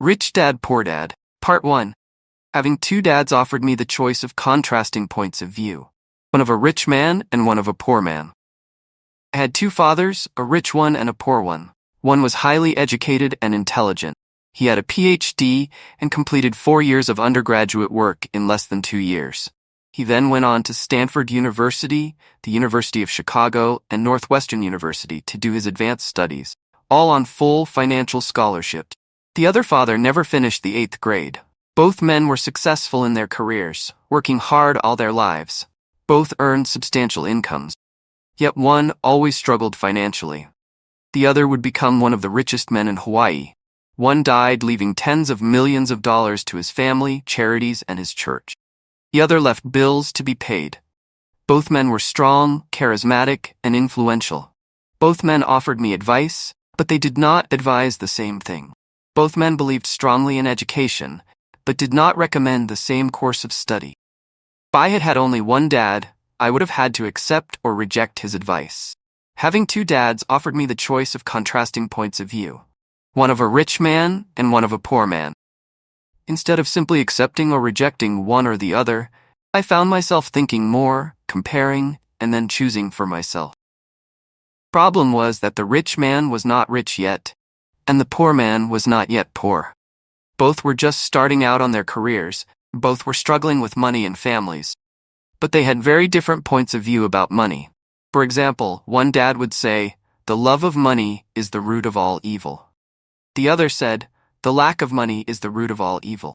Rich Dad, Poor Dad, Part 1. Having two dads offered me the choice of contrasting points of view, one of a rich man and one of a poor man. I had two fathers, a rich one and a poor one. One was highly educated and intelligent. He had a PhD and completed 4 years of undergraduate work in less than 2 years. He then went on to Stanford University, the University of Chicago, and Northwestern University to do his advanced studies, all on full financial scholarship. The other father never finished the 8th grade. Both men were successful in their careers, working hard all their lives. Both earned substantial incomes. Yet one always struggled financially. The other would become one of the richest men in Hawaii. One died, leaving tens of millions of dollars to his family, charities, and his church. The other left bills to be paid. Both men were strong, charismatic, and influential. Both men offered me advice, but they did not advise the same thing. Both men believed strongly in education, but did not recommend the same course of study. If I had had only one dad, I would have had to accept or reject his advice. Having two dads offered me the choice of contrasting points of view, one of a rich man and one of a poor man. Instead of simply accepting or rejecting one or the other, I found myself thinking more, comparing, and then choosing for myself. The problem was that the rich man was not rich yet, and the poor man was not yet poor. Both were just starting out on their careers, both were struggling with money and families. But they had very different points of view about money. For example, one dad would say, "The love of money is the root of all evil." The other said, "The lack of money is the root of all evil."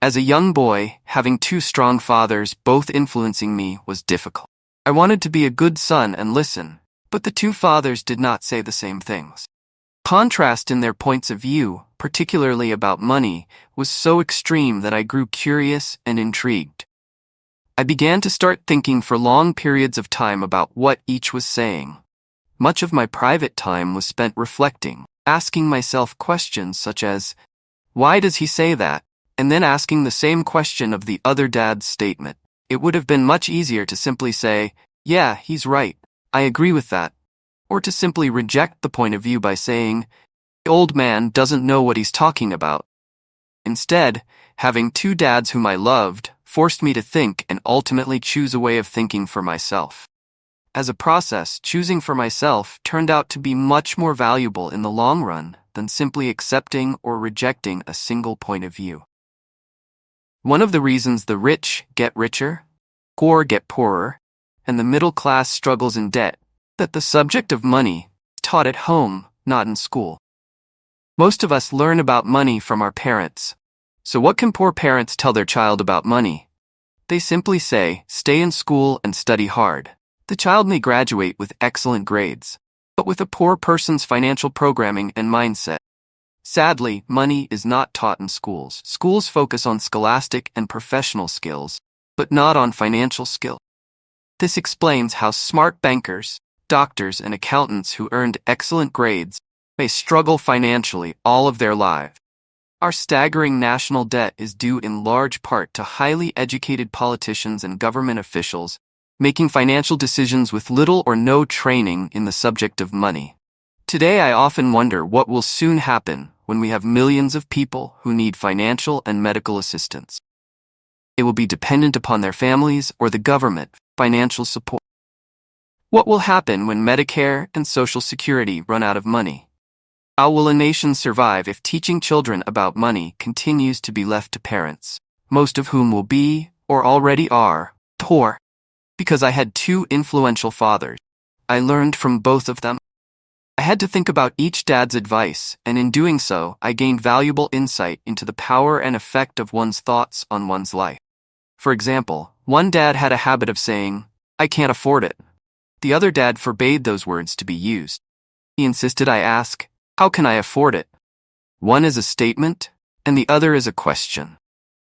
As a young boy, having two strong fathers both influencing me was difficult. I wanted to be a good son and listen, but the two fathers did not say the same things. Contrast in their points of view, particularly about money, was so extreme that I grew curious and intrigued. I began to start thinking for long periods of time about what each was saying. Much of my private time was spent reflecting, asking myself questions such as, "Why does he say that?" and then asking the same question of the other dad's statement. It would have been much easier to simply say, "Yeah, he's right. I agree with that." Or to simply reject the point of view by saying, "The old man doesn't know what he's talking about." Instead, having two dads whom I loved forced me to think and ultimately choose a way of thinking for myself. As a process, choosing for myself turned out to be much more valuable in the long run than simply accepting or rejecting a single point of view. One of the reasons the rich get richer, poor get poorer, and the middle class struggles in debt, that the subject of money is taught at home, not in school. Most of us learn about money from our parents. So what can poor parents tell their child about money? They simply say, "Stay in school and study hard." The child may graduate with excellent grades, but with a poor person's financial programming and mindset. Sadly, money is not taught in schools. Schools focus on scholastic and professional skills, but not on financial skill. This explains how smart bankers, doctors, and accountants who earned excellent grades may struggle financially all of their lives. Our staggering national debt is due in large part to highly educated politicians and government officials making financial decisions with little or no training in the subject of money. Today, I often wonder what will soon happen when we have millions of people who need financial and medical assistance. It will be dependent upon their families or the government for financial support. What will happen when Medicare and Social Security run out of money? How will a nation survive if teaching children about money continues to be left to parents, most of whom will be, or already are, poor? Because I had two influential fathers, I learned from both of them. I had to think about each dad's advice, and in doing so, I gained valuable insight into the power and effect of one's thoughts on one's life. For example, one dad had a habit of saying, "I can't afford it." The other dad forbade those words to be used. He insisted I ask, "How can I afford it?" One is a statement, and the other is a question.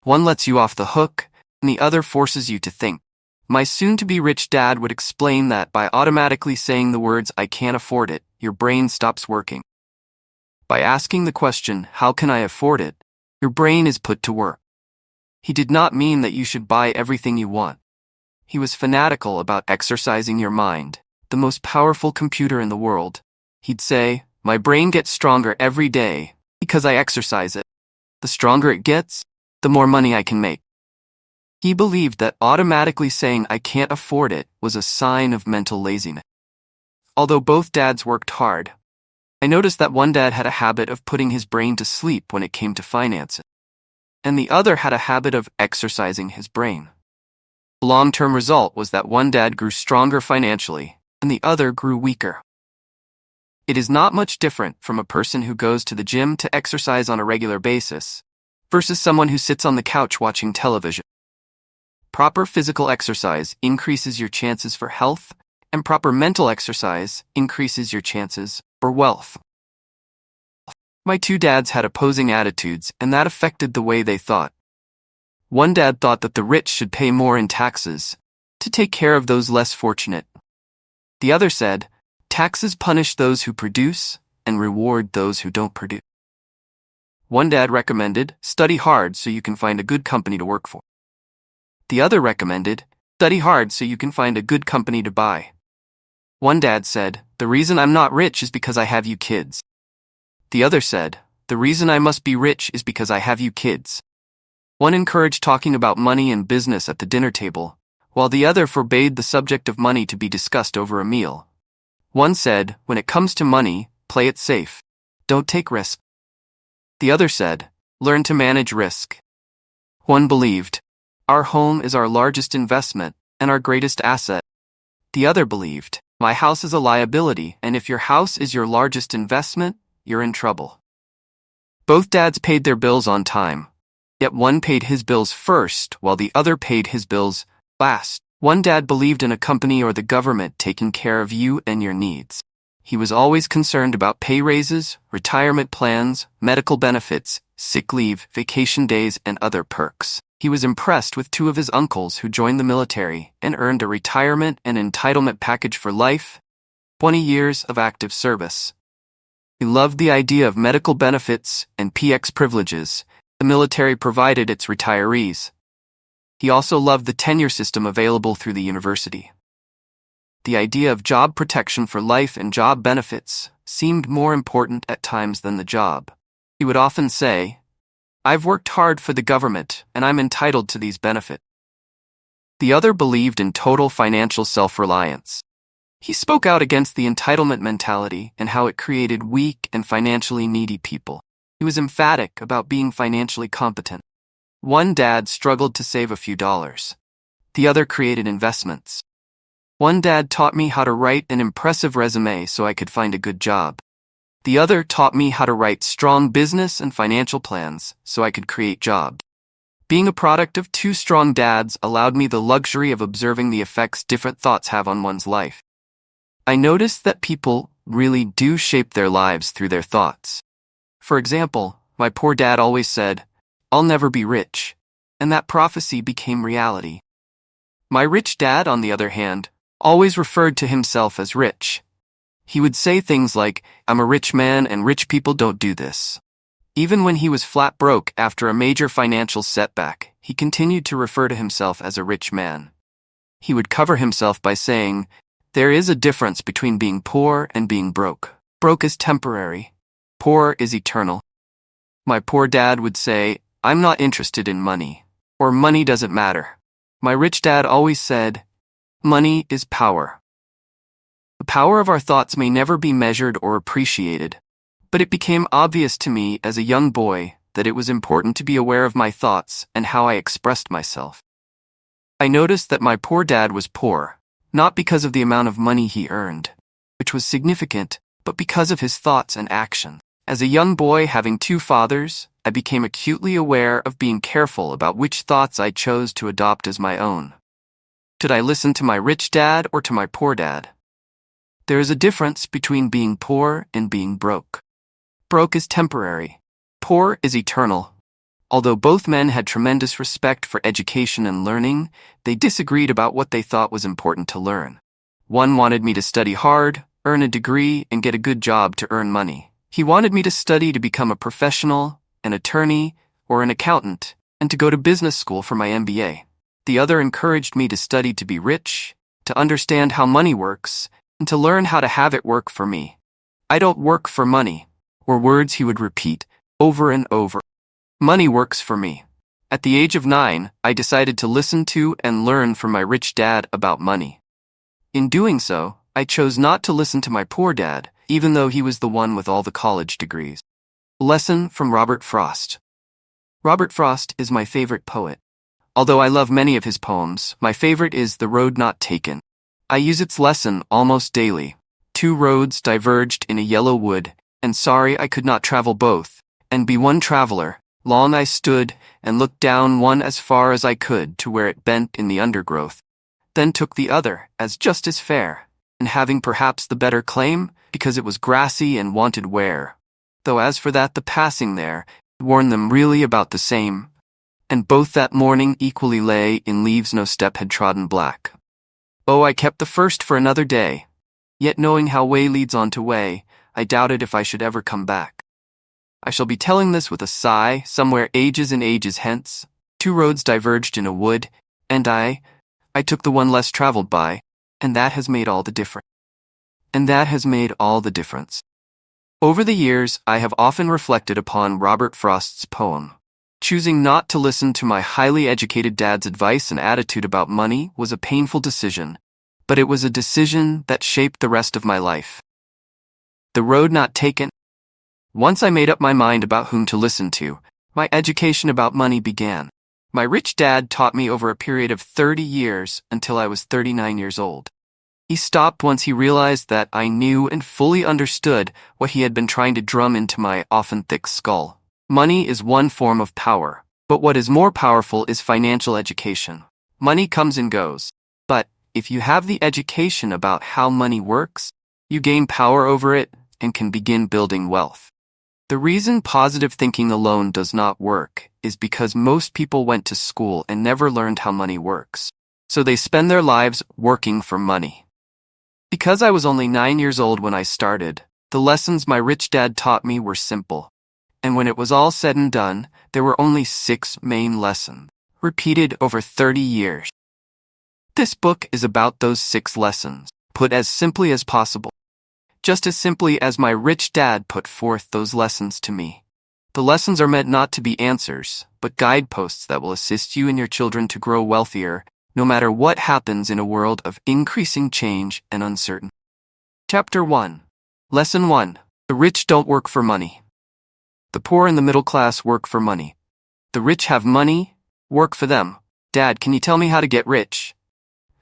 One lets you off the hook, and the other forces you to think. My soon-to-be rich dad would explain that by automatically saying the words, "I can't afford it," your brain stops working. By asking the question, "How can I afford it?" your brain is put to work. He did not mean that you should buy everything you want. He was fanatical about exercising your mind, the most powerful computer in the world. He'd say, "My brain gets stronger every day. Because I exercise it. The stronger it gets, the more money I can make. He believed that automatically saying I can't afford it was a sign of mental laziness. Although both dads worked hard, I noticed that one dad had a habit of putting his brain to sleep when it came to finances, and the other had a habit of exercising his brain. The long-term result was that one dad grew stronger financially, and the other grew weaker. It is not much different from a person who goes to the gym to exercise on a regular basis versus someone who sits on the couch watching television. Proper physical exercise increases your chances for health, and proper mental exercise increases your chances for wealth. My two dads had opposing attitudes, and that affected the way they thought. One dad thought that the rich should pay more in taxes to take care of those less fortunate. The other said, taxes punish those who produce and reward those who don't produce. One dad recommended, study hard so you can find a good company to work for. The other recommended, study hard so you can find a good company to buy. One dad said, the reason I'm not rich is because I have you kids. The other said, the reason I must be rich is because I have you kids. One encouraged talking about money and business at the dinner table, while the other forbade the subject of money to be discussed over a meal. One said, when it comes to money, play it safe. Don't take risks. The other said, learn to manage risk. One believed, our home is our largest investment and our greatest asset. The other believed, my house is a liability, and if your house is your largest investment, you're in trouble. Both dads paid their bills on time, yet one paid his bills first while the other paid his bills last. One dad believed in a company or the government taking care of you and your needs. He was always concerned about pay raises, retirement plans, medical benefits, sick leave, vacation days, and other perks. He was impressed with two of his uncles who joined the military and earned a retirement and entitlement package for life, 20 years of active service. He loved the idea of medical benefits and PX privileges the military provided its retirees. He also loved the tenure system available through the university. The idea of job protection for life and job benefits seemed more important at times than the job. He would often say, I've worked hard for the government and I'm entitled to these benefits. The other believed in total financial self-reliance. He spoke out against the entitlement mentality and how it created weak and financially needy people. He was emphatic about being financially competent. One dad struggled to save a few dollars. The other created investments. One dad taught me how to write an impressive resume so I could find a good job. The other taught me how to write strong business and financial plans so I could create jobs. Being a product of two strong dads allowed me the luxury of observing the effects different thoughts have on one's life. I noticed that people really do shape their lives through their thoughts. For example, my poor dad always said, I'll never be rich, and that prophecy became reality. My rich dad, on the other hand, always referred to himself as rich. He would say things like, I'm a rich man and rich people don't do this. Even when he was flat broke after a major financial setback, he continued to refer to himself as a rich man. He would cover himself by saying, there is a difference between being poor and being broke. Broke is temporary. Poor is eternal. My poor dad would say, I'm not interested in money, or money doesn't matter. My rich dad always said, money is power. The power of our thoughts may never be measured or appreciated, but it became obvious to me as a young boy that it was important to be aware of my thoughts and how I expressed myself. I noticed that my poor dad was poor, not because of the amount of money he earned, which was significant, but because of his thoughts and actions. As a young boy having two fathers, I became acutely aware of being careful about which thoughts I chose to adopt as my own. Should I listen to my rich dad or to my poor dad? There is a difference between being poor and being broke. Broke is temporary. Poor is eternal. Although both men had tremendous respect for education and learning, they disagreed about what they thought was important to learn. One wanted me to study hard, earn a degree, and get a good job to earn money. He wanted me to study to become a professional, an attorney, or an accountant, and to go to business school for my MBA. The other encouraged me to study to be rich, to understand how money works, and to learn how to have it work for me. I don't work for money, were words he would repeat over and over. Money works for me. At the age of 9, I decided to listen to and learn from my rich dad about money. In doing so, I chose not to listen to my poor dad, even though he was the one with all the college degrees. Lesson from Robert Frost. Robert Frost is my favorite poet. Although I love many of his poems, my favorite is The Road Not Taken. I use its lesson almost daily. 2 roads diverged in a yellow wood, and sorry I could not travel both, and be one traveler. Long I stood, and looked down one as far as I could to where it bent in the undergrowth. Then took the other, as just as fair, and having perhaps the better claim, because it was grassy and wanted wear. Though as for that the passing there, warned them really about the same, and both that morning equally lay in leaves no step had trodden black. Oh, I kept the first for another day, yet knowing how way leads on to way, I doubted if I should ever come back. I shall be telling this with a sigh, somewhere ages and ages hence. 2 roads diverged in a wood, and I took the one less traveled by, and that has made all the difference. And that has made all the difference. Over the years, I have often reflected upon Robert Frost's poem. Choosing not to listen to my highly educated dad's advice and attitude about money was a painful decision, but it was a decision that shaped the rest of my life. The road not taken. Once I made up my mind about whom to listen to, my education about money began. My rich dad taught me over a period of 30 years until I was 39 years old. He stopped once he realized that I knew and fully understood what he had been trying to drum into my often thick skull. Money is one form of power, but what is more powerful is financial education. Money comes and goes, but if you have the education about how money works, you gain power over it and can begin building wealth. The reason positive thinking alone does not work is because most people went to school and never learned how money works, so they spend their lives working for money. Because I was only 9 years old when I started, the lessons my rich dad taught me were simple, and when it was all said and done, there were only 6 main lessons, repeated over 30 years. This book is about those 6 lessons, put as simply as possible. Just as simply as my rich dad put forth those lessons to me. The lessons are meant not to be answers, but guideposts that will assist you and your children to grow wealthier, no matter what happens in a world of increasing change and uncertainty. Chapter 1. Lesson 1. The rich don't work for money. The poor and the middle class work for money. The rich have money, work for them. Dad, can you tell me how to get rich?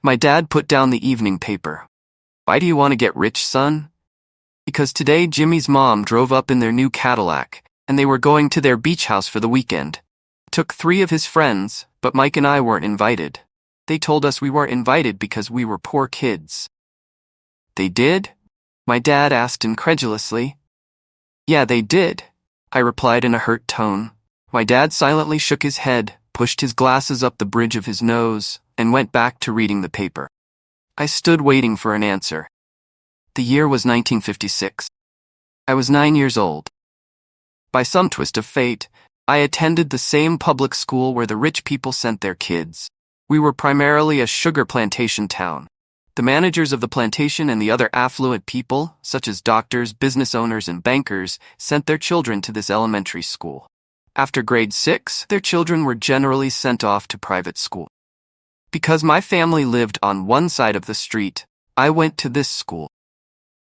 My dad put down the evening paper. Why do you want to get rich, son? Because today Jimmy's mom drove up in their new Cadillac, and they were going to their beach house for the weekend. Took 3 of his friends, but Mike and I weren't invited. They told us we weren't invited because we were poor kids. They did? My dad asked incredulously. Yeah, they did, I replied in a hurt tone. My dad silently shook his head, pushed his glasses up the bridge of his nose, and went back to reading the paper. I stood waiting for an answer. The year was 1956. I was 9 years old. By some twist of fate, I attended the same public school where the rich people sent their kids. We were primarily a sugar plantation town. The managers of the plantation and the other affluent people, such as doctors, business owners, and bankers, sent their children to this elementary school. After grade 6, their children were generally sent off to private school. Because my family lived on one side of the street, I went to this school.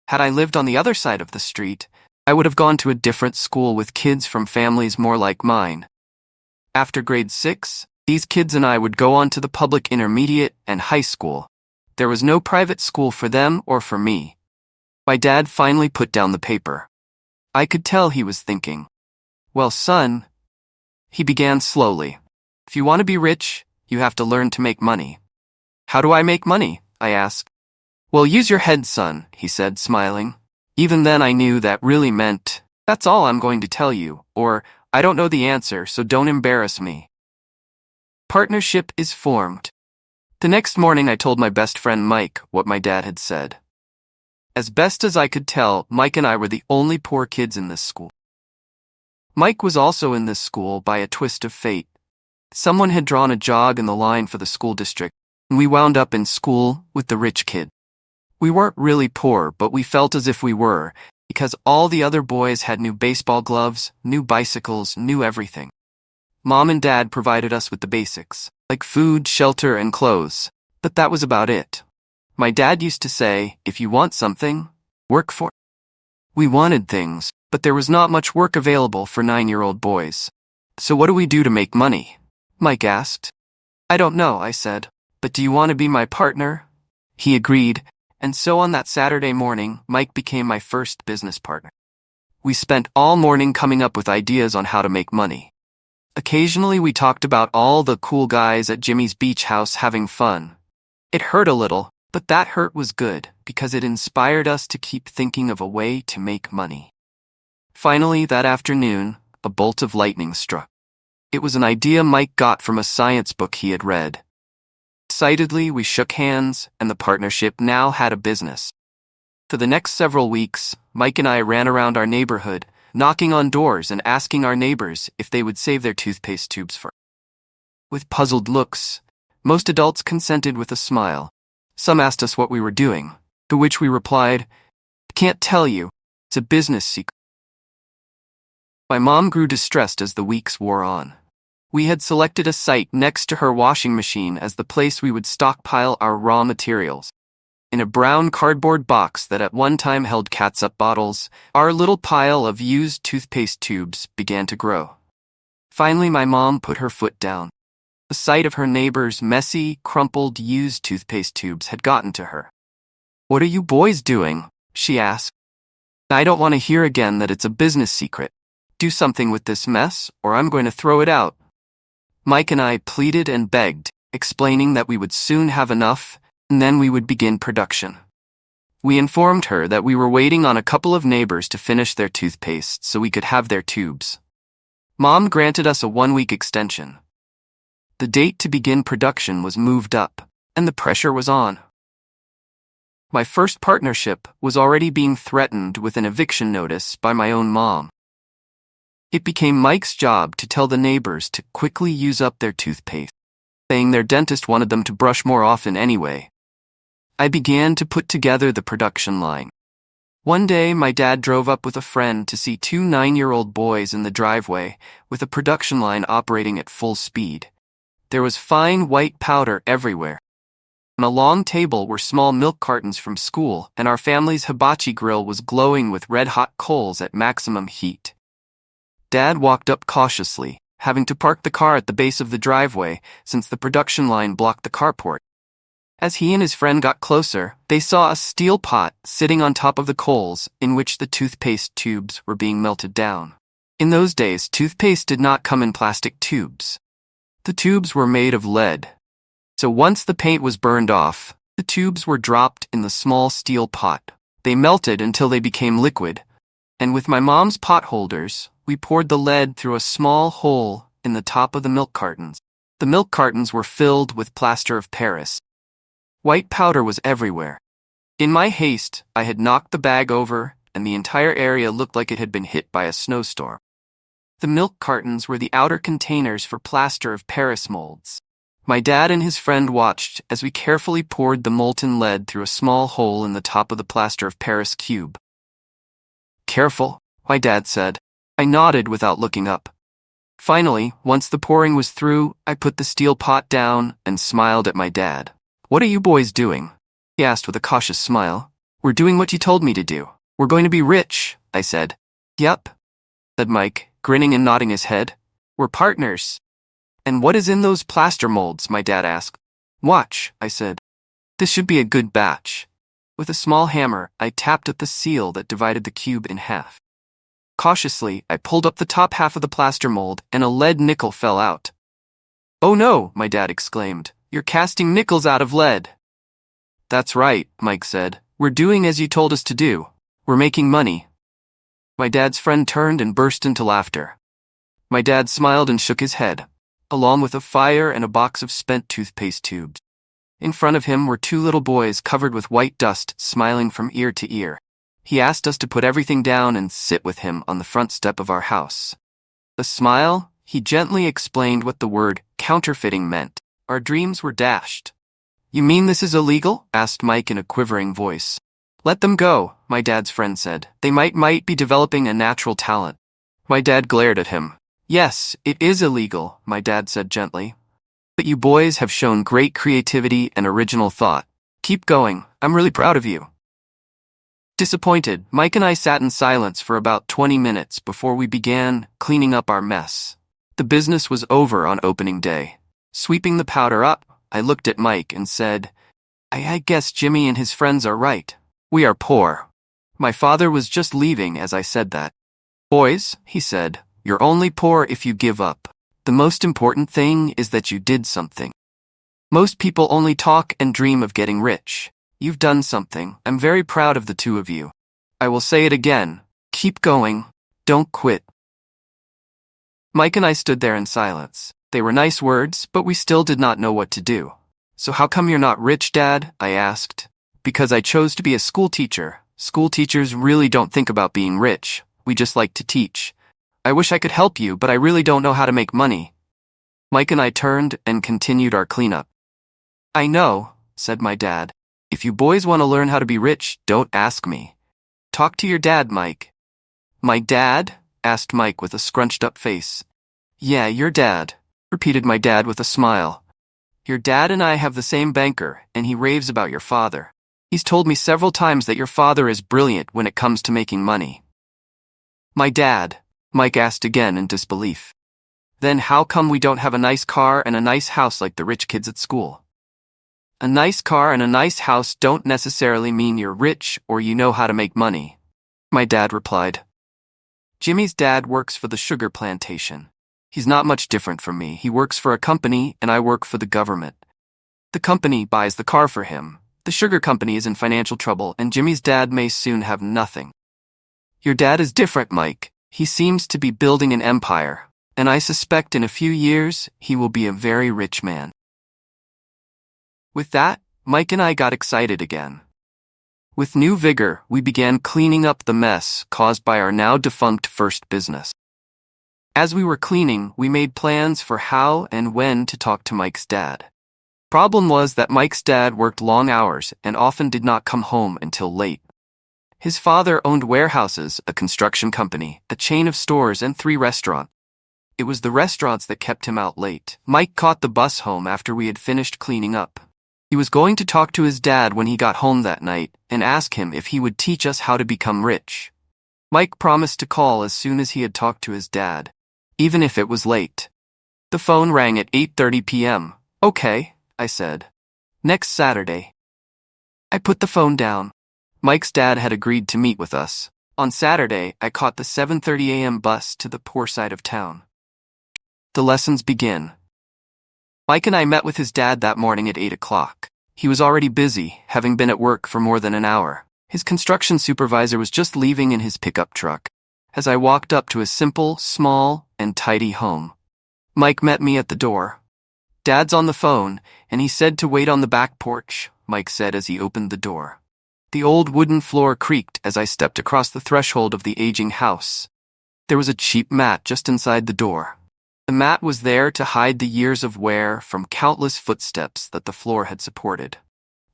Had I lived on the other side of the street, I would have gone to a different school with kids from families more like mine. After grade 6, these kids and I would go on to the public intermediate and high school. There was no private school for them or for me. My dad finally put down the paper. I could tell he was thinking. Well, son, he began slowly. If you want to be rich, you have to learn to make money. How do I make money? I asked. Well, use your head, son, he said, smiling. Even then I knew that really meant, that's all I'm going to tell you, or, I don't know the answer, so don't embarrass me. Partnership is formed. The next morning I told my best friend Mike what my dad had said. As best as I could tell, Mike and I were the only poor kids in this school. Mike was also in this school by a twist of fate. Someone had drawn a jog in the line for the school district, and we wound up in school with the rich kid. We weren't really poor, but we felt as if we were, because all the other boys had new baseball gloves, new bicycles, new everything. Mom and Dad provided us with the basics, like food, shelter, and clothes, but that was about it. My dad used to say, if you want something, work for it. We wanted things, but there was not much work available for 9-year-old boys. So what do we do to make money? Mike asked. I don't know, I said, but do you want to be my partner? He agreed, and so on that Saturday morning, Mike became my first business partner. We spent all morning coming up with ideas on how to make money. Occasionally we talked about all the cool guys at Jimmy's beach house having fun. It hurt a little, but that hurt was good because it inspired us to keep thinking of a way to make money. Finally, that afternoon, a bolt of lightning struck. It was an idea Mike got from a science book he had read. Excitedly, we shook hands, and the partnership now had a business. For the next several weeks, Mike and I ran around our neighborhood, knocking on doors and asking our neighbors if they would save their toothpaste tubes for us. With puzzled looks, most adults consented with a smile. Some asked us what we were doing, to which we replied, I can't tell you, it's a business secret. My mom grew distressed as the weeks wore on. We had selected a site next to her washing machine as the place we would stockpile our raw materials. In a brown cardboard box that at one time held catsup bottles, our little pile of used toothpaste tubes began to grow. Finally, my mom put her foot down. The sight of her neighbor's messy, crumpled, used toothpaste tubes had gotten to her. What are you boys doing? She asked. I don't want to hear again that it's a business secret. Do something with this mess, or I'm going to throw it out. Mike and I pleaded and begged, explaining that we would soon have enough, and then we would begin production. We informed her that we were waiting on a couple of neighbors to finish their toothpaste so we could have their tubes. Mom granted us a 1-week extension. The date to begin production was moved up, and the pressure was on. My first partnership was already being threatened with an eviction notice by my own mom. It became Mike's job to tell the neighbors to quickly use up their toothpaste, saying their dentist wanted them to brush more often anyway. I began to put together the production line. One day, my dad drove up with a friend to see 2 9-year-old boys in the driveway with a production line operating at full speed. There was fine white powder everywhere. On a long table were small milk cartons from school, and our family's hibachi grill was glowing with red-hot coals at maximum heat. Dad walked up cautiously, having to park the car at the base of the driveway since the production line blocked the carport. As he and his friend got closer, they saw a steel pot sitting on top of the coals in which the toothpaste tubes were being melted down. In those days, toothpaste did not come in plastic tubes. The tubes were made of lead. So once the paint was burned off, the tubes were dropped in the small steel pot. They melted until they became liquid, and with my mom's pot holders, we poured the lead through a small hole in the top of the milk cartons. The milk cartons were filled with plaster of Paris. White powder was everywhere. In my haste, I had knocked the bag over, and the entire area looked like it had been hit by a snowstorm. The milk cartons were the outer containers for plaster of Paris molds. My dad and his friend watched as we carefully poured the molten lead through a small hole in the top of the plaster of Paris cube. Careful, my dad said. I nodded without looking up. Finally, once the pouring was through, I put the steel pot down and smiled at my dad. What are you boys doing? He asked with a cautious smile. We're doing what you told me to do. We're going to be rich, I said. Yep, said Mike, grinning and nodding his head. We're partners. And what is in those plaster molds? My dad asked. Watch, I said. This should be a good batch. With a small hammer, I tapped at the seal that divided the cube in half. Cautiously, I pulled up the top half of the plaster mold, and a lead nickel fell out. Oh no, my dad exclaimed. You're casting nickels out of lead. That's right, Mike said. We're doing as you told us to do. We're making money. My dad's friend turned and burst into laughter. My dad smiled and shook his head, along with a fire and a box of spent toothpaste tubes. In front of him were 2 little boys covered with white dust, smiling from ear to ear. He asked us to put everything down and sit with him on the front step of our house. A smile, he gently explained what the word counterfeiting meant. Our dreams were dashed. You mean this is illegal? Asked Mike in a quivering voice. Let them go, my dad's friend said. They might be developing a natural talent. My dad glared at him. Yes, it is illegal, my dad said gently. But you boys have shown great creativity and original thought. Keep going, I'm really proud of you. Disappointed, Mike and I sat in silence for about 20 minutes before we began cleaning up our mess. The business was over on opening day. Sweeping the powder up, I looked at Mike and said, I guess Jimmy and his friends are right. We are poor. My father was just leaving as I said that. Boys, he said, you're only poor if you give up. The most important thing is that you did something. Most people only talk and dream of getting rich. You've done something. I'm very proud of the two of you. I will say it again. Keep going. Don't quit. Mike and I stood there in silence. They were nice words, but we still did not know what to do. So how come you're not rich, Dad? I asked. Because I chose to be a school teacher. School teachers really don't think about being rich. We just like to teach. I wish I could help you, but I really don't know how to make money. Mike and I turned and continued our cleanup. I know, said my dad. If you boys want to learn how to be rich, don't ask me. Talk to your dad, Mike. My dad? Asked Mike with a scrunched up face. Yeah, your dad, repeated my dad with a smile. Your dad and I have the same banker, and he raves about your father. He's told me several times that your father is brilliant when it comes to making money. My dad, Mike asked again in disbelief. Then how come we don't have a nice car and a nice house like the rich kids at school? A nice car and a nice house don't necessarily mean you're rich or you know how to make money, my dad replied. Jimmy's dad works for the sugar plantation. He's not much different from me. He works for a company and I work for the government. The company buys the car for him. The sugar company is in financial trouble and Jimmy's dad may soon have nothing. Your dad is different, Mike. He seems to be building an empire, and I suspect in a few years he will be a very rich man. With that, Mike and I got excited again. With new vigor, we began cleaning up the mess caused by our now defunct first business. As we were cleaning, we made plans for how and when to talk to Mike's dad. Problem was that Mike's dad worked long hours and often did not come home until late. His father owned warehouses, a construction company, a chain of stores, and 3 restaurants. It was the restaurants that kept him out late. Mike caught the bus home after we had finished cleaning up. He was going to talk to his dad when he got home that night and ask him if he would teach us how to become rich. Mike promised to call as soon as he had talked to his dad, even if it was late. The phone rang at 8:30 p.m. Okay, I said. Next Saturday. I put the phone down. Mike's dad had agreed to meet with us. On Saturday, I caught the 7:30 a.m. bus to the poor side of town. The lessons begin. Mike and I met with his dad that morning at 8 o'clock. He was already busy, having been at work for more than an hour. His construction supervisor was just leaving in his pickup truck. As I walked up to his simple, small, and tidy home, Mike met me at the door. Dad's on the phone, and he said to wait on the back porch, Mike said as he opened the door. The old wooden floor creaked as I stepped across the threshold of the aging house. There was a cheap mat just inside the door. The mat was there to hide the years of wear from countless footsteps that the floor had supported.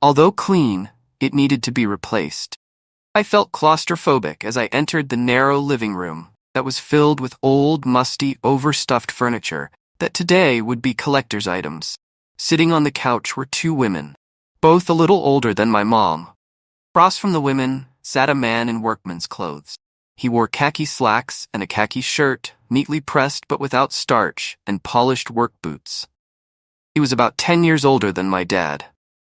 Although clean, it needed to be replaced. I felt claustrophobic as I entered the narrow living room that was filled with old, musty, overstuffed furniture that today would be collector's items. Sitting on the couch were 2 women, both a little older than my mom. Across from the women sat a man in workman's clothes. He wore khaki slacks and a khaki shirt, neatly pressed but without starch, and polished work boots. He was about 10 years older than my dad.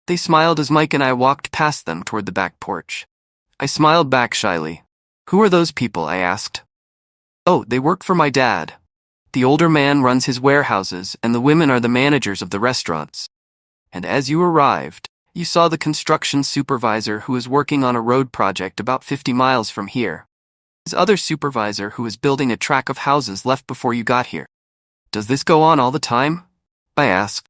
They smiled as Mike and I walked past them toward the back porch. I smiled back shyly. Who are those people? I asked. Oh, they work for my dad. The older man runs his warehouses, and the women are the managers of the restaurants. And as you arrived, you saw the construction supervisor who is working on a road project about 50 miles from here. His other supervisor who is building a track of houses left before you got here. Does this go on all the time? I asked.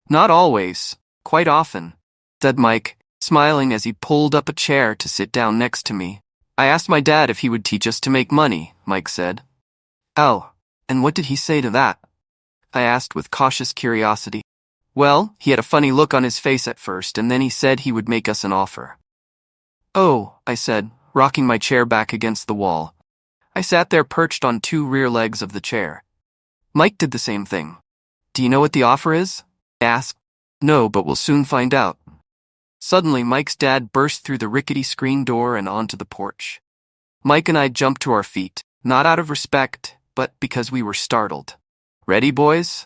Not always, quite often, said Mike, smiling as he pulled up a chair to sit down next to me. I asked my dad if he would teach us to make money, Mike said. Oh, and what did he say to that? I asked with cautious curiosity. Well, he had a funny look on his face at first, and then he said he would make us an offer. Oh, I said, rocking my chair back against the wall. I sat there perched on two rear legs of the chair. Mike did the same thing. Do you know what the offer is? I asked. No, but we'll soon find out. Suddenly, Mike's dad burst through the rickety screen door and onto the porch. Mike and I jumped to our feet, not out of respect, but because we were startled. Ready, boys?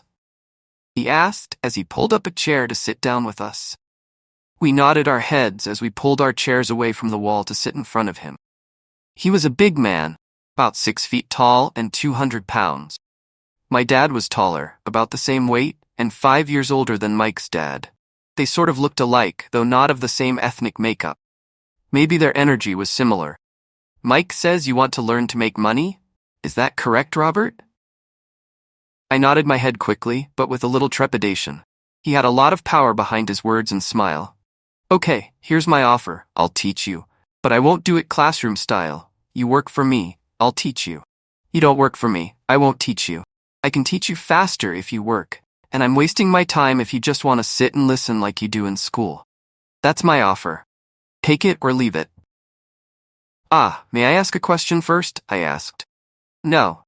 He asked as he pulled up a chair to sit down with us. We nodded our heads as we pulled our chairs away from the wall to sit in front of him. He was a big man, about 6 feet tall and 200 pounds. My dad was taller, about the same weight, and 5 years older than Mike's dad. They sort of looked alike, though not of the same ethnic makeup. Maybe their energy was similar. Mike says you want to learn to make money? Is that correct, Robert? I nodded my head quickly, but with a little trepidation. He had a lot of power behind his words and smile. Okay, here's my offer. I'll teach you. But I won't do it classroom style. You work for me. I'll teach you. You don't work for me. I won't teach you. I can teach you faster if you work. And I'm wasting my time if you just want to sit and listen like you do in school. That's my offer. Take it or leave it. May I ask a question first? I asked. No.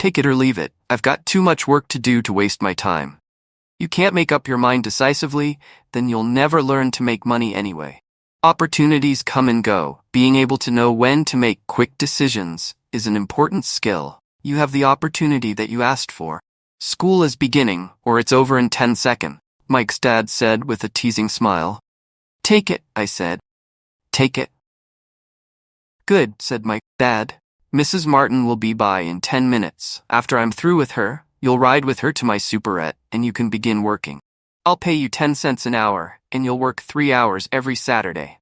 Take it or leave it. I've got too much work to do to waste my time. You can't make up your mind decisively, then you'll never learn to make money anyway. Opportunities come and go. Being able to know when to make quick decisions is an important skill. You have the opportunity that you asked for. School is beginning, or it's over in 10 seconds, Mike's dad said with a teasing smile. Take it, I said. Take it. Good, said Mike's dad. Mrs. Martin will be by in 10 minutes. After I'm through with her, you'll ride with her to my superette, and you can begin working. I'll pay you 10 cents an hour, and you'll work 3 hours every Saturday.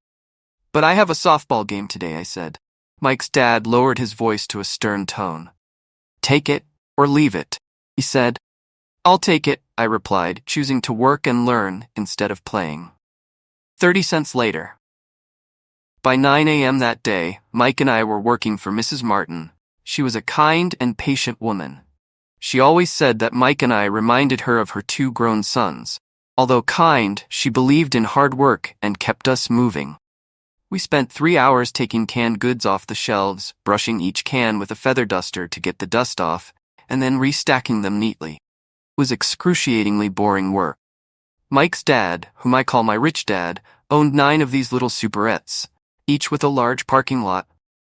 But I have a softball game today, I said. Mike's dad lowered his voice to a stern tone. Take it or leave it, he said. I'll take it, I replied, choosing to work and learn instead of playing. 30 cents later. By 9 a.m. that day, Mike and I were working for Mrs. Martin. She was a kind and patient woman. She always said that Mike and I reminded her of her 2 grown sons. Although kind, she believed in hard work and kept us moving. We spent 3 hours taking canned goods off the shelves, brushing each can with a feather duster to get the dust off, and then restacking them neatly. It was excruciatingly boring work. Mike's dad, whom I call my rich dad, owned 9 of these little superettes, each with a large parking lot.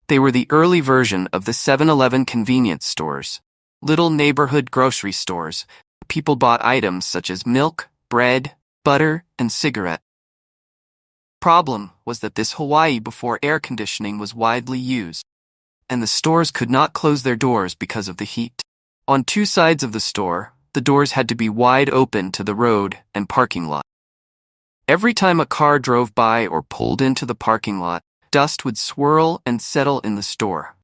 They were the early version of the 7-Eleven convenience stores, little neighborhood grocery stores. People bought items such as milk, bread, butter, and cigarette. Problem was that this Hawaii before air conditioning was widely used, and the stores could not close their doors because of the heat. On 2 sides of the store, the doors had to be wide open to the road and parking lot. Every time a car drove by or pulled into the parking lot, dust would swirl and settle in the store.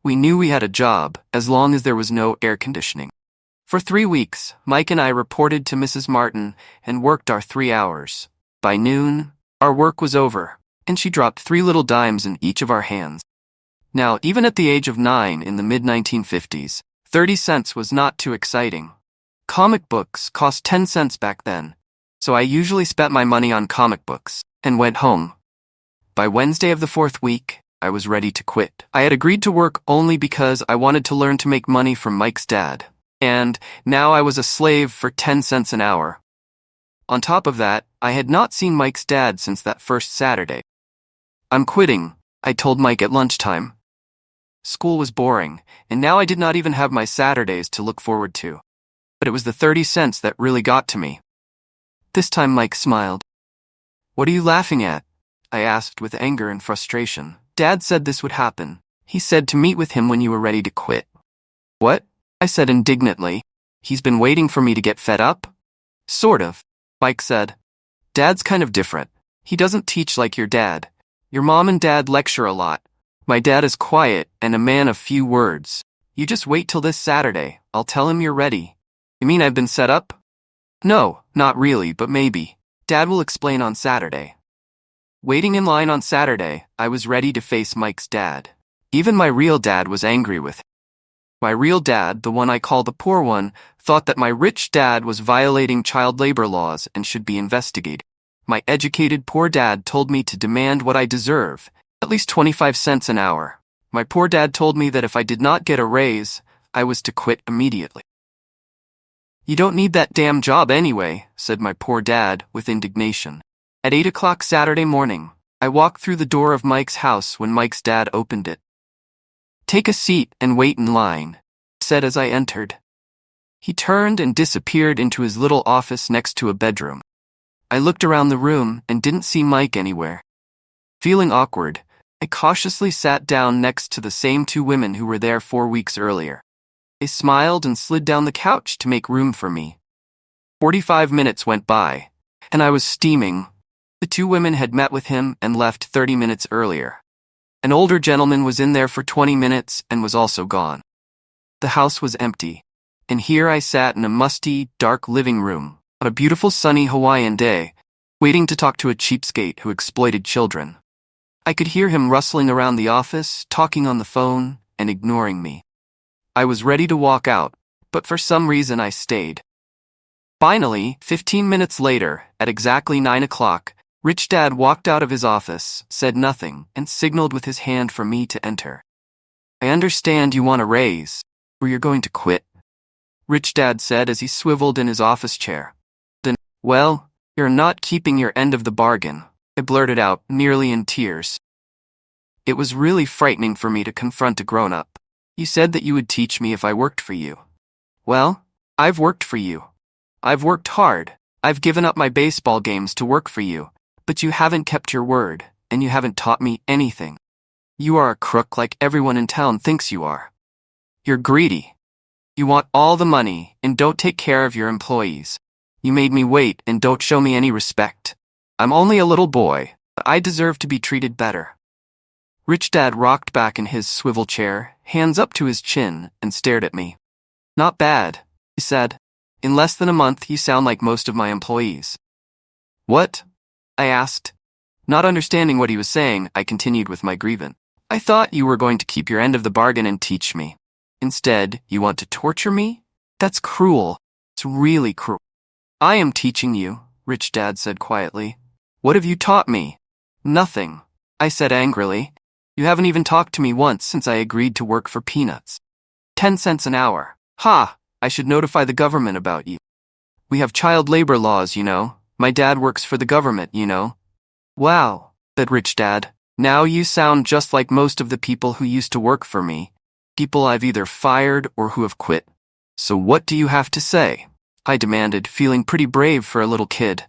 We knew we had a job as long as there was no air conditioning. For 3 weeks, Mike and I reported to Mrs. Martin and worked our 3 hours. By noon, our work was over, and she dropped 3 little dimes in each of our hands. Now, even at the age of 9 in the mid-1950s, 30 cents was not too exciting. Comic books cost 10 cents back then, so I usually spent my money on comic books and went home. By Wednesday of the 4th week, I was ready to quit. I had agreed to work only because I wanted to learn to make money from Mike's dad, and now I was a slave for 10 cents an hour. On top of that, I had not seen Mike's dad since that first Saturday. I'm quitting, I told Mike at lunchtime. School was boring, and now I did not even have my Saturdays to look forward to. But it was the 30 cents that really got to me. This time Mike smiled. What are you laughing at? I asked with anger and frustration. Dad said this would happen. He said to meet with him when you were ready to quit. What? I said indignantly. He's been waiting for me to get fed up? Sort of, Mike said. Dad's kind of different. He doesn't teach like your dad. Your mom and dad lecture a lot. My dad is quiet and a man of few words. You just wait till this Saturday. I'll tell him you're ready. You mean I've been set up? No, not really, but maybe. Dad will explain on Saturday. Waiting in line on Saturday, I was ready to face Mike's dad. Even my real dad was angry with him. My real dad, the one I call the poor one, thought that my rich dad was violating child labor laws and should be investigated. My educated poor dad told me to demand what I deserve, at least 25 cents an hour. My poor dad told me that if I did not get a raise, I was to quit immediately. You don't need that damn job anyway, said my poor dad with indignation. At 8 o'clock Saturday morning, I walked through the door of Mike's house when Mike's dad opened it. Take a seat and wait in line, he said as I entered. He turned and disappeared into his little office next to a bedroom. I looked around the room and didn't see Mike anywhere. Feeling awkward, I cautiously sat down next to the same two women who were there 4 weeks earlier. They smiled and slid down the couch to make room for me. 45 minutes went by, and I was steaming. The two women had met with him and left 30 minutes earlier. An older gentleman was in there for 20 minutes and was also gone. The house was empty, and here I sat in a musty, dark living room on a beautiful sunny Hawaiian day, waiting to talk to a cheapskate who exploited children. I could hear him rustling around the office, talking on the phone, and ignoring me. I was ready to walk out, but for some reason I stayed. Finally, 15 minutes later, at exactly 9 o'clock, Rich Dad walked out of his office, said nothing, and signaled with his hand for me to enter. I understand you want a raise, or you're going to quit, Rich Dad said as he swiveled in his office chair. Then, well, you're not keeping your end of the bargain, I blurted out, nearly in tears. It was really frightening for me to confront a grown-up. You said that you would teach me if I worked for you. Well, I've worked for you. I've worked hard. I've given up my baseball games to work for you, but you haven't kept your word, and you haven't taught me anything. You are a crook like everyone in town thinks you are. You're greedy. You want all the money and don't take care of your employees. You made me wait and don't show me any respect. I'm only a little boy, but I deserve to be treated better. Rich Dad rocked back in his swivel chair, hands up to his chin, and stared at me. Not bad, he said. In less than a month, you sound like most of my employees. What? I asked. Not understanding what he was saying, I continued with my grievance. I thought you were going to keep your end of the bargain and teach me. Instead, you want to torture me? That's cruel. It's really cruel. I am teaching you, Rich Dad said quietly. What have you taught me? Nothing, I said angrily. You haven't even talked to me once since I agreed to work for peanuts. 10 cents an hour. Ha! I should notify the government about you. We have child labor laws, you know. My dad works for the government, you know. Wow, said Rich Dad. Now you sound just like most of the people who used to work for me. People I've either fired or who have quit. So what do you have to say? I demanded, feeling pretty brave for a little kid.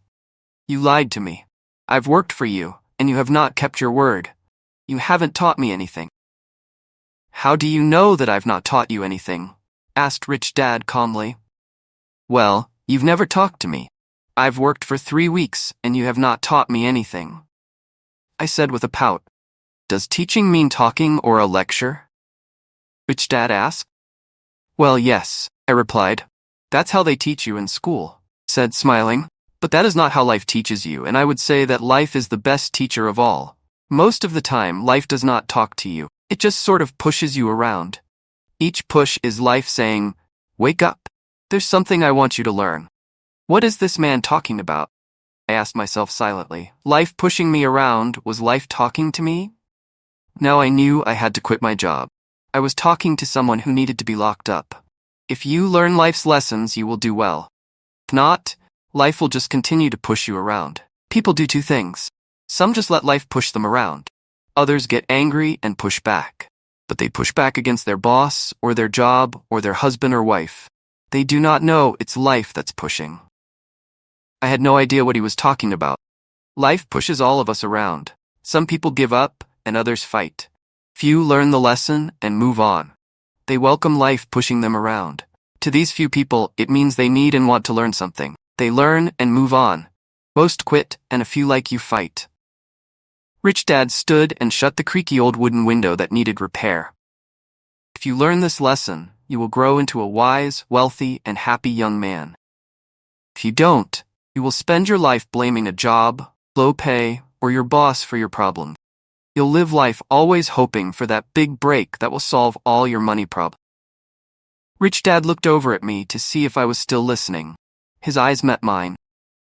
You lied to me. I've worked for you, and you have not kept your word. You haven't taught me anything. How do you know that I've not taught you anything? Asked Rich Dad calmly. Well, you've never talked to me. I've worked for 3 weeks, and you have not taught me anything. I said with a pout. Does teaching mean talking or a lecture? Rich Dad asked. Well, yes, I replied. That's how they teach you in school, said smiling. But that is not how life teaches you, and I would say that life is the best teacher of all. Most of the time, life does not talk to you. It just sort of pushes you around. Each push is life saying, wake up. There's something I want you to learn. What is this man talking about? I asked myself silently. Life pushing me around, was life talking to me? Now I knew I had to quit my job. I was talking to someone who needed to be locked up. If you learn life's lessons, you will do well. If not, life will just continue to push you around. People do two things. Some just let life push them around. Others get angry and push back. But they push back against their boss, or their job, or their husband or wife. They do not know it's life that's pushing. I had no idea what he was talking about. Life pushes all of us around. Some people give up, and others fight. Few learn the lesson and move on. They welcome life pushing them around. To these few people, it means they need and want to learn something. They learn and move on. Most quit, and a few like you fight. Rich Dad stood and shut the creaky old wooden window that needed repair. If you learn this lesson, you will grow into a wise, wealthy, and happy young man. If you don't, you will spend your life blaming a job, low pay, or your boss for your problems. You'll live life always hoping for that big break that will solve all your money problems. Rich Dad looked over at me to see if I was still listening. His eyes met mine.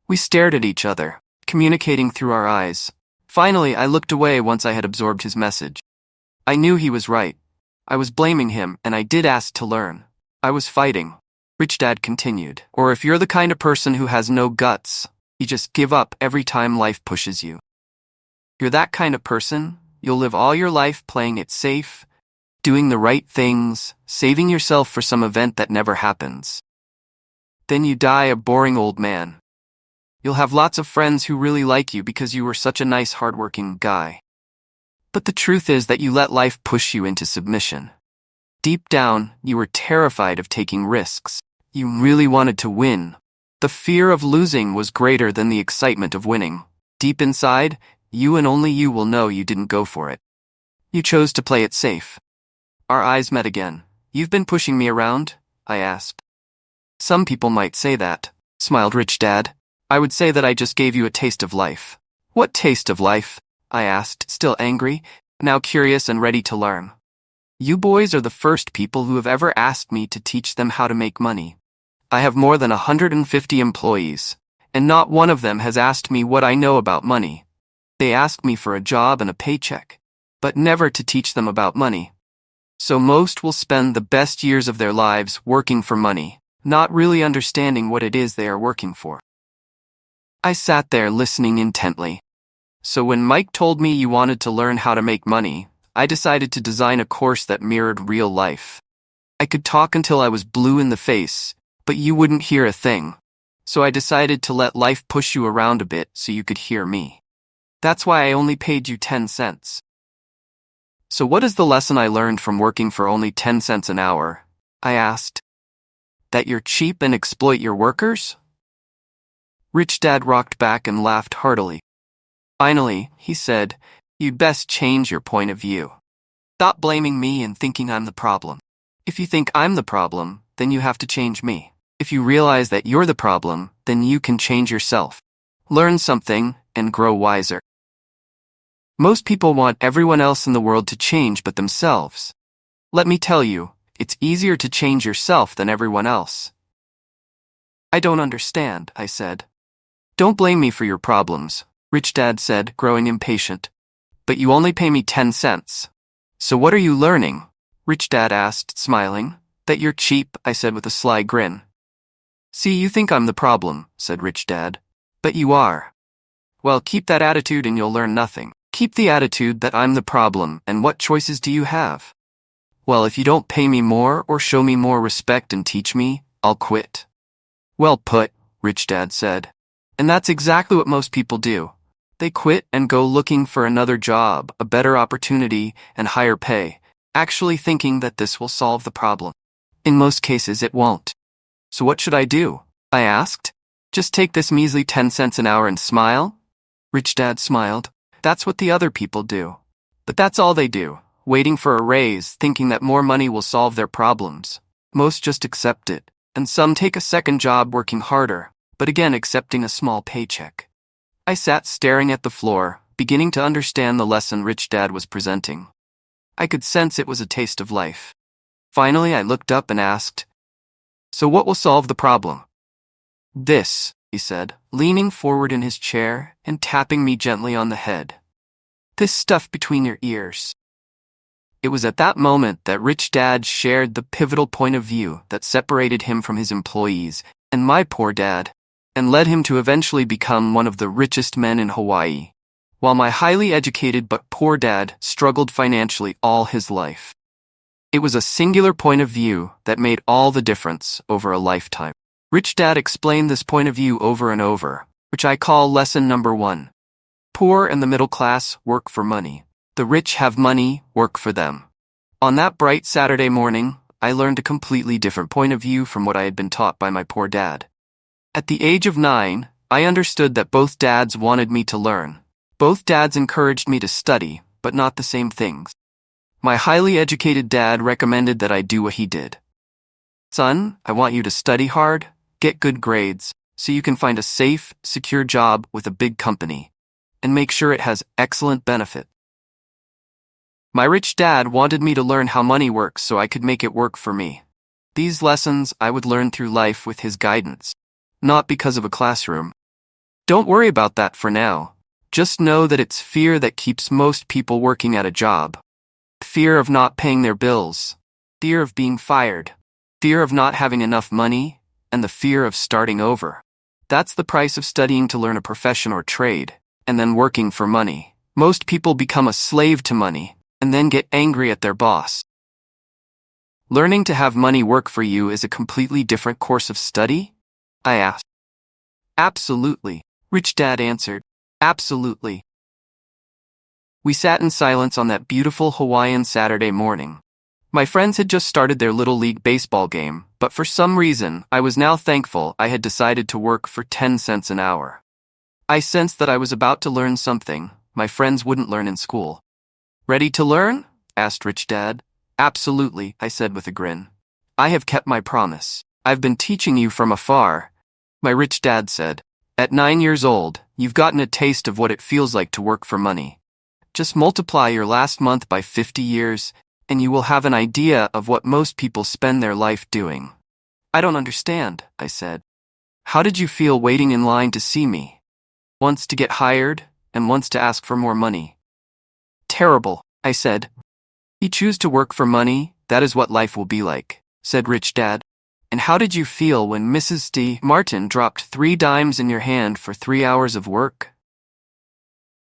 We stared at each other. communicating through our eyes. Finally, I looked away once I had absorbed his message. I knew he was right. I was blaming him, and I did ask to learn. I was fighting. Rich Dad continued. Or if you're the kind of person who has no guts, you just give up every time life pushes you. You're that kind of person, you'll live all your life playing it safe, doing the right things, saving yourself for some event that never happens. Then you die a boring old man. You'll have lots of friends who really like you because you were such a nice, hardworking guy. But the truth is that you let life push you into submission. Deep down, you were terrified of taking risks. You really wanted to win. The fear of losing was greater than the excitement of winning. Deep inside, you and only you will know you didn't go for it. You chose to play it safe. Our eyes met again. You've been pushing me around? I asked. Some people might say that, smiled Rich Dad. I would say that I just gave you a taste of life. What taste of life? I asked, still angry, now curious and ready to learn. You boys are the first people who have ever asked me to teach them how to make money. I have more than 150 employees, and not one of them has asked me what I know about money. They ask me for a job and a paycheck, but never to teach them about money. So most will spend the best years of their lives working for money, not really understanding what it is they are working for. I sat there listening intently. So when Mike told me you wanted to learn how to make money, I decided to design a course that mirrored real life. I could talk until I was blue in the face, but you wouldn't hear a thing. So I decided to let life push you around a bit so you could hear me. That's why I only paid you 10 cents. So what is the lesson I learned from working for only 10 cents an hour? I asked. That you're cheap and exploit your workers? Rich Dad rocked back and laughed heartily. Finally, he said, you'd best change your point of view. Stop blaming me and thinking I'm the problem. If you think I'm the problem, then you have to change me. If you realize that you're the problem, then you can change yourself. Learn something and grow wiser. Most people want everyone else in the world to change but themselves. Let me tell you, it's easier to change yourself than everyone else. I don't understand, I said. Don't blame me for your problems, Rich Dad said, growing impatient. But you only pay me 10 cents. So what are you learning? Rich Dad asked, smiling. That you're cheap, I said with a sly grin. See, you think I'm the problem, said Rich Dad. But you are. Well, keep that attitude and you'll learn nothing. Keep the attitude that I'm the problem, and what choices do you have? Well, if you don't pay me more or show me more respect and teach me, I'll quit. Well put, Rich Dad said. And that's exactly what most people do. They quit and go looking for another job, a better opportunity, and higher pay, actually thinking that this will solve the problem. In most cases, it won't. So what should I do? I asked. Just take this measly 10 cents an hour and smile? Rich Dad smiled. That's what the other people do. But that's all they do, waiting for a raise, thinking that more money will solve their problems. Most just accept it, and some take a second job working harder, but again accepting a small paycheck. I sat staring at the floor, beginning to understand the lesson Rich Dad was presenting. I could sense it was a taste of life. Finally, I looked up and asked, So what will solve the problem? This, he said, leaning forward in his chair and tapping me gently on the head. This stuff between your ears. It was at that moment that Rich Dad shared the pivotal point of view that separated him from his employees and my poor dad, and led him to eventually become one of the richest men in Hawaii, while my highly educated but poor dad struggled financially all his life. It was a singular point of view that made all the difference over a lifetime. Rich Dad explained this point of view over and over, which I call lesson number 1. Poor and the middle class work for money. The rich have money, work for them. On that bright Saturday morning, I learned a completely different point of view from what I had been taught by my poor dad. At the age of 9, I understood that both dads wanted me to learn. Both dads encouraged me to study, but not the same things. My highly educated dad recommended that I do what he did. Son, I want you to study hard, get good grades, so you can find a safe, secure job with a big company, and make sure it has excellent benefits. My rich dad wanted me to learn how money works so I could make it work for me. These lessons I would learn through life with his guidance, not because of a classroom. Don't worry about that for now. Just know that it's fear that keeps most people working at a job. Fear of not paying their bills, fear of being fired, fear of not having enough money, and the fear of starting over. That's the price of studying to learn a profession or trade, and then working for money. Most people become a slave to money, and then get angry at their boss. Learning to have money work for you is a completely different course of study? I asked. Absolutely, Rich Dad answered. Absolutely. We sat in silence on that beautiful Hawaiian Saturday morning. My friends had just started their Little League baseball game, but for some reason, I was now thankful I had decided to work for 10 cents an hour. I sensed that I was about to learn something my friends wouldn't learn in school. Ready to learn? Asked Rich Dad. Absolutely, I said with a grin. I have kept my promise. I've been teaching you from afar, my rich dad said. At 9 years old, you've gotten a taste of what it feels like to work for money. Just multiply your last month by 50 years, and you will have an idea of what most people spend their life doing. I don't understand, I said. How did you feel waiting in line to see me? Once to get hired, and once to ask for more money. Terrible, I said. You choose to work for money, that is what life will be like, said Rich Dad. And how did you feel when Mrs. D. Martin dropped 3 dimes in your hand for 3 hours of work?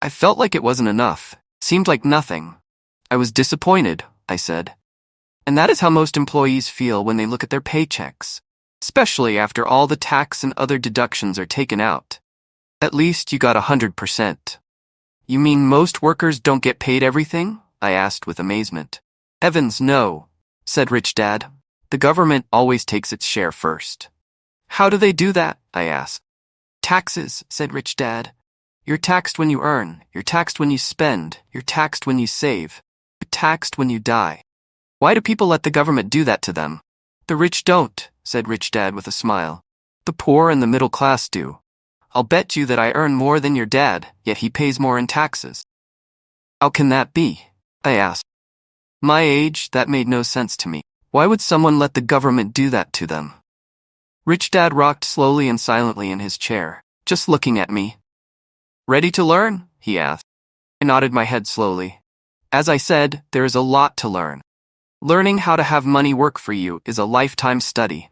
I felt like it wasn't enough. Seemed like nothing. I was disappointed, I said. And that is how most employees feel when they look at their paychecks, especially after all the tax and other deductions are taken out. At least you got 100%. You mean most workers don't get paid everything? I asked with amazement. Heavens no, said Rich Dad. The government always takes its share first. How do they do that? I asked. Taxes, said Rich Dad. You're taxed when you earn, you're taxed when you spend, you're taxed when you save, you're taxed when you die. Why do people let the government do that to them? The rich don't, said Rich Dad with a smile. The poor and the middle class do. I'll bet you that I earn more than your dad, yet he pays more in taxes. How can that be? I asked. My age, that made no sense to me. Why would someone let the government do that to them? Rich Dad rocked slowly and silently in his chair, just looking at me. Ready to learn? He asked. I nodded my head slowly. As I said, there is a lot to learn. Learning how to have money work for you is a lifetime study.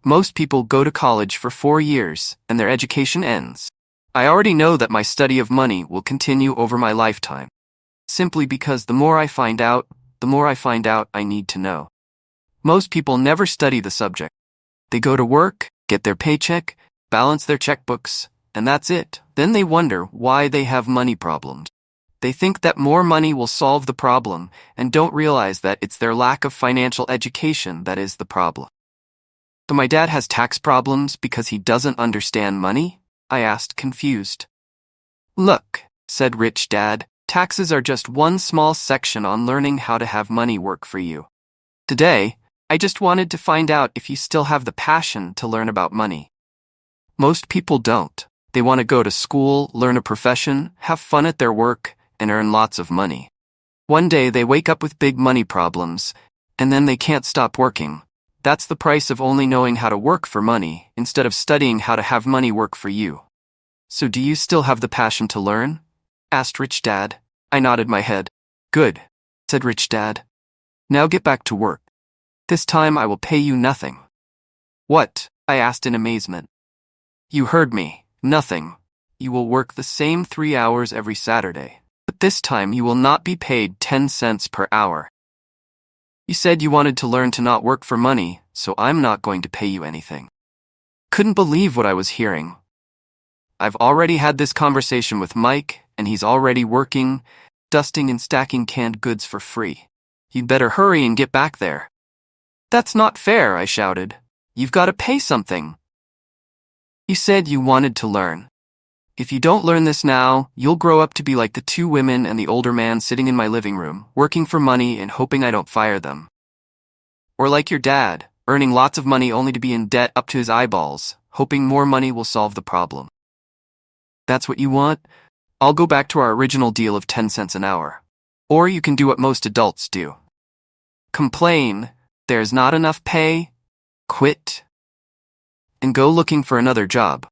Most people go to college for 4 years, and their education ends. I already know that my study of money will continue over my lifetime. Simply because the more I find out I need to know. Most people never study the subject. They go to work, get their paycheck, balance their checkbooks, and that's it. Then they wonder why they have money problems. They think that more money will solve the problem and don't realize that it's their lack of financial education that is the problem. So my dad has tax problems because he doesn't understand money? I asked, confused. Look, said Rich Dad, taxes are just one small section on learning how to have money work for you. Today, I just wanted to find out if you still have the passion to learn about money. Most people don't. They want to go to school, learn a profession, have fun at their work, and earn lots of money. One day they wake up with big money problems, and then they can't stop working. That's the price of only knowing how to work for money instead of studying how to have money work for you. So do you still have the passion to learn? Asked Rich Dad. I nodded my head. Good, said Rich Dad. Now get back to work. This time I will pay you nothing. What? I asked in amazement. You heard me. Nothing. You will work the same 3 hours every Saturday, but this time you will not be paid 10 cents per hour. You said you wanted to learn to not work for money, so I'm not going to pay you anything. Couldn't believe what I was hearing. I've already had this conversation with Mike, and he's already working, dusting and stacking canned goods for free. You'd better hurry and get back there. That's not fair, I shouted. You've got to pay something. You said you wanted to learn. If you don't learn this now, you'll grow up to be like the 2 women and the older man sitting in my living room, working for money and hoping I don't fire them. Or like your dad, earning lots of money only to be in debt up to his eyeballs, hoping more money will solve the problem. That's what you want? I'll go back to our original deal of 10 cents an hour. Or you can do what most adults do. Complain, there's not enough pay, quit, and go looking for another job.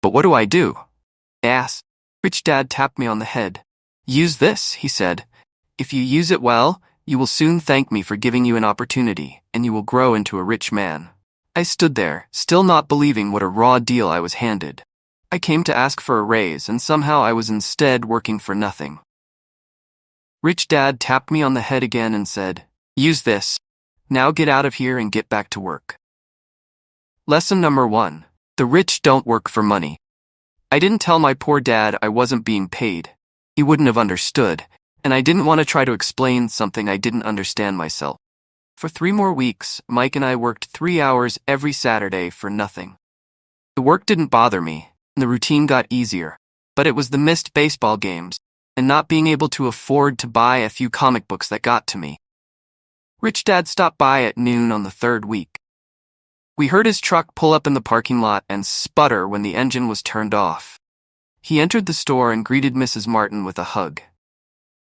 But what do I do? Ass. Rich Dad tapped me on the head. Use this, he said. If you use it well, you will soon thank me for giving you an opportunity, and you will grow into a rich man. I stood there, still not believing what a raw deal I was handed. I came to ask for a raise, and somehow I was instead working for nothing. Rich Dad tapped me on the head again and said, Use this. Now get out of here and get back to work. Lesson number 1. The rich don't work for money. I didn't tell my poor dad I wasn't being paid. He wouldn't have understood, and I didn't want to try to explain something I didn't understand myself. For 3 more weeks, Mike and I worked 3 hours every Saturday for nothing. The work didn't bother me, and the routine got easier, but it was the missed baseball games and not being able to afford to buy a few comic books that got to me. Rich Dad stopped by at noon on the 3rd week. We heard his truck pull up in the parking lot and sputter when the engine was turned off. He entered the store and greeted Mrs. Martin with a hug.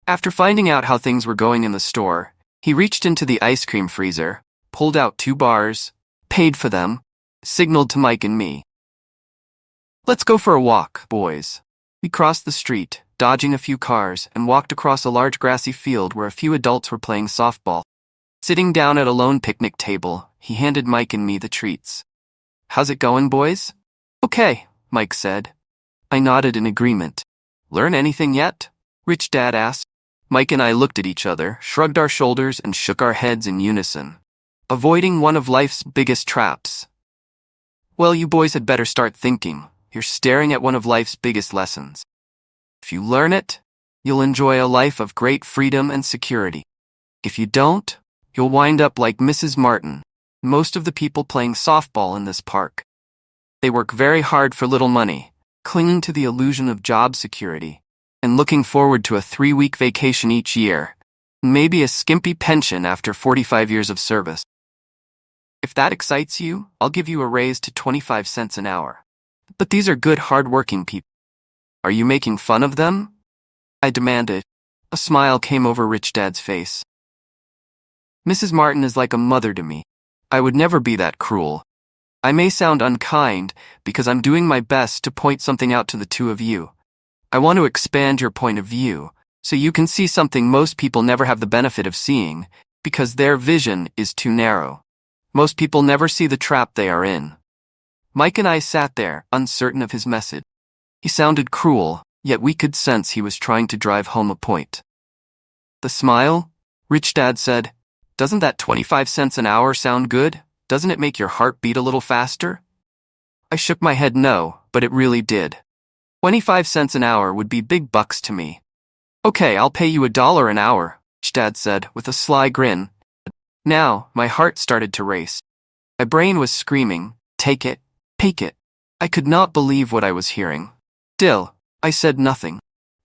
After finding out how things were going in the store, he reached into the ice cream freezer, pulled out 2 bars, paid for them, signaled to Mike and me. Let's go for a walk, boys. We crossed the street, dodging a few cars, and walked across a large grassy field where a few adults were playing softball. Sitting down at a lone picnic table, he handed Mike and me the treats. How's it going, boys? Okay, Mike said. I nodded in agreement. Learn anything yet? Rich Dad asked. Mike and I looked at each other, shrugged our shoulders, and shook our heads in unison. Avoiding one of life's biggest traps. Well, you boys had better start thinking. You're staring at one of life's biggest lessons. If you learn it, you'll enjoy a life of great freedom and security. If you don't, you'll wind up like Mrs. Martin, most of the people playing softball in this park. They work very hard for little money, clinging to the illusion of job security, and looking forward to a 3-week vacation each year, maybe a skimpy pension after 45 years of service. If that excites you, I'll give you a raise to 25 cents an hour. But these are good, hard-working people. Are you making fun of them? I demanded. A smile came over Rich Dad's face. Mrs. Martin is like a mother to me. I would never be that cruel. I may sound unkind because I'm doing my best to point something out to the two of you. I want to expand your point of view so you can see something most people never have the benefit of seeing because their vision is too narrow. Most people never see the trap they are in. Mike and I sat there, uncertain of his message. He sounded cruel, yet we could sense he was trying to drive home a point. The smile? Rich Dad said, Doesn't that 25 cents an hour sound good? Doesn't it make your heart beat a little faster? I shook my head no, but it really did. 25 cents an hour would be big bucks to me. Okay, I'll pay you $1 an hour, Rich Dad said with a sly grin. Now, my heart started to race. My brain was screaming, take it, take it. I could not believe what I was hearing. Still, I said nothing.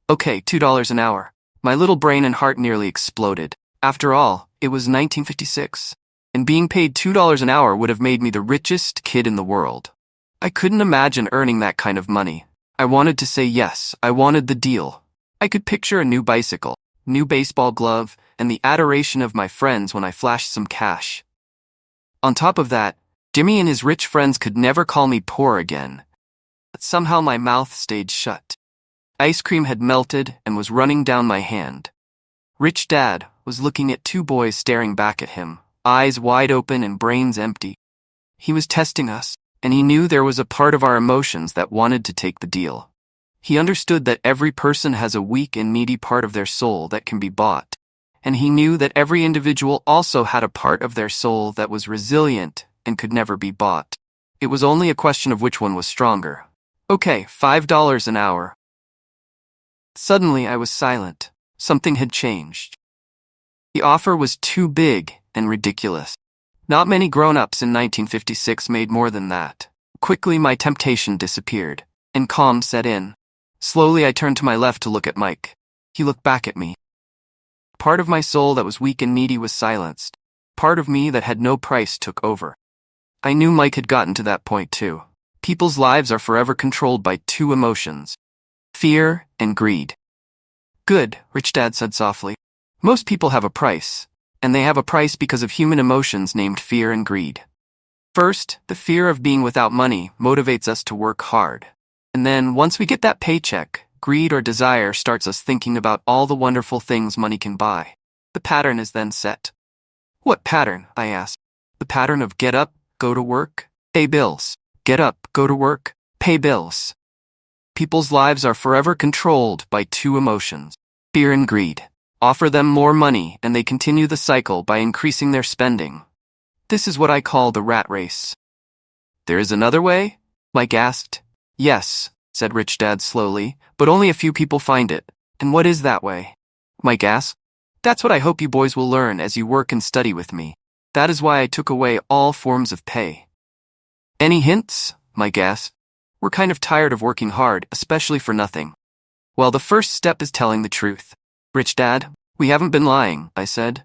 Okay, $2 an hour. My little brain and heart nearly exploded. After all, it was 1956, and being paid $2 an hour would have made me the richest kid in the world. I couldn't imagine earning that kind of money. I wanted to say yes, I wanted the deal. I could picture a new bicycle, new baseball glove, and the adoration of my friends when I flashed some cash. On top of that, Jimmy and his rich friends could never call me poor again. But somehow my mouth stayed shut. Ice cream had melted and was running down my hand. Rich Dad was looking at 2 boys staring back at him, eyes wide open and brains empty. He was testing us, and he knew there was a part of our emotions that wanted to take the deal. He understood that every person has a weak and needy part of their soul that can be bought, and he knew that every individual also had a part of their soul that was resilient and could never be bought. It was only a question of which one was stronger. Okay, $5 an hour. Suddenly I was silent. Something had changed. The offer was too big and ridiculous. Not many grown-ups in 1956 made more than that. Quickly my temptation disappeared, and calm set in. Slowly I turned to my left to look at Mike. He looked back at me. Part of my soul that was weak and needy was silenced. Part of me that had no price took over. I knew Mike had gotten to that point too. People's lives are forever controlled by 2 emotions: fear and greed. Good, Rich Dad said softly. Most people have a price, and they have a price because of human emotions named fear and greed. First, the fear of being without money motivates us to work hard. And then, once we get that paycheck, greed or desire starts us thinking about all the wonderful things money can buy. The pattern is then set. What pattern? I asked. The pattern of get up, go to work, pay bills. Get up, go to work, pay bills. People's lives are forever controlled by two emotions, fear and greed. Offer them more money and they continue the cycle by increasing their spending. This is what I call the rat race. There is another way? Mike asked. Yes, said Rich Dad slowly, but only a few people find it. And what is that way? Mike asked. That's what I hope you boys will learn as you work and study with me. That is why I took away all forms of pay. Any hints? Mike asked. We're kind of tired of working hard, especially for nothing. Well, the first step is telling the truth. Rich Dad, we haven't been lying, I said.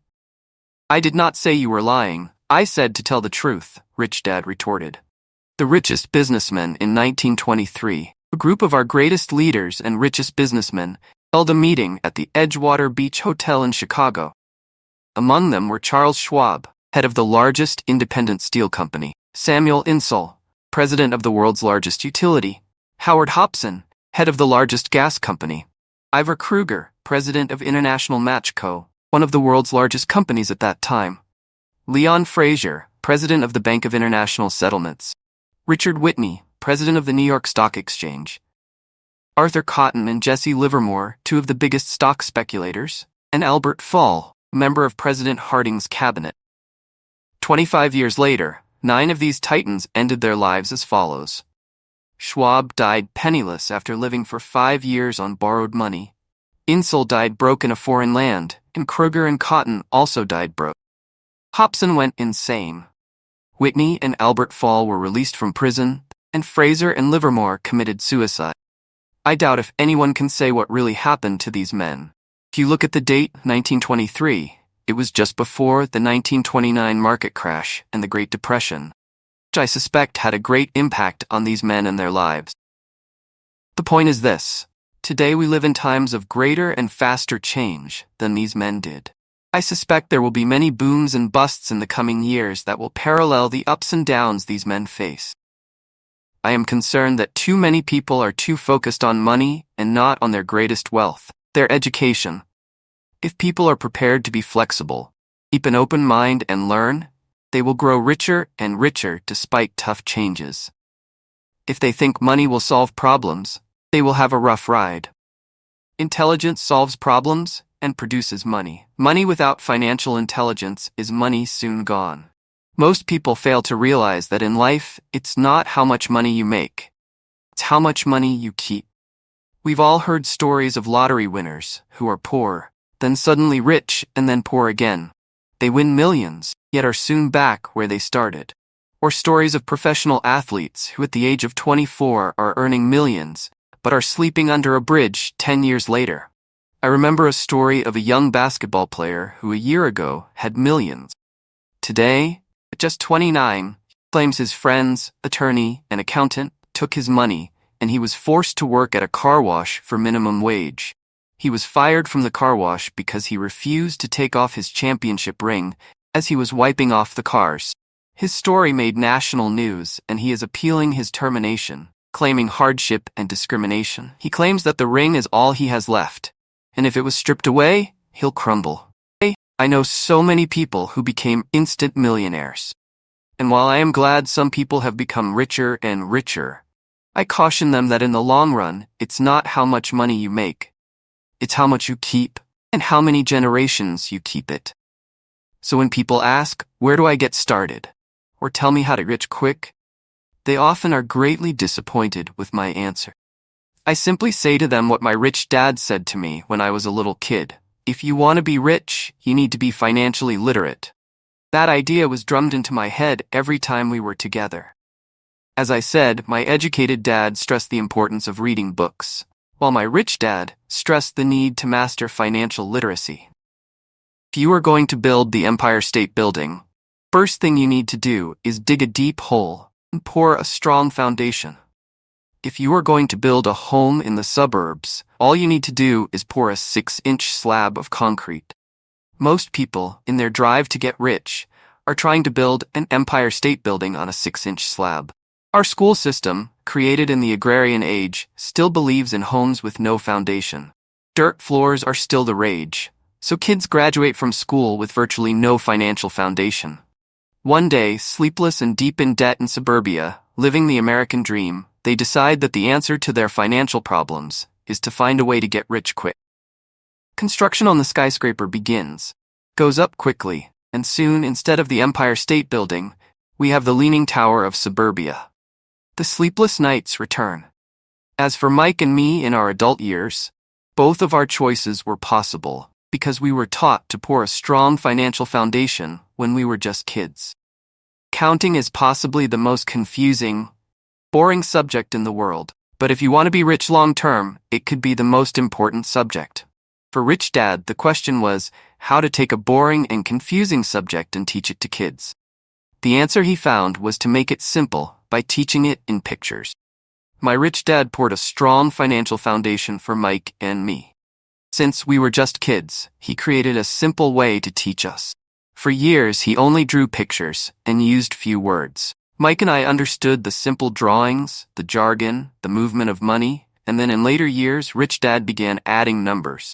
I did not say you were lying. I said to tell the truth, Rich Dad retorted. The richest businessmen in 1923, a group of our greatest leaders and richest businessmen, held a meeting at the Edgewater Beach Hotel in Chicago. Among them were Charles Schwab, head of the largest independent steel company, Samuel Insull, president of the world's largest utility, Howard Hobson, head of the largest gas company, Ivor Kruger, president of International Match Co., one of the world's largest companies at that time, Leon Fraser, president of the Bank of International Settlements, Richard Whitney, president of the New York Stock Exchange, Arthur Cotton and Jesse Livermore, two of the biggest stock speculators, and Albert Fall, member of President Harding's cabinet. 25 years later, 9 of these titans ended their lives as follows. Schwab died penniless after living for 5 years on borrowed money. Insull died broke in a foreign land, and Kruger and Cotton also died broke. Hobson went insane. Whitney and Albert Fall were released from prison, and Fraser and Livermore committed suicide. I doubt if anyone can say what really happened to these men. If you look at the date, 1923, it was just before the 1929 market crash and the Great Depression, which I suspect had a great impact on these men and their lives. The point is this. Today we live in times of greater and faster change than these men did. I suspect there will be many booms and busts in the coming years that will parallel the ups and downs these men face. I am concerned that too many people are too focused on money and not on their greatest wealth, their education. If people are prepared to be flexible, keep an open mind and learn, they will grow richer and richer despite tough changes. If they think money will solve problems, they will have a rough ride. Intelligence solves problems and produces money. Money without financial intelligence is money soon gone. Most people fail to realize that in life, it's not how much money you make. It's how much money you keep. We've all heard stories of lottery winners who are poor, then suddenly rich and then poor again. They win millions, yet are soon back where they started. Or stories of professional athletes who at the age of 24 are earning millions, but are sleeping under a bridge 10 years later. I remember a story of a young basketball player who a year ago had millions. Today, at just 29, he claims his friends, attorney, and accountant took his money, and he was forced to work at a car wash for minimum wage. He was fired from the car wash because he refused to take off his championship ring as he was wiping off the cars. His story made national news, and he is appealing his termination, claiming hardship and discrimination. He claims that the ring is all he has left, and if it was stripped away, he'll crumble. I know so many people who became instant millionaires. And while I am glad some people have become richer and richer, I caution them that in the long run, it's not how much money you make. It's how much you keep and how many generations you keep it. So when people ask, where do I get started? Or tell me how to get rich quick, they often are greatly disappointed with my answer. I simply say to them what my rich dad said to me when I was a little kid. If you want to be rich, you need to be financially literate. That idea was drummed into my head every time we were together. As I said, my educated dad stressed the importance of reading books, while my rich dad stressed the need to master financial literacy. If you are going to build the Empire State Building, first thing you need to do is dig a deep hole and pour a strong foundation. If you are going to build a home in the suburbs, all you need to do is pour a 6-inch slab of concrete. Most people, in their drive to get rich, are trying to build an Empire State Building on a 6-inch slab. Our school system created in the agrarian age, still believes in homes with no foundation. Dirt floors are still the rage, so kids graduate from school with virtually no financial foundation. One day, sleepless and deep in debt in suburbia, living the American dream, they decide that the answer to their financial problems is to find a way to get rich quick. Construction on the skyscraper begins, goes up quickly, and soon, instead of the Empire State Building, we have the Leaning Tower of suburbia. The sleepless nights return. As for Mike and me in our adult years, both of our choices were possible because we were taught to pour a strong financial foundation when we were just kids. Counting is possibly the most confusing, boring subject in the world, but if you want to be rich long-term, it could be the most important subject. For Rich Dad, the question was how to take a boring and confusing subject and teach it to kids. The answer he found was to make it simple by teaching it in pictures. My rich dad poured a strong financial foundation for Mike and me. Since we were just kids, he created a simple way to teach us. For years, he only drew pictures and used few words. Mike and I understood the simple drawings, the jargon, the movement of money, and then in later years, Rich Dad began adding numbers.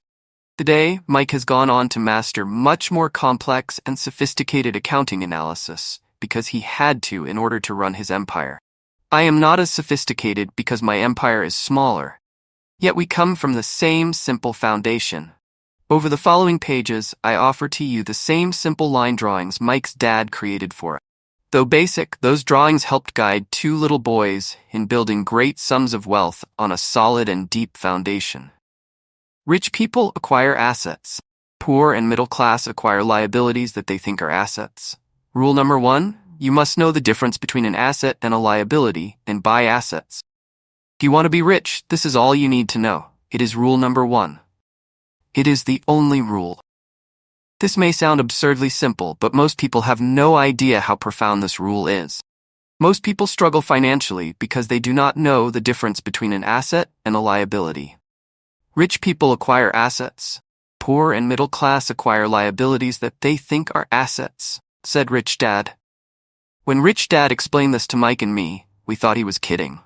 Today, Mike has gone on to master much more complex and sophisticated accounting analysis because he had to in order to run his empire. I am not as sophisticated because my empire is smaller. Yet we come from the same simple foundation. Over the following pages, I offer to you the same simple line drawings Mike's dad created for us. Though basic, those drawings helped guide two little boys in building great sums of wealth on a solid and deep foundation. Rich people acquire assets. Poor and middle class acquire liabilities that they think are assets. Rule number 1, you must know the difference between an asset and a liability and buy assets. If you want to be rich, this is all you need to know. It is rule number 1. It is the only rule. This may sound absurdly simple, but most people have no idea how profound this rule is. Most people struggle financially because they do not know the difference between an asset and a liability. Rich people acquire assets. Poor and middle class acquire liabilities that they think are assets, said Rich Dad. When Rich Dad explained this to Mike and me, we thought he was kidding.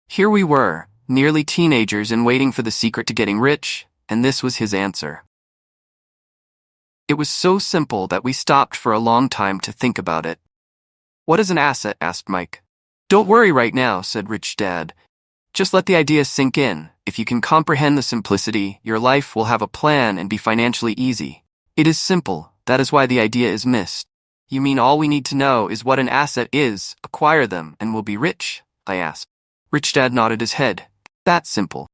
Here we were, nearly teenagers and waiting for the secret to getting rich, and this was his answer. It was so simple that we stopped for a long time to think about it. What is an asset? Asked Mike. Don't worry right now, said Rich Dad. Just let the idea sink in. If you can comprehend the simplicity, your life will have a plan and be financially easy. It is simple, that is why the idea is missed. You mean all we need to know is what an asset is, acquire them, and we'll be rich? I asked. Rich Dad nodded his head. That's simple.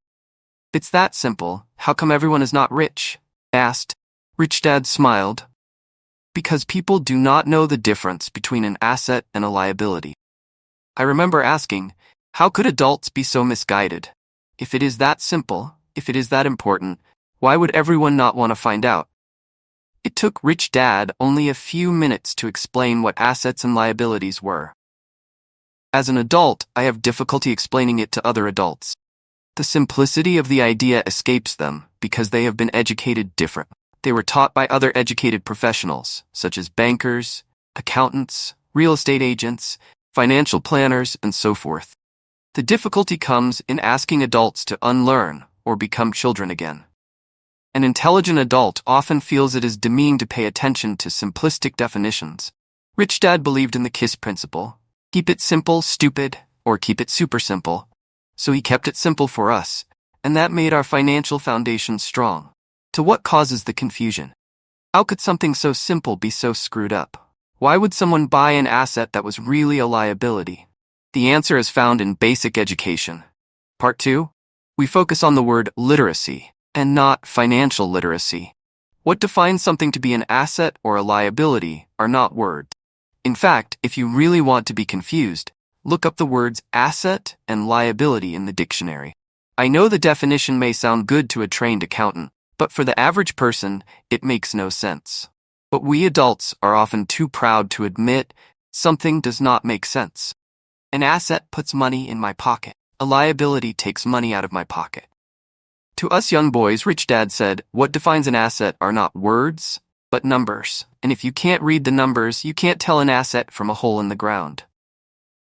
It's that simple. How come everyone is not rich? I asked. Rich Dad smiled. Because people do not know the difference between an asset and a liability. I remember asking, how could adults be so misguided? If it is that simple, if it is that important, why would everyone not want to find out? It took Rich Dad only a few minutes to explain what assets and liabilities were. As an adult, I have difficulty explaining it to other adults. The simplicity of the idea escapes them because they have been educated differently. They were taught by other educated professionals, such as bankers, accountants, real estate agents, financial planners, and so forth. The difficulty comes in asking adults to unlearn or become children again. An intelligent adult often feels it is demeaning to pay attention to simplistic definitions. Rich Dad believed in the KISS principle. Keep it simple, stupid, or keep it super simple. So he kept it simple for us, and that made our financial foundation strong. To what causes the confusion? How could something so simple be so screwed up? Why would someone buy an asset that was really a liability? The answer is found in basic education. Part 2. We focus on the word literacy, and not financial literacy. What defines something to be an asset or a liability are not words. In fact, if you really want to be confused, look up the words asset and liability in the dictionary. I know the definition may sound good to a trained accountant, but for the average person, it makes no sense. But we adults are often too proud to admit something does not make sense. An asset puts money in my pocket. A liability takes money out of my pocket. To us young boys, Rich Dad said, what defines an asset are not words, but numbers. And if you can't read the numbers, you can't tell an asset from a hole in the ground.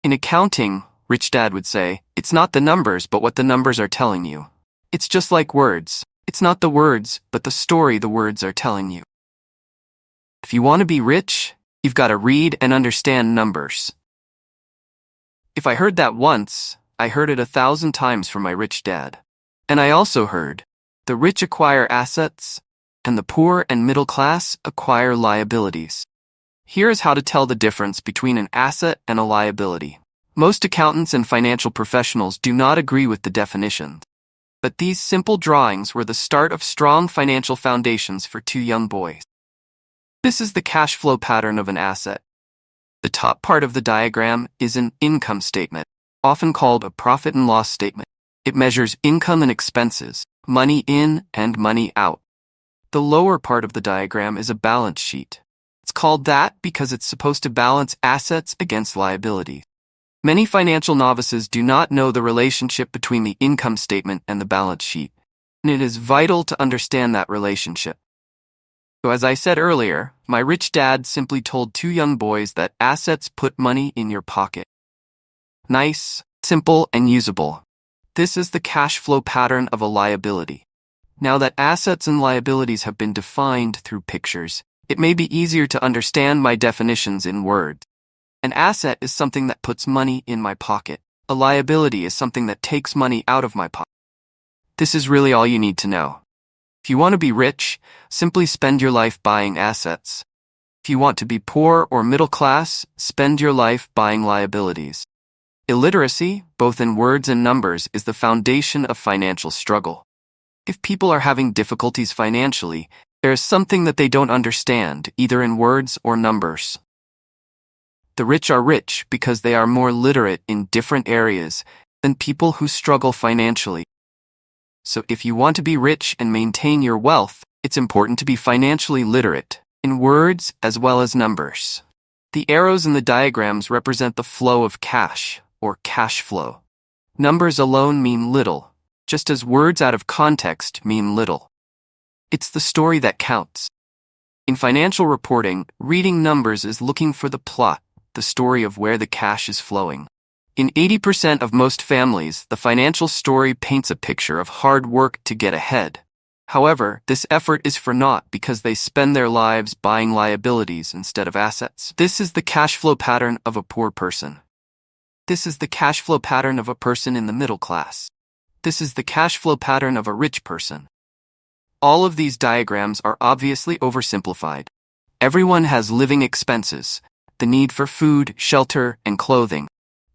In accounting, Rich Dad would say, "It's not the numbers, but what the numbers are telling you. It's just like words. It's not the words, but the story the words are telling you." If you want to be rich, you've got to read and understand numbers. If I heard that once, I heard it 1,000 times from my rich dad. And I also heard, the rich acquire assets, and the poor and middle class acquire liabilities. Here is how to tell the difference between an asset and a liability. Most accountants and financial professionals do not agree with the definitions, but these simple drawings were the start of strong financial foundations for two young boys. This is the cash flow pattern of an asset. The top part of the diagram is an income statement, often called a profit and loss statement. It measures income and expenses, money in and money out. The lower part of the diagram is a balance sheet. It's called that because it's supposed to balance assets against liabilities. Many financial novices do not know the relationship between the income statement and the balance sheet, and it is vital to understand that relationship. So as I said earlier, my rich dad simply told two young boys that assets put money in your pocket. Nice, simple, and usable. This is the cash flow pattern of a liability. Now that assets and liabilities have been defined through pictures, it may be easier to understand my definitions in words. An asset is something that puts money in my pocket. A liability is something that takes money out of my pocket. This is really all you need to know. If you want to be rich, simply spend your life buying assets. If you want to be poor or middle class, spend your life buying liabilities. Illiteracy, both in words and numbers, is the foundation of financial struggle. If people are having difficulties financially, there is something that they don't understand, either in words or numbers. The rich are rich because they are more literate in different areas than people who struggle financially. So if you want to be rich and maintain your wealth, it's important to be financially literate, in words as well as numbers. The arrows in the diagrams represent the flow of cash, or cash flow. Numbers alone mean little, just as words out of context mean little. It's the story that counts. In financial reporting, reading numbers is looking for the plot, the story of where the cash is flowing. In 80% of most families, the financial story paints a picture of hard work to get ahead. However, this effort is for naught because they spend their lives buying liabilities instead of assets. This is the cash flow pattern of a poor person. This is the cash flow pattern of a person in the middle class. This is the cash flow pattern of a rich person. All of these diagrams are obviously oversimplified. Everyone has living expenses, the need for food, shelter, and clothing.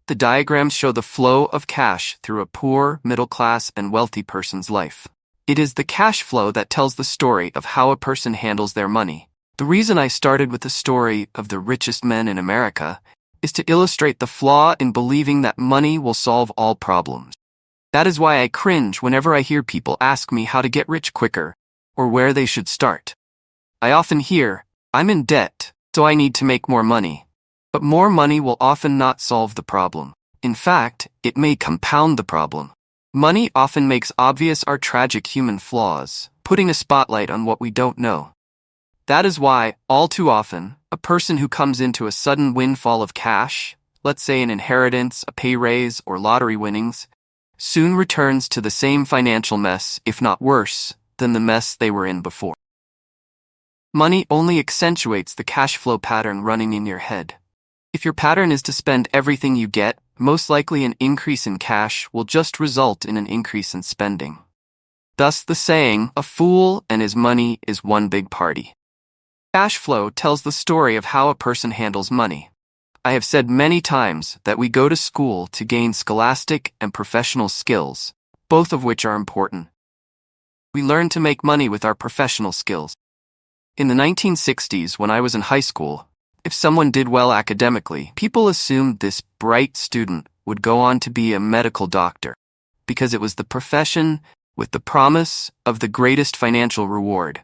The diagrams show the flow of cash through a poor, middle class, and wealthy person's life. It is the cash flow that tells the story of how a person handles their money. The reason I started with the story of the richest men in America is to illustrate the flaw in believing that money will solve all problems. That is why I cringe whenever I hear people ask me how to get rich quicker or where they should start. I often hear, "I'm in debt, so I need to make more money." But more money will often not solve the problem. In fact, it may compound the problem. Money often makes obvious our tragic human flaws, putting a spotlight on what we don't know. That is why, all too often, a person who comes into a sudden windfall of cash, let's say an inheritance, a pay raise, or lottery winnings, soon returns to the same financial mess, if not worse, than the mess they were in before. Money only accentuates the cash flow pattern running in your head. If your pattern is to spend everything you get, most likely an increase in cash will just result in an increase in spending. Thus the saying, "A fool and his money is one big party." Cash flow tells the story of how a person handles money. I have said many times that we go to school to gain scholastic and professional skills, both of which are important. We learn to make money with our professional skills. In the 1960s, when I was in high school, if someone did well academically, people assumed this bright student would go on to be a medical doctor, because it was the profession with the promise of the greatest financial reward.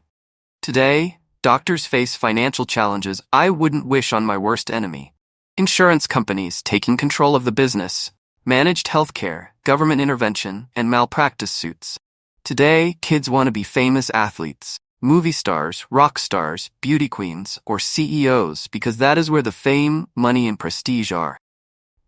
Today, doctors face financial challenges I wouldn't wish on my worst enemy. Insurance companies taking control of the business, managed healthcare, government intervention, and malpractice suits. Today, kids want to be famous athletes, movie stars, rock stars, beauty queens, or CEOs because that is where the fame, money, and prestige are.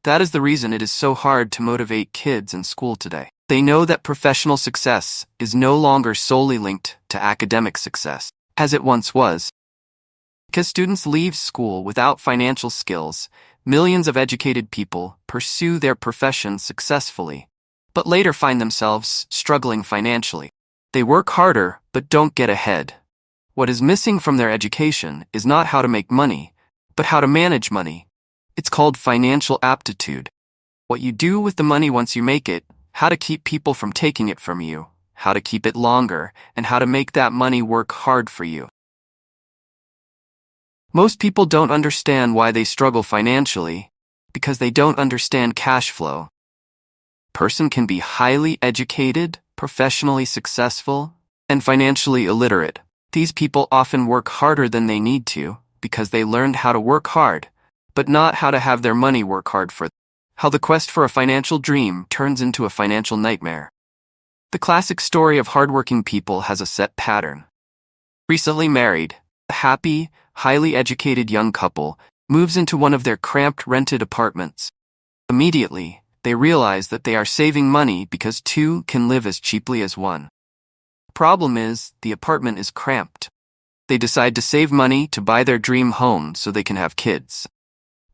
That is the reason it is so hard to motivate kids in school today. They know that professional success is no longer solely linked to academic success, as it once was. Because students leave school without financial skills, millions of educated people pursue their profession successfully, but later find themselves struggling financially. They work harder, but don't get ahead. What is missing from their education is not how to make money, but how to manage money. It's called financial aptitude. What you do with the money once you make it, how to keep people from taking it from you, how to keep it longer, and how to make that money work hard for you. Most people don't understand why they struggle financially, because they don't understand cash flow. A person can be highly educated, professionally successful, and financially illiterate. These people often work harder than they need to because they learned how to work hard, but not how to have their money work hard for them. How the quest for a financial dream turns into a financial nightmare. The classic story of hardworking people has a set pattern. Recently married, a happy, highly educated young couple moves into one of their cramped rented apartments. Immediately, they realize that they are saving money because two can live as cheaply as one. The problem is, the apartment is cramped. They decide to save money to buy their dream home so they can have kids.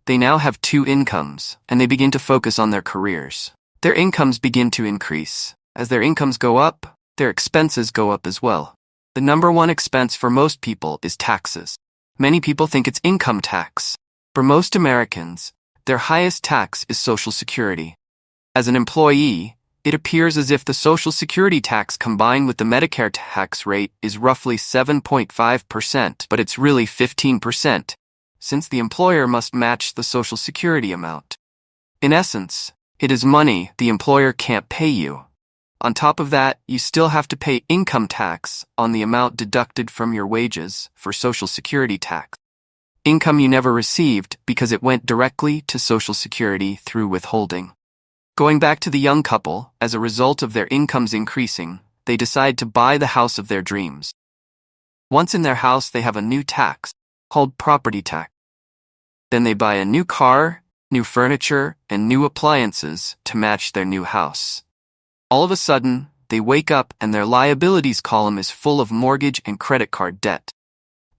They now have two incomes, and they begin to focus on their careers. Their incomes begin to increase. As their incomes go up, their expenses go up as well. The number one expense for most people is taxes. Many people think it's income tax. For most Americans, their highest tax is Social Security. As an employee, it appears as if the Social Security tax combined with the Medicare tax rate is roughly 7.5%, but it's really 15%. Since the employer must match the Social Security amount. In essence, it is money the employer can't pay you. On top of that, you still have to pay income tax on the amount deducted from your wages for Social Security tax. Income you never received because it went directly to Social Security through withholding. Going back to the young couple, as a result of their incomes increasing, they decide to buy the house of their dreams. Once in their house, they have a new tax, called property tax. Then they buy a new car, new furniture, and new appliances to match their new house. All of a sudden, they wake up and their liabilities column is full of mortgage and credit card debt.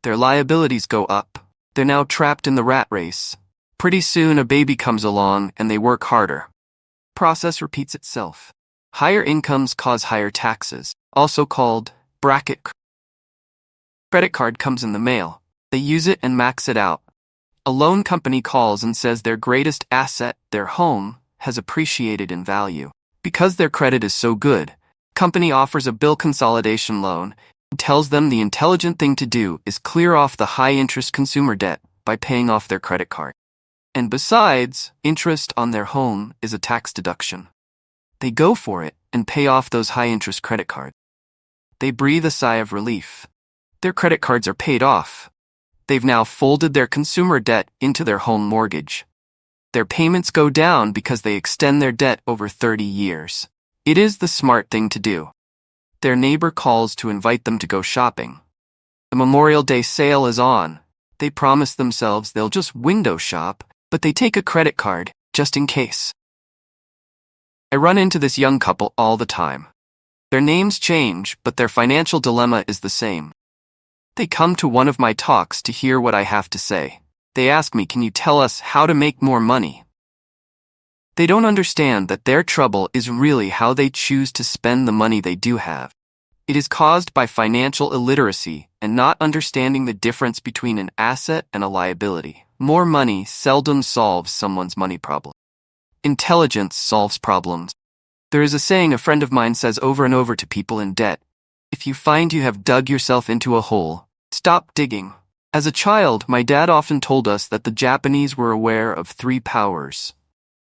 Their liabilities go up. They're now trapped in the rat race. Pretty soon a baby comes along and they work harder. Process repeats itself. Higher incomes cause higher taxes, also called bracket. Credit card comes in the mail. They use it and max it out. A loan company calls and says their greatest asset, their home, has appreciated in value. Because their credit is so good, company offers a bill consolidation loan and tells them the intelligent thing to do is clear off the high-interest consumer debt by paying off their credit card. And besides, interest on their home is a tax deduction. They go for it and pay off those high-interest credit cards. They breathe a sigh of relief. Their credit cards are paid off. They've now folded their consumer debt into their home mortgage. Their payments go down because they extend their debt over 30 years. It is the smart thing to do. Their neighbor calls to invite them to go shopping. The Memorial Day sale is on. They promise themselves they'll just window shop, but they take a credit card, just in case. I run into this young couple all the time. Their names change, but their financial dilemma is the same. They come to one of my talks to hear what I have to say. They ask me, can you tell us how to make more money? They don't understand that their trouble is really how they choose to spend the money they do have. It is caused by financial illiteracy and not understanding the difference between an asset and a liability. More money seldom solves someone's money problem. Intelligence solves problems. There is a saying a friend of mine says over and over to people in debt. If you find you have dug yourself into a hole, stop digging. As a child, my dad often told us that the Japanese were aware of three powers.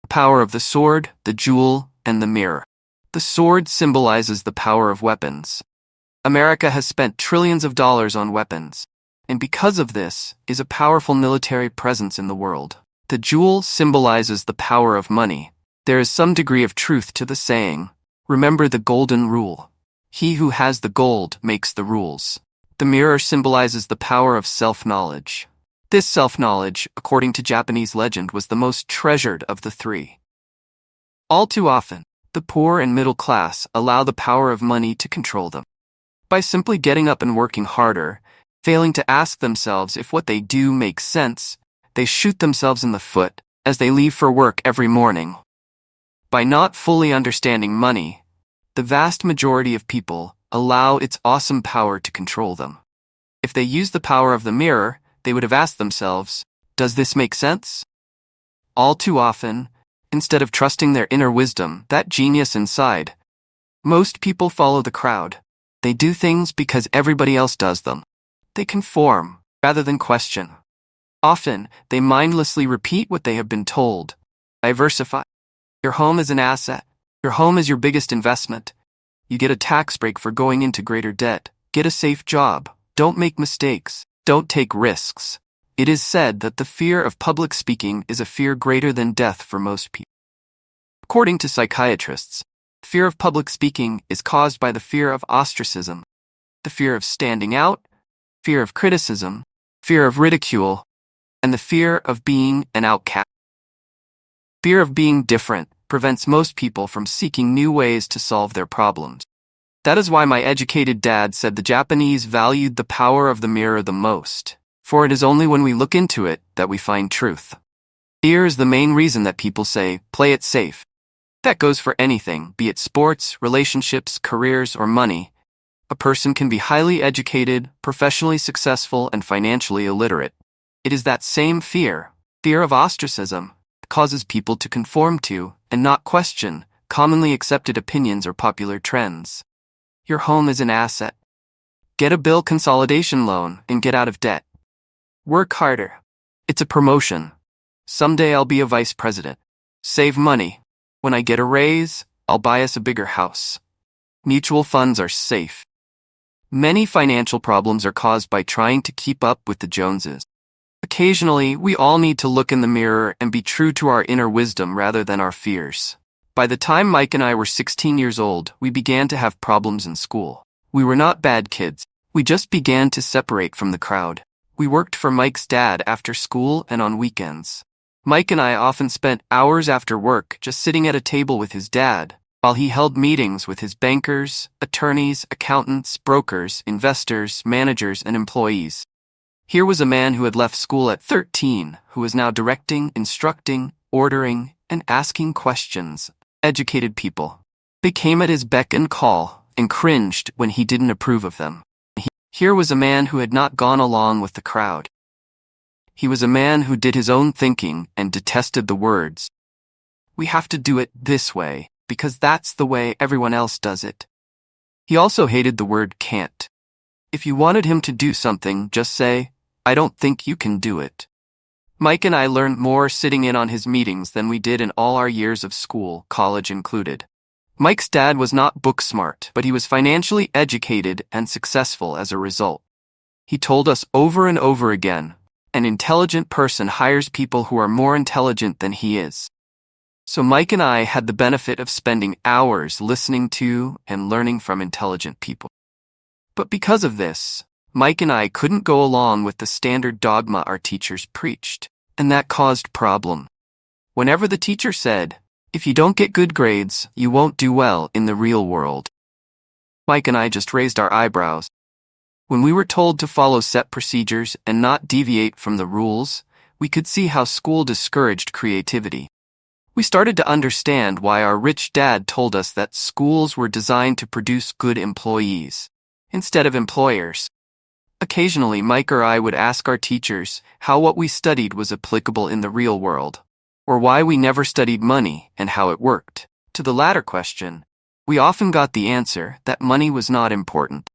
The power of the sword, the jewel, and the mirror. The sword symbolizes the power of weapons. America has spent trillions of dollars on weapons, and because of this, is a powerful military presence in the world. The jewel symbolizes the power of money. There is some degree of truth to the saying, remember the golden rule. He who has the gold makes the rules. The mirror symbolizes the power of self-knowledge. This self-knowledge, according to Japanese legend, was the most treasured of the three. All too often, the poor and middle class allow the power of money to control them. By simply getting up and working harder, failing to ask themselves if what they do makes sense, they shoot themselves in the foot as they leave for work every morning. By not fully understanding money, the vast majority of people allow its awesome power to control them. If they use the power of the mirror, they would have asked themselves, does this make sense? All too often, instead of trusting their inner wisdom, that genius inside, most people follow the crowd. They do things because everybody else does them. They conform rather than question. Often, they mindlessly repeat what they have been told. Diversify. Your home is an asset. Your home is your biggest investment. You get a tax break for going into greater debt. Get a safe job. Don't make mistakes. Don't take risks. It is said that the fear of public speaking is a fear greater than death for most people. According to psychiatrists, fear of public speaking is caused by the fear of ostracism, the fear of standing out, fear of criticism, fear of ridicule, and the fear of being an outcast. Fear of being different prevents most people from seeking new ways to solve their problems. That is why my educated dad said the Japanese valued the power of the mirror the most, for it is only when we look into it that we find truth. Fear is the main reason that people say, play it safe. That goes for anything, be it sports, relationships, careers, or money. A person can be highly educated, professionally successful, and financially illiterate. It is that same fear of ostracism, that causes people to conform to, and not question, commonly accepted opinions or popular trends. Your home is an asset. Get a bill consolidation loan and get out of debt. Work harder. It's a promotion. Someday I'll be a vice president. Save money. When I get a raise, I'll buy us a bigger house. Mutual funds are safe. Many financial problems are caused by trying to keep up with the Joneses. Occasionally, we all need to look in the mirror and be true to our inner wisdom rather than our fears. By the time Mike and I were 16 years old, we began to have problems in school. We were not bad kids. We just began to separate from the crowd. We worked for Mike's dad after school and on weekends. Mike and I often spent hours after work just sitting at a table with his dad, while he held meetings with his bankers, attorneys, accountants, brokers, investors, managers, and employees. Here was a man who had left school at 13, who was now directing, instructing, ordering, and asking questions. Educated people. They came at his beck and call and cringed when he didn't approve of them. Here was a man who had not gone along with the crowd. He was a man who did his own thinking and detested the words, "We have to do it this way, because that's the way everyone else does it." He also hated the word can't. If you wanted him to do something, just say, "I don't think you can do it." Mike and I learned more sitting in on his meetings than we did in all our years of school, college included. Mike's dad was not book smart, but he was financially educated and successful as a result. He told us over and over again, an intelligent person hires people who are more intelligent than he is. So Mike and I had the benefit of spending hours listening to and learning from intelligent people. But because of this, Mike and I couldn't go along with the standard dogma our teachers preached, and that caused problem. Whenever the teacher said, "If you don't get good grades, you won't do well in the real world," Mike and I just raised our eyebrows. When we were told to follow set procedures and not deviate from the rules, we could see how school discouraged creativity. We started to understand why our rich dad told us that schools were designed to produce good employees, instead of employers. Occasionally, Mike or I would ask our teachers how what we studied was applicable in the real world, or why we never studied money and how it worked. To the latter question, we often got the answer that money was not important,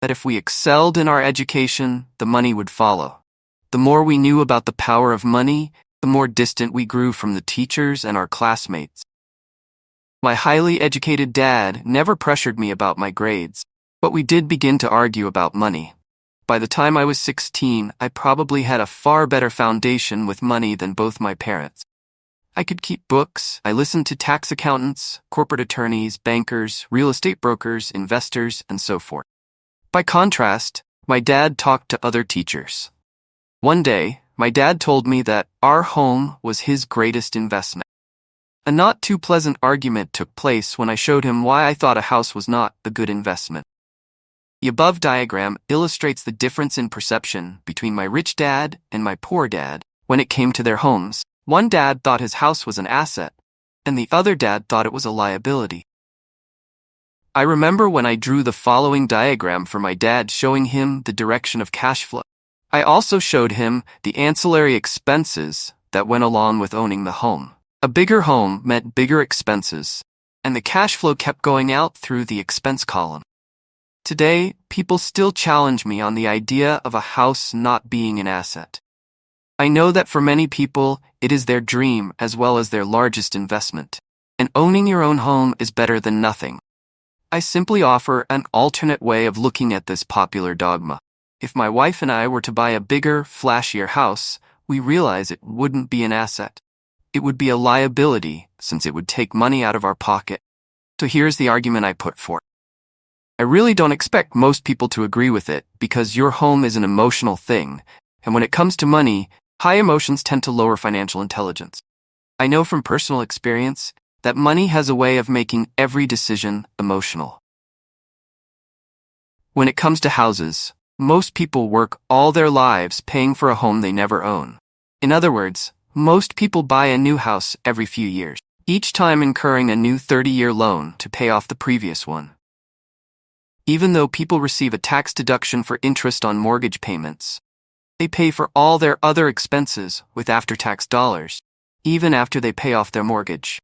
that if we excelled in our education, the money would follow. The more we knew about the power of money, the more distant we grew from the teachers and our classmates. My highly educated dad never pressured me about my grades, but we did begin to argue about money. By the time I was 16, I probably had a far better foundation with money than both my parents. I could keep books, I listened to tax accountants, corporate attorneys, bankers, real estate brokers, investors, and so forth. By contrast, my dad talked to other teachers. One day, my dad told me that our home was his greatest investment. A not too pleasant argument took place when I showed him why I thought a house was not a good investment. The above diagram illustrates the difference in perception between my rich dad and my poor dad when it came to their homes. One dad thought his house was an asset, and the other dad thought it was a liability. I remember when I drew the following diagram for my dad, showing him the direction of cash flow. I also showed him the ancillary expenses that went along with owning the home. A bigger home meant bigger expenses, and the cash flow kept going out through the expense column. Today, people still challenge me on the idea of a house not being an asset. I know that for many people, it is their dream as well as their largest investment, and owning your own home is better than nothing. I simply offer an alternate way of looking at this popular dogma. If my wife and I were to buy a bigger, flashier house, we realize it wouldn't be an asset. It would be a liability, since it would take money out of our pocket. So here's the argument I put forth. I really don't expect most people to agree with it, because your home is an emotional thing, and when it comes to money, high emotions tend to lower financial intelligence. I know from personal experience that money has a way of making every decision emotional. When it comes to houses, most people work all their lives paying for a home they never own. In other words, most people buy a new house every few years, each time incurring a new 30-year loan to pay off the previous one. Even though people receive a tax deduction for interest on mortgage payments, they pay for all their other expenses with after-tax dollars, even after they pay off their mortgage.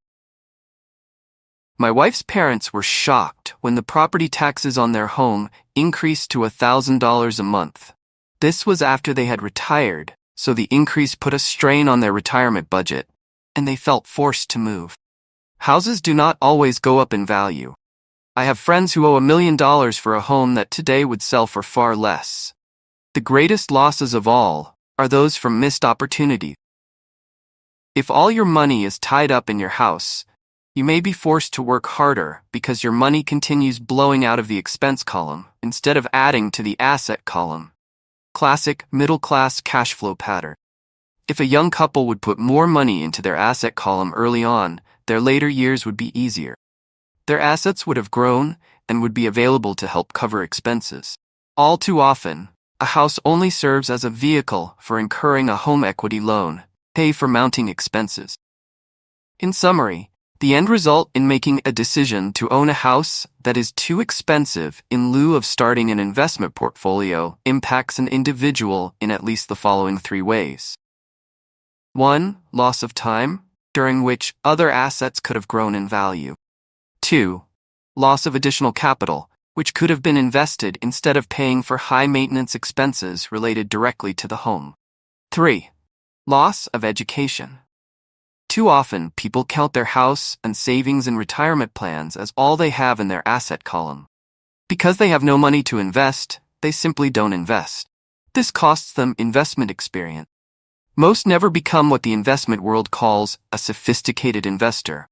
My wife's parents were shocked when the property taxes on their home increased to $1,000 a month. This was after they had retired, so the increase put a strain on their retirement budget, and they felt forced to move. Houses do not always go up in value. I have friends who owe $1 million for a home that today would sell for far less. The greatest losses of all are those from missed opportunity. If all your money is tied up in your house, you may be forced to work harder because your money continues blowing out of the expense column instead of adding to the asset column. Classic middle-class cash flow pattern. If a young couple would put more money into their asset column early on, their later years would be easier. Their assets would have grown and would be available to help cover expenses. All too often, a house only serves as a vehicle for incurring a home equity loan, pay for mounting expenses. In summary, the end result in making a decision to own a house that is too expensive in lieu of starting an investment portfolio impacts an individual in at least the following 3 ways. 1. Loss of time, during which other assets could have grown in value. 2. Loss of additional capital, which could have been invested instead of paying for high-maintenance expenses related directly to the home. 3. Loss of education. Too often, people count their house and savings and retirement plans as all they have in their asset column. Because they have no money to invest, they simply don't invest. This costs them investment experience. Most never become what the investment world calls a sophisticated investor.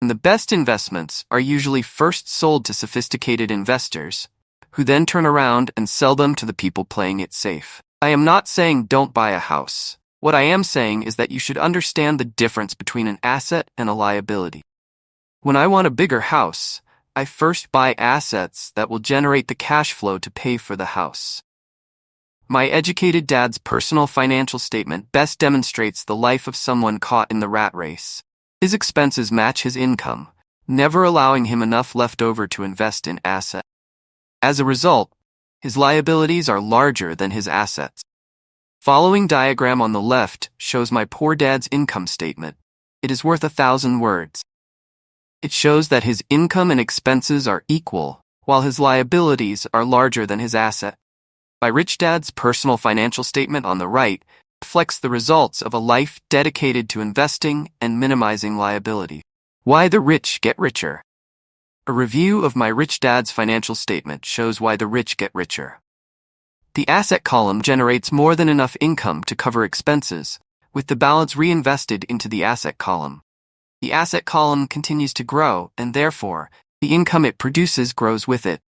And the best investments are usually first sold to sophisticated investors, who then turn around and sell them to the people playing it safe. I am not saying don't buy a house. What I am saying is that you should understand the difference between an asset and a liability. When I want a bigger house, I first buy assets that will generate the cash flow to pay for the house. My educated dad's personal financial statement best demonstrates the life of someone caught in the rat race. His expenses match his income, never allowing him enough left over to invest in assets. As a result, his liabilities are larger than his assets. Following diagram on the left shows my poor dad's income statement. It is worth 1,000 words. It shows that his income and expenses are equal, while his liabilities are larger than his asset. My rich dad's personal financial statement on the right reflects the results of a life dedicated to investing and minimizing liability. Why the rich get richer. A review of my rich dad's financial statement shows why the rich get richer. The asset column generates more than enough income to cover expenses, with the balance reinvested into the asset column. The asset column continues to grow, and therefore, the income it produces grows with it.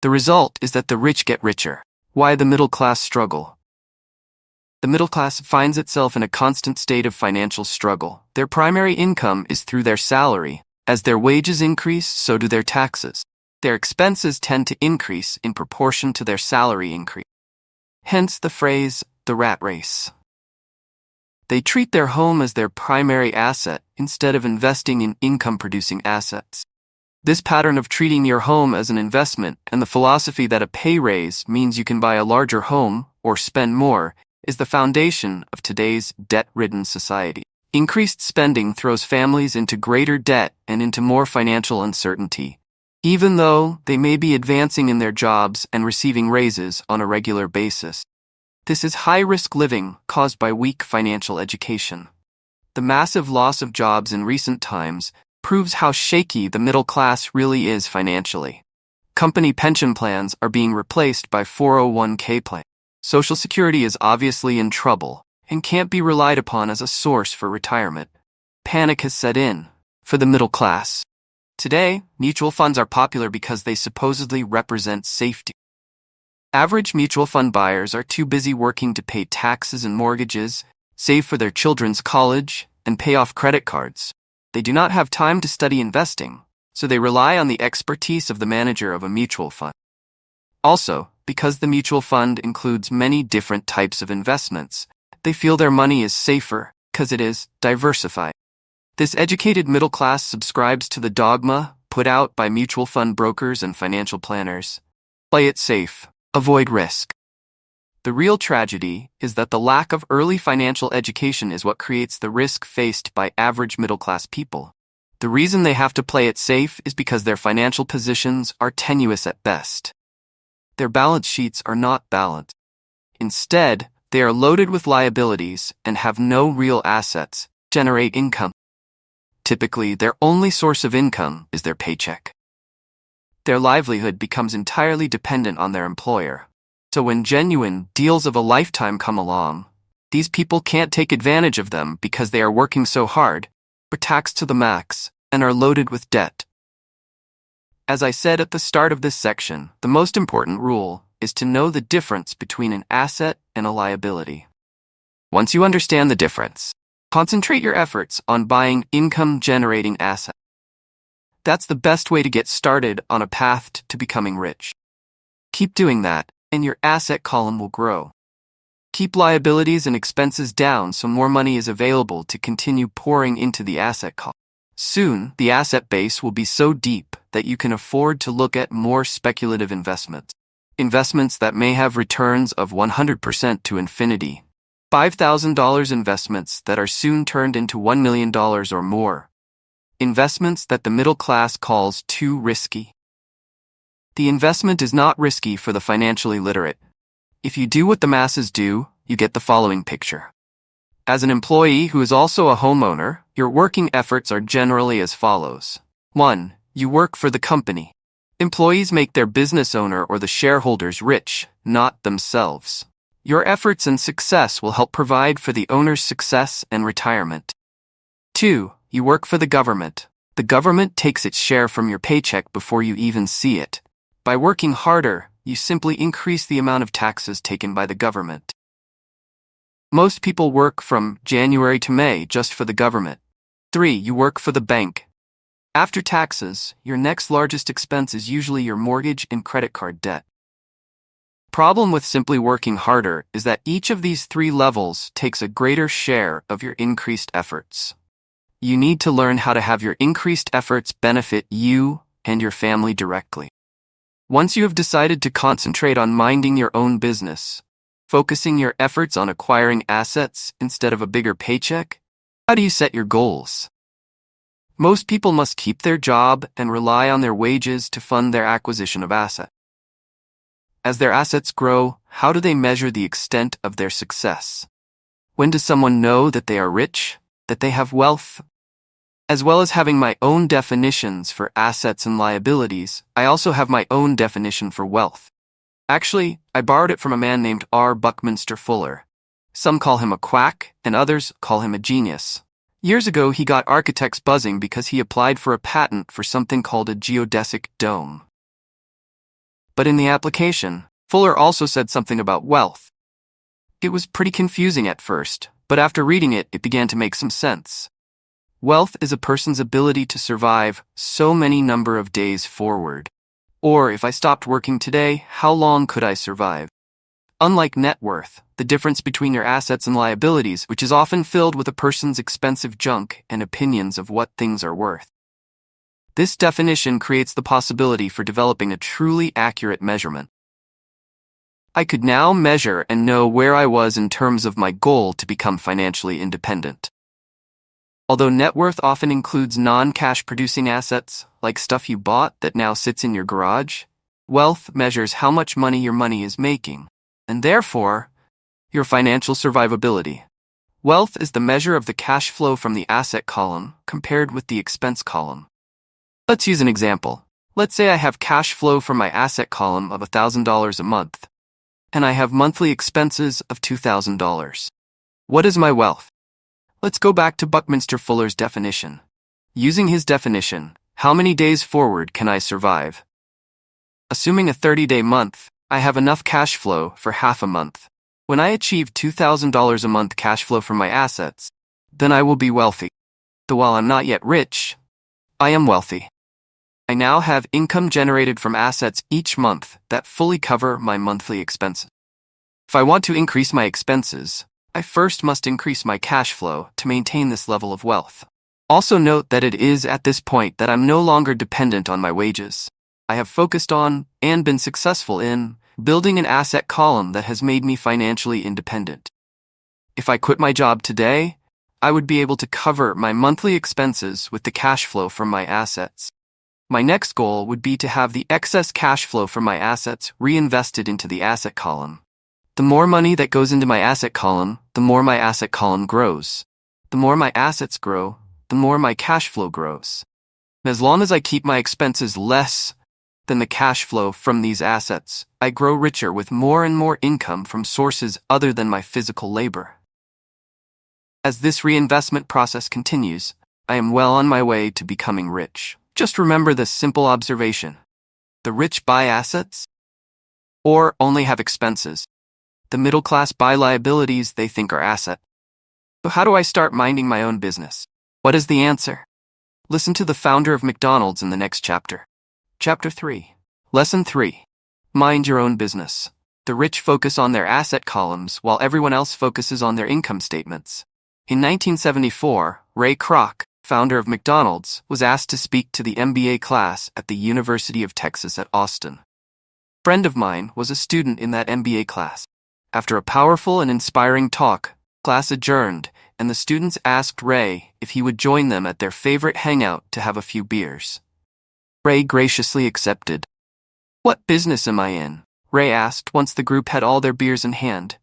The result is that the rich get richer. Why the middle class struggle. The middle class finds itself in a constant state of financial struggle. Their primary income is through their salary. As their wages increase, so do their taxes. Their expenses tend to increase in proportion to their salary increase. Hence the phrase, the rat race. They treat their home as their primary asset instead of investing in income-producing assets. This pattern of treating your home as an investment and the philosophy that a pay raise means you can buy a larger home or spend more is the foundation of today's debt-ridden society. Increased spending throws families into greater debt and into more financial uncertainty, even though they may be advancing in their jobs and receiving raises on a regular basis. This is high-risk living caused by weak financial education. The massive loss of jobs in recent times proves how shaky the middle class really is financially. Company pension plans are being replaced by 401k plans. Social Security is obviously in trouble and can't be relied upon as a source for retirement. Panic has set in for the middle class. Today, mutual funds are popular because they supposedly represent safety. Average mutual fund buyers are too busy working to pay taxes and mortgages, save for their children's college, and pay off credit cards. They do not have time to study investing, so they rely on the expertise of the manager of a mutual fund. Also, because the mutual fund includes many different types of investments, they feel their money is safer because it is diversified. This educated middle class subscribes to the dogma put out by mutual fund brokers and financial planners. Play it safe, avoid risk. The real tragedy is that the lack of early financial education is what creates the risk faced by average middle-class people. The reason they have to play it safe is because their financial positions are tenuous at best. Their balance sheets are not balanced. Instead, they are loaded with liabilities and have no real assets, generate income. Typically, their only source of income is their paycheck. Their livelihood becomes entirely dependent on their employer. So when genuine deals of a lifetime come along, these people can't take advantage of them because they are working so hard, are taxed to the max, and are loaded with debt. As I said at the start of this section, the most important rule is to know the difference between an asset and a liability. Once you understand the difference, concentrate your efforts on buying income-generating assets. That's the best way to get started on a path to becoming rich. Keep doing that, and your asset column will grow. Keep liabilities and expenses down so more money is available to continue pouring into the asset column. Soon, the asset base will be so deep that you can afford to look at more speculative investments. Investments that may have returns of 100% to infinity. $5,000 investments that are soon turned into $1 million or more. Investments that the middle class calls too risky. The investment is not risky for the financially literate. If you do what the masses do, you get the following picture. As an employee who is also a homeowner, your working efforts are generally as follows. 1. You work for the company. Employees make their business owner or the shareholders rich, not themselves. Your efforts and success will help provide for the owner's success and retirement. 2. You work for the government. The government takes its share from your paycheck before you even see it. By working harder, you simply increase the amount of taxes taken by the government. Most people work from January to May just for the government. 3. You work for the bank. After taxes, your next largest expense is usually your mortgage and credit card debt. Problem with simply working harder is that each of these 3 levels takes a greater share of your increased efforts. You need to learn how to have your increased efforts benefit you and your family directly. Once you have decided to concentrate on minding your own business, focusing your efforts on acquiring assets instead of a bigger paycheck, how do you set your goals? Most people must keep their job and rely on their wages to fund their acquisition of assets. As their assets grow, how do they measure the extent of their success? When does someone know that they are rich, that they have wealth? As well as having my own definitions for assets and liabilities, I also have my own definition for wealth. Actually, I borrowed it from a man named R. Buckminster Fuller. Some call him a quack, and others call him a genius. Years ago, he got architects buzzing because he applied for a patent for something called a geodesic dome. But in the application, Fuller also said something about wealth. It was pretty confusing at first, but after reading it, it began to make some sense. Wealth is a person's ability to survive so many number of days forward. Or if I stopped working today, how long could I survive? Unlike net worth, the difference between your assets and liabilities, which is often filled with a person's expensive junk and opinions of what things are worth. This definition creates the possibility for developing a truly accurate measurement. I could now measure and know where I was in terms of my goal to become financially independent. Although net worth often includes non-cash producing assets, like stuff you bought that now sits in your garage, wealth measures how much money your money is making, and therefore, your financial survivability. Wealth is the measure of the cash flow from the asset column compared with the expense column. Let's use an example. Let's say I have cash flow from my asset column of $1,000 a month, and I have monthly expenses of $2,000. What is my wealth? Let's go back to Buckminster Fuller's definition. Using his definition, how many days forward can I survive? Assuming a 30-day month, I have enough cash flow for half a month. When I achieve $2,000 a month cash flow from my assets, then I will be wealthy. Though while I'm not yet rich, I am wealthy. I now have income generated from assets each month that fully cover my monthly expenses. If I want to increase my expenses, I first must increase my cash flow to maintain this level of wealth. Also note that it is at this point that I'm no longer dependent on my wages. I have focused on, and been successful in, building an asset column that has made me financially independent. If I quit my job today, I would be able to cover my monthly expenses with the cash flow from my assets. My next goal would be to have the excess cash flow from my assets reinvested into the asset column. The more money that goes into my asset column, the more my asset column grows. The more my assets grow, the more my cash flow grows. As long as I keep my expenses less than the cash flow from these assets, I grow richer with more and more income from sources other than my physical labor. As this reinvestment process continues, I am well on my way to becoming rich. Just remember this simple observation. The rich buy assets or only have expenses. The middle class buy liabilities they think are assets. So how do I start minding my own business? What is the answer? Listen to the founder of McDonald's in the next chapter. Chapter 3. Lesson 3. Mind your own business. The rich focus on their asset columns while everyone else focuses on their income statements. In 1974, Ray Kroc, founder of McDonald's, was asked to speak to the MBA class at the University of Texas at Austin. A friend of mine was a student in that MBA class. After a powerful and inspiring talk, class adjourned, and the students asked Ray if he would join them at their favorite hangout to have a few beers. Ray graciously accepted. "What business am I in?" Ray asked once the group had all their beers in hand.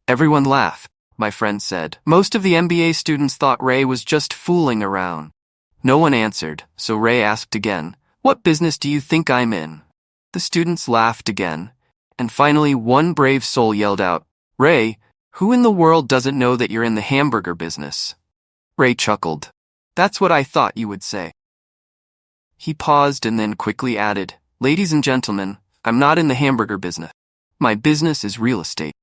Everyone laughed, my friend said. Most of the MBA students thought Ray was just fooling around. No one answered, so Ray asked again, "What business do you think I'm in?" The students laughed again, and finally one brave soul yelled out, "Ray, who in the world doesn't know that you're in the hamburger business?" Ray chuckled. "That's what I thought you would say." He paused and then quickly added, "Ladies and gentlemen, I'm not in the hamburger business. My business is real estate."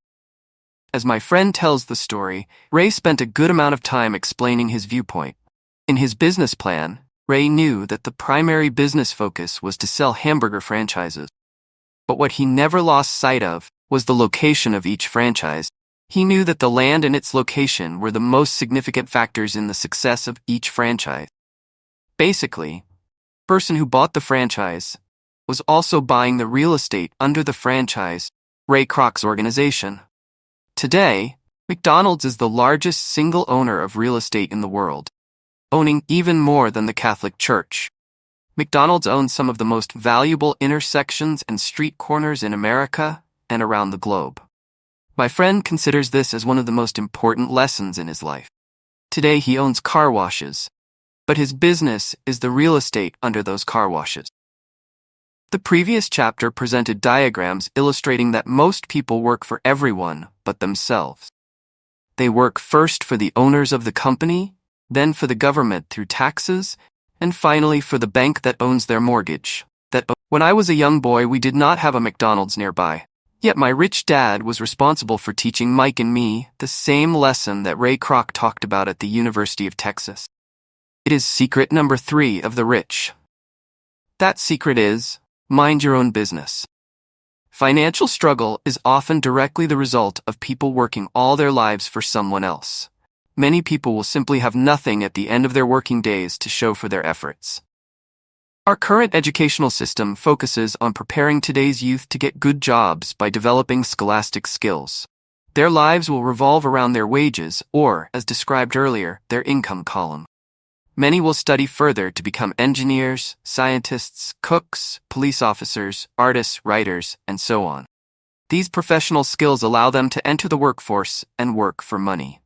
As my friend tells the story, Ray spent a good amount of time explaining his viewpoint. In his business plan, Ray knew that the primary business focus was to sell hamburger franchises. But what he never lost sight of was the location of each franchise. He knew that the land and its location were the most significant factors in the success of each franchise. Basically, the person who bought the franchise was also buying the real estate under the franchise, Ray Kroc's organization. Today, McDonald's is the largest single owner of real estate in the world, owning even more than the Catholic Church. McDonald's owns some of the most valuable intersections and street corners in America and around the globe. My friend considers this as one of the most important lessons in his life. Today he owns car washes, but his business is the real estate under those car washes. The previous chapter presented diagrams illustrating that most people work for everyone but themselves. They work first for the owners of the company, then for the government through taxes, and finally for the bank that owns their mortgage. When I was a young boy, we did not have a McDonald's nearby. Yet my rich dad was responsible for teaching Mike and me the same lesson that Ray Kroc talked about at the University of Texas. It is secret number 3 of the rich. That secret is, mind your own business. Financial struggle is often directly the result of people working all their lives for someone else. Many people will simply have nothing at the end of their working days to show for their efforts. Our current educational system focuses on preparing today's youth to get good jobs by developing scholastic skills. Their lives will revolve around their wages or, as described earlier, their income column. Many will study further to become engineers, scientists, cooks, police officers, artists, writers, and so on. These professional skills allow them to enter the workforce and work for money.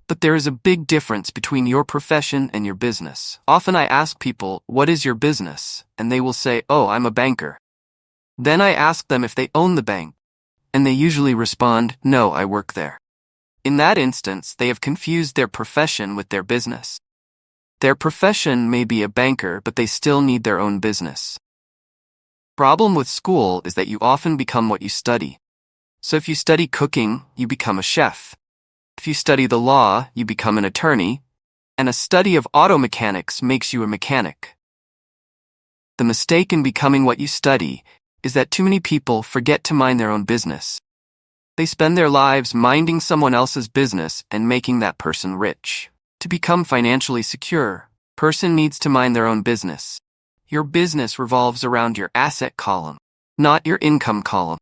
But there is a big difference between your profession and your business. Often I ask people, what is your business? And they will say, oh, I'm a banker. Then I ask them if they own the bank, and they usually respond, no, I work there. In that instance, they have confused their profession with their business. Their profession may be a banker, but they still need their own business. Problem with school is that you often become what you study. So if you study cooking, you become a chef. If you study the law, you become an attorney, and a study of auto mechanics makes you a mechanic. The mistake in becoming what you study is that too many people forget to mind their own business. They spend their lives minding someone else's business and making that person rich. To become financially secure, a person needs to mind their own business. Your business revolves around your asset column, not your income column.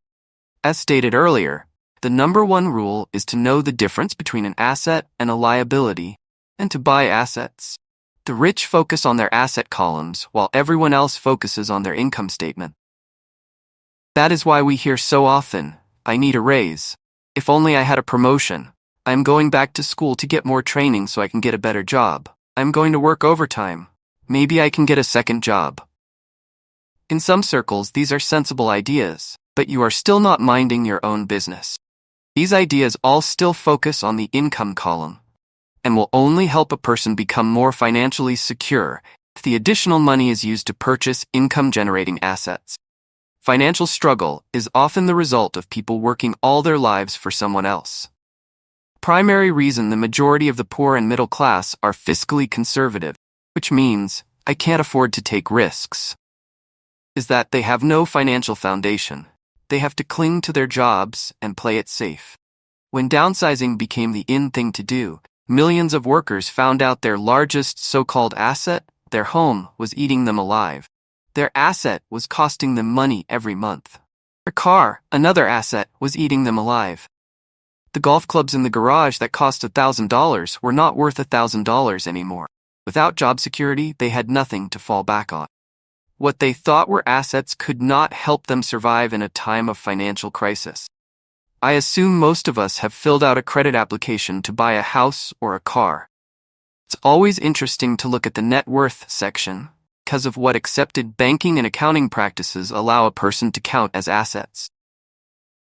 As stated earlier, the number 1 rule is to know the difference between an asset and a liability, and to buy assets. The rich focus on their asset columns while everyone else focuses on their income statement. That is why we hear so often, I need a raise. If only I had a promotion. I'm going back to school to get more training so I can get a better job. I'm going to work overtime. Maybe I can get a second job. In some circles, these are sensible ideas, but you are still not minding your own business. These ideas all still focus on the income column and will only help a person become more financially secure if the additional money is used to purchase income-generating assets. Financial struggle is often the result of people working all their lives for someone else. Primary reason the majority of the poor and middle class are fiscally conservative, which means I can't afford to take risks, is that they have no financial foundation. They have to cling to their jobs and play it safe. When downsizing became the in thing to do, millions of workers found out their largest so-called asset, their home, was eating them alive. Their asset was costing them money every month. Their car, another asset, was eating them alive. The golf clubs in the garage that cost $1,000 were not worth $1,000 anymore. Without job security, they had nothing to fall back on. What they thought were assets could not help them survive in a time of financial crisis. I assume most of us have filled out a credit application to buy a house or a car. It's always interesting to look at the net worth section because of what accepted banking and accounting practices allow a person to count as assets.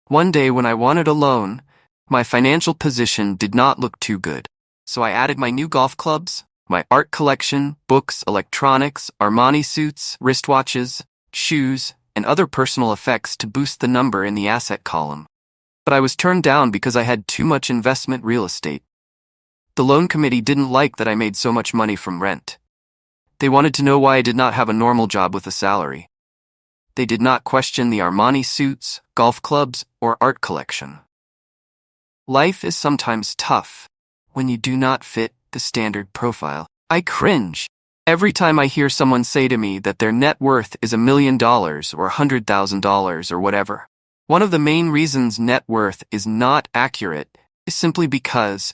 One day when I wanted a loan, my financial position did not look too good, so I added my new golf clubs, my art collection, books, electronics, Armani suits, wristwatches, shoes, and other personal effects to boost the number in the asset column. But I was turned down because I had too much investment real estate. The loan committee didn't like that I made so much money from rent. They wanted to know why I did not have a normal job with a salary. They did not question the Armani suits, golf clubs, or art collection. Life is sometimes tough when you do not fit the standard profile. I cringe every time I hear someone say to me that their net worth is $1 million or $100,000 or whatever. One of the main reasons net worth is not accurate is simply because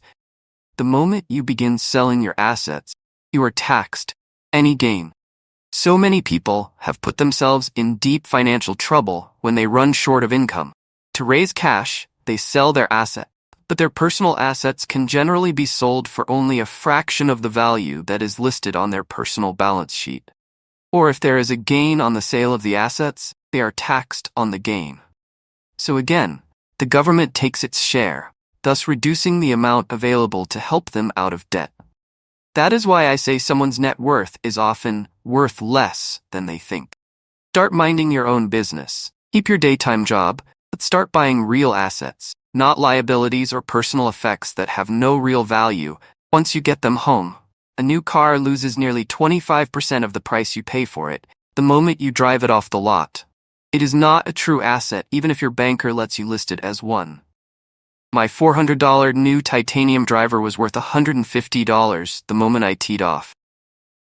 the moment you begin selling your assets, you are taxed any gain. So many people have put themselves in deep financial trouble when they run short of income. To raise cash, they sell their asset. But their personal assets can generally be sold for only a fraction of the value that is listed on their personal balance sheet. Or if there is a gain on the sale of the assets, they are taxed on the gain. So again, the government takes its share, thus reducing the amount available to help them out of debt. That is why I say someone's net worth is often worth less than they think. Start minding your own business. Keep your daytime job, But start buying real assets, not liabilities or personal effects that have no real value once you get them home. A new car loses nearly 25% of the price you pay for it the moment you drive it off the lot. It is not a true asset even if your banker lets you list it as one. My $400 new titanium driver was worth $150 the moment I teed off.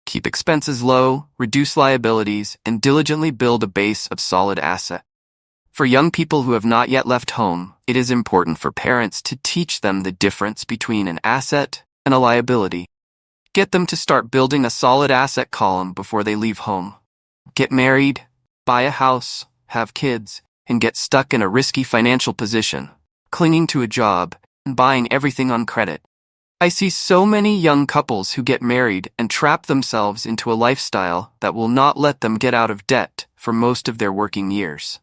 Keep expenses low, reduce liabilities, and diligently build a base of solid asset. For young people who have not yet left home, it is important for parents to teach them the difference between an asset and a liability. Get them to start building a solid asset column before they leave home. Get married, buy a house, have kids, and get stuck in a risky financial position, clinging to a job, and buying everything on credit. I see so many young couples who get married and trap themselves into a lifestyle that will not let them get out of debt for most of their working years.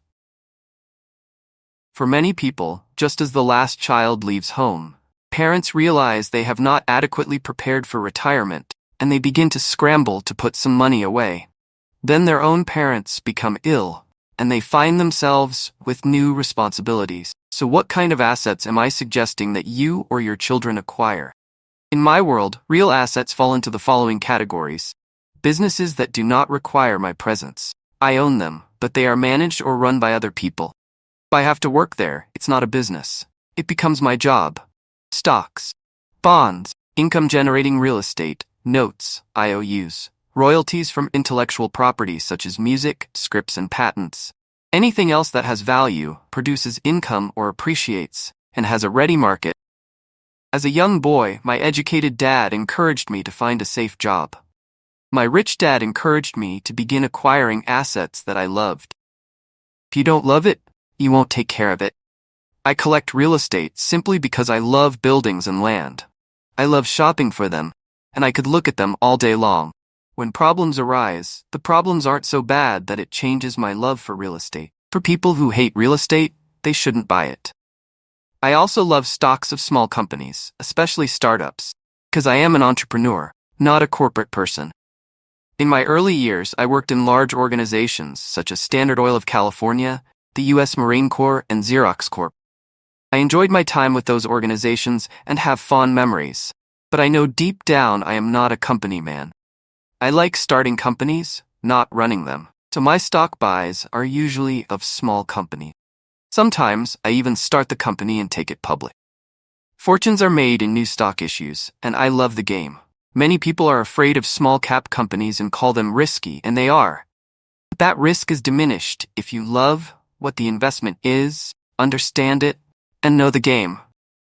For many people, just as the last child leaves home, parents realize they have not adequately prepared for retirement, and they begin to scramble to put some money away. Then their own parents become ill, and they find themselves with new responsibilities. So what kind of assets am I suggesting that you or your children acquire? In my world, real assets fall into the following categories. Businesses that do not require my presence. I own them, but they are managed or run by other people. If I have to work there, it's not a business. It becomes my job. Stocks, bonds, income-generating real estate, notes, IOUs, royalties from intellectual property such as music, scripts, and patents. Anything else that has value, produces income or appreciates, and has a ready market. As a young boy, my educated dad encouraged me to find a safe job. My rich dad encouraged me to begin acquiring assets that I loved. If you don't love it, you won't take care of it. I collect real estate simply because I love buildings and land. I love shopping for them, and I could look at them all day long. When problems arise, the problems aren't so bad that it changes my love for real estate. For people who hate real estate, they shouldn't buy it. I also love stocks of small companies, especially startups, because I am an entrepreneur, not a corporate person. In my early years, I worked in large organizations such as Standard Oil of California, the U.S. Marine Corps, and Xerox Corp. I enjoyed my time with those organizations and have fond memories, but I know deep down I am not a company man. I like starting companies, not running them, so my stock buys are usually of small companies. Sometimes I even start the company and take it public. Fortunes are made in new stock issues, and I love the game. Many people are afraid of small cap companies and call them risky, and they are. But that risk is diminished if you love what the investment is, understand it, and know the game.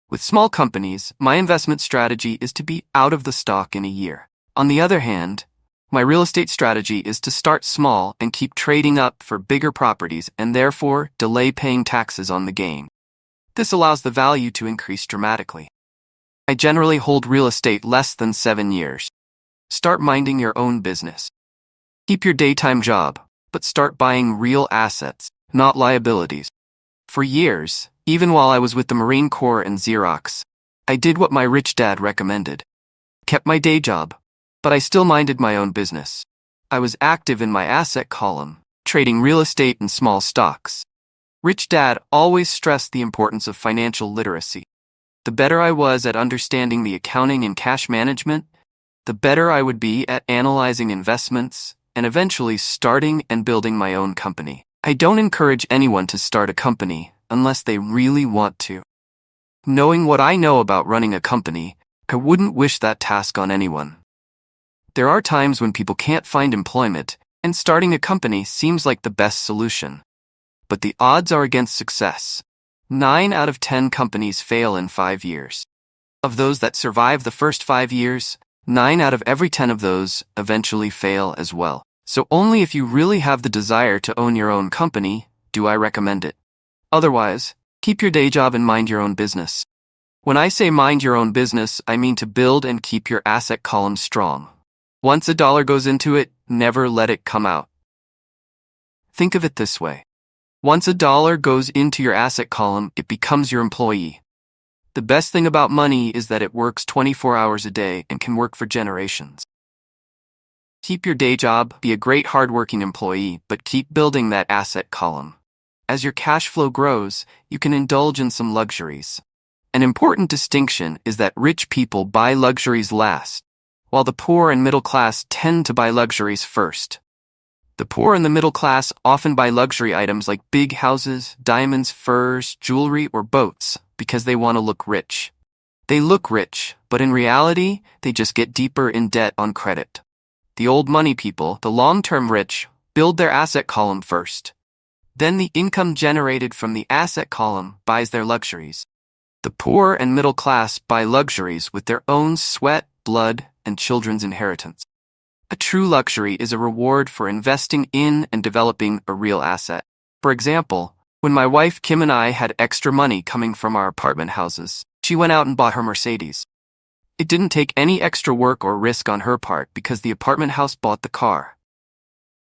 With small companies, my investment strategy is to be out of the stock in a year. On the other hand, my real estate strategy is to start small and keep trading up for bigger properties and therefore delay paying taxes on the gain. This allows the value to increase dramatically. I generally hold real estate less than 7 years. Start minding your own business. Keep your daytime job, but start buying real assets, not liabilities. For years, even while I was with the Marine Corps and Xerox, I did what my rich dad recommended. Kept my day job, but I still minded my own business. I was active in my asset column, trading real estate and small stocks. Rich Dad always stressed the importance of financial literacy. The better I was at understanding the accounting and cash management, the better I would be at analyzing investments and eventually starting and building my own company. I don't encourage anyone to start a company unless they really want to. Knowing what I know about running a company, I wouldn't wish that task on anyone. There are times when people can't find employment, and starting a company seems like the best solution. But the odds are against success. 9 out of 10 companies fail in 5 years. Of those that survive the first 5 years, 9 out of every 10 of those eventually fail as well. So only if you really have the desire to own your own company do I recommend it. Otherwise, keep your day job and mind your own business. When I say mind your own business, I mean to build and keep your asset column strong. Once a dollar goes into it, never let it come out. Think of it this way. Once a dollar goes into your asset column, it becomes your employee. The best thing about money is that it works 24 hours a day and can work for generations. Keep your day job, be a great hardworking employee, but keep building that asset column. As your cash flow grows, you can indulge in some luxuries. An important distinction is that rich people buy luxuries last, while the poor and middle class tend to buy luxuries first. The poor and the middle class often buy luxury items like big houses, diamonds, furs, jewelry, or boats because they want to look rich. They look rich, but in reality, they just get deeper in debt on credit. The old money people, the long-term rich, build their asset column first. Then the income generated from the asset column buys their luxuries. The poor and middle class buy luxuries with their own sweat, blood, and children's inheritance. A true luxury is a reward for investing in and developing a real asset. For example, when my wife Kim and I had extra money coming from our apartment houses, she went out and bought her Mercedes. It didn't take any extra work or risk on her part because the apartment house bought the car.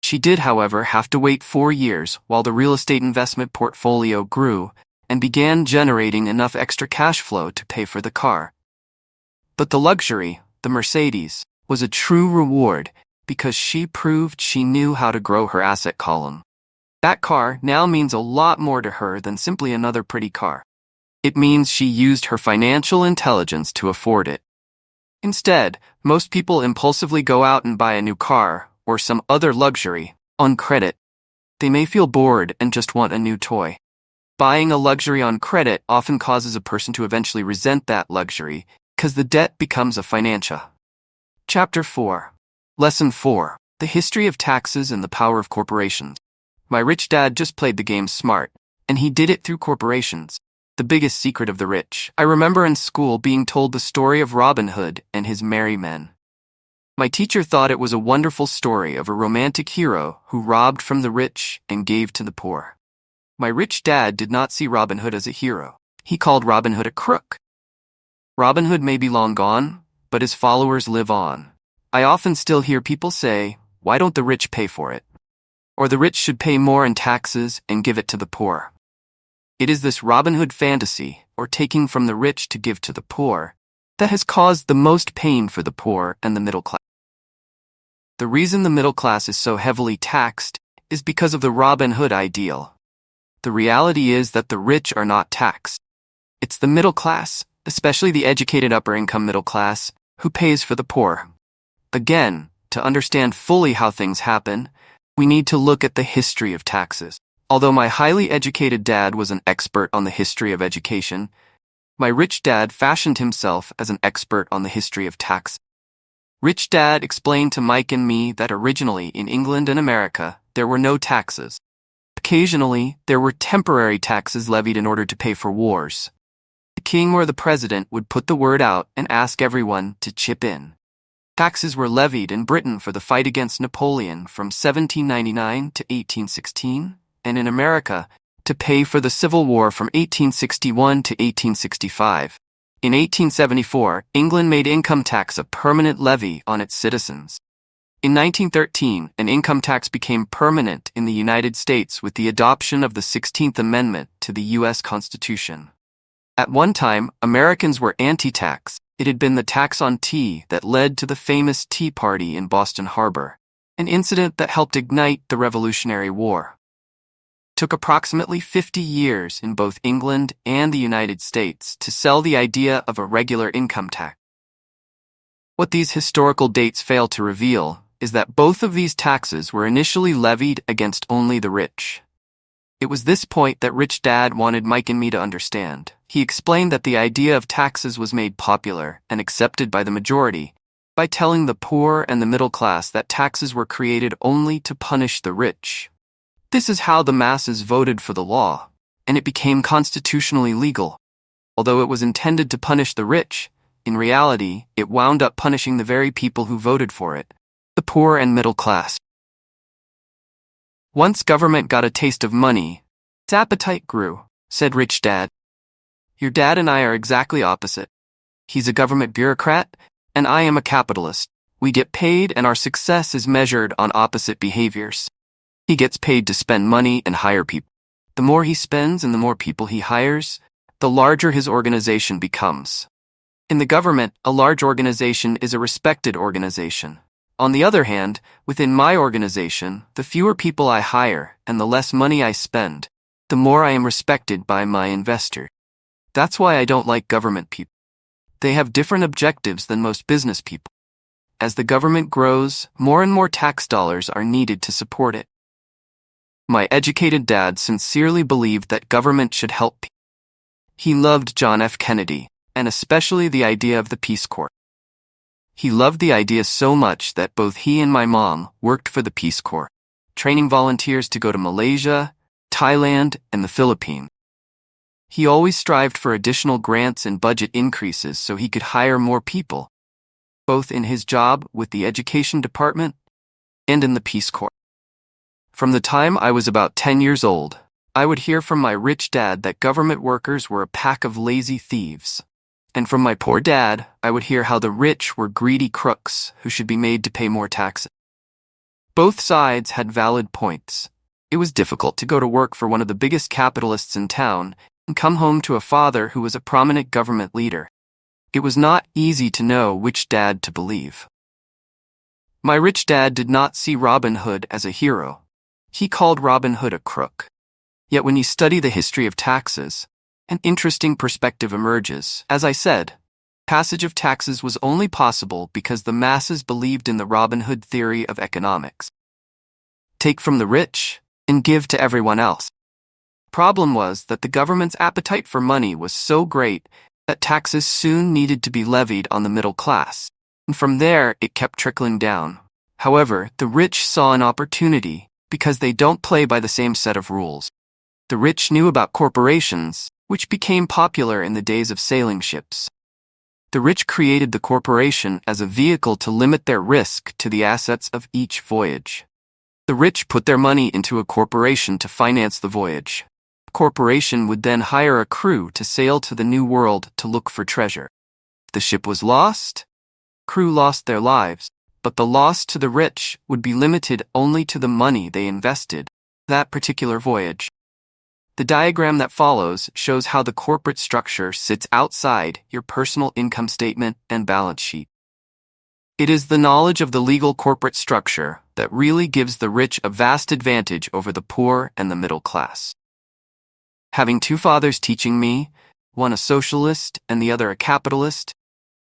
She did, however, have to wait 4 years while the real estate investment portfolio grew and began generating enough extra cash flow to pay for the car. But the luxury, the Mercedes, was a true reward because she proved she knew how to grow her asset column. That car now means a lot more to her than simply another pretty car. It means she used her financial intelligence to afford it. Instead, most people impulsively go out and buy a new car or some other luxury on credit. They may feel bored and just want a new toy. Buying a luxury on credit often causes a person to eventually resent that luxury because the debt becomes a financial. Chapter 4. Lesson 4. The History of Taxes and the Power of Corporations. My rich dad just played the game smart, and he did it through corporations. The biggest secret of the rich. I remember in school being told the story of Robin Hood and his merry men. My teacher thought it was a wonderful story of a romantic hero who robbed from the rich and gave to the poor. My rich dad did not see Robin Hood as a hero. He called Robin Hood a crook. Robin Hood may be long gone, but his followers live on. I often still hear people say, "Why don't the rich pay for it?" Or the rich should pay more in taxes and give it to the poor. It is this Robin Hood fantasy, or taking from the rich to give to the poor, that has caused the most pain for the poor and the middle class. The reason the middle class is so heavily taxed is because of the Robin Hood ideal. The reality is that the rich are not taxed. It's the middle class, especially the educated upper-income middle class, who pays for the poor. Again, to understand fully how things happen, we need to look at the history of taxes. Although my highly educated dad was an expert on the history of education, my rich dad fashioned himself as an expert on the history of tax. Rich Dad explained to Mike and me that originally in England and America, there were no taxes. Occasionally, there were temporary taxes levied in order to pay for wars. The king or the president would put the word out and ask everyone to chip in. Taxes were levied in Britain for the fight against Napoleon from 1799 to 1816, and in America to pay for the Civil War from 1861 to 1865. In 1874, England made income tax a permanent levy on its citizens. In 1913, an income tax became permanent in the United States with the adoption of the 16th Amendment to the U.S. Constitution. At one time, Americans were anti-tax. It had been the tax on tea that led to the famous Tea Party in Boston Harbor, an incident that helped ignite the Revolutionary War. It took approximately 50 years in both England and the United States to sell the idea of a regular income tax. What these historical dates fail to reveal is that both of these taxes were initially levied against only the rich. It was this point that Rich Dad wanted Mike and me to understand. He explained that the idea of taxes was made popular and accepted by the majority by telling the poor and the middle class that taxes were created only to punish the rich. This is how the masses voted for the law, and it became constitutionally legal. Although it was intended to punish the rich, in reality, it wound up punishing the very people who voted for it, the poor and middle class. Once government got a taste of money, its appetite grew, said Rich Dad. Your dad and I are exactly opposite. He's a government bureaucrat, and I am a capitalist. We get paid and our success is measured on opposite behaviors. He gets paid to spend money and hire people. The more he spends and the more people he hires, the larger his organization becomes. In the government, a large organization is a respected organization. On the other hand, within my organization, the fewer people I hire and the less money I spend, the more I am respected by my investor. That's why I don't like government people. They have different objectives than most business people. As the government grows, more and more tax dollars are needed to support it. My educated dad sincerely believed that government should help people. He loved John F. Kennedy, and especially the idea of the Peace Corps. He loved the idea so much that both he and my mom worked for the Peace Corps, training volunteers to go to Malaysia, Thailand, and the Philippines. He always strived for additional grants and budget increases so he could hire more people, both in his job with the Education Department and in the Peace Corps. From the time I was about 10 years old, I would hear from my rich dad that government workers were a pack of lazy thieves. And from my poor dad, I would hear how the rich were greedy crooks who should be made to pay more taxes. Both sides had valid points. It was difficult to go to work for one of the biggest capitalists in town and come home to a father who was a prominent government leader. It was not easy to know which dad to believe. My rich dad did not see Robin Hood as a hero. He called Robin Hood a crook. Yet when you study the history of taxes, an interesting perspective emerges. As I said, passage of taxes was only possible because the masses believed in the Robin Hood theory of economics. Take from the rich and give to everyone else. Problem was that the government's appetite for money was so great that taxes soon needed to be levied on the middle class, and from there it kept trickling down. However, the rich saw an opportunity because they don't play by the same set of rules. The rich knew about corporations, which became popular in the days of sailing ships. The rich created the corporation as a vehicle to limit their risk to the assets of each voyage. The rich put their money into a corporation to finance the voyage. The corporation would then hire a crew to sail to the New World to look for treasure. If the ship was lost, crew lost their lives, but the loss to the rich would be limited only to the money they invested that particular voyage. The diagram that follows shows how the corporate structure sits outside your personal income statement and balance sheet. It is the knowledge of the legal corporate structure that really gives the rich a vast advantage over the poor and the middle class. Having two fathers teaching me, one a socialist and the other a capitalist,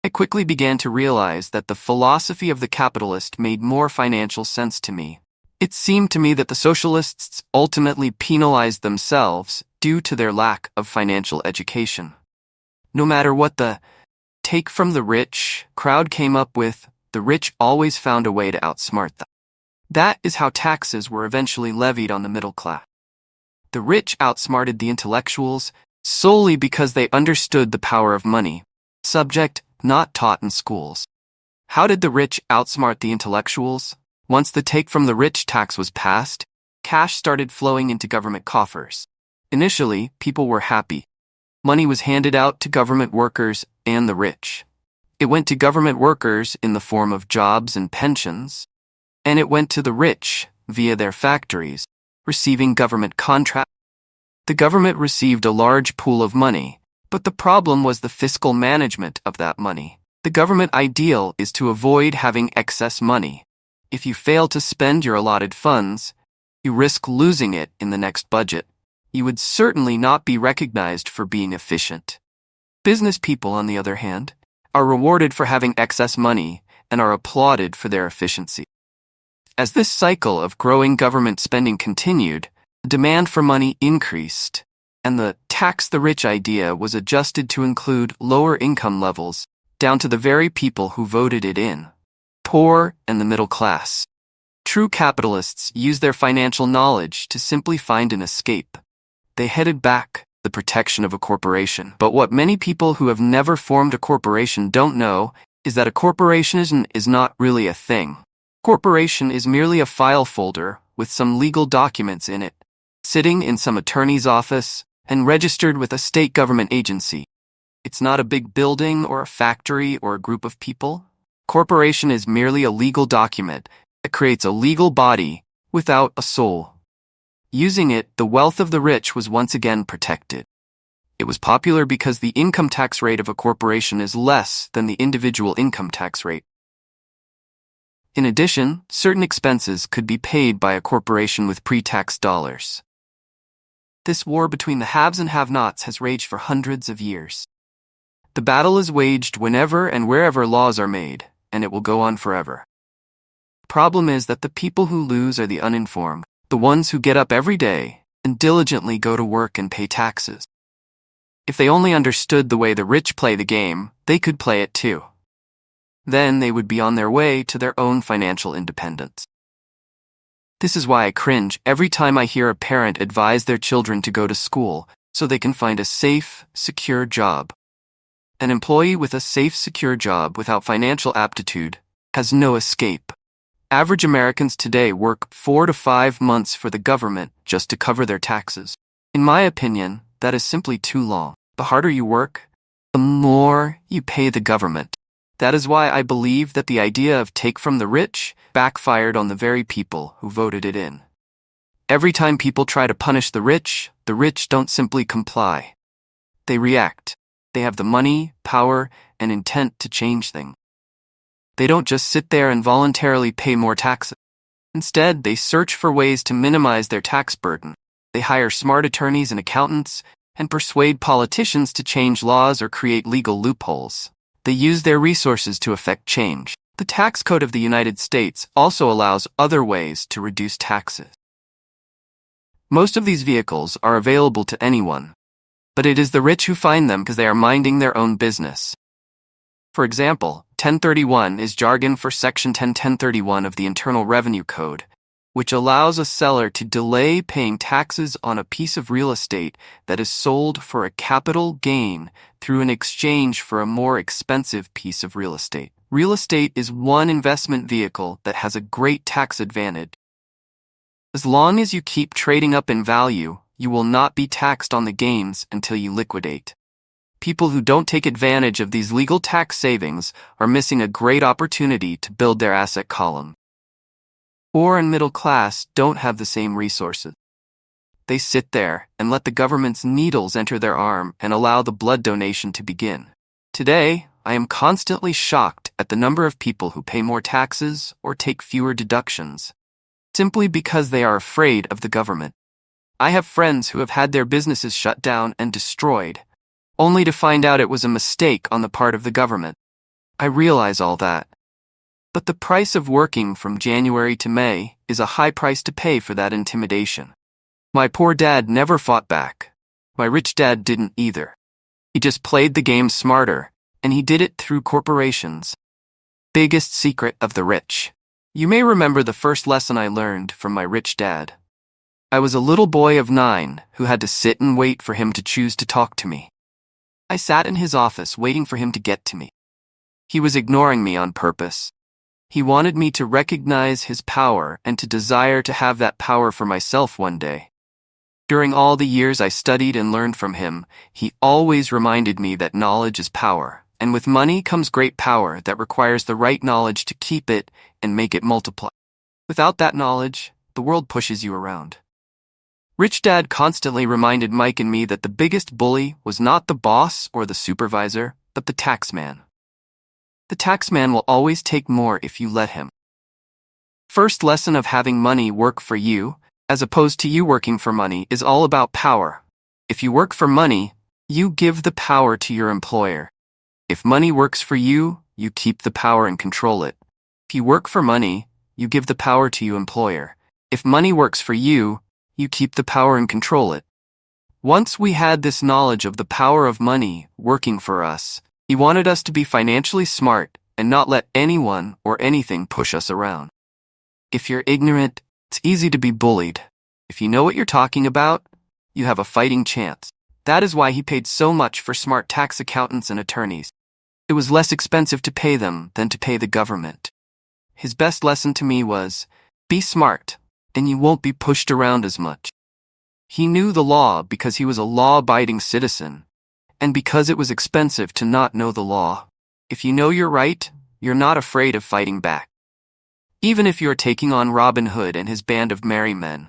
I quickly began to realize that the philosophy of the capitalist made more financial sense to me. It seemed to me that the socialists ultimately penalized themselves due to their lack of financial education. No matter what the take from the rich crowd came up with, the rich always found a way to outsmart them. That is how taxes were eventually levied on the middle class. The rich outsmarted the intellectuals solely because they understood the power of money, subject not taught in schools. How did the rich outsmart the intellectuals? Once the take from the rich tax was passed, cash started flowing into government coffers. Initially, people were happy. Money was handed out to government workers and the rich. It went to government workers in the form of jobs and pensions, and it went to the rich via their factories, receiving government contracts. The government received a large pool of money, but the problem was the fiscal management of that money. The government ideal is to avoid having excess money. If you fail to spend your allotted funds, you risk losing it in the next budget. You would certainly not be recognized for being efficient. Business people, on the other hand, are rewarded for having excess money and are applauded for their efficiency. As this cycle of growing government spending continued, the demand for money increased, and the tax the rich idea was adjusted to include lower income levels down to the very people who voted it in. Poor and the middle class. True capitalists use their financial knowledge to simply find an escape. They headed back the protection of a corporation. But what many people who have never formed a corporation don't know is that a corporation is not really a thing. Corporation is merely a file folder with some legal documents in it, sitting in some attorney's office and registered with a state government agency. It's not a big building or a factory or a group of people. Corporation is merely a legal document that creates a legal body without a soul. Using it, the wealth of the rich was once again protected. It was popular because the income tax rate of a corporation is less than the individual income tax rate. In addition, certain expenses could be paid by a corporation with pre-tax dollars. This war between the haves and have-nots has raged for hundreds of years. The battle is waged whenever and wherever laws are made, and it will go on forever. The problem is that the people who lose are the uninformed, the ones who get up every day and diligently go to work and pay taxes. If they only understood the way the rich play the game, they could play it too. Then they would be on their way to their own financial independence. This is why I cringe every time I hear a parent advise their children to go to school so they can find a safe, secure job. An employee with a safe, secure job without financial aptitude has no escape. Average Americans today work 4 to 5 months for the government just to cover their taxes. In my opinion, that is simply too long. The harder you work, the more you pay the government. That is why I believe that the idea of take from the rich backfired on the very people who voted it in. Every time people try to punish the rich don't simply comply. They react. They have the money, power, and intent to change things. They don't just sit there and voluntarily pay more taxes. Instead, they search for ways to minimize their tax burden. They hire smart attorneys and accountants and persuade politicians to change laws or create legal loopholes. They use their resources to effect change. The tax code of the United States also allows other ways to reduce taxes. Most of these vehicles are available to anyone, but it is the rich who find them because they are minding their own business. For example, 1031 is jargon for Section 1031 of the Internal Revenue Code, which allows a seller to delay paying taxes on a piece of real estate that is sold for a capital gain through an exchange for a more expensive piece of real estate. Real estate is one investment vehicle that has a great tax advantage. As long as you keep trading up in value, you will not be taxed on the gains until you liquidate. People who don't take advantage of these legal tax savings are missing a great opportunity to build their asset column. Poor and middle class don't have the same resources. They sit there and let the government's needles enter their arm and allow the blood donation to begin. Today, I am constantly shocked at the number of people who pay more taxes or take fewer deductions, simply because they are afraid of the government. I have friends who have had their businesses shut down and destroyed, only to find out it was a mistake on the part of the government. I realize all that. But the price of working from January to May is a high price to pay for that intimidation. My poor dad never fought back. My rich dad didn't either. He just played the game smarter, and he did it through corporations. Biggest secret of the rich. You may remember the first lesson I learned from my rich dad. I was a little boy of 9 who had to sit and wait for him to choose to talk to me. I sat in his office waiting for him to get to me. He was ignoring me on purpose. He wanted me to recognize his power and to desire to have that power for myself one day. During all the years I studied and learned from him, he always reminded me that knowledge is power, and with money comes great power that requires the right knowledge to keep it and make it multiply. Without that knowledge, the world pushes you around. Rich Dad constantly reminded Mike and me that the biggest bully was not the boss or the supervisor, but the taxman. The taxman will always take more if you let him. First lesson of having money work for you, as opposed to you working for money, is all about power. If you work for money, you give the power to your employer. If money works for you, you keep the power and control it. If you work for money, you give the power to your employer. If money works for you, you keep the power and control it. Once we had this knowledge of the power of money working for us, he wanted us to be financially smart and not let anyone or anything push us around. If you're ignorant, it's easy to be bullied. If you know what you're talking about, you have a fighting chance. That is why he paid so much for smart tax accountants and attorneys. It was less expensive to pay them than to pay the government. His best lesson to me was, be smart, and you won't be pushed around as much. He knew the law because he was a law-abiding citizen, and because it was expensive to not know the law. If you know you're right, you're not afraid of fighting back. Even if you're taking on Robin Hood and his band of merry men.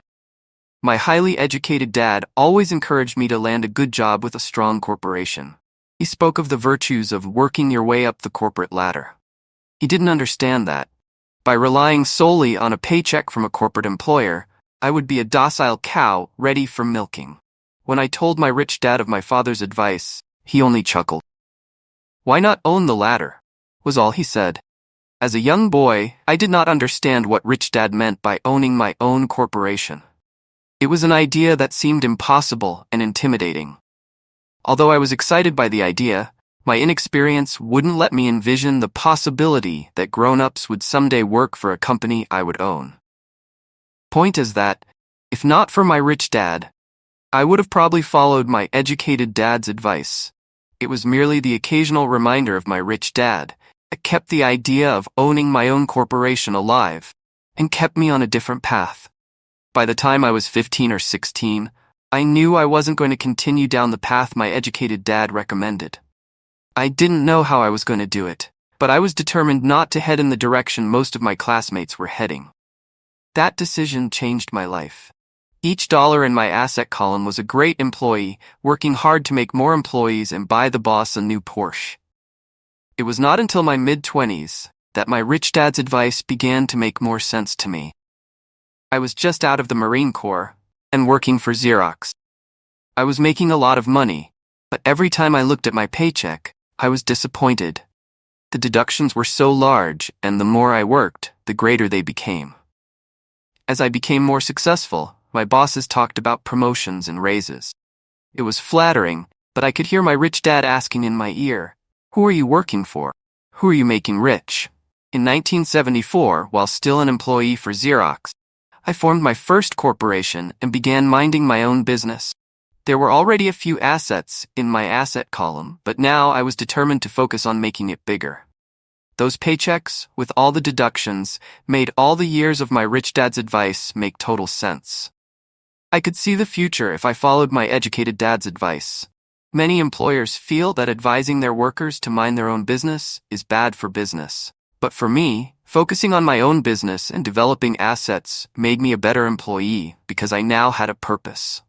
My highly educated dad always encouraged me to land a good job with a strong corporation. He spoke of the virtues of working your way up the corporate ladder. He didn't understand that. By relying solely on a paycheck from a corporate employer, I would be a docile cow ready for milking. When I told my rich dad of my father's advice, he only chuckled. "Why not own the latter?" was all he said. As a young boy, I did not understand what Rich Dad meant by owning my own corporation. It was an idea that seemed impossible and intimidating. Although I was excited by the idea, my inexperience wouldn't let me envision the possibility that grown-ups would someday work for a company I would own. Point is that, if not for my rich dad, I would have probably followed my educated dad's advice. It was merely the occasional reminder of my rich dad that kept the idea of owning my own corporation alive and kept me on a different path. By the time I was 15 or 16, I knew I wasn't going to continue down the path my educated dad recommended. I didn't know how I was going to do it, but I was determined not to head in the direction most of my classmates were heading. That decision changed my life. Each dollar in my asset column was a great employee working hard to make more employees and buy the boss a new Porsche. It was not until my mid-20s that my rich dad's advice began to make more sense to me. I was just out of the Marine Corps and working for Xerox. I was making a lot of money, but every time I looked at my paycheck, I was disappointed. The deductions were so large, and the more I worked, the greater they became. As I became more successful, my bosses talked about promotions and raises. It was flattering, but I could hear my rich dad asking in my ear, "Who are you working for? Who are you making rich?" In 1974, while still an employee for Xerox, I formed my first corporation and began minding my own business. There were already a few assets in my asset column, but now I was determined to focus on making it bigger. Those paychecks, with all the deductions, made all the years of my rich dad's advice make total sense. I could see the future if I followed my educated dad's advice. Many employers feel that advising their workers to mind their own business is bad for business. But for me, focusing on my own business and developing assets made me a better employee because I now had a purpose.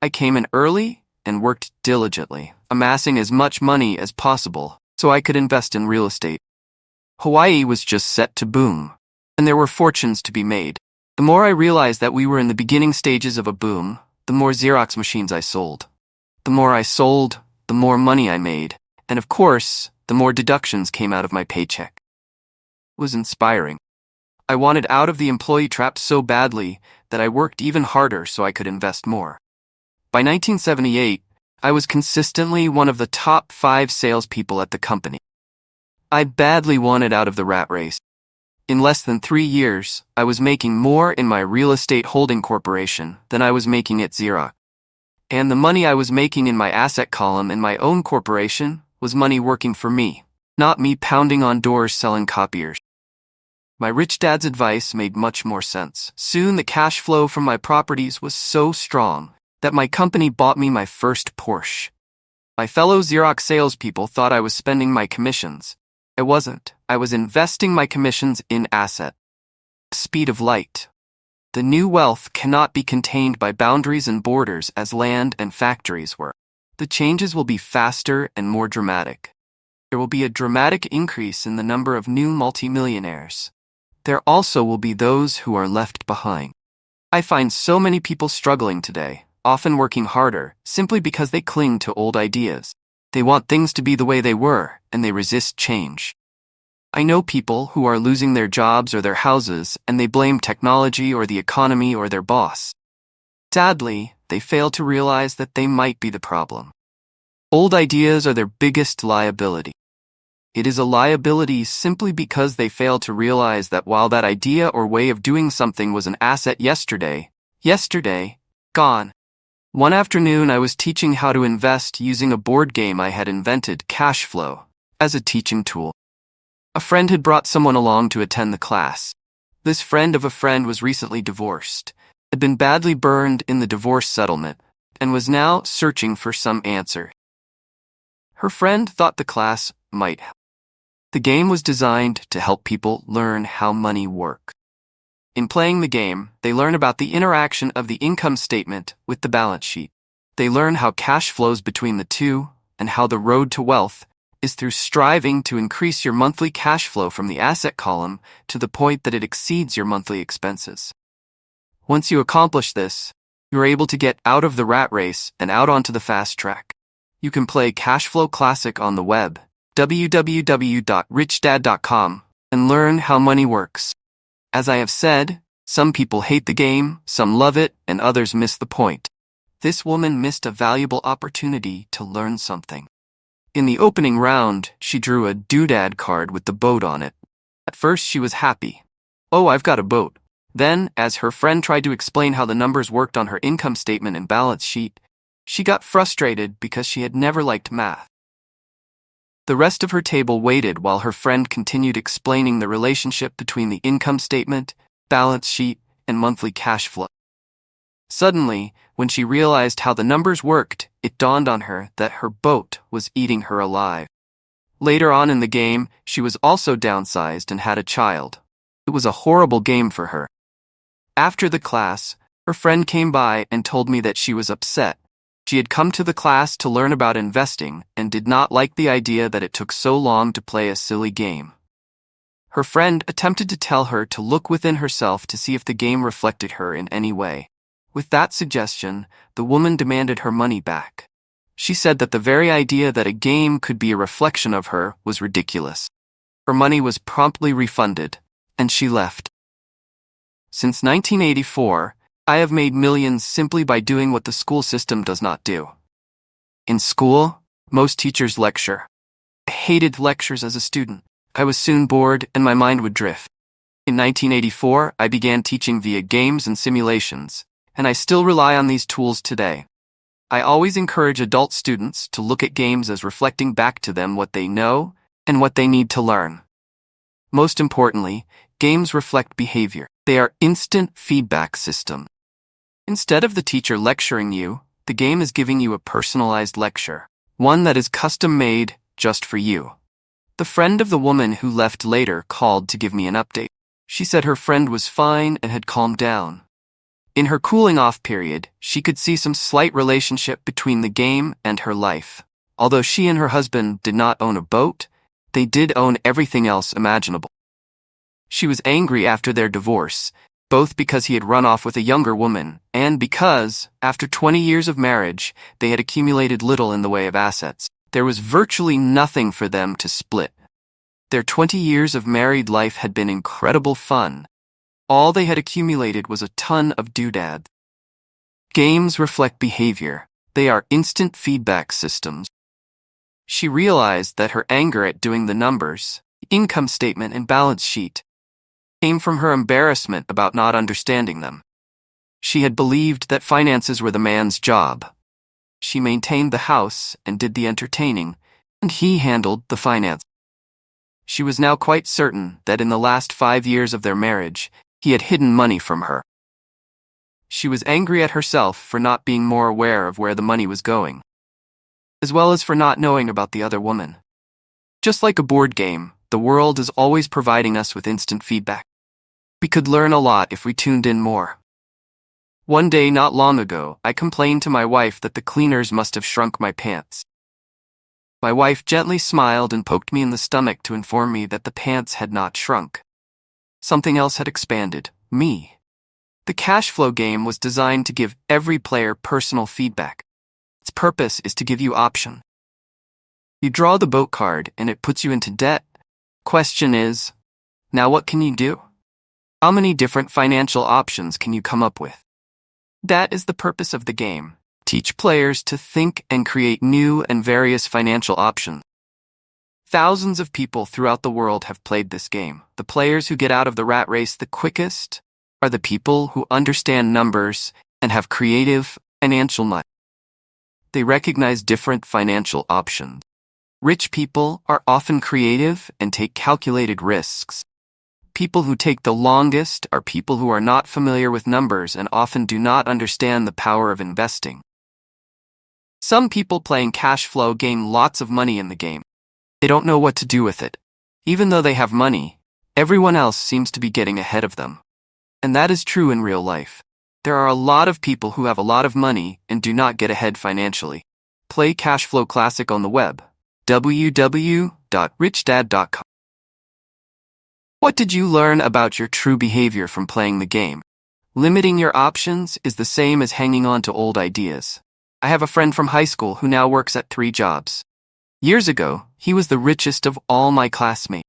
I came in early and worked diligently, amassing as much money as possible so I could invest in real estate. Hawaii was just set to boom, and there were fortunes to be made. The more I realized that we were in the beginning stages of a boom, the more Xerox machines I sold. The more I sold, the more money I made, and of course, the more deductions came out of my paycheck. It was inspiring. I wanted out of the employee trap so badly that I worked even harder so I could invest more. By 1978, I was consistently one of the top 5 salespeople at the company. I badly wanted out of the rat race. In less than 3 years, I was making more in my real estate holding corporation than I was making at Xerox. And the money I was making in my asset column in my own corporation was money working for me, not me pounding on doors selling copiers. My rich dad's advice made much more sense. Soon the cash flow from my properties was so strong that my company bought me my first Porsche. My fellow Xerox salespeople thought I was spending my commissions. I wasn't. I was investing my commissions in asset. Speed of light. The new wealth cannot be contained by boundaries and borders as land and factories were. The changes will be faster and more dramatic. There will be a dramatic increase in the number of new multimillionaires. There also will be those who are left behind. I find so many people struggling today, often working harder, simply because they cling to old ideas. They want things to be the way they were, and they resist change. I know people who are losing their jobs or their houses, and they blame technology or the economy or their boss. Sadly, they fail to realize that they might be the problem. Old ideas are their biggest liability. It is a liability simply because they fail to realize that while that idea or way of doing something was an asset yesterday, gone. One afternoon I was teaching how to invest using a board game I had invented, Cash Flow, as a teaching tool. A friend had brought someone along to attend the class. This friend of a friend was recently divorced, had been badly burned in the divorce settlement, and was now searching for some answer. Her friend thought the class might help. The game was designed to help people learn how money works. In playing the game, they learn about the interaction of the income statement with the balance sheet. They learn how cash flows between the two, and how the road to wealth is through striving to increase your monthly cash flow from the asset column to the point that it exceeds your monthly expenses. Once you accomplish this, You're able to get out of the rat race and out onto the fast track. You can play Cashflow Classic on the web, www.richdad.com, and learn how money works. As I have said, some people hate the game, some love it, and others miss the point. This woman missed a valuable opportunity to learn something. In the opening round, she drew a doodad card with the boat on it. At first, she was happy. Oh, I've got a boat. Then, as her friend tried to explain how the numbers worked on her income statement and balance sheet, she got frustrated because she had never liked math. The rest of her table waited while her friend continued explaining the relationship between the income statement, balance sheet, and monthly cash flow. Suddenly, when she realized how the numbers worked, it dawned on her that her boat was eating her alive. Later on in the game, she was also downsized and had a child. It was a horrible game for her. After the class, her friend came by and told me that she was upset. She had come to the class to learn about investing and did not like the idea that it took so long to play a silly game. Her friend attempted to tell her to look within herself to see if the game reflected her in any way. With that suggestion, the woman demanded her money back. She said that the very idea that a game could be a reflection of her was ridiculous. Her money was promptly refunded, and she left. Since 1984, I have made millions simply by doing what the school system does not do. In school, most teachers lecture. I hated lectures as a student. I was soon bored and my mind would drift. In 1984, I began teaching via games and simulations, and I still rely on these tools today. I always encourage adult students to look at games as reflecting back to them what they know and what they need to learn. Most importantly, games reflect behavior. They are instant feedback systems. Instead of the teacher lecturing you, the game is giving you a personalized lecture, one that is custom-made just for you. The friend of the woman who left later called to give me an update. She said her friend was fine and had calmed down. In her cooling-off period, she could see some slight relationship between the game and her life. Although she and her husband did not own a boat, they did own everything else imaginable. She was angry after their divorce, both because he had run off with a younger woman, and because, after 20 years of marriage, they had accumulated little in the way of assets. There was virtually nothing for them to split. Their 20 years of married life had been incredible fun. All they had accumulated was a ton of doodads. Games reflect behavior. They are instant feedback systems. She realized that her anger at doing the numbers, income statement and balance sheet, came from her embarrassment about not understanding them. She had believed that finances were the man's job. She maintained the house and did the entertaining, and he handled the finance. She was now quite certain that in the last 5 years of their marriage, he had hidden money from her. She was angry at herself for not being more aware of where the money was going, as well as for not knowing about the other woman. Just like a board game, the world is always providing us with instant feedback. We could learn a lot if we tuned in more. One day not long ago, I complained to my wife that the cleaners must have shrunk my pants. My wife gently smiled and poked me in the stomach to inform me that the pants had not shrunk. Something else had expanded, me. The cash flow game was designed to give every player personal feedback. Its purpose is to give you option. You draw the boat card and it puts you into debt. Question is, now what can you do? How many different financial options can you come up with? That is the purpose of the game. Teach players to think and create new and various financial options. Thousands of people throughout the world have played this game. The players who get out of the rat race the quickest are the people who understand numbers and have creative financial mind. They recognize different financial options. Rich people are often creative and take calculated risks. People who take the longest are people who are not familiar with numbers and often do not understand the power of investing. Some people playing cash flow gain lots of money in the game. They don't know what to do with it. Even though they have money, everyone else seems to be getting ahead of them. And that is true in real life. There are a lot of people who have a lot of money and do not get ahead financially. Play Cashflow Classic on the web, www.richdad.com. What did you learn about your true behavior from playing the game? Limiting your options is the same as hanging on to old ideas. I have a friend from high school who now works at 3 jobs. Years ago, he was the richest of all my classmates.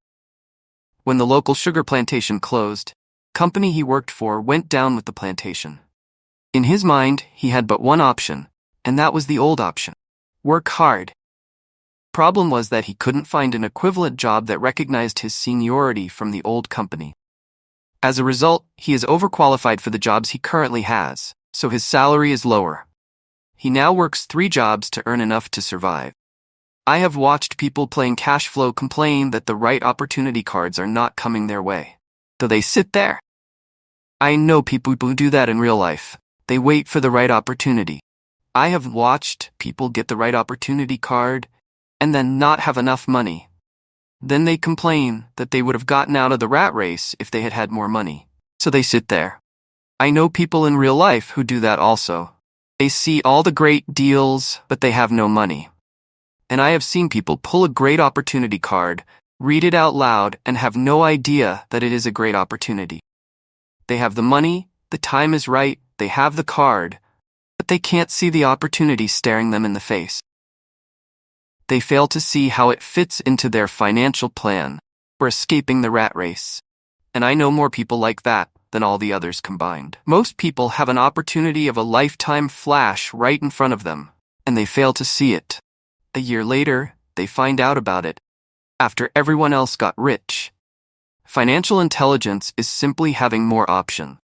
When the local sugar plantation closed, the company he worked for went down with the plantation. In his mind, he had but one option, and that was the old option: work hard. Problem was that he couldn't find an equivalent job that recognized his seniority from the old company. As a result, he is overqualified for the jobs he currently has, so his salary is lower. He now works 3 jobs to earn enough to survive. I have watched people playing cash flow complain that the right opportunity cards are not coming their way. So they sit there. I know people who do that in real life. They wait for the right opportunity. I have watched people get the right opportunity card and then not have enough money. Then they complain that they would have gotten out of the rat race if they had had more money. So they sit there. I know people in real life who do that also. They see all the great deals, but they have no money. And I have seen people pull a great opportunity card, read it out loud, and have no idea that it is a great opportunity. They have the money, the time is right, they have the card, but they can't see the opportunity staring them in the face. They fail to see how it fits into their financial plan for escaping the rat race. And I know more people like that than all the others combined. Most people have an opportunity of a lifetime flash right in front of them, and they fail to see it. A year later, they find out about it, after everyone else got rich. Financial intelligence is simply having more options.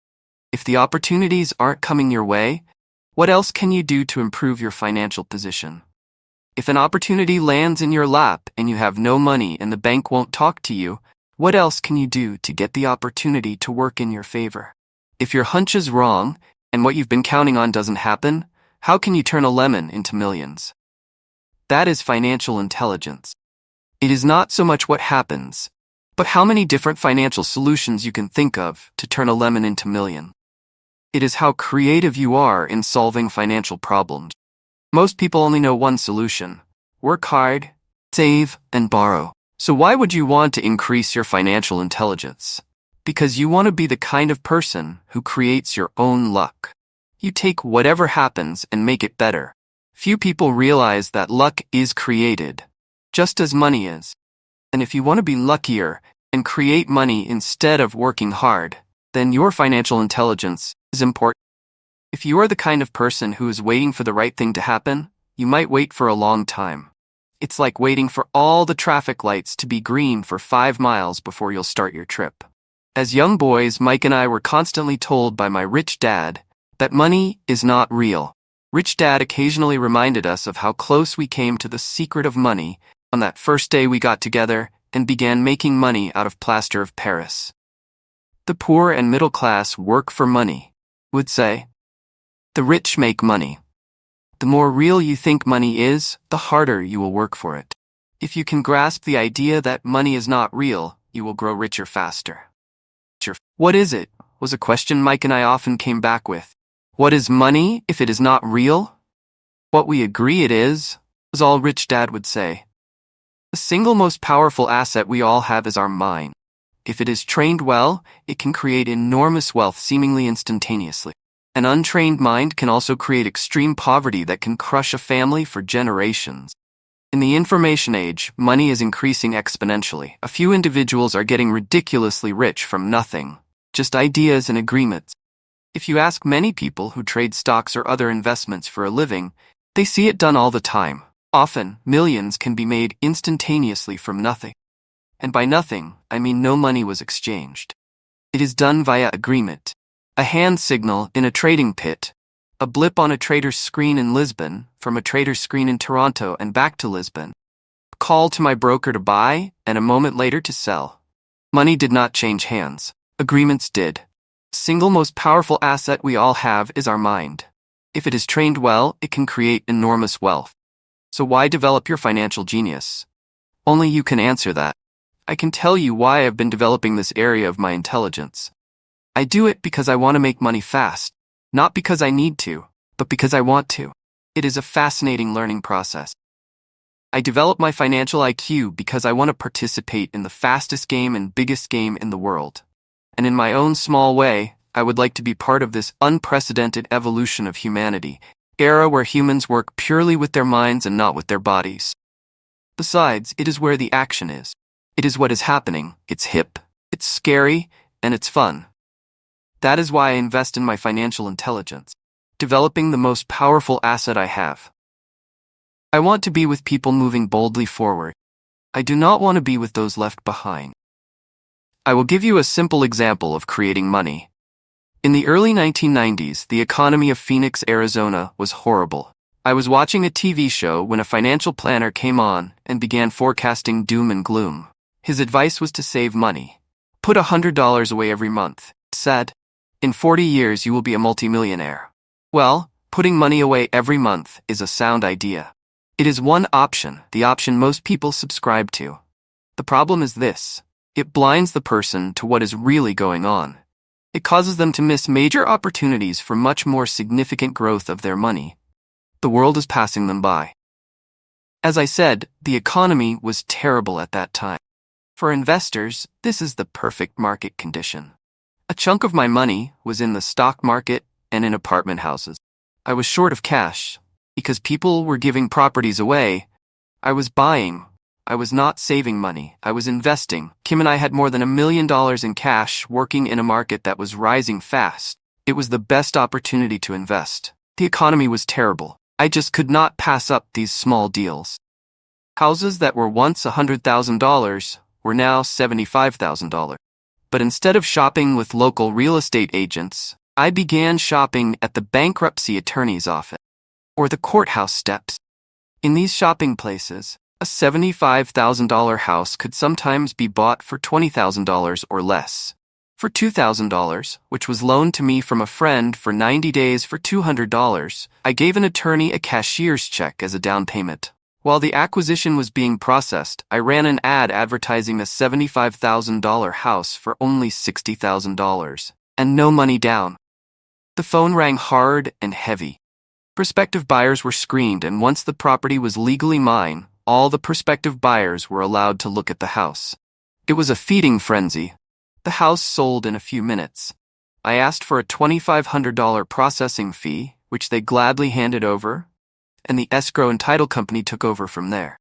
If the opportunities aren't coming your way, what else can you do to improve your financial position? If an opportunity lands in your lap and you have no money and the bank won't talk to you, what else can you do to get the opportunity to work in your favor? If your hunch is wrong and what you've been counting on doesn't happen, how can you turn a lemon into millions? That is financial intelligence. It is not so much what happens, but how many different financial solutions you can think of to turn a lemon into million. It is how creative you are in solving financial problems. Most people only know one solution: work hard, save, and borrow. So why would you want to increase your financial intelligence? Because you want to be the kind of person who creates your own luck. You take whatever happens and make it better. Few people realize that luck is created, just as money is. And if you want to be luckier and create money instead of working hard, then your financial intelligence is important. If you are the kind of person who is waiting for the right thing to happen, you might wait for a long time. It's like waiting for all the traffic lights to be green for 5 miles before you'll start your trip. As young boys, Mike and I were constantly told by my rich dad that money is not real. Rich Dad occasionally reminded us of how close we came to the secret of money on that first day we got together and began making money out of plaster of Paris. The poor and middle class work for money, would say. The rich make money. The more real you think money is, the harder you will work for it. If you can grasp the idea that money is not real, you will grow richer faster. What is it? Was a question Mike and I often came back with. What is money if it is not real? What we agree it is, was all Rich Dad would say. The single most powerful asset we all have is our mind. If it is trained well, it can create enormous wealth seemingly instantaneously. An untrained mind can also create extreme poverty that can crush a family for generations. In the information age, money is increasing exponentially. A few individuals are getting ridiculously rich from nothing, just ideas and agreements. If you ask many people who trade stocks or other investments for a living, they see it done all the time. Often, millions can be made instantaneously from nothing. And by nothing, I mean no money was exchanged. It is done via agreement. A hand signal in a trading pit, a blip on a trader's screen in Lisbon, from a trader's screen in Toronto and back to Lisbon, a call to my broker to buy, and a moment later to sell. Money did not change hands. Agreements did. The single most powerful asset we all have is our mind. If it is trained well, it can create enormous wealth. So why develop your financial genius? Only you can answer that. I can tell you why I've been developing this area of my intelligence. I do it because I want to make money fast, not because I need to, but because I want to. It is a fascinating learning process. I develop my financial IQ because I want to participate in the fastest game and biggest game in the world. And in my own small way, I would like to be part of this unprecedented evolution of humanity, era where humans work purely with their minds and not with their bodies. Besides, it is where the action is. It is what is happening. It's hip, it's scary, and it's fun. That is why I invest in my financial intelligence, developing the most powerful asset I have. I want to be with people moving boldly forward. I do not want to be with those left behind. I will give you a simple example of creating money. In the early 1990s, the economy of Phoenix, Arizona was horrible. I was watching a TV show when a financial planner came on and began forecasting doom and gloom. His advice was to save money. Put $100 away every month, he said. In 40 years, you will be a multimillionaire. Well, putting money away every month is a sound idea. It is one option, the option most people subscribe to. The problem is this: it blinds the person to what is really going on. It causes them to miss major opportunities for much more significant growth of their money. The world is passing them by. As I said, the economy was terrible at that time. For investors, this is the perfect market condition. A chunk of my money was in the stock market and in apartment houses. I was short of cash. Because people were giving properties away, I was buying. I was not saving money. I was investing. Kim and I had more than $1 million in cash working in a market that was rising fast. It was the best opportunity to invest. The economy was terrible. I just could not pass up these small deals. Houses that were once $100,000 were now $75,000. But instead of shopping with local real estate agents, I began shopping at the bankruptcy attorney's office or the courthouse steps. In these shopping places, a $75,000 house could sometimes be bought for $20,000 or less. For $2,000, which was loaned to me from a friend for 90 days for $200, I gave an attorney a cashier's check as a down payment. While the acquisition was being processed, I ran an ad advertising a $75,000 house for only $60,000, and no money down. The phone rang hard and heavy. Prospective buyers were screened, and once the property was legally mine, all the prospective buyers were allowed to look at the house. It was a feeding frenzy. The house sold in a few minutes. I asked for a $2,500 processing fee, which they gladly handed over, and the escrow and title company took over from there.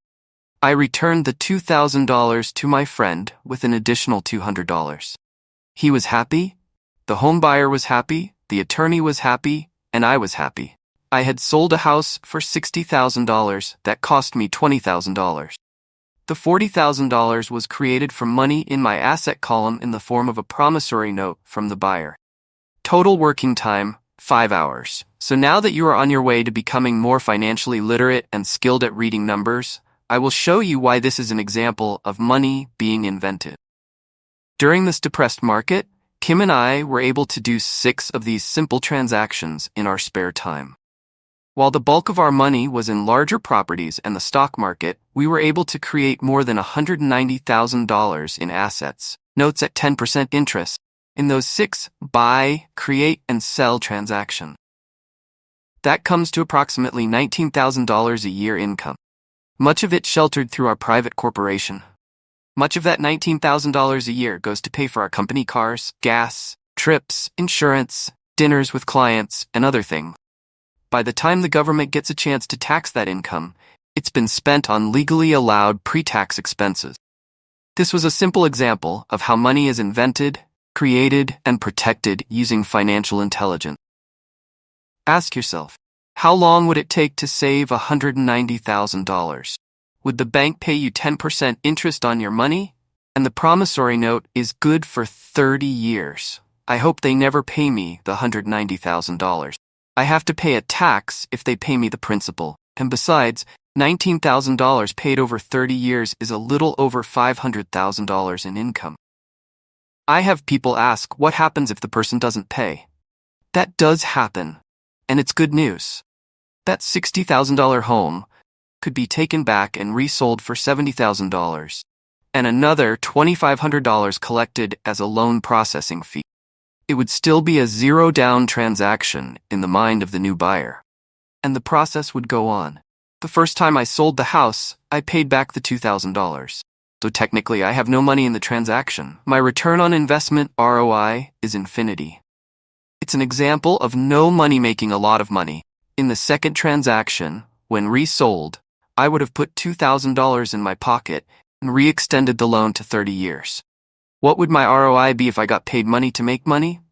I returned the $2,000 to my friend with an additional $200. He was happy, the home buyer was happy, the attorney was happy, and I was happy. I had sold a house for $60,000 that cost me $20,000. The $40,000 was created from money in my asset column in the form of a promissory note from the buyer. Total working time, 5 hours. So now that you are on your way to becoming more financially literate and skilled at reading numbers, I will show you why this is an example of money being invented. During this depressed market, Kim and I were able to do 6 of these simple transactions in our spare time. While the bulk of our money was in larger properties and the stock market, we were able to create more than $190,000 in assets, notes at 10% interest, in those 6 buy, create, and sell transactions. That comes to approximately $19,000 a year income. Much of it sheltered through our private corporation. Much of that $19,000 a year goes to pay for our company cars, gas, trips, insurance, dinners with clients, and other things. By the time the government gets a chance to tax that income, it's been spent on legally allowed pre-tax expenses. This was a simple example of how money is invented, created, and protected using financial intelligence. Ask yourself, how long would it take to save $190,000? Would the bank pay you 10% interest on your money? And the promissory note is good for 30 years. I hope they never pay me the $190,000. I have to pay a tax if they pay me the principal, and besides, $19,000 paid over 30 years is a little over $500,000 in income. I have people ask what happens if the person doesn't pay. That does happen, and it's good news. That $60,000 home could be taken back and resold for $70,000, and another $2,500 collected as a loan processing fee. It would still be a zero-down transaction in the mind of the new buyer, and the process would go on. The first time I sold the house, I paid back the $2,000. So technically, I have no money in the transaction. My return on investment, ROI, is infinity. It's an example of no money making a lot of money. In the second transaction, when resold, I would have put $2,000 in my pocket and re-extended the loan to 30 years. What would my ROI be if I got paid money to make money?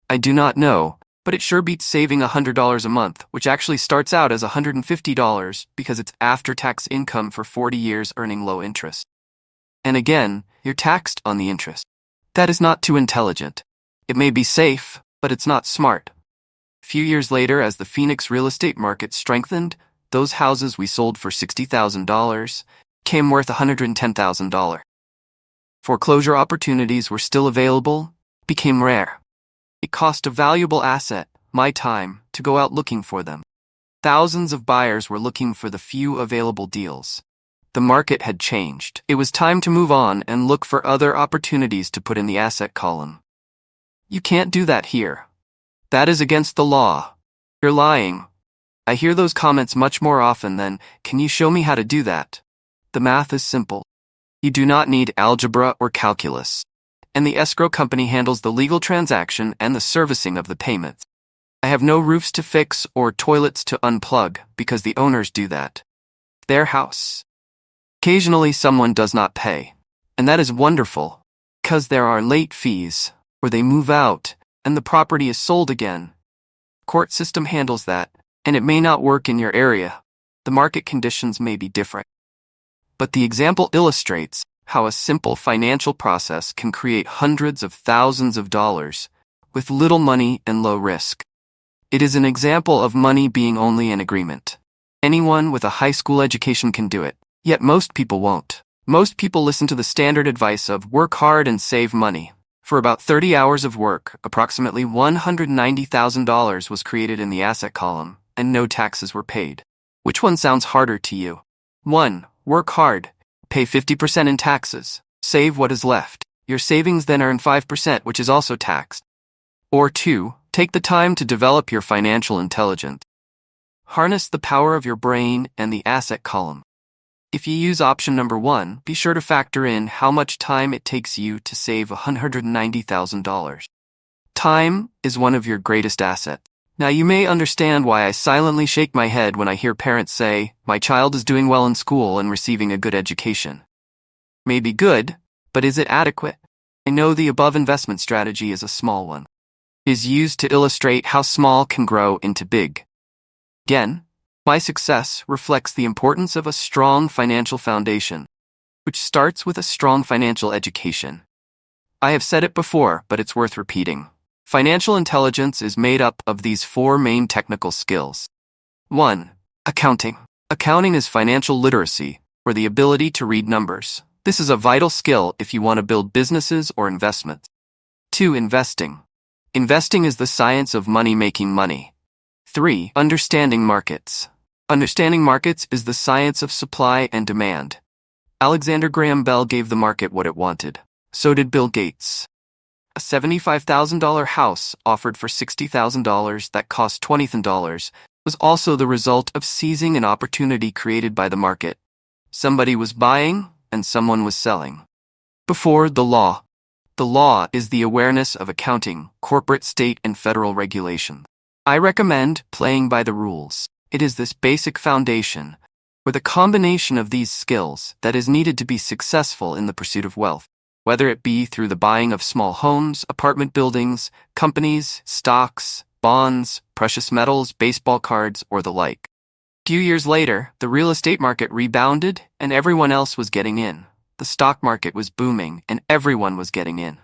I do not know, but it sure beats saving $100 a month, which actually starts out as $150 because it's after-tax income for 40 years earning low interest. And again, you're taxed on the interest. That is not too intelligent. It may be safe, but it's not smart. A few years later, as the Phoenix real estate market strengthened, those houses we sold for $60,000 came worth $110,000. Foreclosure opportunities were still available, became rare. It cost a valuable asset, my time, to go out looking for them. Thousands of buyers were looking for the few available deals. The market had changed. It was time to move on and look for other opportunities to put in the asset column. You can't do that here. That is against the law. You're lying. I hear those comments much more often than, "Can you show me how to do that?" The math is simple. You do not need algebra or calculus. And the escrow company handles the legal transaction and the servicing of the payments. I have no roofs to fix or toilets to unplug because the owners do that. Their house. Occasionally someone does not pay, and that is wonderful, because there are late fees, or they move out, and the property is sold again. Court system handles that, and it may not work in your area. The market conditions may be different. But the example illustrates how a simple financial process can create hundreds of thousands of dollars with little money and low risk. It is an example of money being only an agreement. Anyone with a high school education can do it, yet most people won't. Most people listen to the standard advice of work hard and save money. For about 30 hours of work, approximately $190,000 was created in the asset column, and no taxes were paid. Which one sounds harder to you? 1. Work hard. Pay 50% in taxes. Save what is left. Your savings then earn 5%, which is also taxed. Or 2. Take the time to develop your financial intelligence. Harness the power of your brain and the asset column. If you use option number 1, be sure to factor in how much time it takes you to save $190,000. Time is one of your greatest assets. Now you may understand why I silently shake my head when I hear parents say, "My child is doing well in school and receiving a good education." May be good, but is it adequate? I know the above investment strategy is a small one. It is used to illustrate how small can grow into big. Again, my success reflects the importance of a strong financial foundation, which starts with a strong financial education. I have said it before, but it's worth repeating. Financial intelligence is made up of these 4 main technical skills. 1. Accounting. Accounting is financial literacy, or the ability to read numbers. This is a vital skill if you want to build businesses or investments. 2. Investing. Investing is the science of making money. 3. Understanding markets. Understanding markets is the science of supply and demand. Alexander Graham Bell gave the market what it wanted. So did Bill Gates. A $75,000 house offered for $60,000 that cost $20,000 was also the result of seizing an opportunity created by the market. Somebody was buying and someone was selling. Before the law. The law is the awareness of accounting, corporate, state, and federal regulation. I recommend playing by the rules. It is this basic foundation, or the combination of these skills, that is needed to be successful in the pursuit of wealth. Whether it be through the buying of small homes, apartment buildings, companies, stocks, bonds, precious metals, baseball cards, or the like. A few years later, the real estate market rebounded and everyone else was getting in. The stock market was booming and everyone was getting in.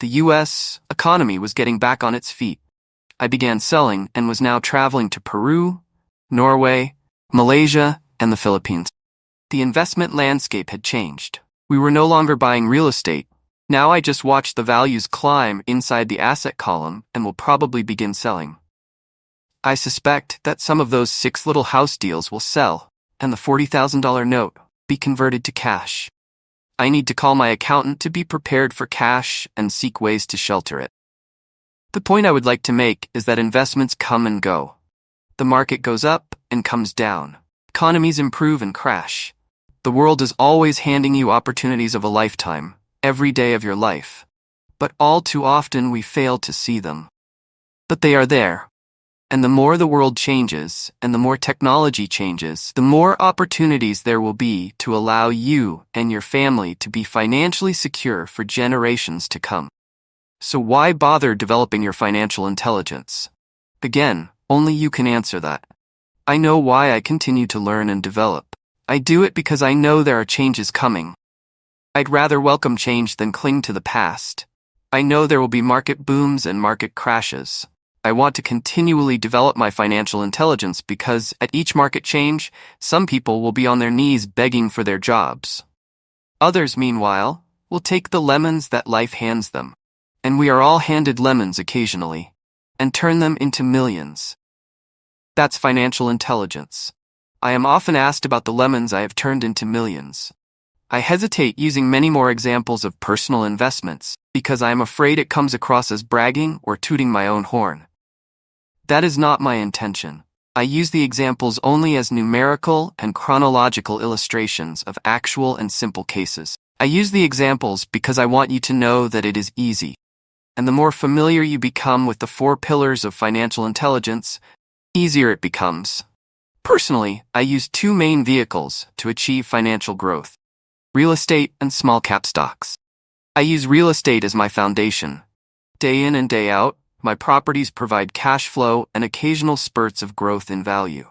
The U.S. economy was getting back on its feet. I began selling and was now traveling to Peru, Norway, Malaysia, and the Philippines. The investment landscape had changed. We were no longer buying real estate. Now I just watched the values climb inside the asset column and will probably begin selling. I suspect that some of those 6 little house deals will sell, and the $40,000 note be converted to cash. I need to call my accountant to be prepared for cash and seek ways to shelter it. The point I would like to make is that investments come and go. The market goes up and comes down. Economies improve and crash. The world is always handing you opportunities of a lifetime, every day of your life. but all too often we fail to see them. But they are there. And the more the world changes, and the more technology changes, the more opportunities there will be to allow you and your family to be financially secure for generations to come. So why bother developing your financial intelligence? Again, only you can answer that. I know why I continue to learn and develop. I do it because I know there are changes coming. I'd rather welcome change than cling to the past. I know there will be market booms and market crashes. I want to continually develop my financial intelligence because at each market change, some people will be on their knees begging for their jobs. Others, meanwhile, will take the lemons that life hands them, and we are all handed lemons occasionally, and turn them into millions. That's financial intelligence. I am often asked about the lemons I have turned into millions. I hesitate using many more examples of personal investments because I am afraid it comes across as bragging or tooting my own horn. That is not my intention. I use the examples only as numerical and chronological illustrations of actual and simple cases. I use the examples because I want you to know that it is easy. And the more familiar you become with the 4 pillars of financial intelligence, easier it becomes. Personally, I use 2 main vehicles to achieve financial growth: real estate and small cap stocks. I use real estate as my foundation. Day in and day out, my properties provide cash flow and occasional spurts of growth in value.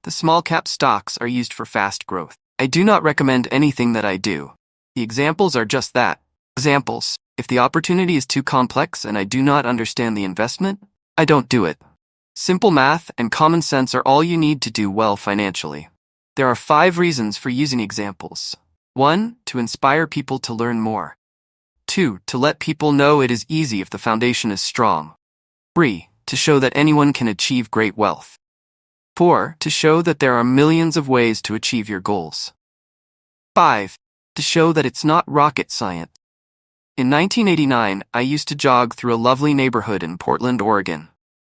The small cap stocks are used for fast growth. I do not recommend anything that I do. The examples are just that, examples. If the opportunity is too complex and I do not understand the investment, I don't do it. Simple math and common sense are all you need to do well financially. There are 5 reasons for using examples. 1. To inspire people to learn more. 2. To let people know it is easy if the foundation is strong. 3. To show that anyone can achieve great wealth. 4. To show that there are millions of ways to achieve your goals. 5. To show that it's not rocket science. In 1989, I used to jog through a lovely neighborhood in Portland, Oregon.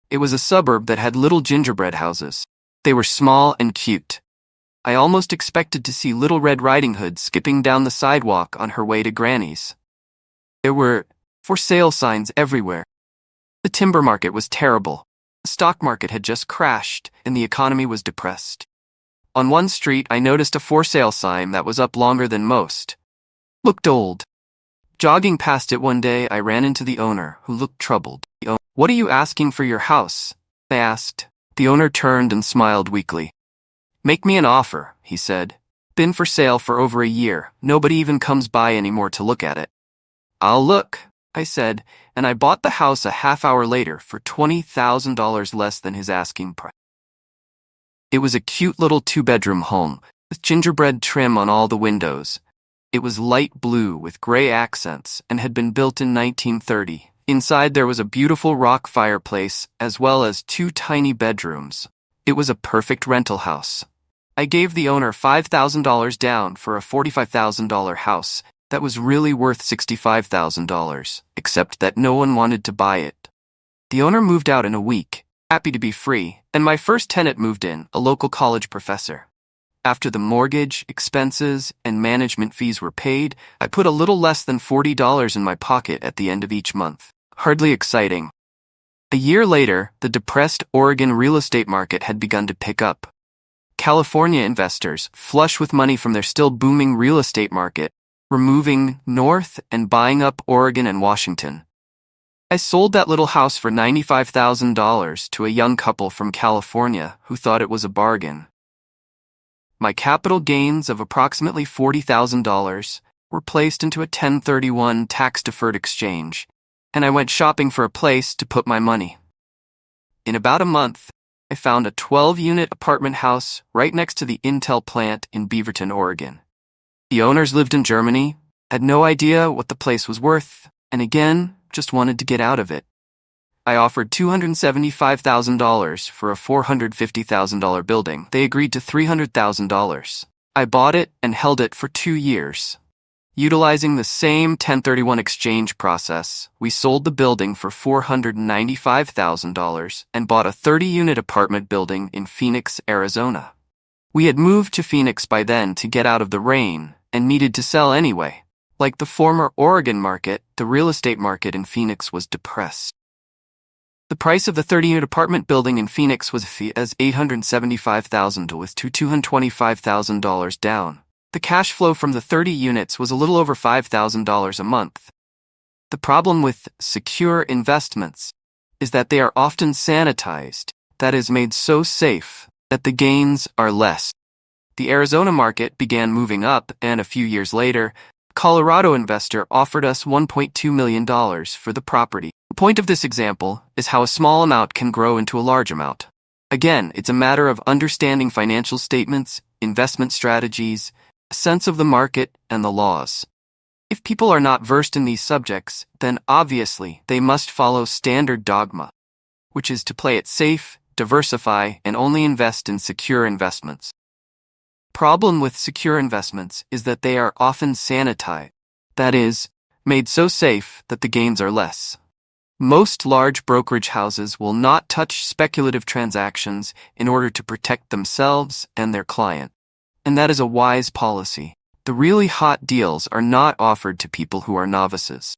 It was a suburb that had little gingerbread houses. They were small and cute. I almost expected to see Little Red Riding Hood skipping down the sidewalk on her way to Granny's. There were for sale signs everywhere. The timber market was terrible. The stock market had just crashed, and the economy was depressed. On one street, I noticed a for sale sign that was up longer than most. Looked old. Jogging past it one day, I ran into the owner, who looked troubled. "What are you asking for your house?" I asked. The owner turned and smiled weakly. "Make me an offer," he said. "Been for sale for over a year. Nobody even comes by anymore to look at it." "I'll look," I said, and I bought the house a half hour later for $20,000 less than his asking price. It was a cute little 2-bedroom home, with gingerbread trim on all the windows. It was light blue with gray accents and had been built in 1930. Inside there was a beautiful rock fireplace, as well as 2 tiny bedrooms. It was a perfect rental house. I gave the owner $5,000 down for a $45,000 house that was really worth $65,000, except that no one wanted to buy it. The owner moved out in a week, happy to be free, and my first tenant moved in, a local college professor. After the mortgage, expenses, and management fees were paid, I put a little less than $40 in my pocket at the end of each month. Hardly exciting. A year later, the depressed Oregon real estate market had begun to pick up. California investors, flush with money from their still booming real estate market, were moving north and buying up Oregon and Washington. I sold that little house for $95,000 to a young couple from California who thought it was a bargain. My capital gains of approximately $40,000 were placed into a 1031 tax-deferred exchange, and I went shopping for a place to put my money. In about a month, I found a 12-unit apartment house right next to the Intel plant in Beaverton, Oregon. The owners lived in Germany, had no idea what the place was worth, and again, just wanted to get out of it. I offered $275,000 for a $450,000 building. They agreed to $300,000. I bought it and held it for 2 years. Utilizing the same 1031 exchange process, we sold the building for $495,000 and bought a 30-unit apartment building in Phoenix, Arizona. We had moved to Phoenix by then to get out of the rain and needed to sell anyway. Like the former Oregon market, the real estate market in Phoenix was depressed. The price of the 30-unit apartment building in Phoenix was as $875,000 with $225,000 down. The cash flow from the 30 units was a little over $5,000 a month. The problem with secure investments is that they are often sanitized, that is, made so safe that the gains are less. The Arizona market began moving up, and a few years later, a Colorado investor offered us $1.2 million for the property. The point of this example is how a small amount can grow into a large amount. Again, it's a matter of understanding financial statements, investment strategies, a sense of the market, and the laws. If people are not versed in these subjects, then obviously they must follow standard dogma, which is to play it safe, diversify, and only invest in secure investments. Problem with secure investments is that they are often sanitized, that is, made so safe that the gains are less. Most large brokerage houses will not touch speculative transactions in order to protect themselves and their client, and that is a wise policy. The really hot deals are not offered to people who are novices.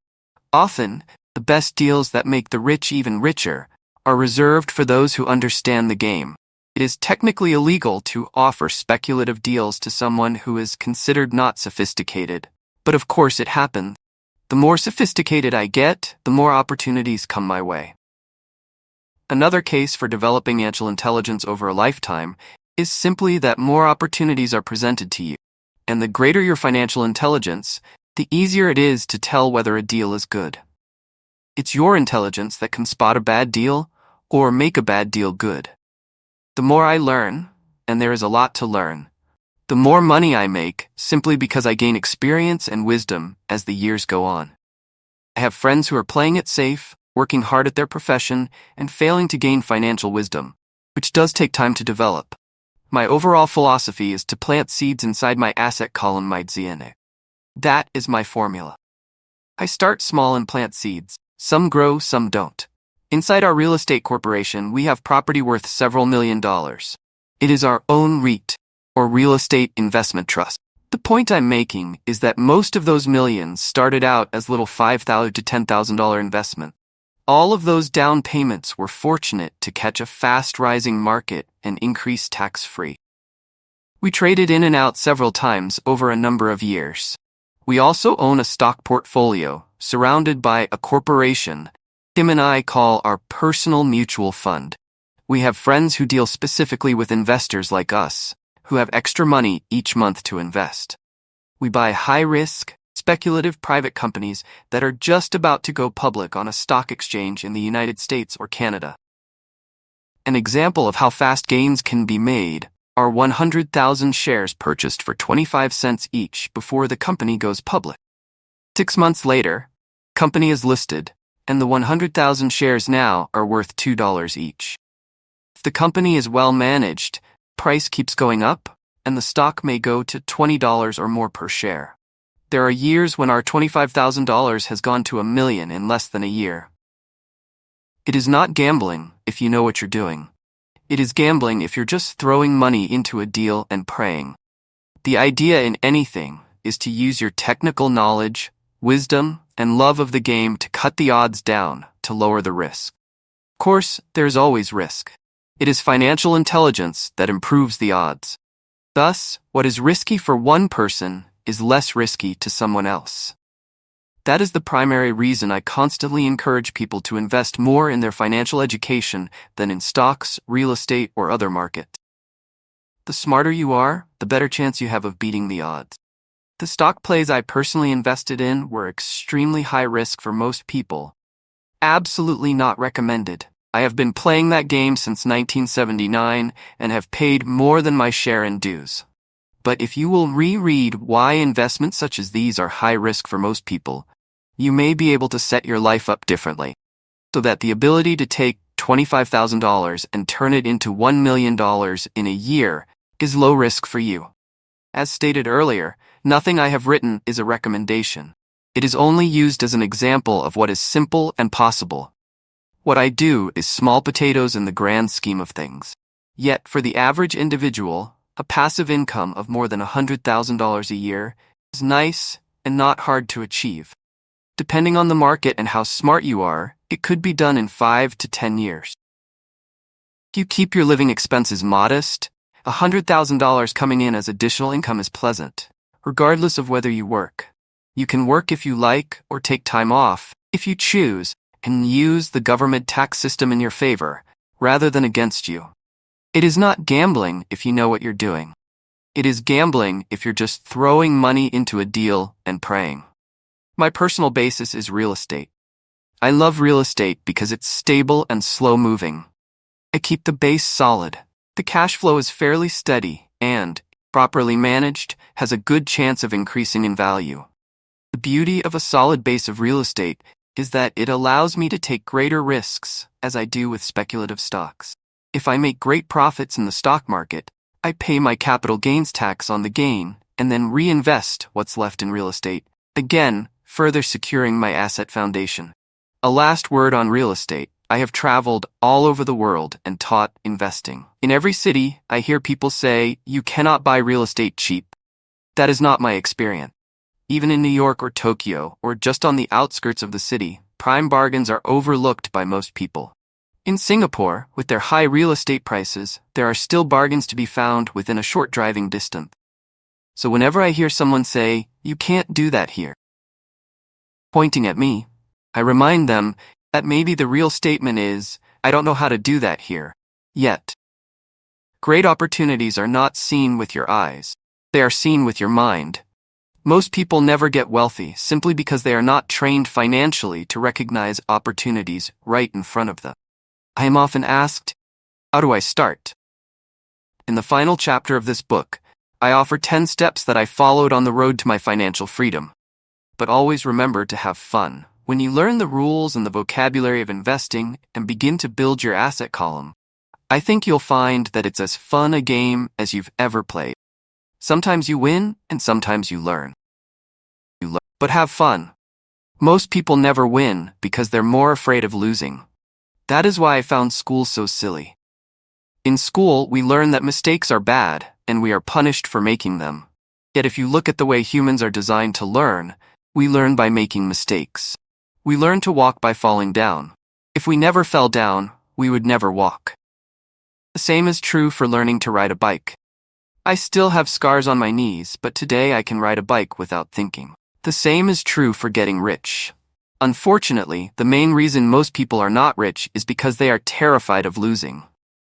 Often, the best deals that make the rich even richer are reserved for those who understand the game. It is technically illegal to offer speculative deals to someone who is considered not sophisticated, but of course it happens. The more sophisticated I get, the more opportunities come my way. Another case for developing financial intelligence over a lifetime is simply that more opportunities are presented to you, and the greater your financial intelligence, the easier it is to tell whether a deal is good. It's your intelligence that can spot a bad deal or make a bad deal good. The more I learn, and there is a lot to learn, the more money I make simply because I gain experience and wisdom as the years go on. I have friends who are playing it safe, working hard at their profession, and failing to gain financial wisdom, which does take time to develop. My overall philosophy is to plant seeds inside my asset column ZNA. That is my formula. I start small and plant seeds. Some grow, some don't. Inside our real estate corporation, we have property worth several $1 million. It is our own REIT, or real estate investment trust. The point I'm making is that most of those millions started out as little $5,000 to $10,000 investment. All of those down payments were fortunate to catch a fast-rising market and increase tax-free. We traded in and out several times over a number of years. We also own a stock portfolio surrounded by a corporation Tim and I call our personal mutual fund. We have friends who deal specifically with investors like us, who have extra money each month to invest. We buy high-risk, speculative private companies that are just about to go public on a stock exchange in the United States or Canada. An example of how fast gains can be made are 100,000 shares purchased for 25 cents each before the company goes public. 6 months later, the company is listed, and the 100,000 shares now are worth $2 each. If the company is well managed, price keeps going up, and the stock may go to $20 or more per share. There are years when our $25,000 has gone to $1 million in less than a year. It is not gambling if you know what you're doing. It is gambling if you're just throwing money into a deal and praying. The idea in anything is to use your technical knowledge, wisdom, and love of the game to cut the odds down to lower the risk. Of course, there's always risk. It is financial intelligence that improves the odds. Thus, what is risky for one person is less risky to someone else. That is the primary reason I constantly encourage people to invest more in their financial education than in stocks, real estate, or other markets. The smarter you are, the better chance you have of beating the odds. The stock plays I personally invested in were extremely high risk for most people. Absolutely not recommended. I have been playing that game since 1979 and have paid more than my share in dues. But if you will reread why investments such as these are high risk for most people, you may be able to set your life up differently, so that the ability to take $25,000 and turn it into $1 million in a year is low risk for you. As stated earlier, nothing I have written is a recommendation. It is only used as an example of what is simple and possible. What I do is small potatoes in the grand scheme of things. Yet, for the average individual, a passive income of more than $100,000 a year is nice and not hard to achieve. Depending on the market and how smart you are, it could be done in 5 to 10 years. If you keep your living expenses modest, $100,000 coming in as additional income is pleasant, regardless of whether you work. You can work if you like or take time off, if you choose, and use the government tax system in your favor, rather than against you. It is not gambling if you know what you're doing. It is gambling if you're just throwing money into a deal and praying. My personal basis is real estate. I love real estate because it's stable and slow-moving. I keep the base solid. The cash flow is fairly steady and, properly managed, has a good chance of increasing in value. The beauty of a solid base of real estate is that it allows me to take greater risks, as I do with speculative stocks. If I make great profits in the stock market, I pay my capital gains tax on the gain and then reinvest what's left in real estate, again, further securing my asset foundation. A last word on real estate. I have traveled all over the world and taught investing. In every city, I hear people say, "You cannot buy real estate cheap." That is not my experience. Even in New York or Tokyo, or just on the outskirts of the city, prime bargains are overlooked by most people. In Singapore, with their high real estate prices, there are still bargains to be found within a short driving distance. So whenever I hear someone say, "You can't do that here," pointing at me, I remind them that maybe the real statement is, "I don't know how to do that here yet." Great opportunities are not seen with your eyes. They are seen with your mind. Most people never get wealthy simply because they are not trained financially to recognize opportunities right in front of them. I am often asked, how do I start? In the final chapter of this book, I offer 10 steps that I followed on the road to my financial freedom. But always remember to have fun. When you learn the rules and the vocabulary of investing and begin to build your asset column, I think you'll find that it's as fun a game as you've ever played. Sometimes you win and sometimes you learn. But have fun. Most people never win because they're more afraid of losing. That is why I found school so silly. In school, we learn that mistakes are bad and we are punished for making them. Yet if you look at the way humans are designed to learn, we learn by making mistakes. We learn to walk by falling down. If we never fell down, we would never walk. The same is true for learning to ride a bike. I still have scars on my knees, but today I can ride a bike without thinking. The same is true for getting rich. Unfortunately, the main reason most people are not rich is because they are terrified of losing.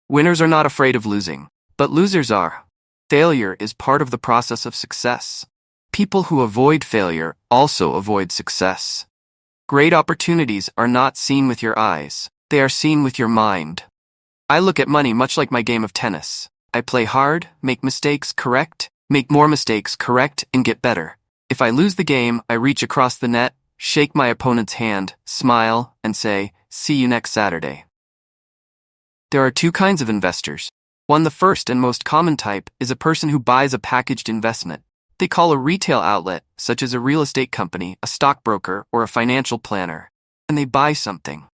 Winners are not afraid of losing, but losers are. Failure is part of the process of success. People who avoid failure also avoid success. Great opportunities are not seen with your eyes, they are seen with your mind. I look at money much like my game of tennis. I play hard, make mistakes, correct, make more mistakes, correct, and get better. If I lose the game, I reach across the net, shake my opponent's hand, smile, and say, "See you next Saturday." There are two kinds of investors. One, the first and most common type, is a person who buys a packaged investment. They call a retail outlet, such as a real estate company, a stockbroker, or a financial planner, and they buy something.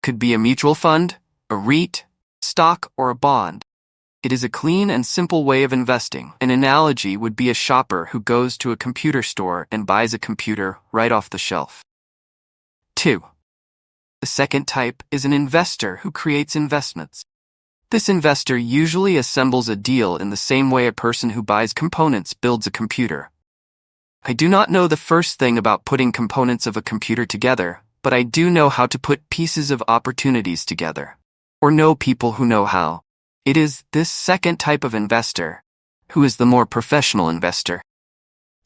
Could be a mutual fund, a REIT, stock, or a bond. It is a clean and simple way of investing. An analogy would be a shopper who goes to a computer store and buys a computer right off the shelf. 2. The second type is an investor who creates investments. This investor usually assembles a deal in the same way a person who buys components builds a computer. I do not know the first thing about putting components of a computer together, but I do know how to put pieces of opportunities together, or know people who know how. It is this second type of investor who is the more professional investor.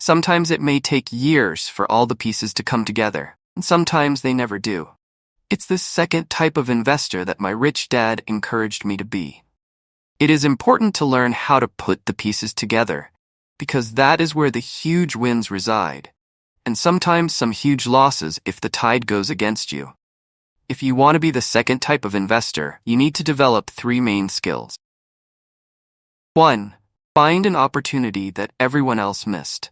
Sometimes it may take years for all the pieces to come together, and sometimes they never do. It's this second type of investor that my rich dad encouraged me to be. It is important to learn how to put the pieces together, because that is where the huge wins reside, and sometimes some huge losses if the tide goes against you. If you want to be the second type of investor, you need to develop 3 main skills. 1. Find an opportunity that everyone else missed.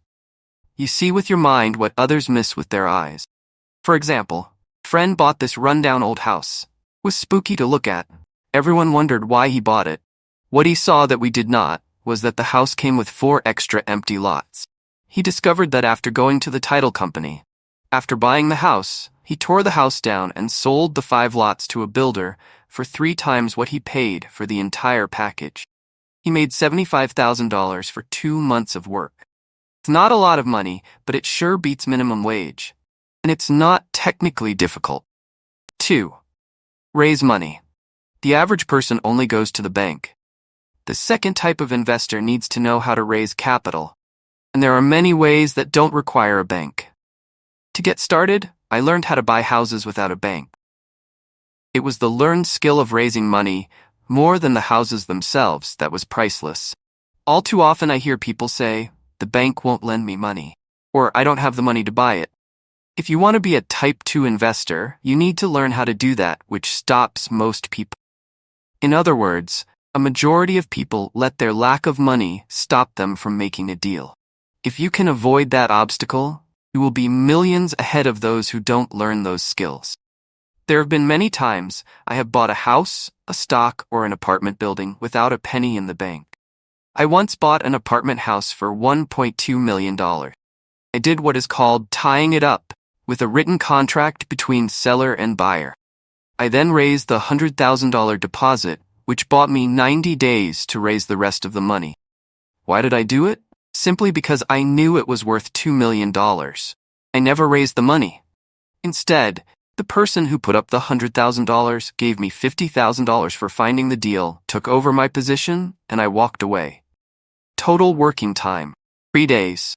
You see with your mind what others miss with their eyes. For example, a friend bought this rundown old house. It was spooky to look at. Everyone wondered why he bought it. What he saw that we did not was that the house came with 4 extra empty lots. He discovered that after going to the title company, after buying the house, he tore the house down and sold the 5 lots to a builder for 3 times what he paid for the entire package. He made $75,000 for 2 months of work. It's not a lot of money, but it sure beats minimum wage. And it's not technically difficult. 2. Raise money. The average person only goes to the bank. The second type of investor needs to know how to raise capital. And there are many ways that don't require a bank. To get started, I learned how to buy houses without a bank. It was the learned skill of raising money, more than the houses themselves, that was priceless. All too often I hear people say, "The bank won't lend me money," or "I don't have the money to buy it." If you want to be a type 2 investor, you need to learn how to do that, which stops most people. In other words, a majority of people let their lack of money stop them from making a deal. If you can avoid that obstacle, you will be millions ahead of those who don't learn those skills. There have been many times I have bought a house, a stock, or an apartment building without a penny in the bank. I once bought an apartment house for $1.2 million. I did what is called tying it up, with a written contract between seller and buyer. I then raised the $100,000 deposit, which bought me 90 days to raise the rest of the money. Why did I do it? Simply because I knew it was worth $2 million. I never raised the money. Instead, the person who put up the $100,000 gave me $50,000 for finding the deal, took over my position, and I walked away. Total working time: 3 days.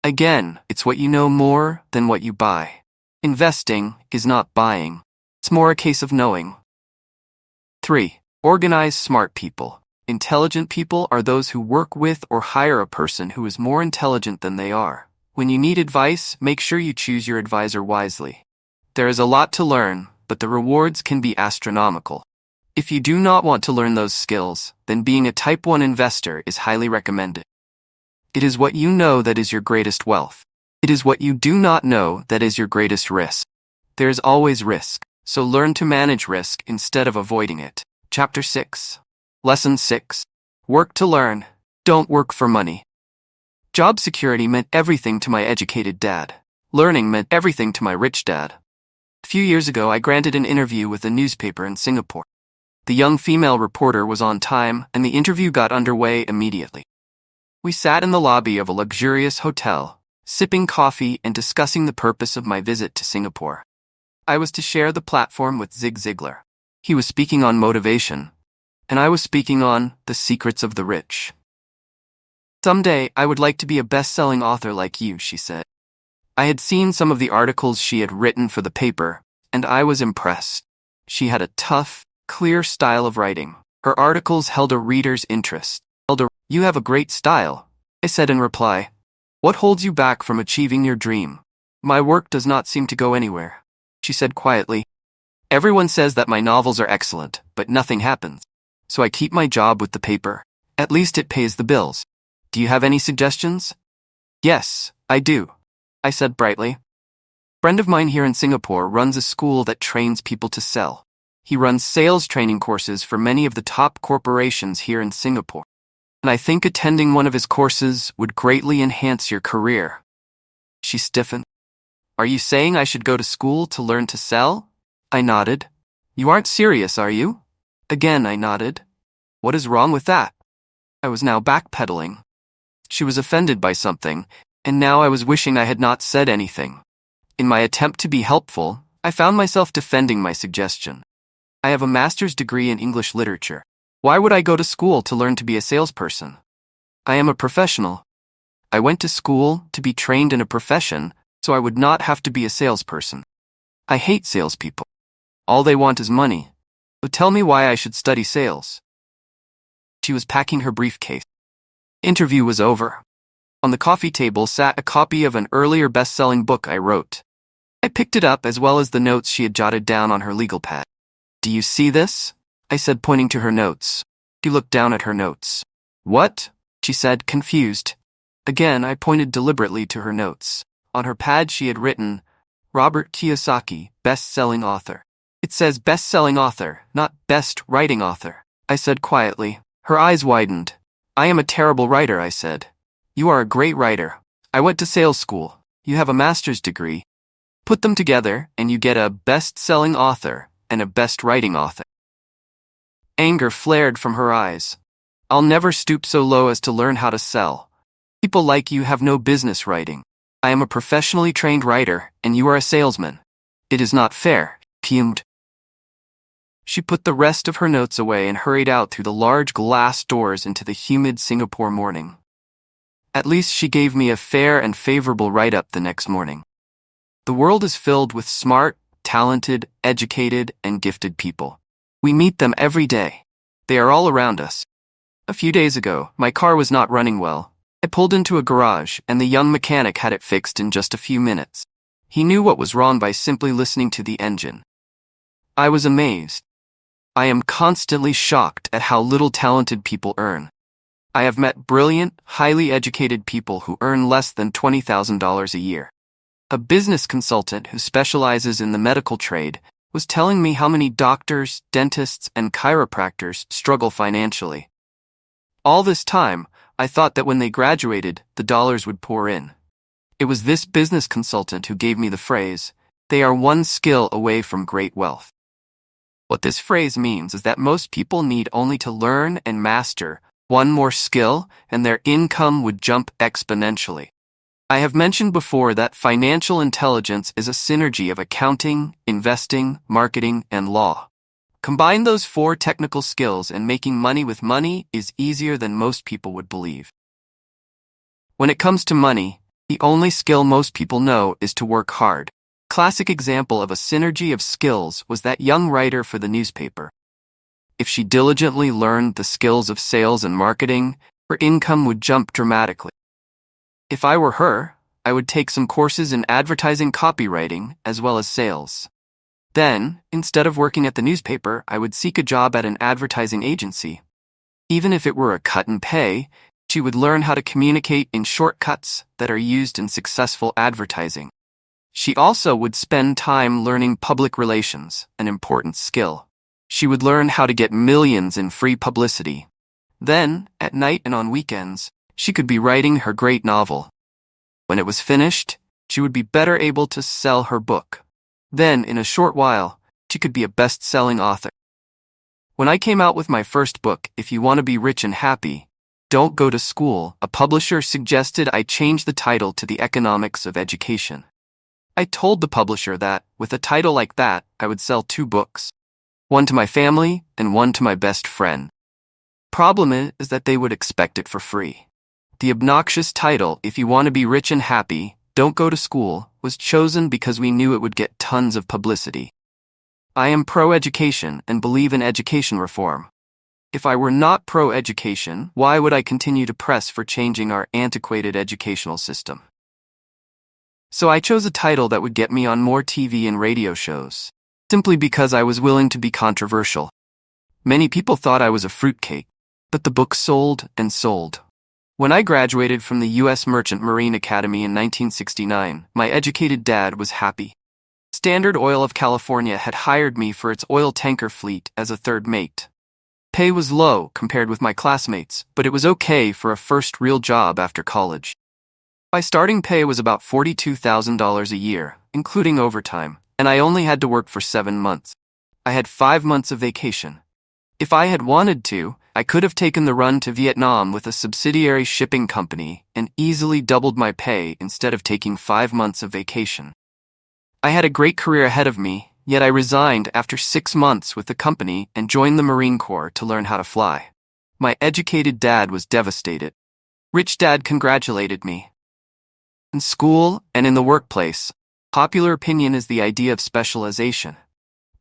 Again, it's what you know more than what you buy. Investing is not buying. It's more a case of knowing. 3. Organize smart people. Intelligent people are those who work with or hire a person who is more intelligent than they are. When you need advice, make sure you choose your advisor wisely. There is a lot to learn, but the rewards can be astronomical. If you do not want to learn those skills, then being a Type 1 investor is highly recommended. It is what you know that is your greatest wealth. It is what you do not know that is your greatest risk. There is always risk, so learn to manage risk instead of avoiding it. Chapter 6. Lesson 6. Work to learn. Don't work for money. Job security meant everything to my educated dad. Learning meant everything to my rich dad. A few years ago, I granted an interview with a newspaper in Singapore. The young female reporter was on time, and the interview got underway immediately. We sat in the lobby of a luxurious hotel, sipping coffee and discussing the purpose of my visit to Singapore. I was to share the platform with Zig Ziglar. He was speaking on motivation, and I was speaking on the secrets of the rich. "Someday, I would like to be a best-selling author like you," she said. I had seen some of the articles she had written for the paper, and I was impressed. She had a tough, clear style of writing. Her articles held a reader's interest. "You have a great style," I said in reply. "What holds you back from achieving your dream?" "My work does not seem to go anywhere," she said quietly. "Everyone says that my novels are excellent, but nothing happens. So I keep my job with the paper. At least it pays the bills. Do you have any suggestions?" "Yes, I do," I said brightly. A friend of mine here in Singapore runs a school that trains people to sell. He runs sales training courses for many of the top corporations here in Singapore. And I think attending one of his courses would greatly enhance your career. She stiffened. "Are you saying I should go to school to learn to sell?" I nodded. "You aren't serious, are you?" Again, I nodded. "What is wrong with that?" I was now backpedaling. She was offended by something, and now I was wishing I had not said anything. In my attempt to be helpful, I found myself defending my suggestion. "I have a master's degree in English literature. Why would I go to school to learn to be a salesperson? I am a professional. I went to school to be trained in a profession, so I would not have to be a salesperson. I hate salespeople. All they want is money. But tell me why I should study sales." She was packing her briefcase. Interview was over. On the coffee table sat a copy of an earlier best-selling book I wrote. I picked it up as well as the notes she had jotted down on her legal pad. "Do you see this?" I said, pointing to her notes. She looked down at her notes. "What?" she said, confused. Again, I pointed deliberately to her notes. On her pad she had written, "Robert Kiyosaki, best-selling author." "It says best-selling author, not best writing author," I said quietly. Her eyes widened. "I am a terrible writer," I said. "You are a great writer. I went to sales school. You have a master's degree. Put them together and you get a best-selling author and a best-writing author. Anger flared from her eyes. I'll never stoop so low as to learn how to sell. People like you have no business writing. I am a professionally trained writer, and you are a salesman. It is not fair, fumed. She put the rest of her notes away and hurried out through the large glass doors into the humid Singapore morning. At least she gave me a fair and favorable write-up the next morning. The world is filled with smart, talented, educated, and gifted people. We meet them every day. They are all around us. A few days ago, my car was not running well. I pulled into a garage, and the young mechanic had it fixed in just a few minutes. He knew what was wrong by simply listening to the engine. I was amazed. I am constantly shocked at how little talented people earn. I have met brilliant, highly educated people who earn less than $20,000 a year. A business consultant who specializes in the medical trade was telling me how many doctors, dentists, and chiropractors struggle financially. All this time, I thought that when they graduated, the dollars would pour in. It was this business consultant who gave me the phrase, "They are one skill away from great wealth." What this phrase means is that most people need only to learn and master one more skill, and their income would jump exponentially. I have mentioned before that financial intelligence is a synergy of accounting, investing, marketing, and law. Combine those 4 technical skills and making money with money is easier than most people would believe. When it comes to money, the only skill most people know is to work hard. Classic example of a synergy of skills was that young writer for the newspaper. If she diligently learned the skills of sales and marketing, her income would jump dramatically. If I were her, I would take some courses in advertising copywriting as well as sales. Then, instead of working at the newspaper, I would seek a job at an advertising agency. Even if it were a cut in pay, she would learn how to communicate in shortcuts that are used in successful advertising. She also would spend time learning public relations, an important skill. She would learn how to get millions in free publicity. Then, at night and on weekends, she could be writing her great novel. When it was finished, she would be better able to sell her book. Then, in a short while, she could be a best-selling author. When I came out with my first book, If You Want to Be Rich and Happy, Don't Go to School, a publisher suggested I change the title to The Economics of Education. I told the publisher that, with a title like that, I would sell 2 books. One to my family and one to my best friend. Problem is that they would expect it for free. The obnoxious title, If You Want to Be Rich and Happy, Don't Go to School, was chosen because we knew it would get tons of publicity. I am pro-education and believe in education reform. If I were not pro-education, why would I continue to press for changing our antiquated educational system? So I chose a title that would get me on more TV and radio shows, simply because I was willing to be controversial. Many people thought I was a fruitcake, but the book sold and sold. When I graduated from the U.S. Merchant Marine Academy in 1969, my educated dad was happy. Standard Oil of California had hired me for its oil tanker fleet as a third mate. Pay was low compared with my classmates, but it was okay for a first real job after college. My starting pay was about $42,000 a year, including overtime, and I only had to work for 7 months. I had 5 months of vacation. If I had wanted to, I could have taken the run to Vietnam with a subsidiary shipping company and easily doubled my pay instead of taking 5 months of vacation. I had a great career ahead of me, yet I resigned after 6 months with the company and joined the Marine Corps to learn how to fly. My educated dad was devastated. Rich Dad congratulated me. In school and in the workplace, popular opinion is the idea of specialization.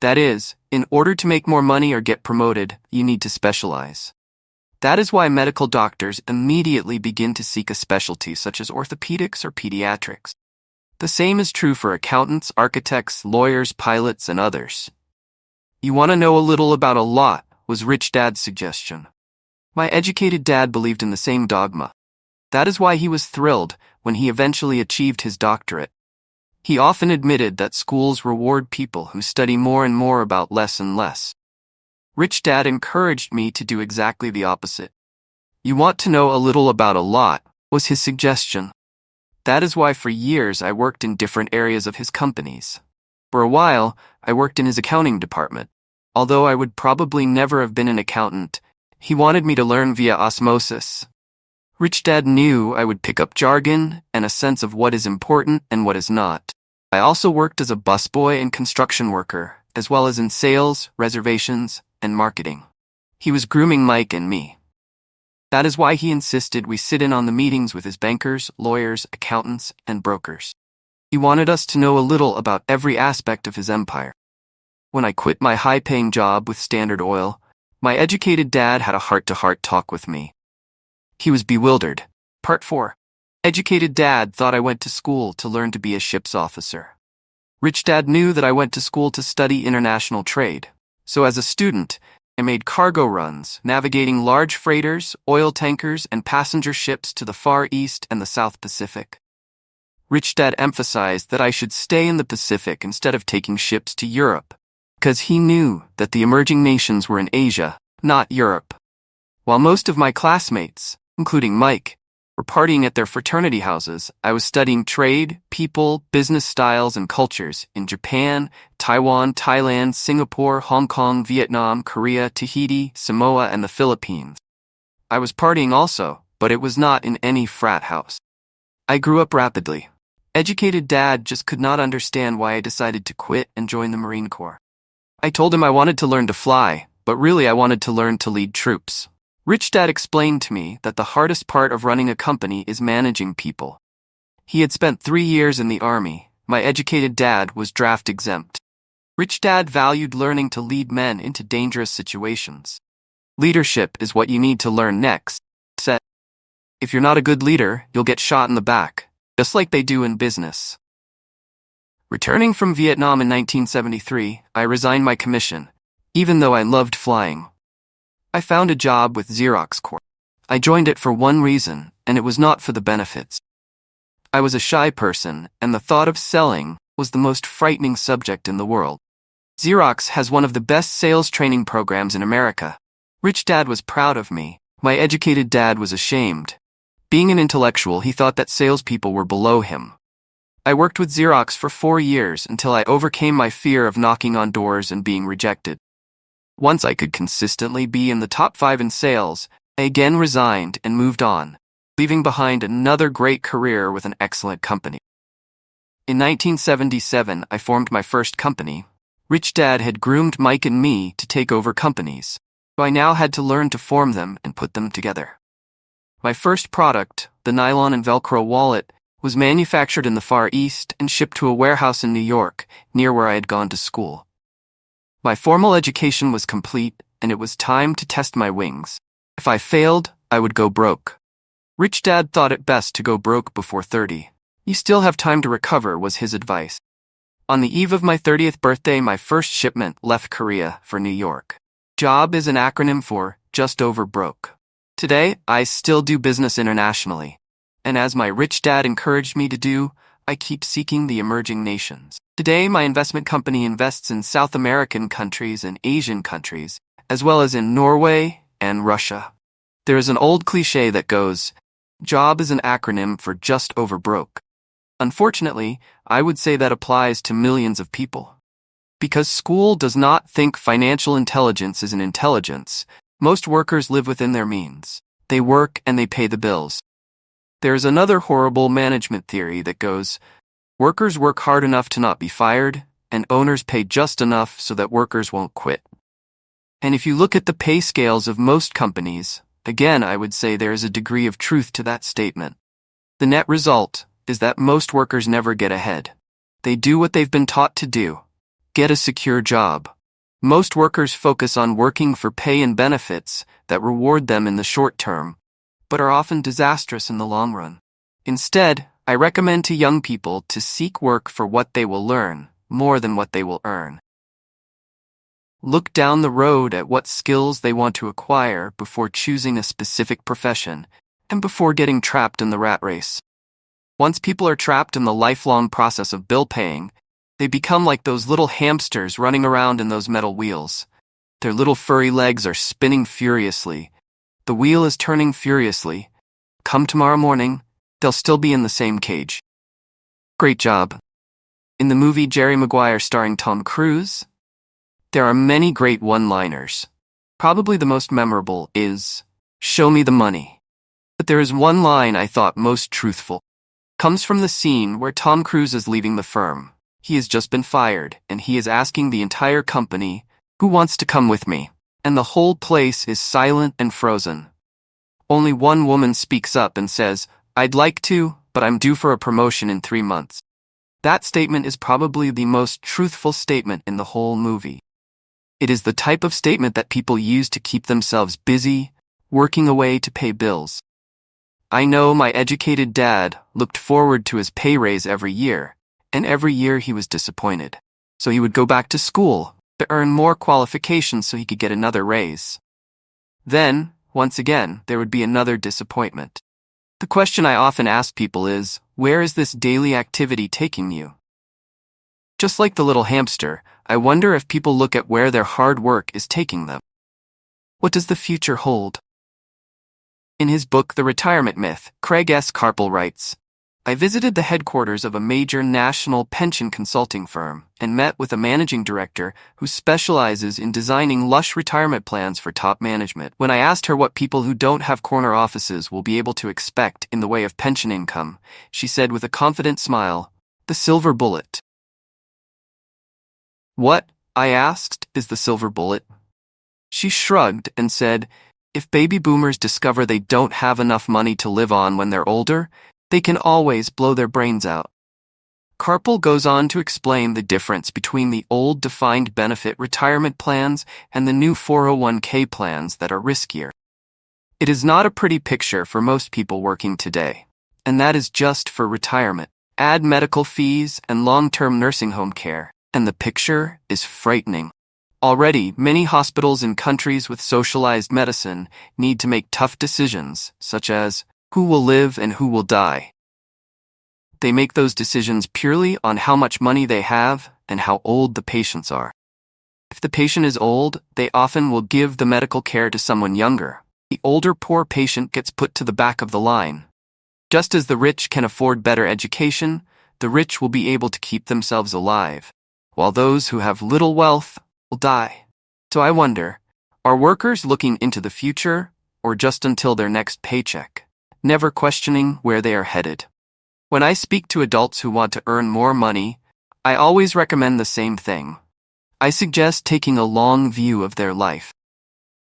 That is, in order to make more money or get promoted, you need to specialize. That is why medical doctors immediately begin to seek a specialty such as orthopedics or pediatrics. The same is true for accountants, architects, lawyers, pilots, and others. You want to know a little about a lot, was Rich Dad's suggestion. My educated dad believed in the same dogma. That is why he was thrilled when he eventually achieved his doctorate. He often admitted that schools reward people who study more and more about less and less. Rich Dad encouraged me to do exactly the opposite. You want to know a little about a lot, was his suggestion. That is why for years I worked in different areas of his companies. For a while, I worked in his accounting department. Although I would probably never have been an accountant, he wanted me to learn via osmosis. Rich Dad knew I would pick up jargon and a sense of what is important and what is not. I also worked as a busboy and construction worker, as well as in sales, reservations, and marketing. He was grooming Mike and me. That is why he insisted we sit in on the meetings with his bankers, lawyers, accountants, and brokers. He wanted us to know a little about every aspect of his empire. When I quit my high-paying job with Standard Oil, my educated dad had a heart-to-heart talk with me. He was bewildered. Part 4. Educated Dad thought I went to school to learn to be a ship's officer. Rich Dad knew that I went to school to study international trade. So as a student, I made cargo runs, navigating large freighters, oil tankers, and passenger ships to the Far East and the South Pacific. Rich Dad emphasized that I should stay in the Pacific instead of taking ships to Europe, because he knew that the emerging nations were in Asia, not Europe. While most of my classmates, including Mike, were partying at their fraternity houses, I was studying trade, people, business styles, and cultures in Japan, Taiwan, Thailand, Singapore, Hong Kong, Vietnam, Korea, Tahiti, Samoa, and the Philippines. I was partying also, but it was not in any frat house. I grew up rapidly. Educated Dad just could not understand why I decided to quit and join the Marine Corps. I told him I wanted to learn to fly, but really I wanted to learn to lead troops. Rich Dad explained to me that the hardest part of running a company is managing people. He had spent 3 years in the Army. My educated dad was draft exempt. Rich Dad valued learning to lead men into dangerous situations. Leadership is what you need to learn next, he said. If you're not a good leader, you'll get shot in the back, just like they do in business. Returning from Vietnam in 1973, I resigned my commission, even though I loved flying. I found a job with Xerox Corp. I joined it for one reason, and it was not for the benefits. I was a shy person, and the thought of selling was the most frightening subject in the world. Xerox has one of the best sales training programs in America. Rich Dad was proud of me. My educated dad was ashamed. Being an intellectual, he thought that salespeople were below him. I worked with Xerox for 4 years until I overcame my fear of knocking on doors and being rejected. Once I could consistently be in the top 5 in sales, I again resigned and moved on, leaving behind another great career with an excellent company. In 1977, I formed my first company. Rich Dad had groomed Mike and me to take over companies, so I now had to learn to form them and put them together. My first product, the nylon and Velcro wallet, was manufactured in the Far East and shipped to a warehouse in New York, near where I had gone to school. My formal education was complete, and it was time to test my wings. If I failed, I would go broke. Rich Dad thought it best to go broke before 30. You still have time to recover, was his advice. On the eve of my 30th birthday, my first shipment left Korea for New York. JOB is an acronym for Just Over Broke. Today, I still do business internationally. And as my rich dad encouraged me to do, I keep seeking the emerging nations. Today, my investment company invests in South American countries and Asian countries, as well as in Norway and Russia. There is an old cliche that goes, JOB is an acronym for Just Over Broke. Unfortunately, I would say that applies to millions of people. Because school does not think financial intelligence is an intelligence, most workers live within their means. They work and they pay the bills. There is another horrible management theory that goes, workers work hard enough to not be fired, and owners pay just enough so that workers won't quit. And if you look at the pay scales of most companies, again, I would say there is a degree of truth to that statement. The net result is that most workers never get ahead. They do what they've been taught to do. Get a secure job. Most workers focus on working for pay and benefits that reward them in the short term, but are often disastrous in the long run. Instead, I recommend to young people to seek work for what they will learn, more than what they will earn. Look down the road at what skills they want to acquire before choosing a specific profession, and before getting trapped in the rat race. Once people are trapped in the lifelong process of bill paying, they become like those little hamsters running around in those metal wheels. Their little furry legs are spinning furiously. The wheel is turning furiously. Come tomorrow morning, they'll still be in the same cage. Great job. In the movie Jerry Maguire starring Tom Cruise, there are many great one-liners. Probably the most memorable is, "Show me the money." But there is one line I thought most truthful. Comes from the scene where Tom Cruise is leaving the firm. He has just been fired, and he is asking the entire company, "Who wants to come with me?" And the whole place is silent and frozen. Only one woman speaks up and says, "I'd like to, but I'm due for a promotion in 3 months." That statement is probably the most truthful statement in the whole movie. It is the type of statement that people use to keep themselves busy, working away to pay bills. I know my educated dad looked forward to his pay raise every year, and every year he was disappointed. So he would go back to school to earn more qualifications so he could get another raise. Then, once again, there would be another disappointment. The question I often ask people is, where is this daily activity taking you? Just like the little hamster, I wonder if people look at where their hard work is taking them. What does the future hold? In his book, The Retirement Myth, Craig S. Carpel writes, "I visited the headquarters of a major national pension consulting firm and met with a managing director who specializes in designing lush retirement plans for top management. When I asked her what people who don't have corner offices will be able to expect in the way of pension income, she said with a confident smile, 'The silver bullet.'" "What," I asked, "is the silver bullet?" She shrugged and said, "If baby boomers discover they don't have enough money to live on when they're older, they can always blow their brains out." Carpel goes on to explain the difference between the old defined benefit retirement plans and the new 401k plans that are riskier. It is not a pretty picture for most people working today, and that is just for retirement. Add medical fees and long-term nursing home care, and the picture is frightening. Already, many hospitals in countries with socialized medicine need to make tough decisions, such as who will live and who will die. They make those decisions purely on how much money they have and how old the patients are. If the patient is old, they often will give the medical care to someone younger. The older poor patient gets put to the back of the line. Just as the rich can afford better education, the rich will be able to keep themselves alive, while those who have little wealth will die. So I wonder, are workers looking into the future or just until their next paycheck, never questioning where they are headed? When I speak to adults who want to earn more money, I always recommend the same thing. I suggest taking a long view of their life.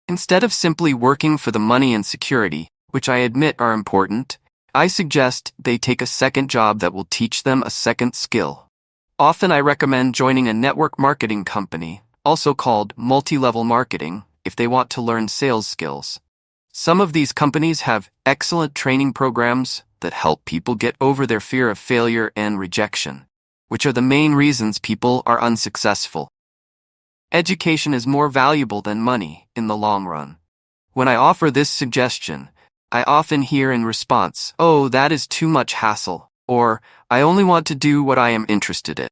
Instead of simply working for the money and security, which I admit are important, I suggest they take a second job that will teach them a second skill. Often I recommend joining a network marketing company, also called multi-level marketing, if they want to learn sales skills. Some of these companies have excellent training programs that help people get over their fear of failure and rejection, which are the main reasons people are unsuccessful. Education is more valuable than money in the long run. When I offer this suggestion, I often hear in response, "Oh, that is too much hassle," or "I only want to do what I am interested in."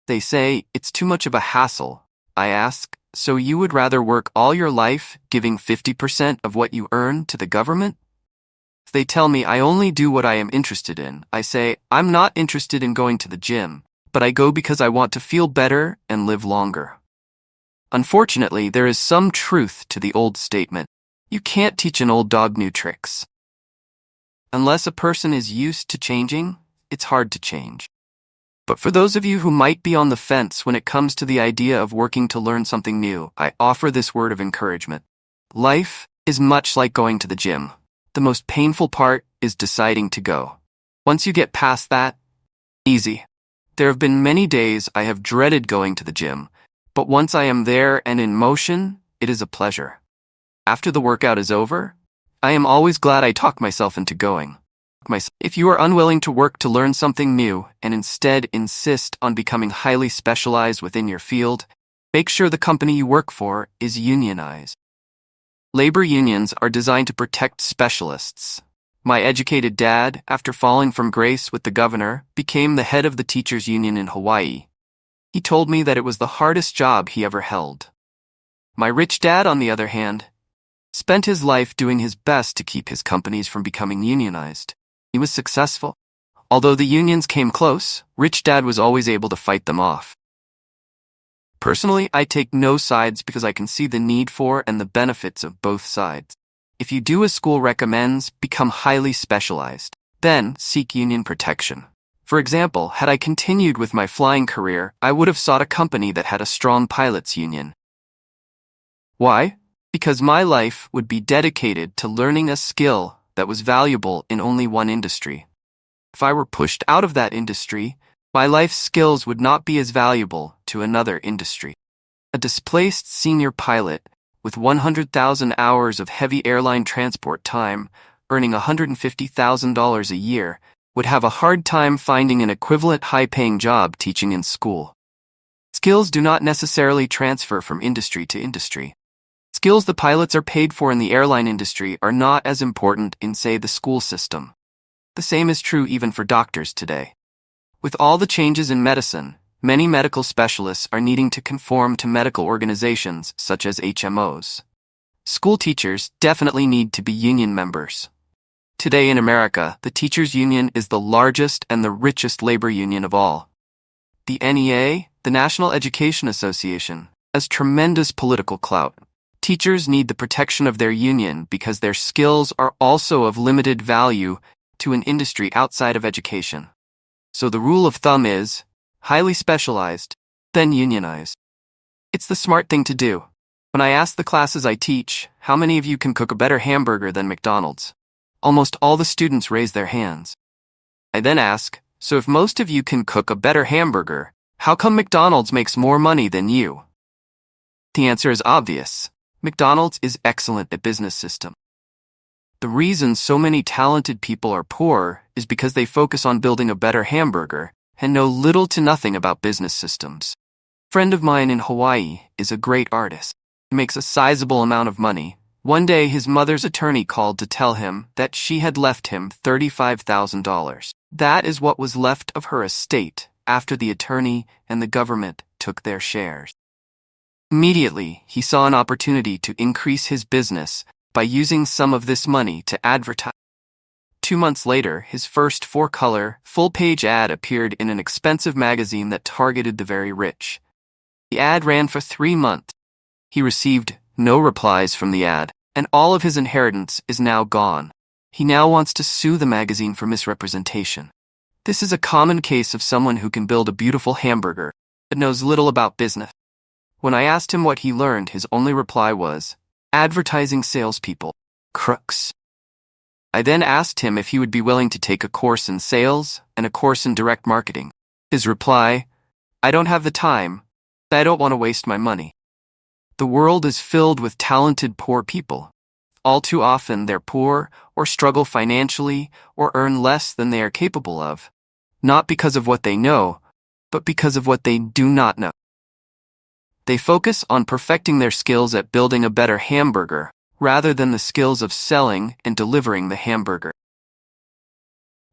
They say, "It's too much of a hassle." I ask, "So you would rather work all your life giving 50% of what you earn to the government?" If they tell me I only do what I am interested in, I say, "I'm not interested in going to the gym, but I go because I want to feel better and live longer." Unfortunately, there is some truth to the old statement, you can't teach an old dog new tricks. Unless a person is used to changing, it's hard to change. But for those of you who might be on the fence when it comes to the idea of working to learn something new, I offer this word of encouragement. Life is much like going to the gym. The most painful part is deciding to go. Once you get past that, easy. There have been many days I have dreaded going to the gym, but once I am there and in motion, it is a pleasure. After the workout is over, I am always glad I talked myself into going. If you are unwilling to work to learn something new and instead insist on becoming highly specialized within your field, make sure the company you work for is unionized. Labor unions are designed to protect specialists. My educated dad, after falling from grace with the governor, became the head of the teachers' union in Hawaii. He told me that it was the hardest job he ever held. My rich dad, on the other hand, spent his life doing his best to keep his companies from becoming unionized. He was successful. Although the unions came close, Rich Dad was always able to fight them off. Personally, I take no sides because I can see the need for and the benefits of both sides. If you do as school recommends, become highly specialized. Then, seek union protection. For example, had I continued with my flying career, I would have sought a company that had a strong pilots union. Why? Because my life would be dedicated to learning a skill that was valuable in only one industry. If I were pushed out of that industry, my life skills would not be as valuable to another industry. A displaced senior pilot with 100,000 hours of heavy airline transport time, earning $150,000 a year, would have a hard time finding an equivalent high-paying job teaching in school. Skills do not necessarily transfer from industry to industry. Skills the pilots are paid for in the airline industry are not as important in, say, the school system. The same is true even for doctors today. With all the changes in medicine, many medical specialists are needing to conform to medical organizations such as HMOs. School teachers definitely need to be union members. Today in America, the teachers' union is the largest and the richest labor union of all. The NEA, the National Education Association, has tremendous political clout. Teachers need the protection of their union because their skills are also of limited value to an industry outside of education. So the rule of thumb is, highly specialized, then unionized. It's the smart thing to do. When I ask the classes I teach, how many of you can cook a better hamburger than McDonald's? Almost all the students raise their hands. I then ask, so if most of you can cook a better hamburger, how come McDonald's makes more money than you? The answer is obvious. McDonald's is excellent at business system. The reason so many talented people are poor is because they focus on building a better hamburger and know little to nothing about business systems. A friend of mine in Hawaii is a great artist. He makes a sizable amount of money. One day his mother's attorney called to tell him that she had left him $35,000. That is what was left of her estate after the attorney and the government took their shares. Immediately, he saw an opportunity to increase his business by using some of this money to advertise. 2 months later, his first 4-color, full-page ad appeared in an expensive magazine that targeted the very rich. The ad ran for 3 months. He received no replies from the ad, and all of his inheritance is now gone. He now wants to sue the magazine for misrepresentation. This is a common case of someone who can build a beautiful hamburger, but knows little about business. When I asked him what he learned, his only reply was, advertising salespeople, crooks. I then asked him if he would be willing to take a course in sales and a course in direct marketing. His reply, I don't have the time. I don't want to waste my money. The world is filled with talented poor people. All too often they're poor or struggle financially or earn less than they are capable of, not because of what they know, but because of what they do not know. They focus on perfecting their skills at building a better hamburger, rather than the skills of selling and delivering the hamburger.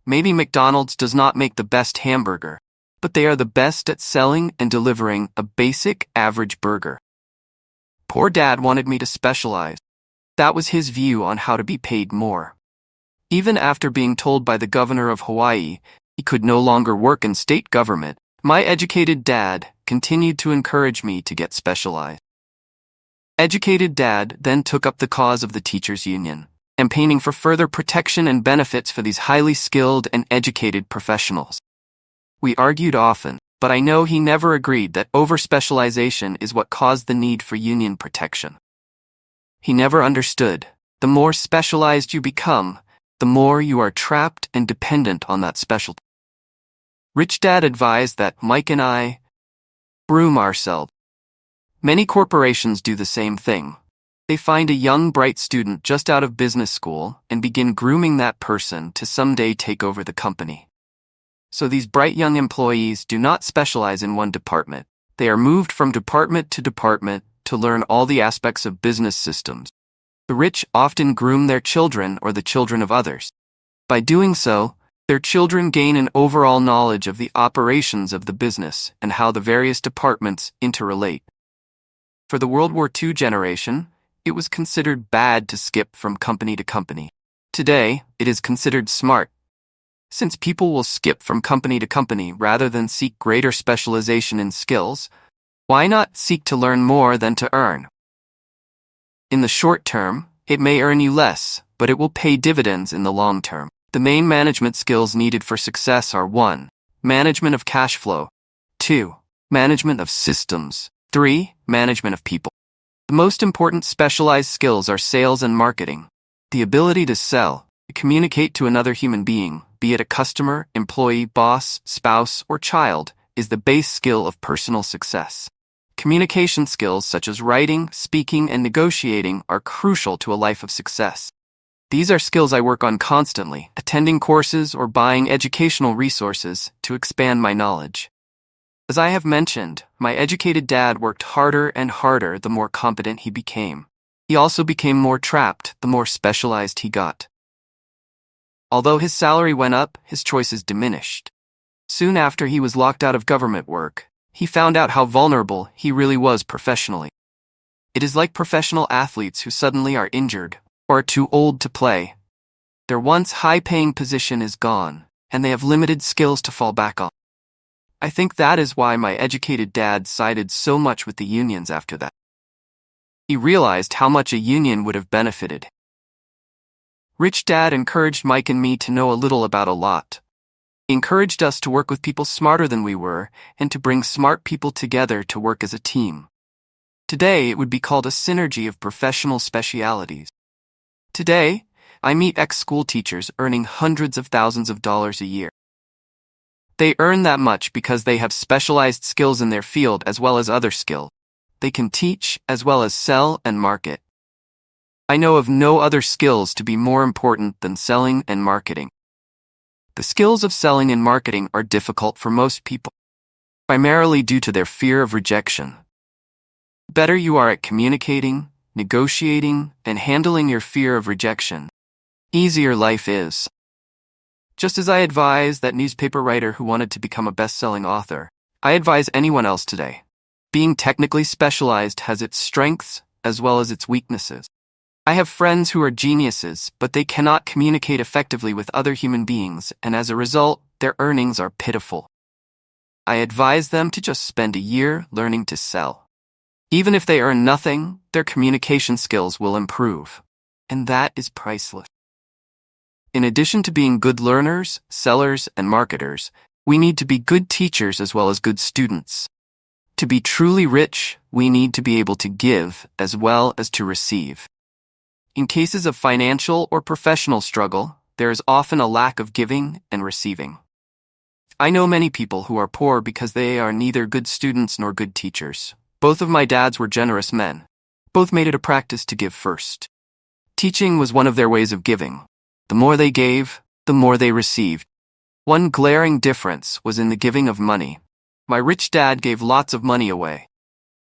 Maybe McDonald's does not make the best hamburger, but they are the best at selling and delivering a basic, average burger. Poor Dad wanted me to specialize. That was his view on how to be paid more. Even after being told by the governor of Hawaii he could no longer work in state government, my educated dad continued to encourage me to get specialized. Educated Dad then took up the cause of the teachers' union, campaigning for further protection and benefits for these highly skilled and educated professionals. We argued often, but I know he never agreed that over-specialization is what caused the need for union protection. He never understood, the more specialized you become, the more you are trapped and dependent on that specialty. Rich Dad advised that Mike and I groom ourselves. Many corporations do the same thing. They find a young, bright student just out of business school and begin grooming that person to someday take over the company. So these bright young employees do not specialize in one department. They are moved from department to learn all the aspects of business systems. The rich often groom their children or the children of others. By doing so, their children gain an overall knowledge of the operations of the business and how the various departments interrelate. For the World War II generation, it was considered bad to skip from company to company. Today, it is considered smart. Since people will skip from company to company rather than seek greater specialization in skills, why not seek to learn more than to earn? In the short term, it may earn you less, but it will pay dividends in the long term. The main management skills needed for success are 1. Management of cash flow. 2. Management of systems. 3. Management of people. The most important specialized skills are sales and marketing. The ability to sell, to communicate to another human being, be it a customer, employee, boss, spouse, or child, is the base skill of personal success. Communication skills such as writing, speaking, and negotiating are crucial to a life of success. These are skills I work on constantly, attending courses or buying educational resources to expand my knowledge. As I have mentioned, my educated dad worked harder and harder the more competent he became. He also became more trapped the more specialized he got. Although his salary went up, his choices diminished. Soon after he was locked out of government work, he found out how vulnerable he really was professionally. It is like professional athletes who suddenly are injured or are too old to play. Their once high-paying position is gone, and they have limited skills to fall back on. I think that is why my educated dad sided so much with the unions after that. He realized how much a union would have benefited. Rich Dad encouraged Mike and me to know a little about a lot. He encouraged us to work with people smarter than we were and to bring smart people together to work as a team. Today, it would be called a synergy of professional specialities. Today, I meet ex-school teachers earning hundreds of thousands of dollars a year. They earn that much because they have specialized skills in their field as well as other skills. They can teach as well as sell and market. I know of no other skills to be more important than selling and marketing. The skills of selling and marketing are difficult for most people, primarily due to their fear of rejection. The better you are at communicating, negotiating, and handling your fear of rejection, easier life is. Just as I advise that newspaper writer who wanted to become a best-selling author, I advise anyone else today. Being technically specialized has its strengths as well as its weaknesses. I have friends who are geniuses, but they cannot communicate effectively with other human beings, and as a result, their earnings are pitiful. I advise them to just spend a year learning to sell. Even if they earn nothing, their communication skills will improve, and that is priceless. In addition to being good learners, sellers, and marketers, we need to be good teachers as well as good students. To be truly rich, we need to be able to give as well as to receive. In cases of financial or professional struggle, there is often a lack of giving and receiving. I know many people who are poor because they are neither good students nor good teachers. Both of my dads were generous men. Both made it a practice to give first. Teaching was one of their ways of giving. The more they gave, the more they received. One glaring difference was in the giving of money. My rich dad gave lots of money away.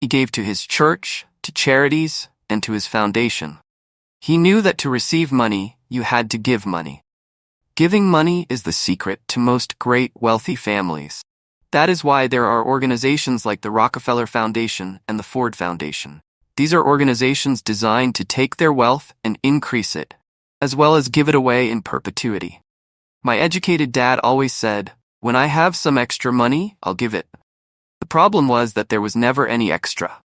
He gave to his church, to charities, and to his foundation. He knew that to receive money, you had to give money. Giving money is the secret to most great wealthy families. That is why there are organizations like the Rockefeller Foundation and the Ford Foundation. These are organizations designed to take their wealth and increase it, as well as give it away in perpetuity. My educated dad always said, "When I have some extra money, I'll give it." The problem was that there was never any extra.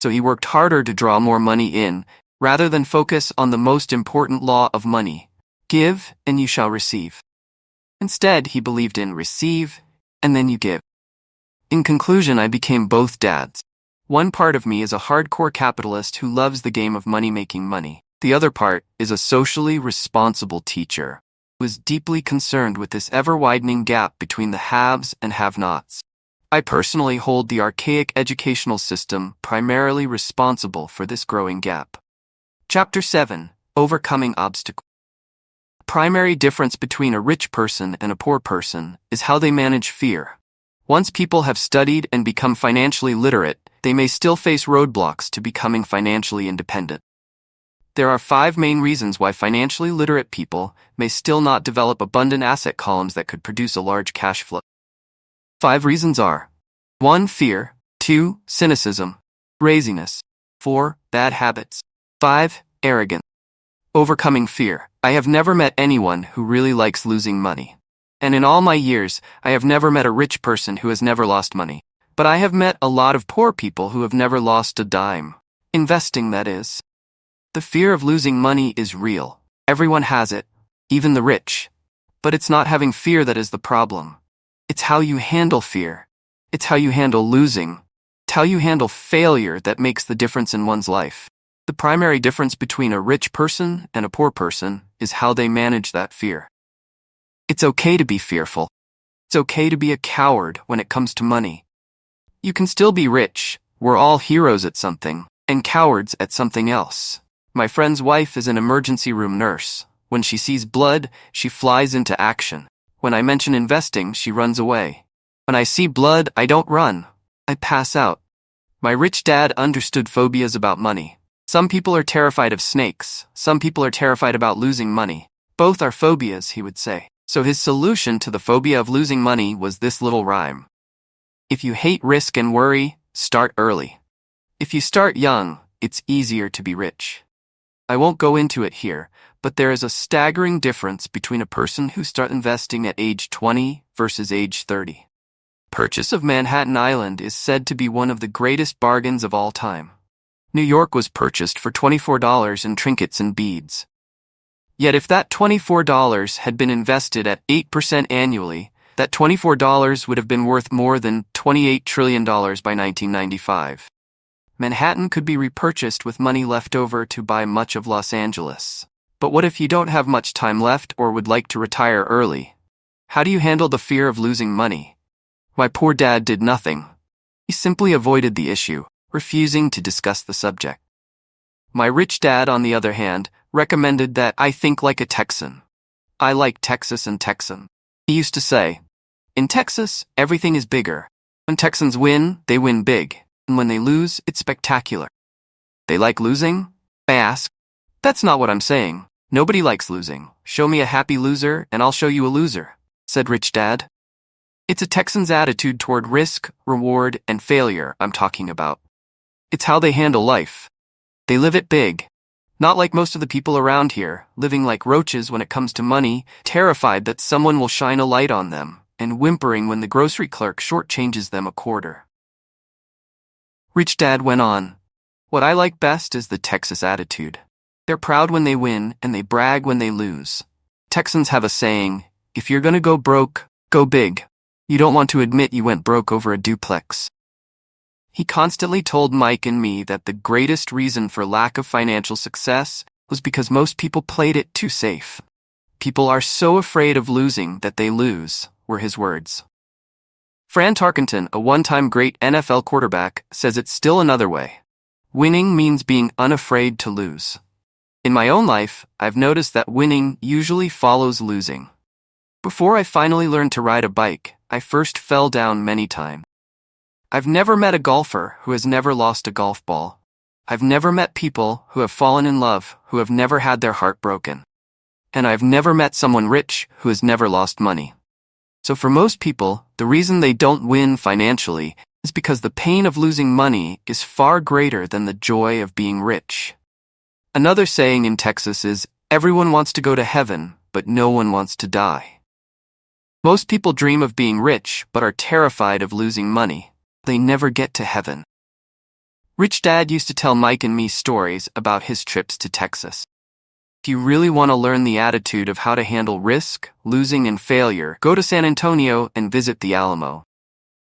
So he worked harder to draw more money in, rather than focus on the most important law of money: give, and you shall receive. Instead, he believed in receive, and then you give. In conclusion, I became both dads. One part of me is a hardcore capitalist who loves the game of making money. The other part is a socially responsible teacher who is deeply concerned with this ever-widening gap between the haves and have-nots. I personally hold the archaic educational system primarily responsible for this growing gap. Chapter 7. Overcoming Obstacles. The primary difference between a rich person and a poor person is how they manage fear. Once people have studied and become financially literate, they may still face roadblocks to becoming financially independent. There are 5 main reasons why financially literate people may still not develop abundant asset columns that could produce a large cash flow. 5 reasons are: 1. Fear. 2. Cynicism. Laziness. 4. Bad habits. 5. Arrogance. Overcoming fear. I have never met anyone who really likes losing money. And in all my years, I have never met a rich person who has never lost money. But I have met a lot of poor people who have never lost a dime. Investing, that is. The fear of losing money is real. Everyone has it, even the rich. But it's not having fear that is the problem. It's how you handle fear. It's how you handle losing. It's how you handle failure that makes the difference in one's life. The primary difference between a rich person and a poor person is how they manage that fear. It's okay to be fearful. It's okay to be a coward when it comes to money. You can still be rich. We're all heroes at something, and cowards at something else. My friend's wife is an emergency room nurse. When she sees blood, she flies into action. When I mention investing, she runs away. When I see blood, I don't run. I pass out. My rich dad understood phobias about money. Some people are terrified of snakes. Some people are terrified about losing money. Both are phobias, he would say. So his solution to the phobia of losing money was this little rhyme. If you hate risk and worry, start early. If you start young, it's easier to be rich. I won't go into it here, but there is a staggering difference between a person who starts investing at age 20 versus age 30. Purchase of Manhattan Island is said to be one of the greatest bargains of all time. New York was purchased for $24 in trinkets and beads. Yet if that $24 had been invested at 8% annually, that $24 would have been worth more than $28 trillion by 1995. Manhattan could be repurchased with money left over to buy much of Los Angeles. But what if you don't have much time left or would like to retire early? How do you handle the fear of losing money? My poor dad did nothing. He simply avoided the issue, refusing to discuss the subject. My rich dad, on the other hand, recommended that I think like a Texan. I like Texas and Texan. He used to say, in Texas, everything is bigger. When Texans win, they win big. And when they lose, it's spectacular. They like losing? I ask. That's not what I'm saying. Nobody likes losing. Show me a happy loser, and I'll show you a loser, said Rich Dad. It's a Texan's attitude toward risk, reward, and failure I'm talking about. It's how they handle life. They live it big. Not like most of the people around here, living like roaches when it comes to money, terrified that someone will shine a light on them, and whimpering when the grocery clerk shortchanges them a quarter. Rich Dad went on. What I like best is the Texas attitude. They're proud when they win, and they brag when they lose. Texans have a saying, if you're gonna go broke, go big. You don't want to admit you went broke over a duplex. He constantly told Mike and me that the greatest reason for lack of financial success was because most people played it too safe. People are so afraid of losing that they lose, were his words. Fran Tarkenton, a one-time great NFL quarterback, says it's still another way. Winning means being unafraid to lose. In my own life, I've noticed that winning usually follows losing. Before I finally learned to ride a bike, I first fell down many times. I've never met a golfer who has never lost a golf ball. I've never met people who have fallen in love who have never had their heart broken. And I've never met someone rich who has never lost money. So for most people, the reason they don't win financially is because the pain of losing money is far greater than the joy of being rich. Another saying in Texas is, everyone wants to go to heaven, but no one wants to die. Most people dream of being rich, but are terrified of losing money. They never get to heaven. Rich Dad used to tell Mike and me stories about his trips to Texas. If you really want to learn the attitude of how to handle risk, losing, and failure, go to San Antonio and visit the Alamo.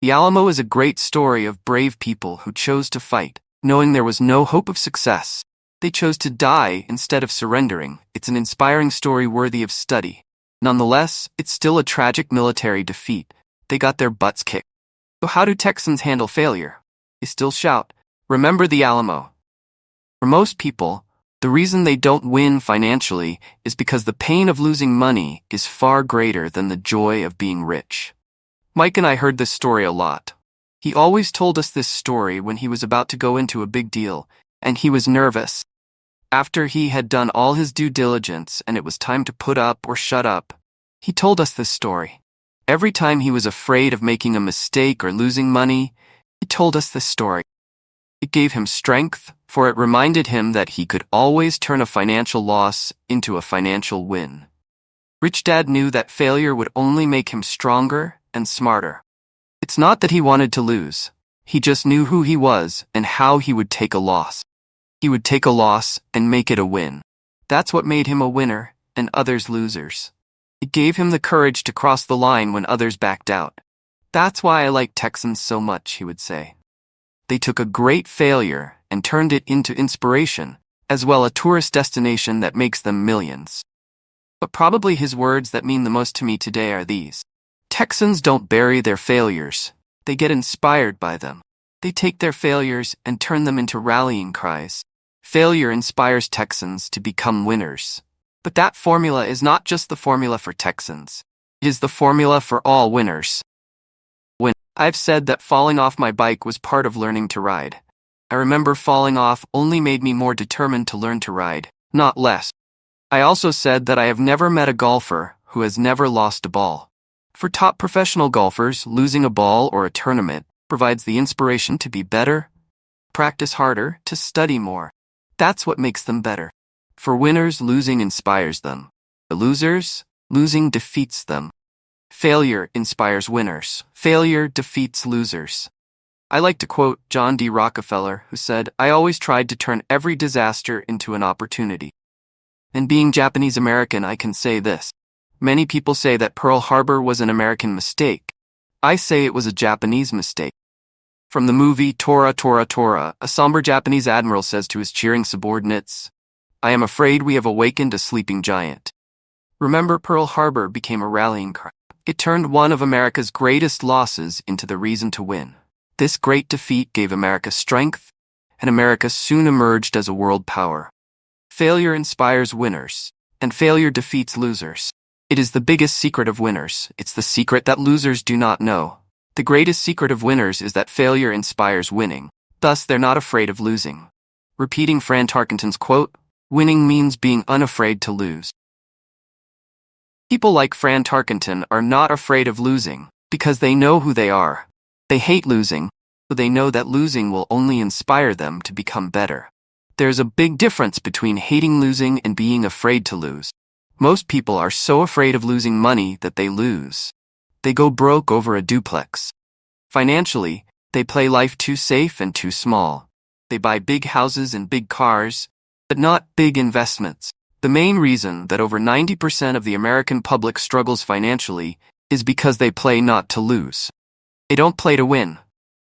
The Alamo is a great story of brave people who chose to fight, knowing there was no hope of success. They chose to die instead of surrendering. It's an inspiring story worthy of study. Nonetheless, it's still a tragic military defeat. They got their butts kicked. So how do Texans handle failure? They still shout, remember the Alamo. For most people, the reason they don't win financially is because the pain of losing money is far greater than the joy of being rich. Mike and I heard this story a lot. He always told us this story when he was about to go into a big deal, and he was nervous. After he had done all his due diligence and it was time to put up or shut up, he told us this story. Every time he was afraid of making a mistake or losing money, he told us this story. It gave him strength, for it reminded him that he could always turn a financial loss into a financial win. Rich Dad knew that failure would only make him stronger and smarter. It's not that he wanted to lose. He just knew who he was and how he would take a loss. He would take a loss and make it a win. That's what made him a winner and others losers. It gave him the courage to cross the line when others backed out. That's why I like Texans so much, he would say. They took a great failure and turned it into inspiration, as well a tourist destination that makes them millions. But probably his words that mean the most to me today are these. Texans don't bury their failures. They get inspired by them. They take their failures and turn them into rallying cries. Failure inspires Texans to become winners. But that formula is not just the formula for Texans. It is the formula for all winners. I've said that falling off my bike was part of learning to ride. I remember falling off only made me more determined to learn to ride, not less. I also said that I have never met a golfer who has never lost a ball. For top professional golfers, losing a ball or a tournament provides the inspiration to be better, practice harder, to study more. That's what makes them better. For winners, losing inspires them. The losers, losing defeats them. Failure inspires winners. Failure defeats losers. I like to quote John D. Rockefeller, who said, "I always tried to turn every disaster into an opportunity." And being Japanese American, I can say this. Many people say that Pearl Harbor was an American mistake. I say it was a Japanese mistake. From the movie Tora, Tora, Tora, a somber Japanese admiral says to his cheering subordinates, "I am afraid we have awakened a sleeping giant." Remember, Pearl Harbor became a rallying cry. It turned one of America's greatest losses into the reason to win. This great defeat gave America strength, and America soon emerged as a world power. Failure inspires winners, and failure defeats losers. It is the biggest secret of winners. It's the secret that losers do not know. The greatest secret of winners is that failure inspires winning. Thus, they're not afraid of losing. Repeating Fran Tarkenton's quote, "Winning means being unafraid to lose." People like Fran Tarkenton are not afraid of losing because they know who they are. They hate losing, but they know that losing will only inspire them to become better. There's a big difference between hating losing and being afraid to lose. Most people are so afraid of losing money that they lose. They go broke over a duplex. Financially, they play life too safe and too small. They buy big houses and big cars, but not big investments. The main reason that over 90% of the American public struggles financially is because they play not to lose. They don't play to win.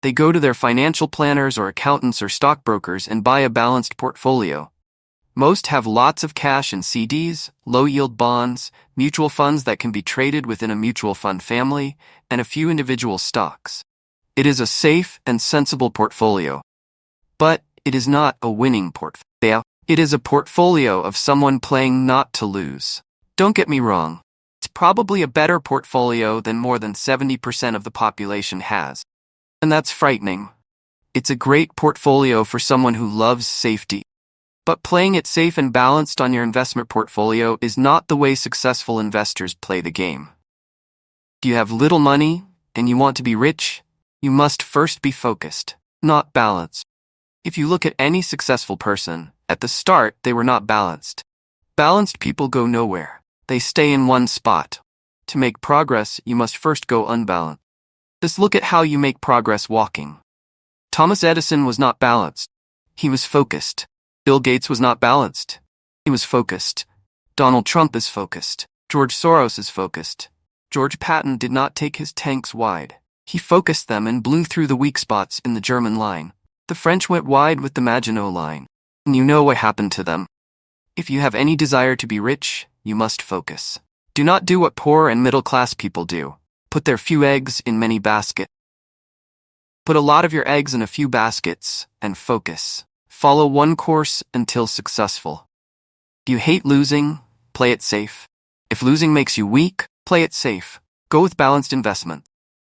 They go to their financial planners or accountants or stockbrokers and buy a balanced portfolio. Most have lots of cash in CDs, low-yield bonds, mutual funds that can be traded within a mutual fund family, and a few individual stocks. It is a safe and sensible portfolio. But it is not a winning portfolio. It is a portfolio of someone playing not to lose. Don't get me wrong. It's probably a better portfolio than more than 70% of the population has. And that's frightening. It's a great portfolio for someone who loves safety. But playing it safe and balanced on your investment portfolio is not the way successful investors play the game. If you have little money and you want to be rich, you must first be focused, not balanced. If you look at any successful person, at the start they were not balanced. Balanced people go nowhere. They stay in one spot. To make progress, you must first go unbalanced. Just look at how you make progress walking. Thomas Edison was not balanced. He was focused. Bill Gates was not balanced. He was focused. Donald Trump is focused. George Soros is focused. George Patton did not take his tanks wide. He focused them and blew through the weak spots in the German line. The French went wide with the Maginot Line. And you know what happened to them. If you have any desire to be rich, you must focus. Do not do what poor and middle-class people do. Put their few eggs in many baskets. Put a lot of your eggs in a few baskets and focus. Follow one course until successful. If you hate losing, play it safe. If losing makes you weak, play it safe. Go with balanced investment.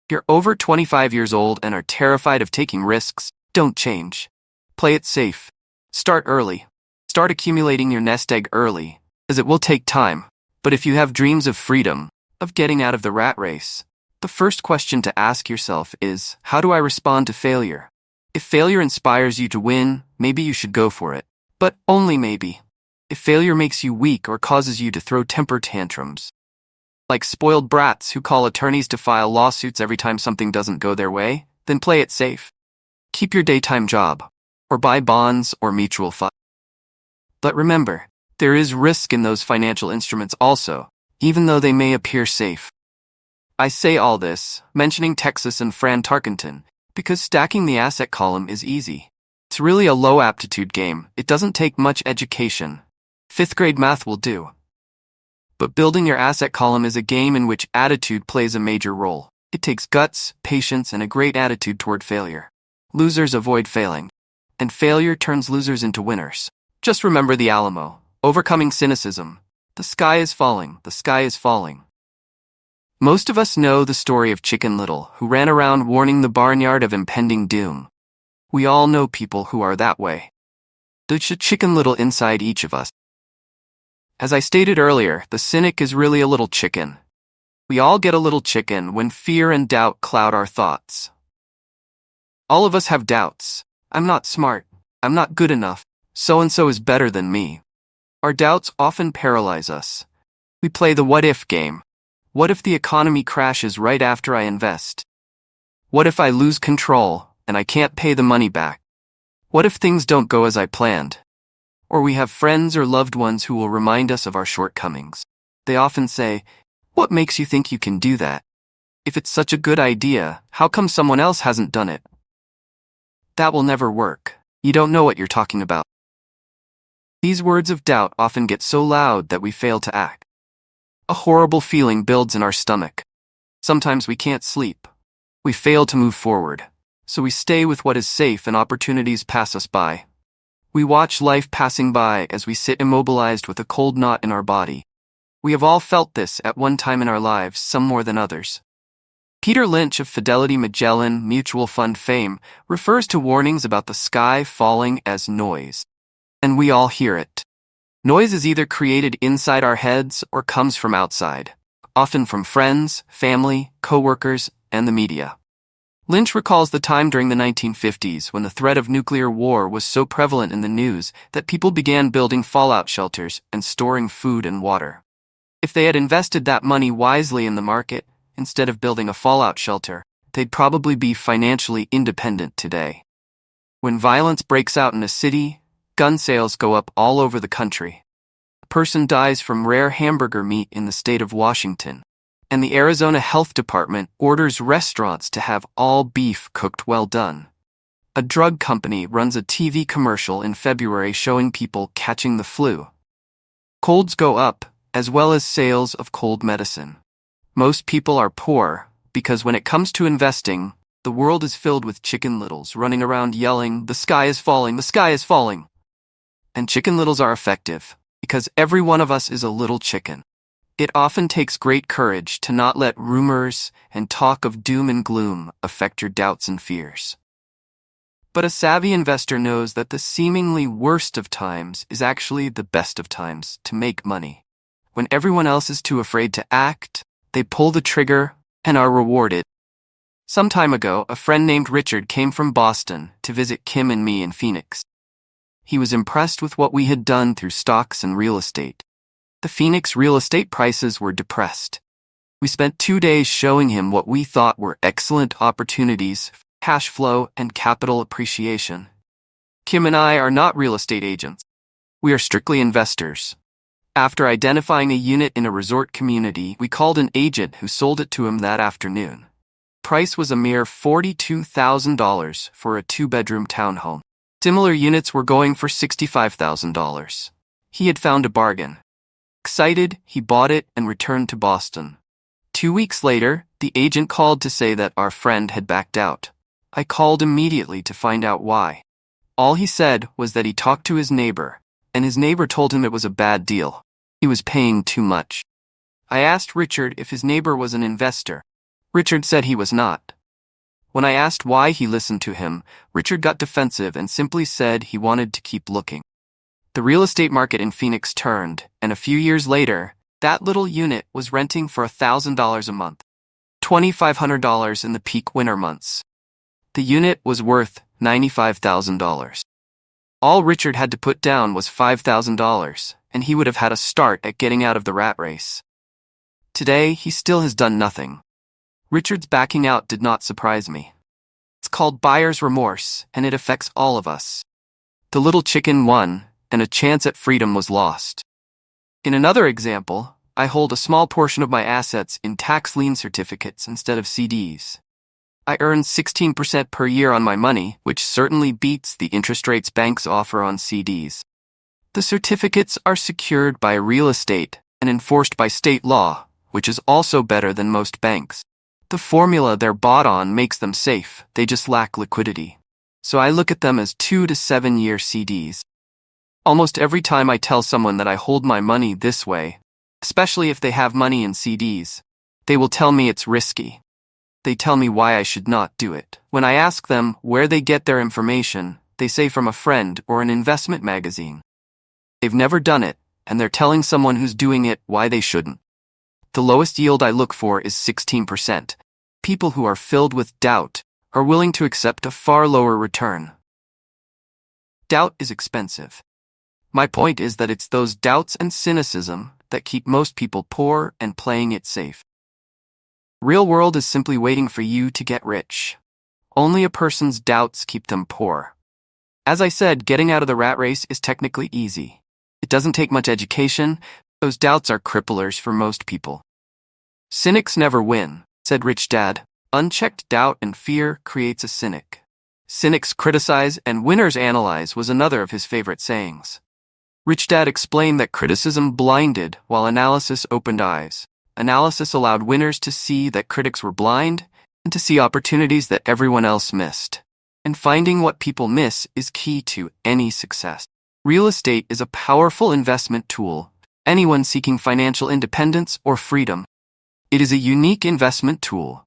If you're over 25 years old and are terrified of taking risks, don't change. Play it safe. Start early. Start accumulating your nest egg early, as it will take time. But if you have dreams of freedom, of getting out of the rat race, the first question to ask yourself is, how do I respond to failure? If failure inspires you to win, maybe you should go for it. But only maybe. If failure makes you weak or causes you to throw temper tantrums, Like spoiled brats who call attorneys to file lawsuits every time something doesn't go their way, then play it safe. Keep your daytime job, or buy bonds or mutual funds. But remember, there is risk in those financial instruments also, even though they may appear safe. I say all this, mentioning Texas and Fran Tarkenton, because stacking the asset column is easy. It's really a low-aptitude game. It doesn't take much education. 5th grade math will do. But building your asset column is a game in which attitude plays a major role. It takes guts, patience, and a great attitude toward failure. Losers avoid failing, and failure turns losers into winners. Just remember the Alamo, overcoming cynicism. The sky is falling, the sky is falling. Most of us know the story of Chicken Little, who ran around warning the barnyard of impending doom. We all know people who are that way. There's a Chicken Little inside each of us. As I stated earlier, the cynic is really a little chicken. We all get a little chicken when fear and doubt cloud our thoughts. All of us have doubts. I'm not smart. I'm not good enough. So-and-so is better than me. Our doubts often paralyze us. We play the what-if game. What if the economy crashes right after I invest? What if I lose control and I can't pay the money back? What if things don't go as I planned? Or we have friends or loved ones who will remind us of our shortcomings. They often say, "What makes you think you can do that? If it's such a good idea, how come someone else hasn't done it?" That will never work. You don't know what you're talking about. These words of doubt often get so loud that we fail to act. A horrible feeling builds in our stomach. Sometimes we can't sleep. We fail to move forward, so we stay with what is safe and opportunities pass us by. We watch life passing by as we sit immobilized with a cold knot in our body. We have all felt this at one time in our lives, some more than others. Peter Lynch of Fidelity Magellan Mutual Fund fame refers to warnings about the sky falling as noise. And we all hear it. Noise is either created inside our heads or comes from outside, often from friends, family, coworkers, and the media. Lynch recalls the time during the 1950s when the threat of nuclear war was so prevalent in the news that people began building fallout shelters and storing food and water. If they had invested that money wisely in the market, instead of building a fallout shelter, they'd probably be financially independent today. When violence breaks out in a city, gun sales go up all over the country. A person dies from rare hamburger meat in the state of Washington, and the Arizona Health Department orders restaurants to have all beef cooked well done. A drug company runs a TV commercial in February showing people catching the flu. Colds go up, as well as sales of cold medicine. Most people are poor because when it comes to investing, the world is filled with Chicken Littles running around yelling, "The sky is falling, the sky is falling." And Chicken Littles are effective because every one of us is a little chicken. It often takes great courage to not let rumors and talk of doom and gloom affect your doubts and fears. But a savvy investor knows that the seemingly worst of times is actually the best of times to make money. When everyone else is too afraid to act, they pull the trigger and are rewarded. Some time ago, a friend named Richard came from Boston to visit Kim and me in Phoenix. He was impressed with what we had done through stocks and real estate. The Phoenix real estate prices were depressed. We spent 2 days showing him what we thought were excellent opportunities, cash flow, and capital appreciation. Kim and I are not real estate agents. We are strictly investors. After identifying a unit in a resort community, we called an agent who sold it to him that afternoon. Price was a mere $42,000 for a 2-bedroom townhome. Similar units were going for $65,000. He had found a bargain. Excited, he bought it and returned to Boston. 2 weeks later, the agent called to say that our friend had backed out. I called immediately to find out why. All he said was that he talked to his neighbor, and his neighbor told him it was a bad deal. He was paying too much. I asked Richard if his neighbor was an investor. Richard said he was not. When I asked why he listened to him, Richard got defensive and simply said he wanted to keep looking. The real estate market in Phoenix turned, and a few years later, that little unit was renting for $1,000 a month, $2,500 in the peak winter months. The unit was worth $95,000. All Richard had to put down was $5,000, and he would have had a start at getting out of the rat race. Today, he still has done nothing. Richard's backing out did not surprise me. It's called buyer's remorse, and it affects all of us. The little chicken won, and a chance at freedom was lost. In another example, I hold a small portion of my assets in tax lien certificates instead of CDs. I earn 16% per year on my money, which certainly beats the interest rates banks offer on CDs. The certificates are secured by real estate and enforced by state law, which is also better than most banks. The formula they're bought on makes them safe, they just lack liquidity. So I look at them as 2 to 7 year CDs. Almost every time I tell someone that I hold my money this way, especially if they have money in CDs, they will tell me it's risky. They tell me why I should not do it. When I ask them where they get their information, they say from a friend or an investment magazine. They've never done it, and they're telling someone who's doing it why they shouldn't. The lowest yield I look for is 16%. People who are filled with doubt are willing to accept a far lower return. Doubt is expensive. My point is that it's those doubts and cynicism that keep most people poor and playing it safe. Real world is simply waiting for you to get rich. Only a person's doubts keep them poor. As I said, getting out of the rat race is technically easy. It doesn't take much education. Those doubts are cripplers for most people. Cynics never win, said Rich Dad. Unchecked doubt and fear creates a cynic. Cynics criticize and winners analyze was another of his favorite sayings. Rich Dad explained that criticism blinded while analysis opened eyes. Analysis allowed winners to see that critics were blind and to see opportunities that everyone else missed. And finding what people miss is key to any success. Real estate is a powerful investment tool. Anyone seeking financial independence or freedom. It is a unique investment tool.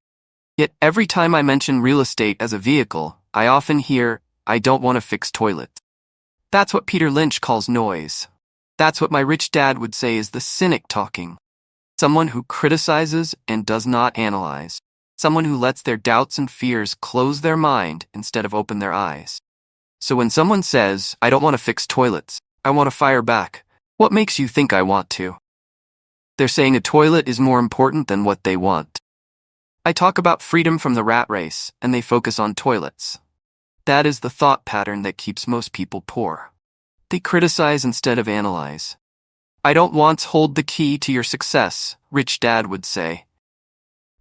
Yet every time I mention real estate as a vehicle, I often hear, I don't want to fix toilets. That's what Peter Lynch calls noise. That's what my rich dad would say is the cynic talking. Someone who criticizes and does not analyze. Someone who lets their doubts and fears close their mind instead of open their eyes. So when someone says, I don't want to fix toilets, I want to fire back, what makes you think I want to? They're saying a toilet is more important than what they want. I talk about freedom from the rat race, and they focus on toilets. That is the thought pattern that keeps most people poor. They criticize instead of analyze. I don't once hold the key to your success, Rich Dad would say.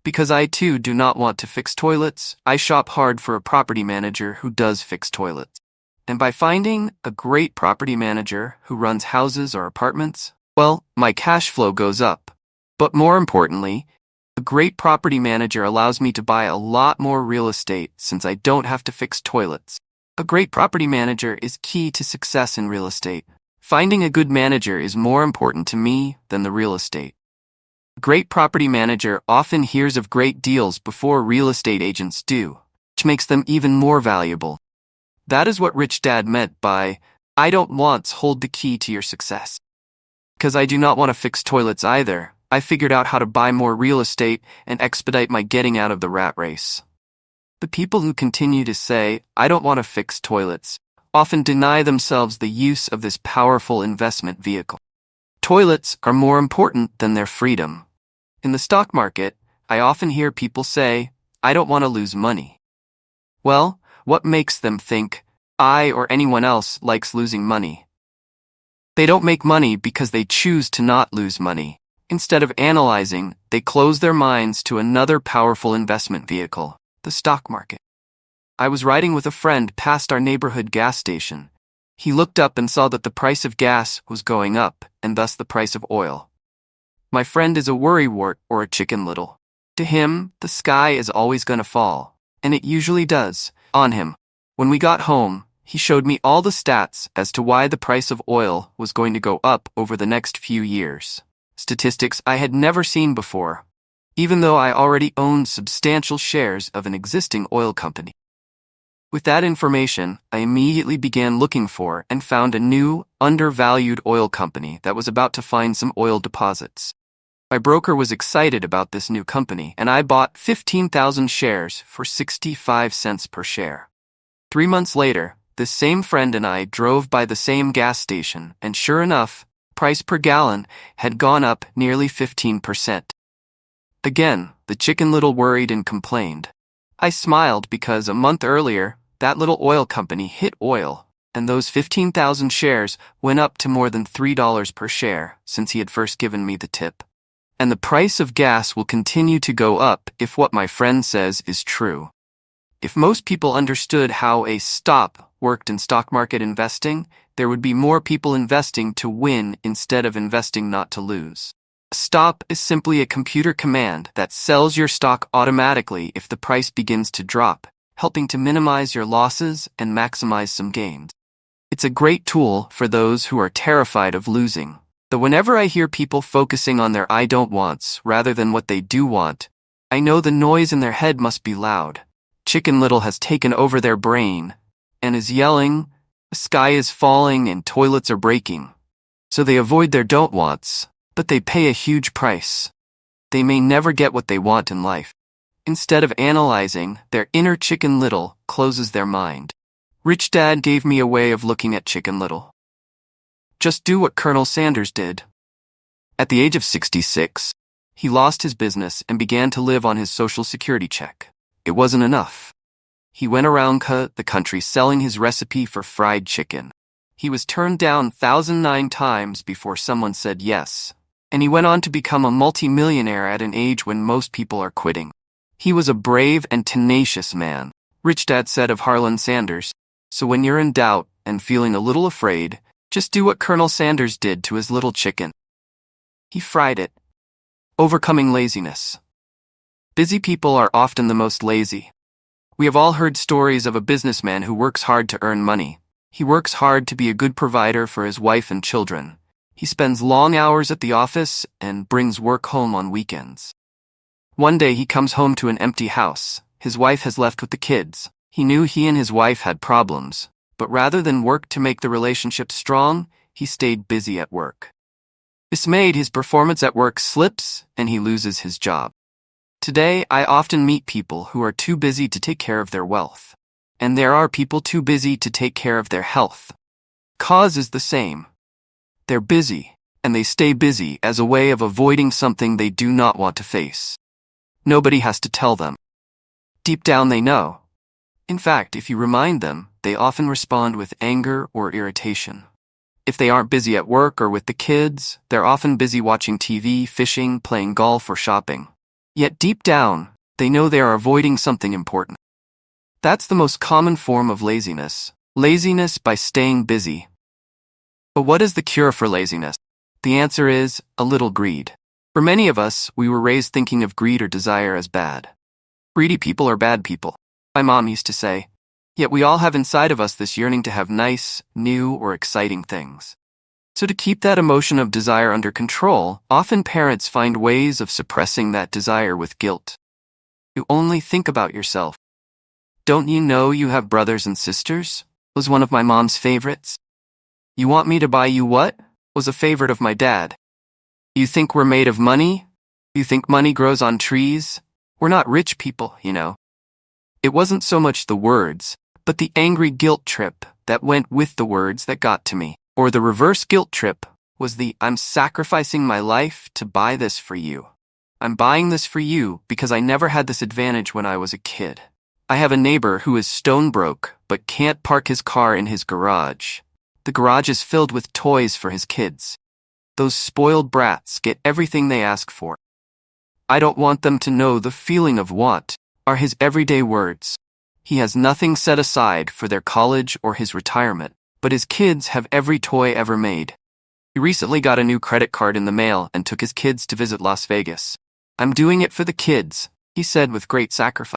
Because I too do not want to fix toilets, I shop hard for a property manager who does fix toilets. And by finding a great property manager who runs houses or apartments, well, my cash flow goes up. But more importantly, a great property manager allows me to buy a lot more real estate since I don't have to fix toilets. A great property manager is key to success in real estate. Finding a good manager is more important to me than the real estate. A great property manager often hears of great deals before real estate agents do, which makes them even more valuable. That is what Rich Dad meant by, I don't once hold the key to your success. Because I do not want to fix toilets either, I figured out how to buy more real estate and expedite my getting out of the rat race. The people who continue to say, I don't want to fix toilets, often deny themselves the use of this powerful investment vehicle. Toilets are more important than their freedom. In the stock market, I often hear people say, I don't want to lose money. Well, what makes them think, I or anyone else likes losing money? They don't make money because they choose to not lose money. Instead of analyzing, they close their minds to another powerful investment vehicle, the stock market. I was riding with a friend past our neighborhood gas station. He looked up and saw that the price of gas was going up, and thus the price of oil. My friend is a worrywart or a chicken little. To him, the sky is always going to fall, and it usually does, on him. When we got home, he showed me all the stats as to why the price of oil was going to go up over the next few years. Statistics I had never seen before, even though I already owned substantial shares of an existing oil company. With that information, I immediately began looking for and found a new, undervalued oil company that was about to find some oil deposits. My broker was excited about this new company, and I bought 15,000 shares for 65 cents per share. 3 months later, this same friend and I drove by the same gas station, and sure enough, price per gallon had gone up nearly 15%. Again, the Chicken Little worried and complained. I smiled because a month earlier, that little oil company hit oil, and those 15,000 shares went up to more than $3 per share since he had first given me the tip. And the price of gas will continue to go up if what my friend says is true. If most people understood how a stop worked in stock market investing, there would be more people investing to win instead of investing not to lose. A stop is simply a computer command that sells your stock automatically if the price begins to drop, helping to minimize your losses and maximize some gains. It's a great tool for those who are terrified of losing. Though whenever I hear people focusing on their I don't wants rather than what they do want, I know the noise in their head must be loud. Chicken Little has taken over their brain and is yelling, the sky is falling and toilets are breaking. So they avoid their don't wants, but they pay a huge price. They may never get what they want in life. Instead of analyzing, their inner Chicken Little closes their mind. Rich Dad gave me a way of looking at Chicken Little. Just do what Colonel Sanders did. At the age of 66, he lost his business and began to live on his Social Security check. It wasn't enough. He went around the country selling his recipe for fried chicken. He was turned down 1,009 times before someone said yes, and he went on to become a multi-millionaire at an age when most people are quitting. He was a brave and tenacious man, Rich Dad said of Harlan Sanders. So when you're in doubt and feeling a little afraid, just do what Colonel Sanders did to his little chicken. He fried it. Overcoming laziness. Busy people are often the most lazy. We have all heard stories of a businessman who works hard to earn money. He works hard to be a good provider for his wife and children. He spends long hours at the office and brings work home on weekends. One day he comes home to an empty house. His wife has left with the kids. He knew he and his wife had problems, but rather than work to make the relationship strong, he stayed busy at work. This made his performance at work slips and he loses his job. Today, I often meet people who are too busy to take care of their wealth. And there are people too busy to take care of their health. Cause is the same. They're busy, and they stay busy as a way of avoiding something they do not want to face. Nobody has to tell them. Deep down they know. In fact, if you remind them, they often respond with anger or irritation. If they aren't busy at work or with the kids, they're often busy watching TV, fishing, playing golf, or shopping. Yet deep down, they know they are avoiding something important. That's the most common form of laziness. Laziness by staying busy. But what is the cure for laziness? The answer is a little greed. For many of us, we were raised thinking of greed or desire as bad. Greedy people are bad people, my mom used to say. Yet we all have inside of us this yearning to have nice, new, or exciting things. So to keep that emotion of desire under control, often parents find ways of suppressing that desire with guilt. You only think about yourself. Don't you know you have brothers and sisters? Was one of my mom's favorites. You want me to buy you what? Was a favorite of my dad. You think we're made of money? You think money grows on trees? We're not rich people, you know. It wasn't so much the words, but the angry guilt trip that went with the words that got to me. Or the reverse guilt trip was the I'm sacrificing my life to buy this for you. I'm buying this for you because I never had this advantage when I was a kid. I have a neighbor who is stone broke but can't park his car in his garage. The garage is filled with toys for his kids. Those spoiled brats get everything they ask for. I don't want them to know the feeling of want, are his everyday words. He has nothing set aside for their college or his retirement, but his kids have every toy ever made. He recently got a new credit card in the mail and took his kids to visit Las Vegas. I'm doing it for the kids, he said with great sacrifice.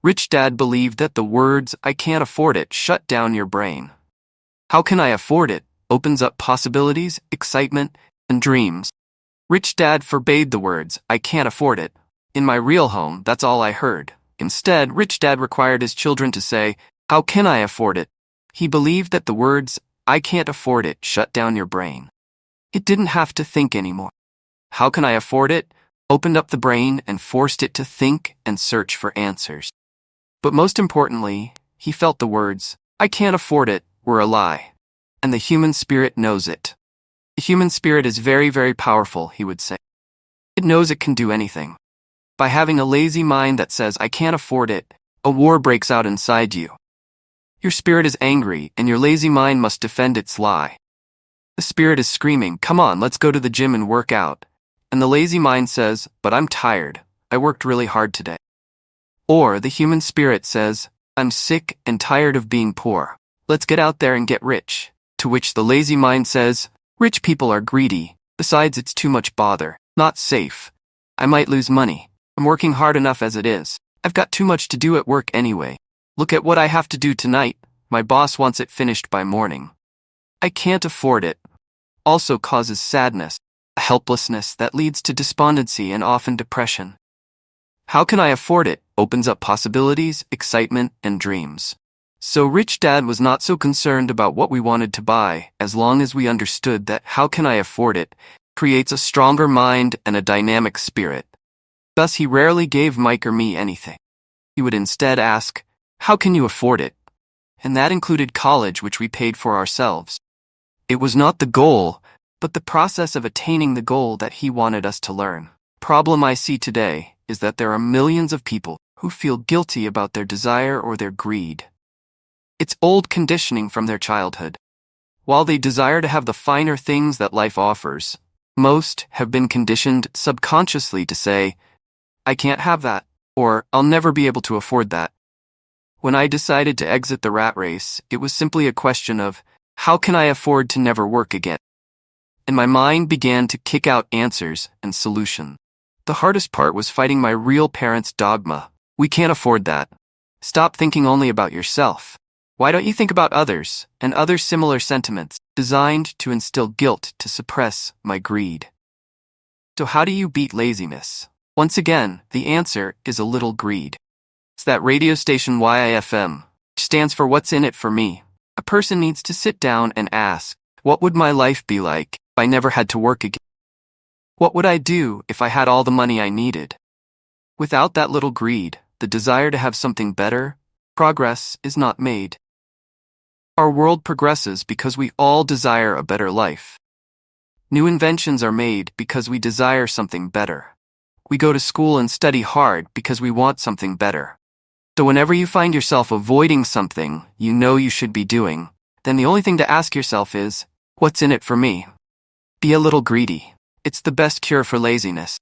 Rich Dad believed that the words, I can't afford it, shut down your brain. How can I afford it? Opens up possibilities, excitement, and dreams. Rich Dad forbade the words, I can't afford it. In my real home, that's all I heard. Instead, Rich Dad required his children to say, how can I afford it? He believed that the words, I can't afford it, shut down your brain. It didn't have to think anymore. How can I afford it? Opened up the brain and forced it to think and search for answers. But most importantly, he felt the words, I can't afford it, were a lie. And the human spirit knows it. The human spirit is very, very powerful, he would say. It knows it can do anything. By having a lazy mind that says, I can't afford it, a war breaks out inside you. Your spirit is angry, and your lazy mind must defend its lie. The spirit is screaming, come on, let's go to the gym and work out. And the lazy mind says, but I'm tired. I worked really hard today. Or the human spirit says, I'm sick and tired of being poor. Let's get out there and get rich. To which the lazy mind says, rich people are greedy. Besides, it's too much bother. Not safe. I might lose money. I'm working hard enough as it is. I've got too much to do at work anyway. Look at what I have to do tonight. My boss wants it finished by morning. I can't afford it. Also causes sadness, a helplessness that leads to despondency and often depression. How can I afford it? Opens up possibilities, excitement, and dreams. So Rich Dad was not so concerned about what we wanted to buy, as long as we understood that how can I afford it creates a stronger mind and a dynamic spirit. Thus he rarely gave Mike or me anything. He would instead ask, how can you afford it? And that included college, which we paid for ourselves. It was not the goal, but the process of attaining the goal that he wanted us to learn. Problem I see today is that there are millions of people who feel guilty about their desire or their greed. It's old conditioning from their childhood. While they desire to have the finer things that life offers, most have been conditioned subconsciously to say, I can't have that, or I'll never be able to afford that. When I decided to exit the rat race, it was simply a question of, how can I afford to never work again? And my mind began to kick out answers and solutions. The hardest part was fighting my real parents' dogma. We can't afford that. Stop thinking only about yourself. Why don't you think about others, and other similar sentiments, designed to instill guilt to suppress my greed. So how do you beat laziness? Once again, the answer is a little greed. It's that radio station YIFM, which stands for What's in it for me. A person needs to sit down and ask, what would my life be like if I never had to work again? What would I do if I had all the money I needed? Without that little greed, the desire to have something better, progress is not made. Our world progresses because we all desire a better life. New inventions are made because we desire something better. We go to school and study hard because we want something better. So whenever you find yourself avoiding something you know you should be doing, then the only thing to ask yourself is, what's in it for me? Be a little greedy. It's the best cure for laziness.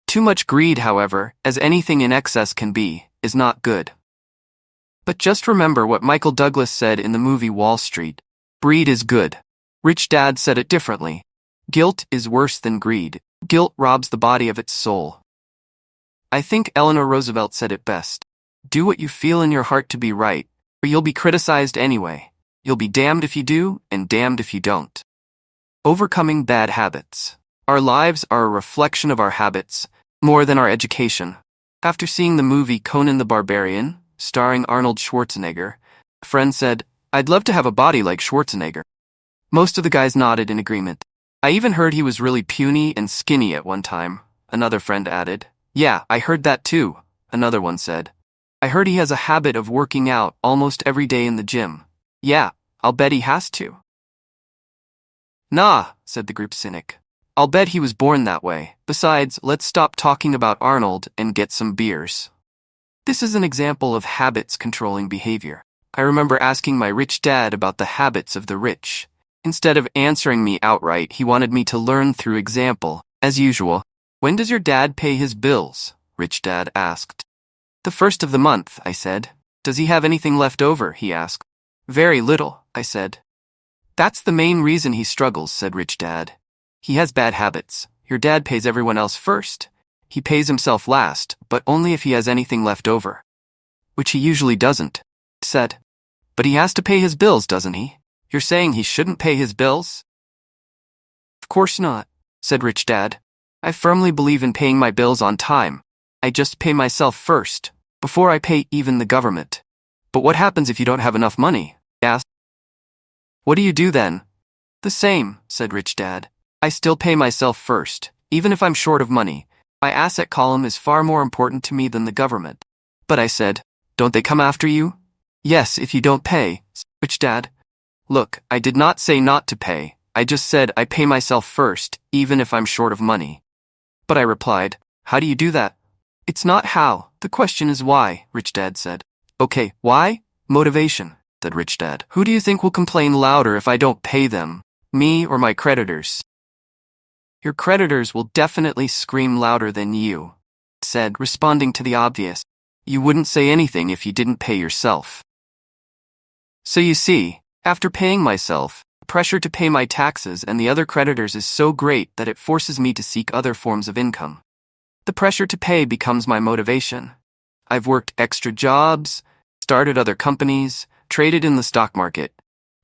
Too much greed, however, as anything in excess can be, is not good. But just remember what Michael Douglas said in the movie Wall Street. Greed is good. Rich Dad said it differently. Guilt is worse than greed. Guilt robs the body of its soul. I think Eleanor Roosevelt said it best. Do what you feel in your heart to be right, or you'll be criticized anyway. You'll be damned if you do, and damned if you don't. Overcoming bad habits. Our lives are a reflection of our habits, more than our education. After seeing the movie Conan the Barbarian, starring Arnold Schwarzenegger, a friend said, I'd love to have a body like Schwarzenegger. Most of the guys nodded in agreement. I even heard he was really puny and skinny at one time, another friend added. Yeah, I heard that too, another one said. I heard he has a habit of working out almost every day in the gym. Yeah, I'll bet he has to. Nah, said the group cynic. I'll bet he was born that way. Besides, let's stop talking about Arnold and get some beers. This is an example of habits controlling behavior. I remember asking my rich dad about the habits of the rich. Instead of answering me outright, he wanted me to learn through example. As usual, when does your dad pay his bills? Rich Dad asked. The first of the month, I said. Does he have anything left over? He asked. Very little, I said. That's the main reason he struggles, said Rich Dad. He has bad habits. Your dad pays everyone else first. He pays himself last, but only if he has anything left over. Which he usually doesn't, said. But he has to pay his bills, doesn't he? You're saying he shouldn't pay his bills? Of course not, said Rich Dad. I firmly believe in paying my bills on time. I just pay myself first, before I pay even the government. But what happens if you don't have enough money? He asked. What do you do then? The same, said Rich Dad. I still pay myself first, even if I'm short of money. My asset column is far more important to me than the government. But I said, don't they come after you? Yes, if you don't pay, said Rich Dad. Look, I did not say not to pay. I just said I pay myself first, even if I'm short of money. But I replied, how do you do that? It's not how, the question is why, Rich Dad said. Okay, why? Motivation, said Rich Dad. Who do you think will complain louder if I don't pay them? Me or my creditors? Your creditors will definitely scream louder than you, said, responding to the obvious. You wouldn't say anything if you didn't pay yourself. So you see, after paying myself, pressure to pay my taxes and the other creditors is so great that it forces me to seek other forms of income. The pressure to pay becomes my motivation. I've worked extra jobs, started other companies, traded in the stock market,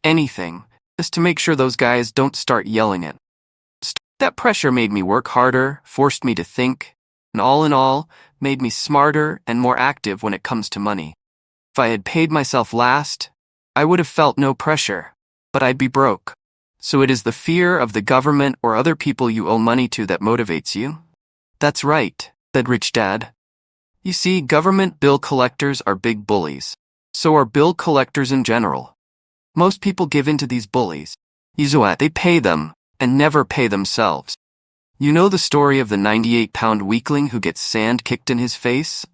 anything, just to make sure those guys don't start yelling at me. That pressure made me work harder, forced me to think, and all in all, made me smarter and more active when it comes to money. If I had paid myself last, I would have felt no pressure, but I'd be broke. So it is the fear of the government or other people you owe money to that motivates you? That's right, said Rich Dad. You see, government bill collectors are big bullies. So are bill collectors in general. Most people give in to these bullies. They pay them and never pay themselves. You know the story of the 98-pound weakling who gets sand kicked in his face?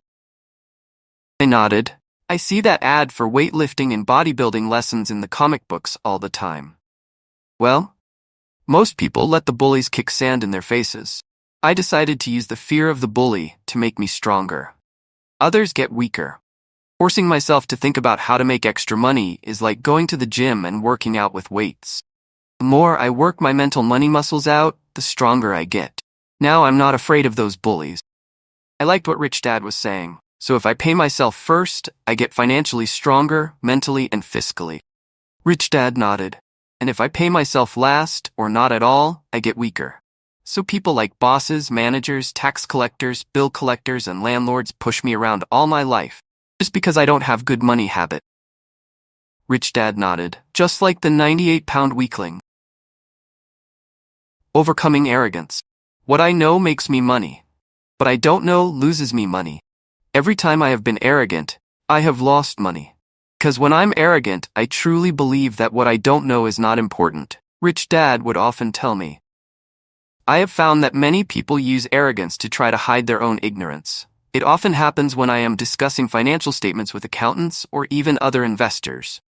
I nodded. I see that ad for weightlifting and bodybuilding lessons in the comic books all the time. Well, most people let the bullies kick sand in their faces. I decided to use the fear of the bully to make me stronger. Others get weaker. Forcing myself to think about how to make extra money is like going to the gym and working out with weights. The more I work my mental money muscles out, the stronger I get. Now I'm not afraid of those bullies. I liked what Rich Dad was saying. So if I pay myself first, I get financially stronger, mentally and fiscally. Rich Dad nodded. And if I pay myself last, or not at all, I get weaker. So people like bosses, managers, tax collectors, bill collectors, and landlords push me around all my life, just because I don't have good money habit. Rich Dad nodded, just like the 98-pound weakling. Overcoming arrogance. What I know makes me money. What I don't know loses me money. Every time I have been arrogant, I have lost money. Because when I'm arrogant, I truly believe that what I don't know is not important. Rich Dad would often tell me. I have found that many people use arrogance to try to hide their own ignorance. It often happens when I am discussing financial statements with accountants or even other investors.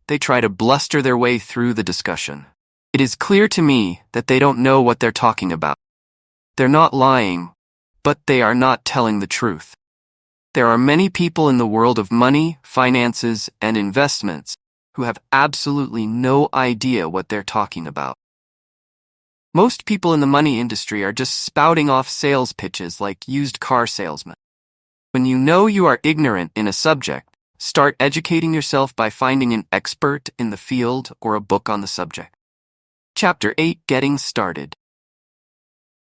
They try to bluster their way through the discussion. It is clear to me that they don't know what they're talking about. They're not lying, but they are not telling the truth. There are many people in the world of money, finances, and investments who have absolutely no idea what they're talking about. Most people in the money industry are just spouting off sales pitches like used car salesmen. When you know you are ignorant in a subject, start educating yourself by finding an expert in the field or a book on the subject. Chapter 8: Getting Started.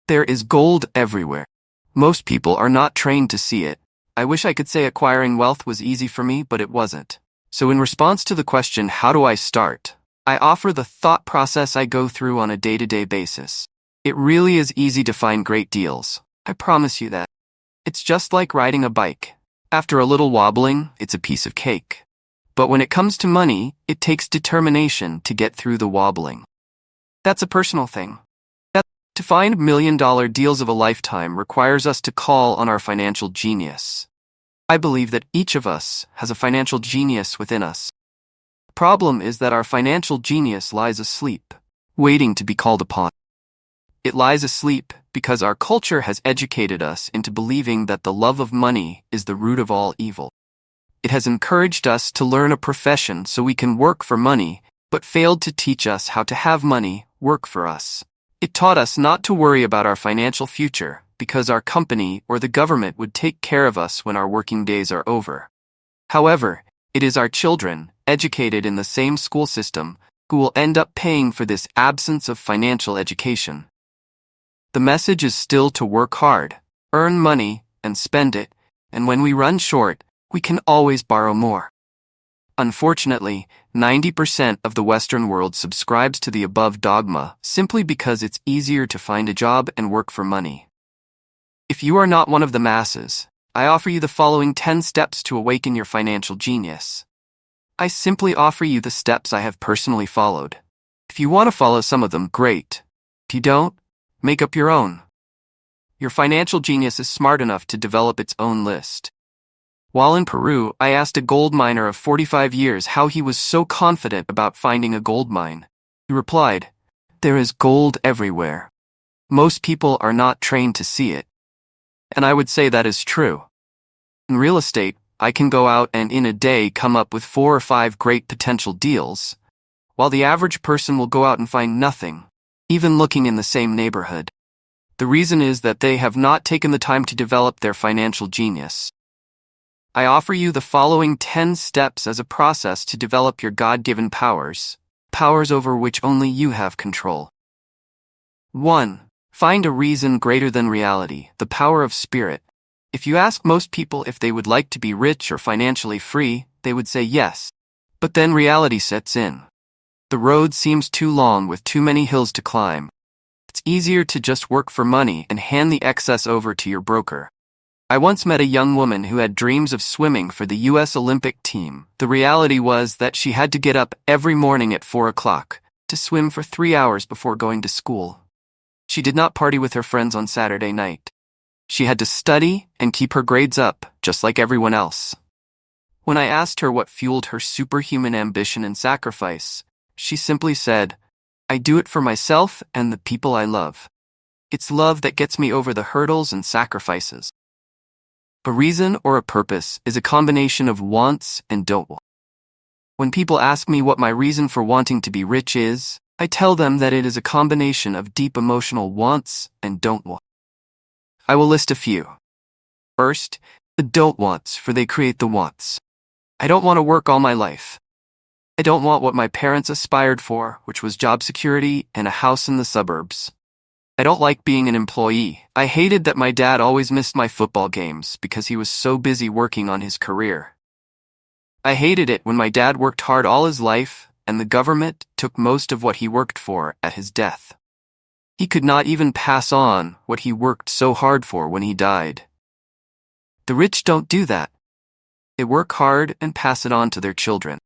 There is gold everywhere. Most people are not trained to see it. I wish I could say acquiring wealth was easy for me, but it wasn't. So in response to the question, how do I start? I offer the thought process I go through on a day-to-day basis. It really is easy to find great deals. I promise you that. It's just like riding a bike. After a little wobbling, it's a piece of cake. But when it comes to money, it takes determination to get through the wobbling. That's a personal thing. To find million-dollar deals of a lifetime requires us to call on our financial genius. I believe that each of us has a financial genius within us. The problem is that our financial genius lies asleep, waiting to be called upon. It lies asleep because our culture has educated us into believing that the love of money is the root of all evil. It has encouraged us to learn a profession so we can work for money, but failed to teach us how to have money work for us. It taught us not to worry about our financial future because our company or the government would take care of us when our working days are over. However, it is our children, educated in the same school system, who will end up paying for this absence of financial education. The message is still to work hard, earn money, and spend it, and when we run short, we can always borrow more. Unfortunately, 90% of the Western world subscribes to the above dogma simply because it's easier to find a job and work for money. If you are not one of the masses, I offer you the following 10 steps to awaken your financial genius. I simply offer you the steps I have personally followed. If you want to follow some of them, great. If you don't, make up your own. Your financial genius is smart enough to develop its own list. While in Peru, I asked a gold miner of 45 years how he was so confident about finding a gold mine. He replied, "There is gold everywhere. Most people are not trained to see it." And I would say that is true. In real estate, I can go out and in a day come up with 4 or 5 great potential deals, while the average person will go out and find nothing, even looking in the same neighborhood. The reason is that they have not taken the time to develop their financial genius. I offer you the following 10 steps as a process to develop your God-given powers over which only you have control. 1. Find a reason greater than reality, the power of spirit. If you ask most people if they would like to be rich or financially free, they would say yes. But then reality sets in. The road seems too long with too many hills to climb. It's easier to just work for money and hand the excess over to your broker. I once met a young woman who had dreams of swimming for the U.S. Olympic team. The reality was that she had to get up every morning at 4 o'clock to swim for 3 hours before going to school. She did not party with her friends on Saturday night. She had to study and keep her grades up, just like everyone else. When I asked her what fueled her superhuman ambition and sacrifice, she simply said, "I do it for myself and the people I love. It's love that gets me over the hurdles and sacrifices." A reason or a purpose is a combination of wants and don't want. When people ask me what my reason for wanting to be rich is, I tell them that it is a combination of deep emotional wants and don't want. I will list a few. First, the don't wants, for they create the wants. I don't want to work all my life. I don't want what my parents aspired for, which was job security and a house in the suburbs. I don't like being an employee. I hated that my dad always missed my football games because he was so busy working on his career. I hated it when my dad worked hard all his life and the government took most of what he worked for at his death. He could not even pass on what he worked so hard for when he died. The rich don't do that. They work hard and pass it on to their children.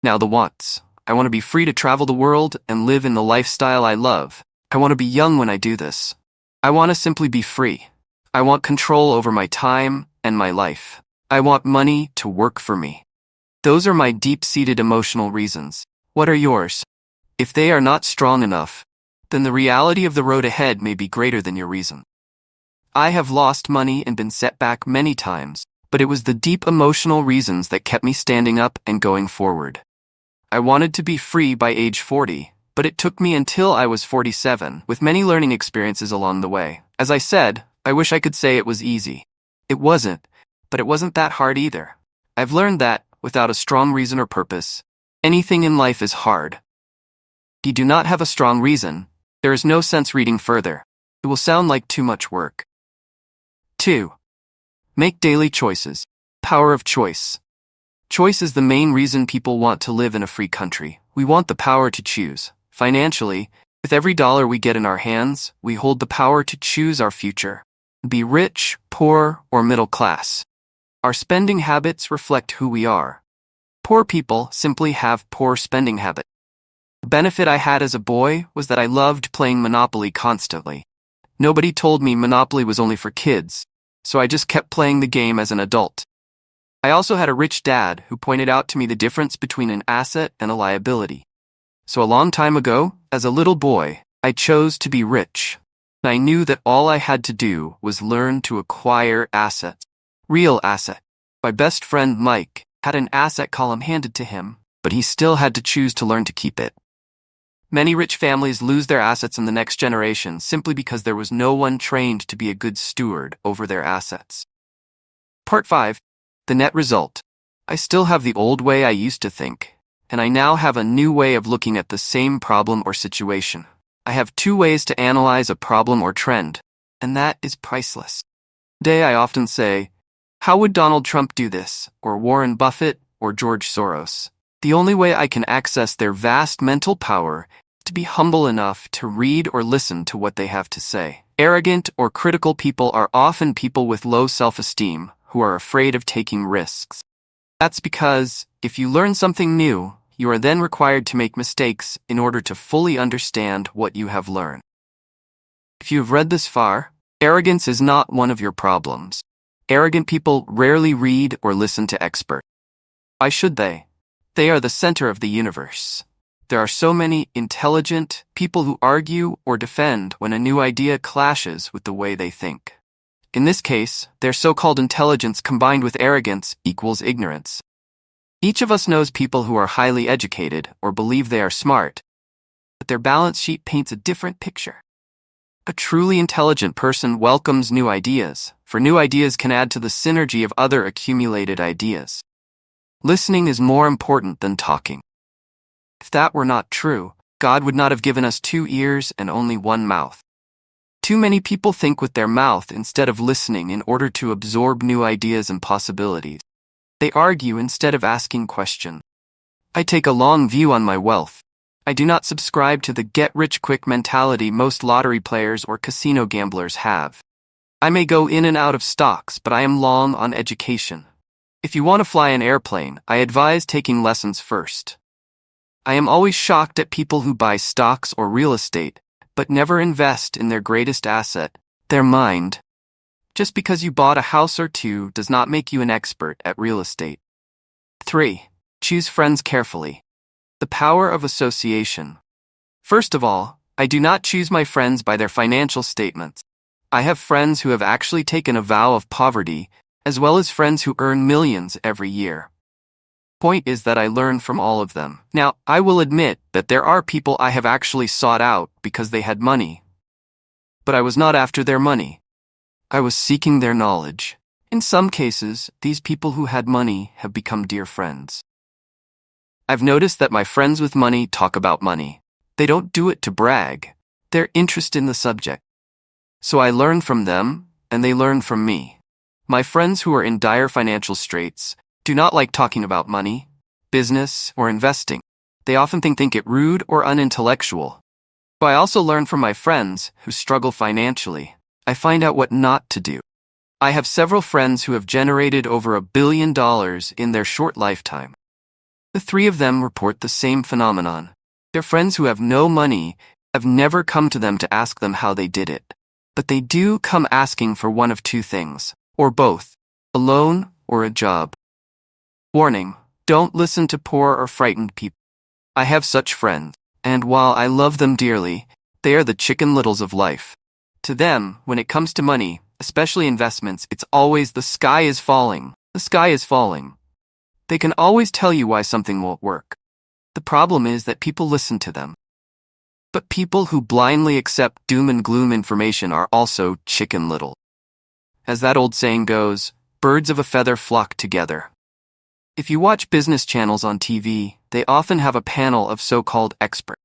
Now the wants. I want to be free to travel the world and live in the lifestyle I love. I want to be young when I do this. I want to simply be free. I want control over my time and my life. I want money to work for me. Those are my deep-seated emotional reasons. What are yours? If they are not strong enough, then the reality of the road ahead may be greater than your reason. I have lost money and been set back many times, but it was the deep emotional reasons that kept me standing up and going forward. I wanted to be free by age 40, but it took me until I was 47, with many learning experiences along the way. As I said, I wish I could say it was easy. It wasn't, but it wasn't that hard either. I've learned that, without a strong reason or purpose, anything in life is hard. If you do not have a strong reason, there is no sense reading further. It will sound like too much work. 2. Make daily choices. Power of choice. Choice is the main reason people want to live in a free country. We want the power to choose. Financially, with every dollar we get in our hands, we hold the power to choose our future. Be rich, poor, or middle class. Our spending habits reflect who we are. Poor people simply have poor spending habits. The benefit I had as a boy was that I loved playing Monopoly constantly. Nobody told me Monopoly was only for kids, so I just kept playing the game as an adult. I also had a rich dad who pointed out to me the difference between an asset and a liability. So a long time ago, as a little boy, I chose to be rich. I knew that all I had to do was learn to acquire assets. Real asset. My best friend Mike had an asset column handed to him, but he still had to choose to learn to keep it. Many rich families lose their assets in the next generation simply because there was no one trained to be a good steward over their assets. Part 5. The net result. I still have the old way I used to think, and I now have a new way of looking at the same problem or situation. I have 2 ways to analyze a problem or trend, and that is priceless. Today I often say, how would Donald Trump do this, or Warren Buffett, or George Soros? The only way I can access their vast mental power is to be humble enough to read or listen to what they have to say. Arrogant or critical people are often people with low self-esteem who are afraid of taking risks. That's because, if you learn something new, you are then required to make mistakes in order to fully understand what you have learned. If you have read this far, Arrogance is not one of your problems. Arrogant people rarely read or listen to experts. Why should they? They are the center of the universe. There are so many intelligent people who argue or defend when a new idea clashes with the way they think. In this case, their so-called intelligence combined with arrogance equals ignorance. Each of us knows people who are highly educated or believe they are smart, but their balance sheet paints a different picture. A truly intelligent person welcomes new ideas, for new ideas can add to the synergy of other accumulated ideas. Listening is more important than talking. If that were not true, God would not have given us 2 ears and only 1 mouth. Too many people think with their mouth instead of listening in order to absorb new ideas and possibilities. They argue instead of asking questions. I take a long view on my wealth. I do not subscribe to the get-rich-quick mentality most lottery players or casino gamblers have. I may go in and out of stocks, but I am long on education. If you want to fly an airplane, I advise taking lessons first. I am always shocked at people who buy stocks or real estate, but never invest in their greatest asset, their mind. Just because you bought a house or 2 does not make you an expert at real estate. 3. Choose friends carefully. The power of association. First of all, I do not choose my friends by their financial statements. I have friends who have actually taken a vow of poverty, as well as friends who earn millions every year. Point is that I learn from all of them. Now, I will admit that there are people I have actually sought out because they had money. But I was not after their money. I was seeking their knowledge. In some cases, these people who had money have become dear friends. I've noticed that my friends with money talk about money. They don't do it to brag. They're interested in the subject. So I learn from them, and they learn from me. My friends who are in dire financial straits do not like talking about money, business, or investing. They often think it rude or unintellectual. But I also learn from my friends who struggle financially. I find out what not to do. I have several friends who have generated over $1 billion in their short lifetime. The 3 of them report the same phenomenon. Their friends who have no money have never come to them to ask them how they did it. But they do come asking for one of 2 things, or both, a loan or a job. Warning, don't listen to poor or frightened people. I have such friends, and while I love them dearly, they are the chicken littles of life. To them, when it comes to money, especially investments, it's always the sky is falling. The sky is falling. They can always tell you why something won't work. The problem is that people listen to them. But people who blindly accept doom and gloom information are also chicken little. As that old saying goes, birds of a feather flock together. If you watch business channels on TV, they often have a panel of so-called experts.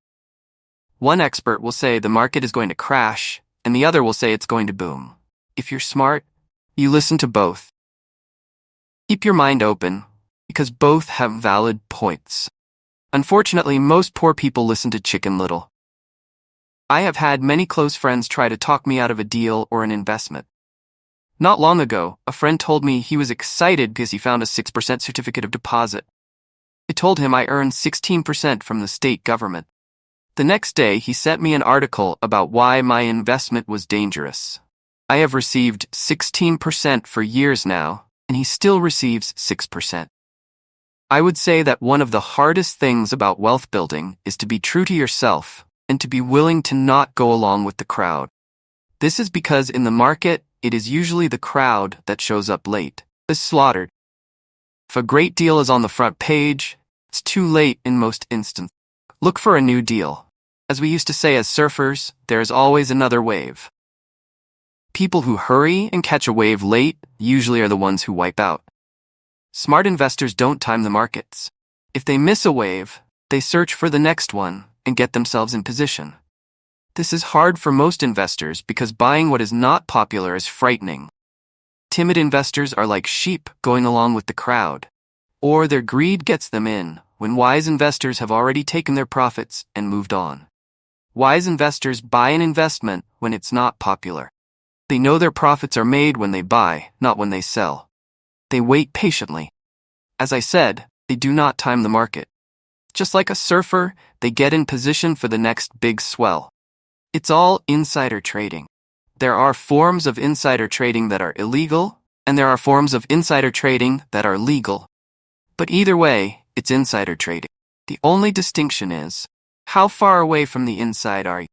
One expert will say the market is going to crash, and the other will say it's going to boom. If you're smart, you listen to both. Keep your mind open, because both have valid points. Unfortunately, most poor people listen to Chicken Little. I have had many close friends try to talk me out of a deal or an investment. Not long ago, a friend told me he was excited because he found a 6% certificate of deposit. I told him I earned 16% from the state government. The next day, he sent me an article about why my investment was dangerous. I have received 16% for years now, and he still receives 6%. I would say that one of the hardest things about wealth building is to be true to yourself and to be willing to not go along with the crowd. This is because in the market, it is usually the crowd that shows up late, is slaughtered. If a great deal is on the front page, it's too late in most instances. Look for a new deal. As we used to say as surfers, there is always another wave. People who hurry and catch a wave late usually are the ones who wipe out. Smart investors don't time the markets. If they miss a wave, they search for the next one and get themselves in position. This is hard for most investors because buying what is not popular is frightening. Timid investors are like sheep going along with the crowd, or their greed gets them in when wise investors have already taken their profits and moved on. Wise investors buy an investment when it's not popular. They know their profits are made when they buy, not when they sell. They wait patiently. As I said, they do not time the market. Just like a surfer, they get in position for the next big swell. It's all insider trading. There are forms of insider trading that are illegal, and there are forms of insider trading that are legal. But either way, it's insider trading. The only distinction is, how far away from the inside are you?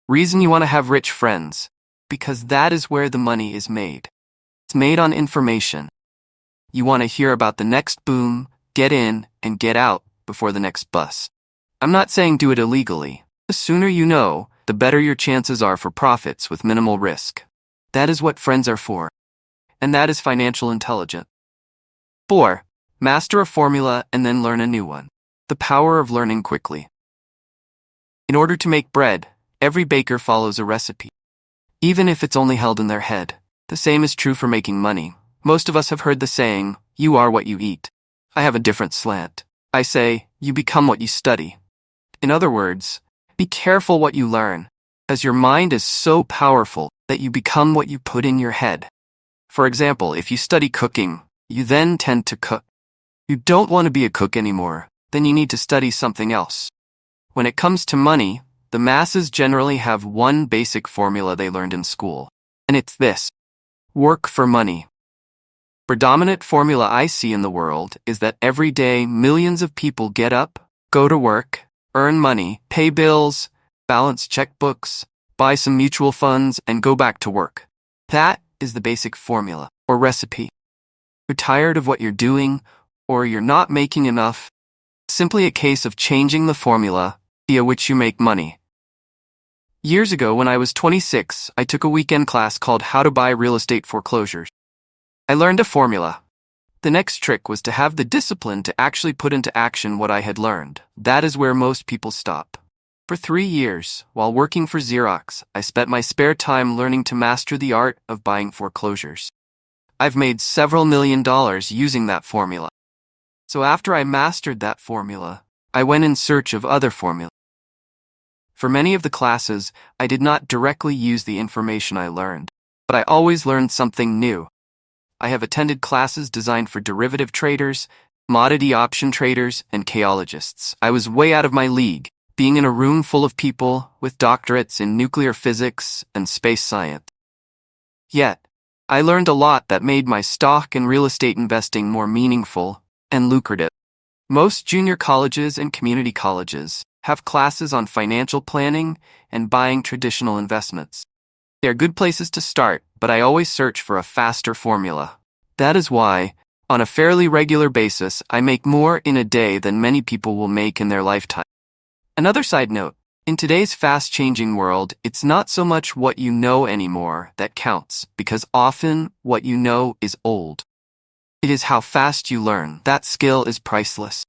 Reason you want to have rich friends, because that is where the money is made. It's made on information. You want to hear about the next boom, get in, and get out before the next bust. I'm not saying do it illegally. The sooner you know, the better your chances are for profits with minimal risk. That is what friends are for. And that is financial intelligence. 4. Master a formula and then learn a new one. The power of learning quickly. In order to make bread, every baker follows a recipe, even if it's only held in their head. The same is true for making money. Most of us have heard the saying, you are what you eat. I have a different slant. I say, you become what you study. In other words, be careful what you learn, as your mind is so powerful that you become what you put in your head. For example, if you study cooking, you then tend to cook. You don't want to be a cook anymore, then you need to study something else. When it comes to money, the masses generally have one basic formula they learned in school, and it's this: work for money. Predominant formula I see in the world is that every day millions of people get up, go to work, earn money, pay bills, balance checkbooks, buy some mutual funds, and go back to work. That is the basic formula or recipe. You're tired of what you're doing, or you're not making enough. Simply a case of changing the formula via which you make money. Years ago, when I was 26, I took a weekend class called How to Buy Real Estate Foreclosures. I learned a formula. The next trick was to have the discipline to actually put into action what I had learned. That is where most people stop. For 3 years, while working for Xerox, I spent my spare time learning to master the art of buying foreclosures. I've made several $1 million using that formula. So after I mastered that formula, I went in search of other formulas. For many of the classes, I did not directly use the information I learned, but I always learned something new. I have attended classes designed for derivative traders, commodity option traders, and chaologists. I was way out of my league, being in a room full of people with doctorates in nuclear physics and space science. Yet, I learned a lot that made my stock and real estate investing more meaningful and lucrative. Most junior colleges and community colleges have classes on financial planning and buying traditional investments. They are good places to start, but I always search for a faster formula. That is why, on a fairly regular basis, I make more in a day than many people will make in their lifetime. Another side note, in today's fast-changing world, it's not so much what you know anymore that counts, because often what you know is old. It is how fast you learn. That skill is priceless.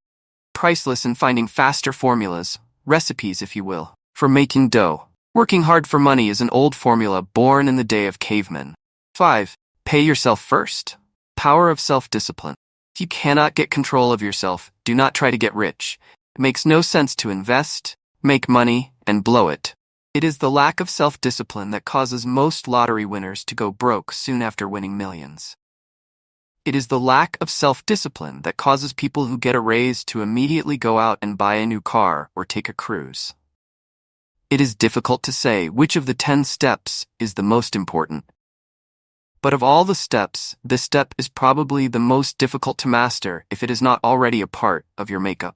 Priceless in finding faster formulas, recipes if you will, for making dough. Working hard for money is an old formula born in the day of cavemen. 5. Pay yourself first. Power of self-discipline. If you cannot get control of yourself, do not try to get rich. It makes no sense to invest, make money, and blow it. It is the lack of self-discipline that causes most lottery winners to go broke soon after winning millions. It is the lack of self-discipline that causes people who get a raise to immediately go out and buy a new car or take a cruise. It is difficult to say which of the 10 steps is the most important. But of all the steps, this step is probably the most difficult to master if it is not already a part of your makeup.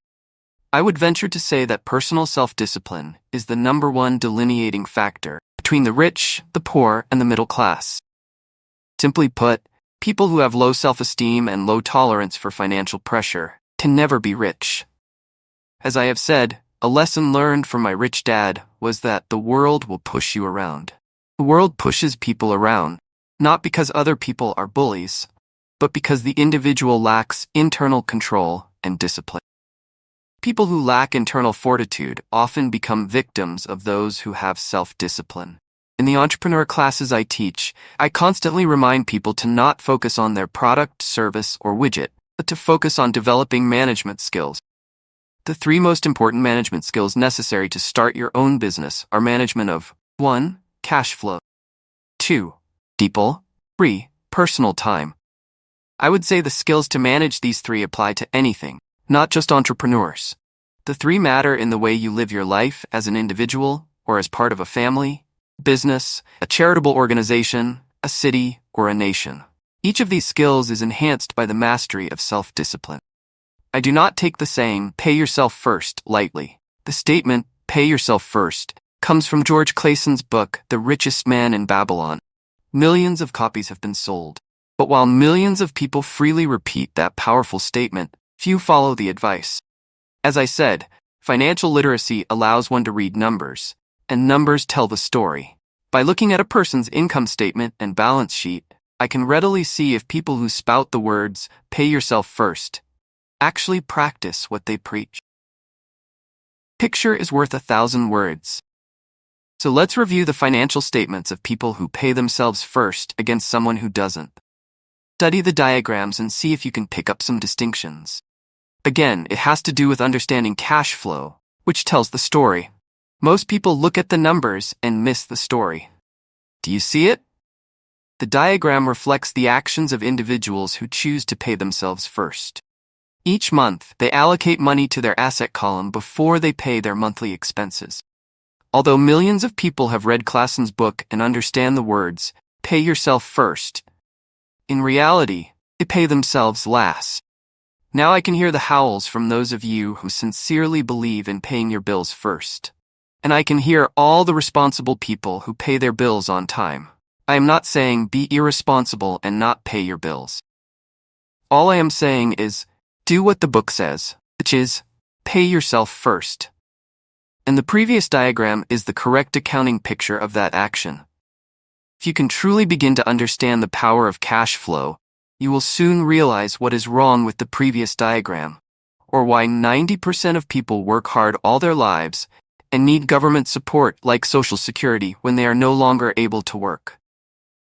I would venture to say that personal self-discipline is the number one delineating factor between the rich, the poor, and the middle class. Simply put, people who have low self-esteem and low tolerance for financial pressure can never be rich. As I have said, a lesson learned from my rich dad was that the world will push you around. The world pushes people around, not because other people are bullies, but because the individual lacks internal control and discipline. People who lack internal fortitude often become victims of those who have self-discipline. In the entrepreneur classes I teach, I constantly remind people to not focus on their product, service, or widget, but to focus on developing management skills. The 3 most important management skills necessary to start your own business are management of 1. Cash flow, 2. People, 3. Personal time. I would say the skills to manage these 3 apply to anything, not just entrepreneurs. The 3 matter in the way you live your life as an individual or as part of a family, business, a charitable organization, a city, or a nation. Each of these skills is enhanced by the mastery of self-discipline. I do not take the saying, pay yourself first, lightly. The statement, pay yourself first, comes from George Clayson's book, The Richest Man in Babylon. Millions of copies have been sold. But while millions of people freely repeat that powerful statement, few follow the advice. As I said, financial literacy allows one to read numbers, and numbers tell the story. By looking at a person's income statement and balance sheet, I can readily see if people who spout the words, pay yourself first, actually practice what they preach. Picture is worth 1,000 words. So let's review the financial statements of people who pay themselves first against someone who doesn't. Study the diagrams and see if you can pick up some distinctions. Again, it has to do with understanding cash flow, which tells the story. Most people look at the numbers and miss the story. Do you see it? The diagram reflects the actions of individuals who choose to pay themselves first. Each month, they allocate money to their asset column before they pay their monthly expenses. Although millions of people have read Clayson's book and understand the words, pay yourself first, in reality, they pay themselves last. Now I can hear the howls from those of you who sincerely believe in paying your bills first. And I can hear all the responsible people who pay their bills on time. I am not saying be irresponsible and not pay your bills. All I am saying is, do what the book says, which is, pay yourself first. And the previous diagram is the correct accounting picture of that action. If you can truly begin to understand the power of cash flow, you will soon realize what is wrong with the previous diagram, or why 90% of people work hard all their lives and need government support like Social Security when they are no longer able to work.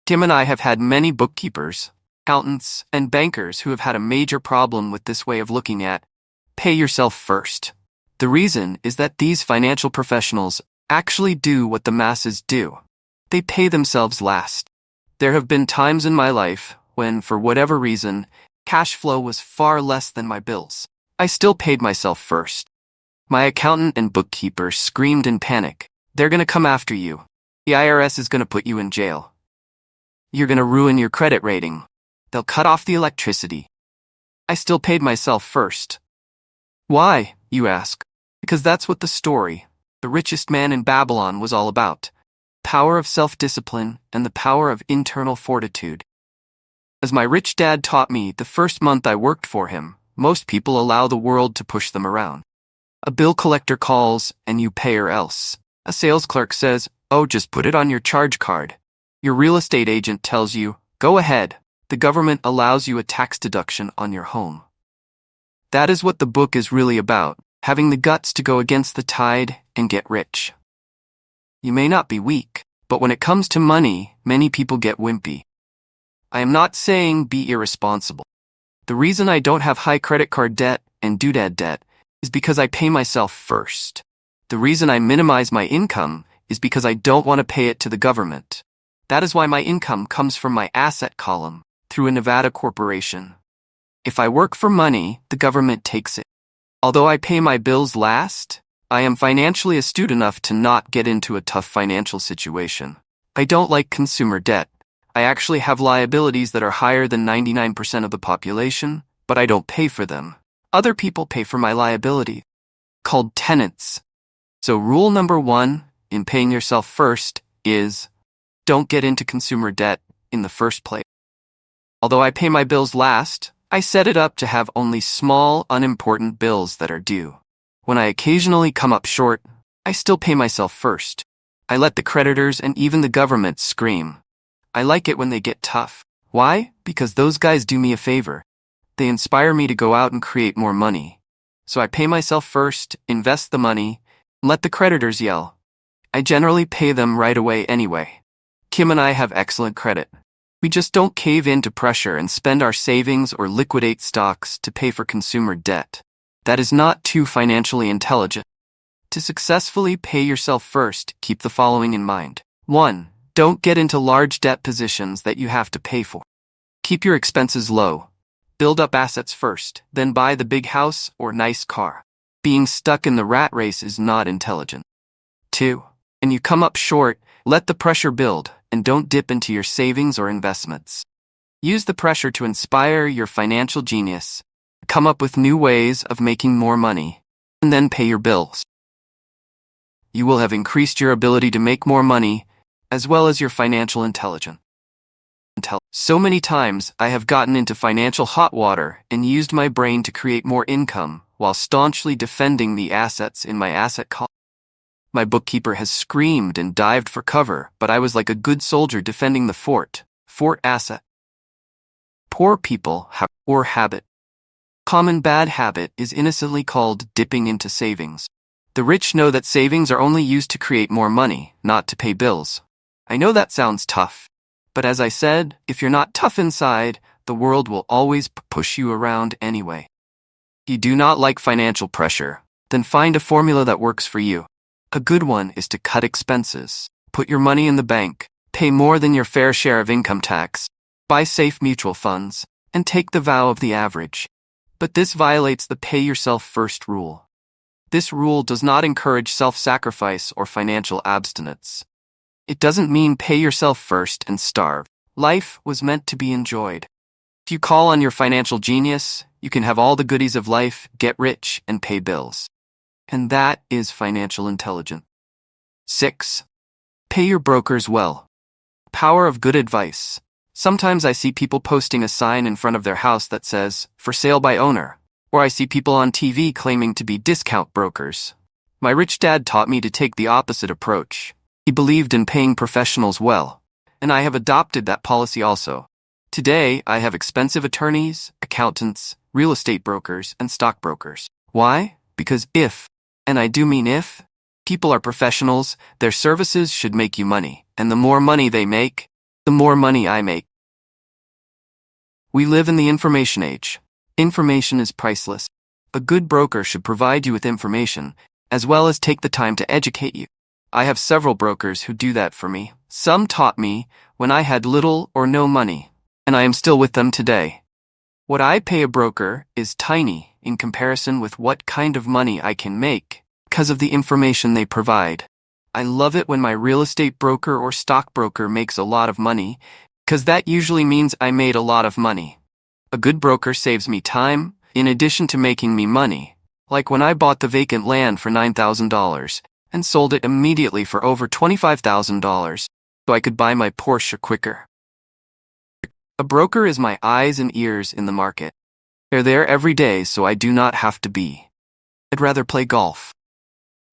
Kim and I have had many bookkeepers, accountants, and bankers who have had a major problem with this way of looking at pay yourself first. The reason is that these financial professionals actually do what the masses do. They pay themselves last. There have been times in my life when, for whatever reason, cash flow was far less than my bills. I still paid myself first. My accountant and bookkeeper screamed in panic. They're going to come after you. The IRS is going to put you in jail. You're going to ruin your credit rating. They'll cut off the electricity. I still paid myself first. Why, you ask? Because that's what the story, The Richest Man in Babylon, was all about. Power of self-discipline and the power of internal fortitude. As my rich dad taught me the first month I worked for him, most people allow the world to push them around. A bill collector calls and you pay or else. A sales clerk says, oh, just put it on your charge card. Your real estate agent tells you, go ahead. The government allows you a tax deduction on your home. That is what the book is really about, having the guts to go against the tide and get rich. You may not be weak, but when it comes to money, many people get wimpy. I am not saying be irresponsible. The reason I don't have high credit card debt and doodad debt is because I pay myself first. The reason I minimize my income is because I don't want to pay it to the government. That is why my income comes from my asset column through a Nevada corporation. If I work for money, the government takes it. Although I pay my bills last, I am financially astute enough to not get into a tough financial situation. I don't like consumer debt. I actually have liabilities that are higher than 99% of the population, but I don't pay for them. Other people pay for my liability, called tenants. So rule number 1 in paying yourself first is don't get into consumer debt in the first place. Although I pay my bills last, I set it up to have only small, unimportant bills that are due. When I occasionally come up short, I still pay myself first. I let the creditors and even the government scream. I like it when they get tough. Why? Because those guys do me a favor. They inspire me to go out and create more money. So I pay myself first, invest the money, and let the creditors yell. I generally pay them right away anyway. Kim and I have excellent credit. We just don't cave into pressure and spend our savings or liquidate stocks to pay for consumer debt. That is not too financially intelligent. To successfully pay yourself first, keep the following in mind. 1. Don't get into large debt positions that you have to pay for. Keep your expenses low. Build up assets first, then buy the big house or nice car. Being stuck in the rat race is not intelligent. 2. When you come up short, Let the pressure build, and don't dip into your savings or investments. Use the pressure to inspire your financial genius, come up with new ways of making more money, and then pay your bills. You will have increased your ability to make more money, as well as your financial intelligence. So many times I have gotten into financial hot water and used my brain to create more income while staunchly defending the assets in my asset column. My bookkeeper has screamed and dived for cover, but I was like a good soldier defending the fort asset. Poor people have poor habit. Common bad habit is innocently called dipping into savings. The rich know that savings are only used to create more money, not to pay bills. I know that sounds tough, but as I said, if you're not tough inside, the world will always push you around anyway. If you do not like financial pressure, then find a formula that works for you. A good one is to cut expenses, put your money in the bank, pay more than your fair share of income tax, buy safe mutual funds, and take the vow of the average. But this violates the pay yourself first rule. This rule does not encourage self-sacrifice or financial abstinence. It doesn't mean pay yourself first and starve. Life was meant to be enjoyed. If you call on your financial genius, you can have all the goodies of life, get rich, and pay bills. And that is financial intelligence. 6. Pay your brokers well. Power of good advice. Sometimes I see people posting a sign in front of their house that says, "For sale by owner," or I see people on TV claiming to be discount brokers. My rich dad taught me to take the opposite approach. He believed in paying professionals well, and I have adopted that policy also. Today, I have expensive attorneys, accountants, real estate brokers, and stockbrokers. Why? Because and I do mean if, people are professionals, their services should make you money, and the more money they make, the more money I make. We live in the information age. Information is priceless. A good broker should provide you with information, as well as take the time to educate you. I have several brokers who do that for me. Some taught me when I had little or no money, and I am still with them today. What I pay a broker is tiny in comparison with what kind of money I can make because of the information they provide. I love it when my real estate broker or stockbroker makes a lot of money, because that usually means I made a lot of money. A good broker saves me time, in addition to making me money, like when I bought the vacant land for $9,000 and sold it immediately for over $25,000 so I could buy my Porsche quicker. A broker is my eyes and ears in the market. They're there every day so I do not have to be. I'd rather play golf.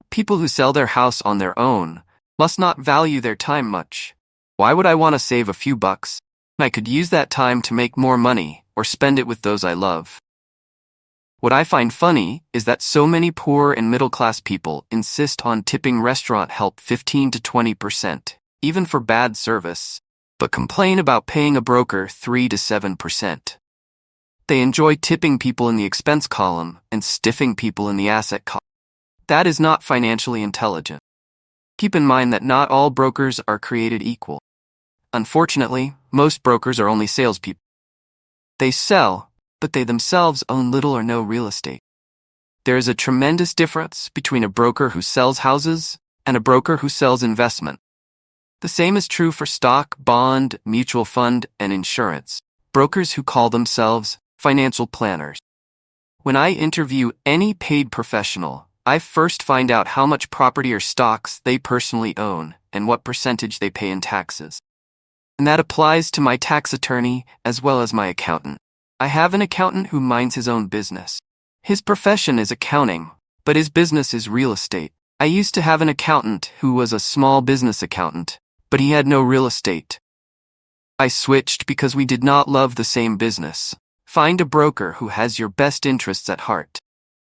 People who sell their house on their own must not value their time much. Why would I want to save a few bucks? I could use that time to make more money or spend it with those I love. What I find funny is that so many poor and middle-class people insist on tipping restaurant help 15 to 20%, even for bad service, but complain about paying a broker 3 to 7%. They enjoy tipping people in the expense column and stiffing people in the asset column. That is not financially intelligent. Keep in mind that not all brokers are created equal. Unfortunately, most brokers are only salespeople. They sell, but they themselves own little or no real estate. There is a tremendous difference between a broker who sells houses and a broker who sells investment. The same is true for stock, bond, mutual fund, and insurance. Brokers who call themselves financial planners. When I interview any paid professional, I first find out how much property or stocks they personally own and what percentage they pay in taxes. And that applies to my tax attorney as well as my accountant. I have an accountant who minds his own business. His profession is accounting, but his business is real estate. I used to have an accountant who was a small business accountant, but he had no real estate. I switched because we did not love the same business. Find a broker who has your best interests at heart.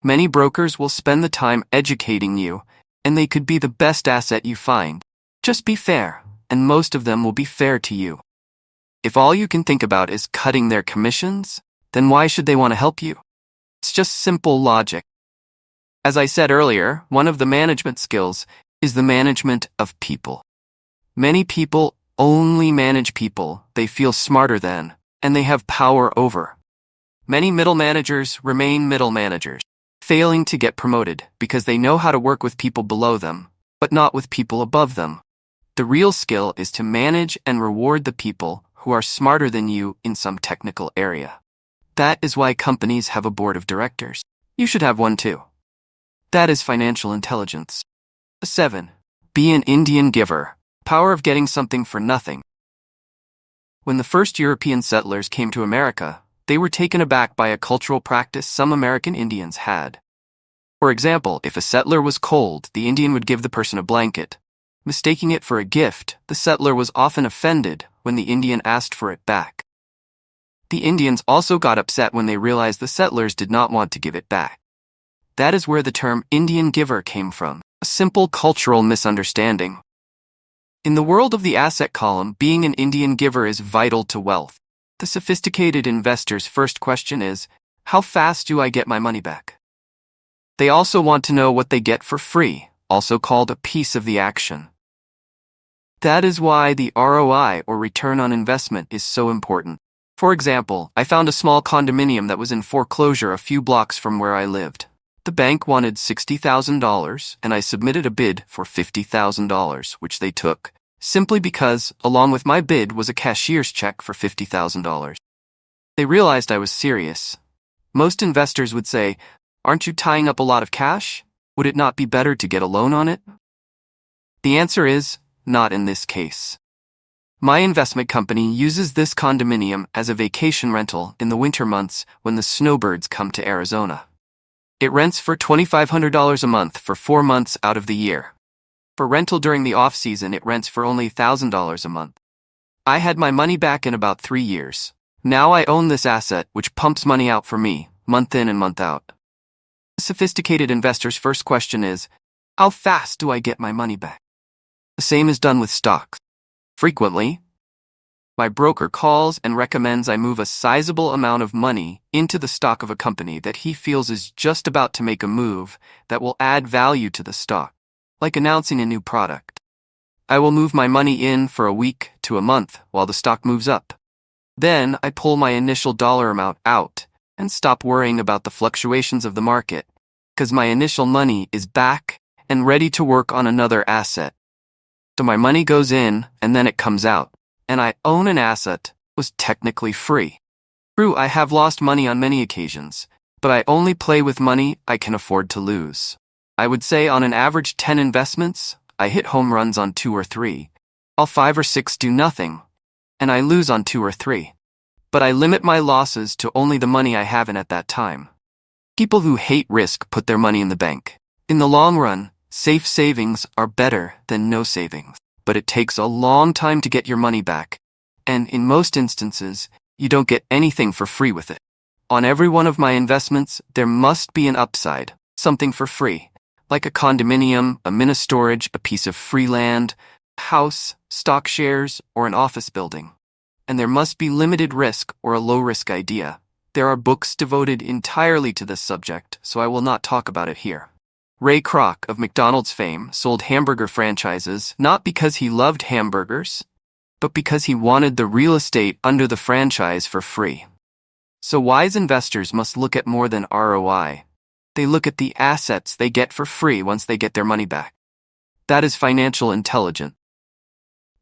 Many brokers will spend the time educating you, and they could be the best asset you find. Just be fair, and most of them will be fair to you. If all you can think about is cutting their commissions, then why should they want to help you? It's just simple logic. As I said earlier, one of the management skills is the management of people. Many people only manage people they feel smarter than, and they have power over. Many middle managers remain middle managers, failing to get promoted because they know how to work with people below them, but not with people above them. The real skill is to manage and reward the people who are smarter than you in some technical area. That is why companies have a board of directors. You should have one too. That is financial intelligence. 7. Be an Indian giver. Power of getting something for nothing. When the first European settlers came to America, they were taken aback by a cultural practice some American Indians had. For example, if a settler was cold, the Indian would give the person a blanket. Mistaking it for a gift, the settler was often offended when the Indian asked for it back. The Indians also got upset when they realized the settlers did not want to give it back. That is where the term Indian giver came from, a simple cultural misunderstanding. In the world of the asset column, being an Indian giver is vital to wealth. The sophisticated investor's first question is, how fast do I get my money back? They also want to know what they get for free, also called a piece of the action. That is why the ROI, or return on investment, is so important. For example, I found a small condominium that was in foreclosure a few blocks from where I lived. The bank wanted $60,000, and I submitted a bid for $50,000, which they took, simply because, along with my bid, was a cashier's check for $50,000. They realized I was serious. Most investors would say, "Aren't you tying up a lot of cash? Would it not be better to get a loan on it?" The answer is, not in this case. My investment company uses this condominium as a vacation rental in the winter months when the snowbirds come to Arizona. It rents for $2,500 a month for 4 months out of the year. For rental during the off-season, it rents for only $1,000 a month. I had my money back in about 3 years. Now I own this asset, which pumps money out for me, month in and month out. A sophisticated investor's first question is, how fast do I get my money back? The same is done with stocks. Frequently, my broker calls and recommends I move a sizable amount of money into the stock of a company that he feels is just about to make a move that will add value to the stock, like announcing a new product. I will move my money in for a week to a month while the stock moves up. Then I pull my initial dollar amount out and stop worrying about the fluctuations of the market, because my initial money is back and ready to work on another asset. So my money goes in and then it comes out, and I own an asset was technically free. True, I have lost money on many occasions, but I only play with money I can afford to lose. I would say on an average 10 investments, I hit home runs on 2 or 3. All 5 or 6 do nothing, and I lose on 2 or 3. But I limit my losses to only the money I have in at that time. People who hate risk put their money in the bank. In the long run, safe savings are better than no savings, but it takes a long time to get your money back, and in most instances, you don't get anything for free with it. On every one of my investments, there must be an upside, something for free, like a condominium, a mini storage, a piece of free land, a house, stock shares, or an office building. And there must be limited risk or a low-risk idea. There are books devoted entirely to this subject, so I will not talk about it here. Ray Kroc of McDonald's fame sold hamburger franchises not because he loved hamburgers, but because he wanted the real estate under the franchise for free. So wise investors must look at more than ROI. They look at the assets they get for free once they get their money back. That is financial intelligence.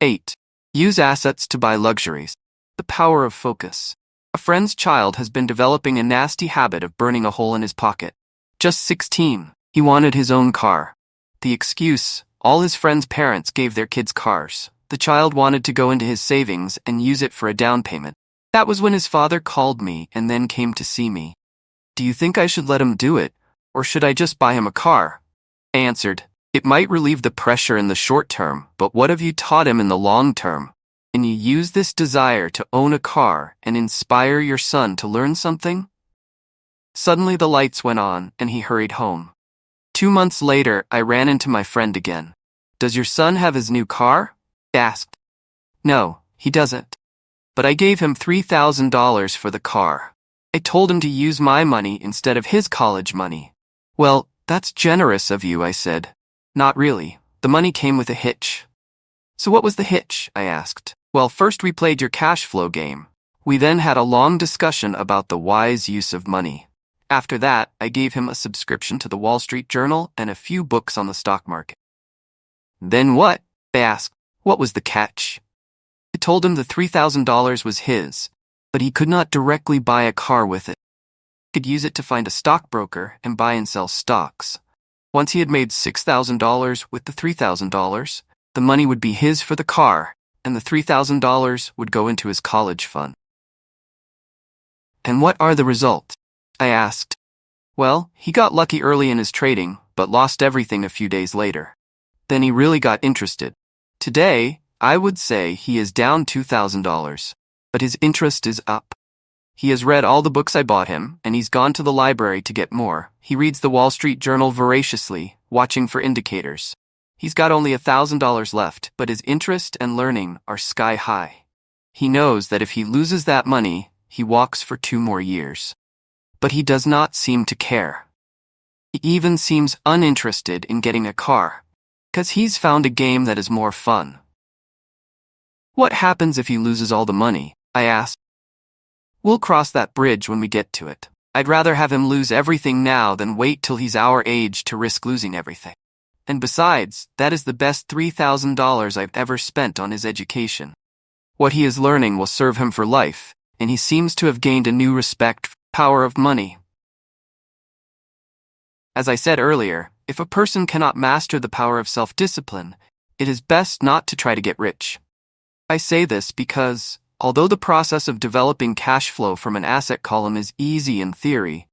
8. Use assets to buy luxuries. The power of focus. A friend's child has been developing a nasty habit of burning a hole in his pocket. Just 16. He wanted his own car. The excuse, all his friends' parents gave their kids cars. The child wanted to go into his savings and use it for a down payment. That was when his father called me and then came to see me. "Do you think I should let him do it, or should I just buy him a car?" I answered, "It might relieve the pressure in the short term, but what have you taught him in the long term? Can you use this desire to own a car and inspire your son to learn something?" Suddenly the lights went on and he hurried home. 2 months later, I ran into my friend again. "Does your son have his new car?" he asked. "No, he doesn't. But I gave him $3,000 for the car. I told him to use my money instead of his college money." "Well, that's generous of you," I said. "Not really. The money came with a hitch." "So what was the hitch?" I asked. "Well, first we played your cash flow game. We then had a long discussion about the wise use of money. After that, I gave him a subscription to the Wall Street Journal and a few books on the stock market." "Then what?" I asked. What was the catch? It told him the $3,000 was his, but he could not directly buy a car with it. He could use it to find a stockbroker and buy and sell stocks. Once he had made $6,000 with the $3,000, the money would be his for the car, and the $3,000 would go into his college fund. And what are the results? I asked. Well, he got lucky early in his trading, but lost everything a few days later. Then he really got interested. Today, I would say he is down $2,000, but his interest is up. He has read all the books I bought him, and he's gone to the library to get more. He reads the Wall Street Journal voraciously, watching for indicators. He's got only $1,000 left, but his interest and learning are sky high. He knows that if he loses that money, he walks for 2 more years. But he does not seem to care. He even seems uninterested in getting a car, because he's found a game that is more fun. What happens if he loses all the money? I asked. We'll cross that bridge when we get to it. I'd rather have him lose everything now than wait till he's our age to risk losing everything. And besides, that is the best $3,000 I've ever spent on his education. What he is learning will serve him for life, and he seems to have gained a new respect for the power of money. As I said earlier, if a person cannot master the power of self-discipline, it is best not to try to get rich. I say this because, although the process of developing cash flow from an asset column is easy in theory,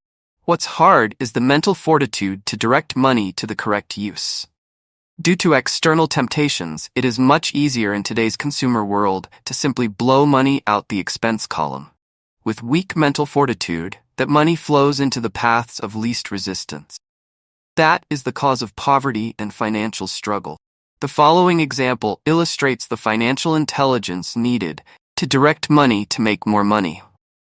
what's hard is the mental fortitude to direct money to the correct use. Due to external temptations, it is much easier in today's consumer world to simply blow money out the expense column. With weak mental fortitude, that money flows into the paths of least resistance. That is the cause of poverty and financial struggle. The following example illustrates the financial intelligence needed to direct money to make more money.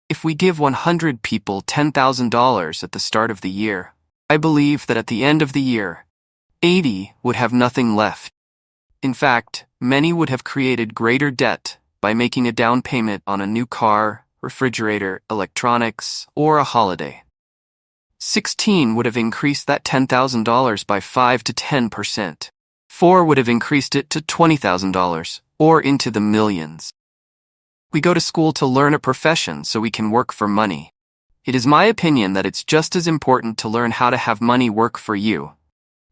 If we give 100 people $10,000 at the start of the year, I believe that at the end of the year, 80 would have nothing left. In fact, many would have created greater debt by making a down payment on a new car, refrigerator, electronics, or a holiday. 16 would have increased that $10,000 by 5 to 10%. 4 would have increased it to $20,000, or into the millions. We go to school to learn a profession so we can work for money. It is my opinion that it's just as important to learn how to have money work for you.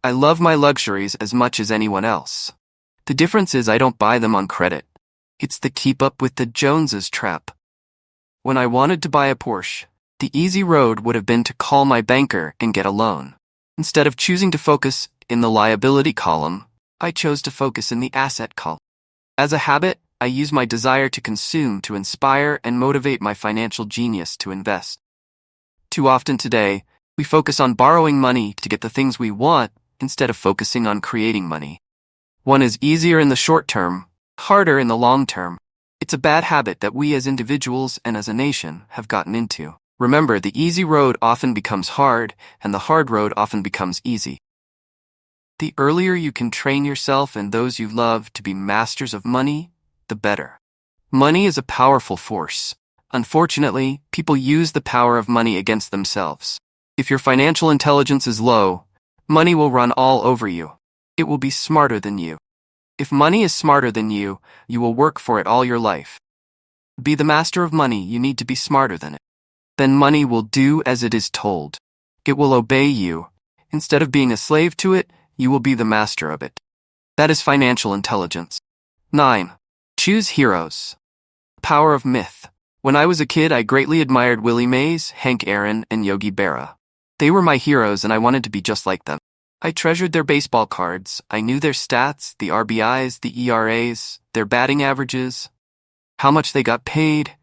I love my luxuries as much as anyone else. The difference is I don't buy them on credit. It's the keep up with the Joneses trap. When I wanted to buy a Porsche, the easy road would have been to call my banker and get a loan. Instead of choosing to focus in the liability column, I chose to focus in the asset column. As a habit, I use my desire to consume to inspire and motivate my financial genius to invest. Too often today, we focus on borrowing money to get the things we want instead of focusing on creating money. One is easier in the short term, harder in the long term. It's a bad habit that we as individuals and as a nation have gotten into. Remember, the easy road often becomes hard, and the hard road often becomes easy. The earlier you can train yourself and those you love to be masters of money, the better. Money is a powerful force. Unfortunately, people use the power of money against themselves. If your financial intelligence is low, money will run all over you. It will be smarter than you. If money is smarter than you, you will work for it all your life. To be the master of money, you need to be smarter than it. Then money will do as it is told. It will obey you. Instead of being a slave to it, you will be the master of it. That is financial intelligence. 9. Choose heroes. Power of myth. When I was a kid, I greatly admired Willie Mays, Hank Aaron, and Yogi Berra. They were my heroes and I wanted to be just like them. I treasured their baseball cards. I knew their stats, the RBIs, the ERAs, their batting averages, how much they got paid,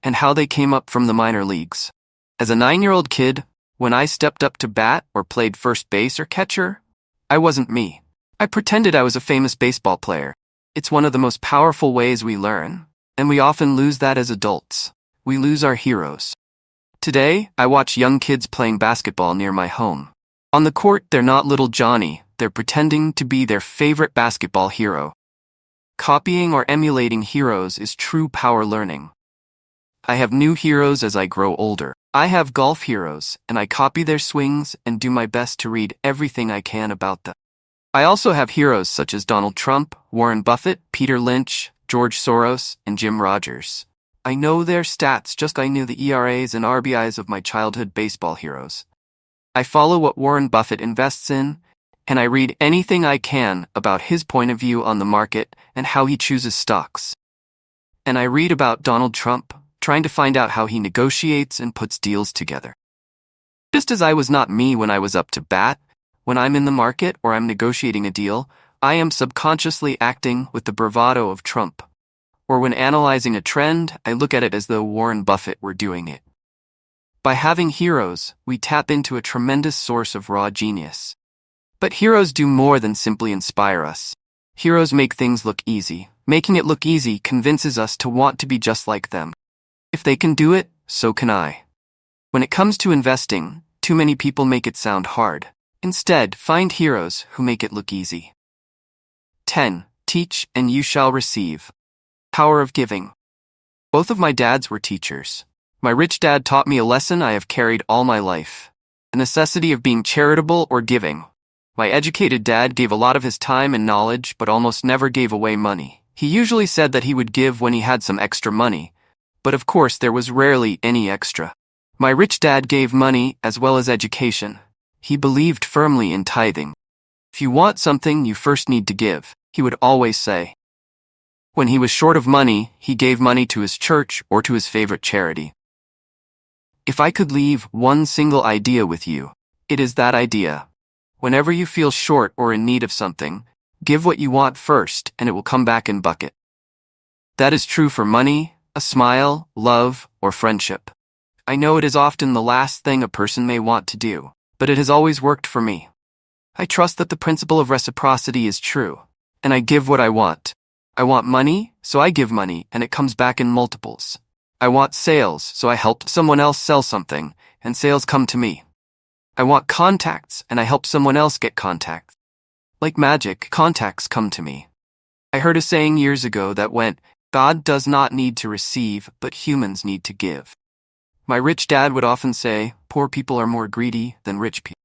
and how they came up from the minor leagues. As a 9-year-old kid, when I stepped up to bat or played first base or catcher, I wasn't me. I pretended I was a famous baseball player. It's one of the most powerful ways we learn, and we often lose that as adults. We lose our heroes. Today, I watch young kids playing basketball near my home. On the court, they're not little Johnny, they're pretending to be their favorite basketball hero. Copying or emulating heroes is true power learning. I have new heroes as I grow older. I have golf heroes, and I copy their swings and do my best to read everything I can about them. I also have heroes such as Donald Trump, Warren Buffett, Peter Lynch, George Soros, and Jim Rogers. I know their stats just like I knew the ERAs and RBIs of my childhood baseball heroes. I follow what Warren Buffett invests in, and I read anything I can about his point of view on the market and how he chooses stocks. And I read about Donald Trump, trying to find out how he negotiates and puts deals together. Just as I was not me when I was up to bat, when I'm in the market or I'm negotiating a deal, I am subconsciously acting with the bravado of Trump. Or when analyzing a trend, I look at it as though Warren Buffett were doing it. By having heroes, we tap into a tremendous source of raw genius. But heroes do more than simply inspire us. Heroes make things look easy. Making it look easy convinces us to want to be just like them. If they can do it, so can I. When it comes to investing, too many people make it sound hard. Instead, find heroes who make it look easy. 10. Teach and you shall receive. Power of giving. Both of my dads were teachers. My rich dad taught me a lesson I have carried all my life: the necessity of being charitable or giving. My educated dad gave a lot of his time and knowledge, but almost never gave away money. He usually said that he would give when he had some extra money, but of course there was rarely any extra. My rich dad gave money as well as education. He believed firmly in tithing. If you want something, you first need to give, he would always say. When he was short of money, he gave money to his church or to his favorite charity. If I could leave one single idea with you, it is that idea. Whenever you feel short or in need of something, give what you want first and it will come back in bucket. That is true for money, a smile, love, or friendship. I know it is often the last thing a person may want to do, but it has always worked for me. I trust that the principle of reciprocity is true, and I give what I want. I want money, so I give money, and it comes back in multiples. I want sales, so I help someone else sell something, and sales come to me. I want contacts, and I help someone else get contacts. Like magic, contacts come to me. I heard a saying years ago that went, God does not need to receive, but humans need to give. My rich dad would often say, poor people are more greedy than rich people.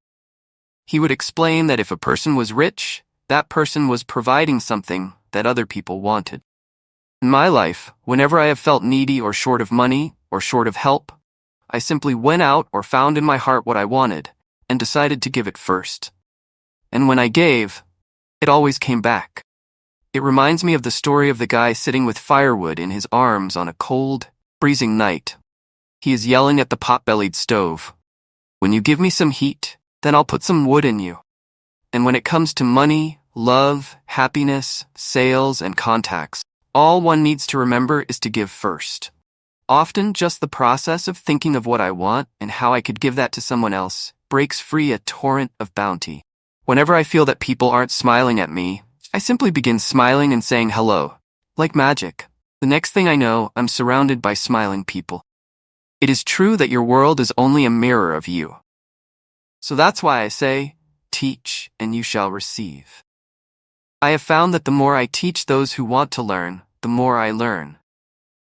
He would explain that if a person was rich, that person was providing something that other people wanted. In my life, whenever I have felt needy or short of money or short of help, I simply went out or found in my heart what I wanted and decided to give it first. And when I gave, it always came back. It reminds me of the story of the guy sitting with firewood in his arms on a cold, freezing night. He is yelling at the pot-bellied stove, "When you give me some heat, then I'll put some wood in you." And when it comes to money, love, happiness, sales, and contacts, all one needs to remember is to give first. Often, just the process of thinking of what I want and how I could give that to someone else breaks free a torrent of bounty. Whenever I feel that people aren't smiling at me, I simply begin smiling and saying hello. Like magic, the next thing I know, I'm surrounded by smiling people. It is true that your world is only a mirror of you. So that's why I say, teach and you shall receive. I have found that the more I teach those who want to learn, the more I learn.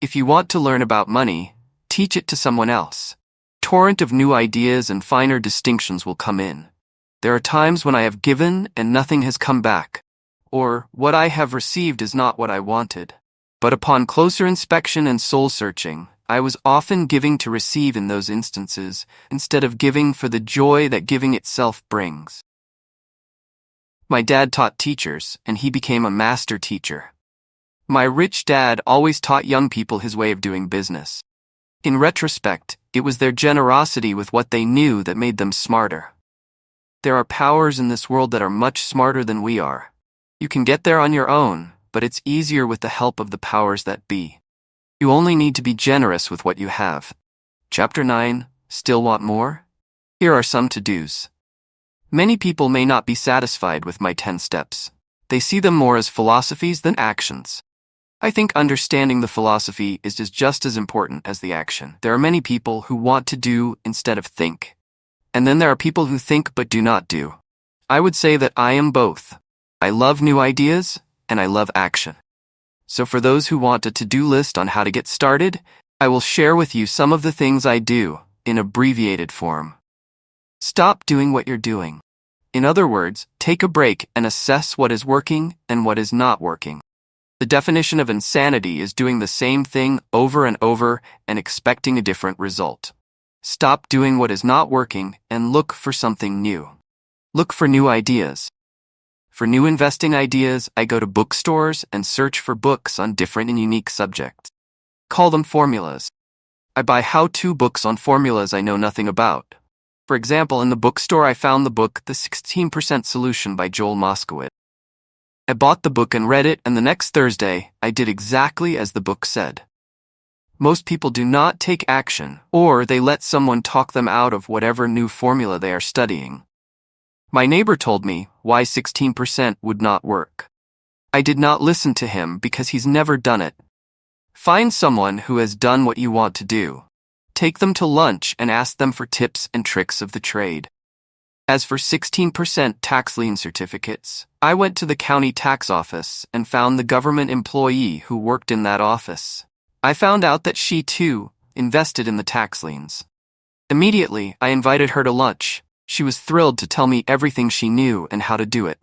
If you want to learn about money, teach it to someone else. A torrent of new ideas and finer distinctions will come in. There are times when I have given and nothing has come back, or what I have received is not what I wanted. But upon closer inspection and soul-searching, I was often giving to receive in those instances, instead of giving for the joy that giving itself brings. My dad taught teachers, and he became a master teacher. My rich dad always taught young people his way of doing business. In retrospect, it was their generosity with what they knew that made them smarter. There are powers in this world that are much smarter than we are. You can get there on your own, but it's easier with the help of the powers that be. You only need to be generous with what you have. Chapter 9, Still Want More? Here are some to-dos. Many people may not be satisfied with my 10 steps. They see them more as philosophies than actions. I think understanding the philosophy is just as important as the action. There are many people who want to do instead of think. And then there are people who think but do not do. I would say that I am both. I love new ideas, and I love action. So for those who want a to-do list on how to get started, I will share with you some of the things I do in abbreviated form. Stop doing what you're doing. In other words, take a break and assess what is working and what is not working. The definition of insanity is doing the same thing over and over and expecting a different result. Stop doing what is not working and look for something new. Look for new ideas. For new investing ideas, I go to bookstores and search for books on different and unique subjects. Call them formulas. I buy how-to books on formulas I know nothing about. For example, in the bookstore I found the book The 16% Solution by Joel Moskowitz. I bought the book and read it, and the next Thursday, I did exactly as the book said. Most people do not take action, or they let someone talk them out of whatever new formula they are studying. My neighbor told me why 16% would not work. I did not listen to him because he's never done it. Find someone who has done what you want to do. Take them to lunch and ask them for tips and tricks of the trade. As for 16% tax lien certificates, I went to the county tax office and found the government employee who worked in that office. I found out that she, too, invested in the tax liens. Immediately, I invited her to lunch. She was thrilled to tell me everything she knew and how to do it.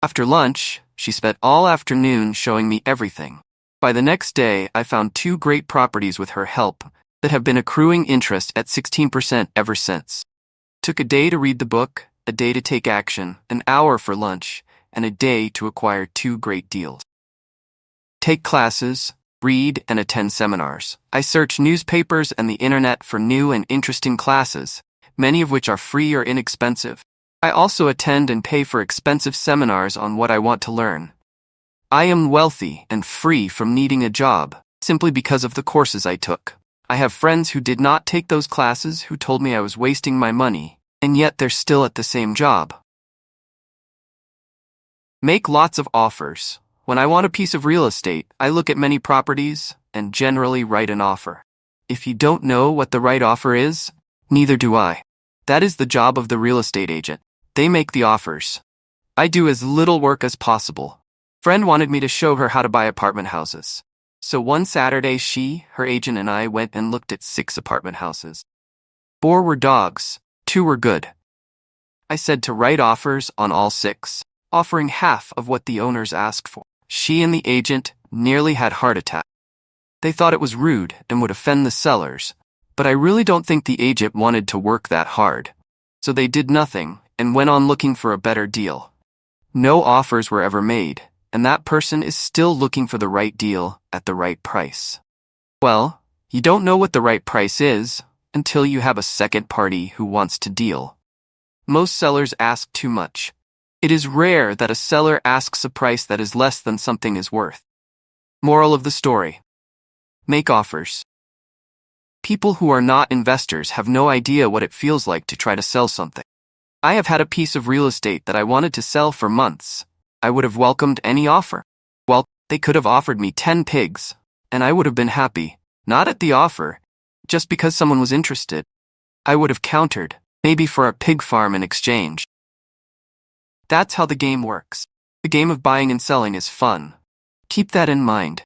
After lunch, she spent all afternoon showing me everything. By the next day, I found 2 great properties with her help that have been accruing interest at 16% ever since. Took a day to read the book, a day to take action, an hour for lunch, and a day to acquire 2 great deals. Take classes, read, and attend seminars. I search newspapers and the internet for new and interesting classes, many of which are free or inexpensive. I also attend and pay for expensive seminars on what I want to learn. I am wealthy and free from needing a job, simply because of the courses I took. I have friends who did not take those classes who told me I was wasting my money, and yet they're still at the same job. Make lots of offers. When I want a piece of real estate, I look at many properties and generally write an offer. If you don't know what the right offer is, neither do I. That is the job of the real estate agent. They make the offers. I do as little work as possible. Friend wanted me to show her how to buy apartment houses. So one Saturday she, her agent, and I went and looked at 6 apartment houses. 4 were dogs, 2 were good. I said to write offers on all 6, offering half of what the owners asked for. She and the agent nearly had heart attacks. They thought it was rude and would offend the sellers, but I really don't think the agent wanted to work that hard. So they did nothing and went on looking for a better deal. No offers were ever made, and that person is still looking for the right deal at the right price. Well, you don't know what the right price is until you have a second party who wants to deal. Most sellers ask too much. It is rare that a seller asks a price that is less than something is worth. Moral of the story: make offers. People who are not investors have no idea what it feels like to try to sell something. I have had a piece of real estate that I wanted to sell for months. I would have welcomed any offer. Well, they could have offered me 10 pigs, and I would have been happy, not at the offer, just because someone was interested. I would have countered, maybe for a pig farm in exchange. That's how the game works. The game of buying and selling is fun. Keep that in mind.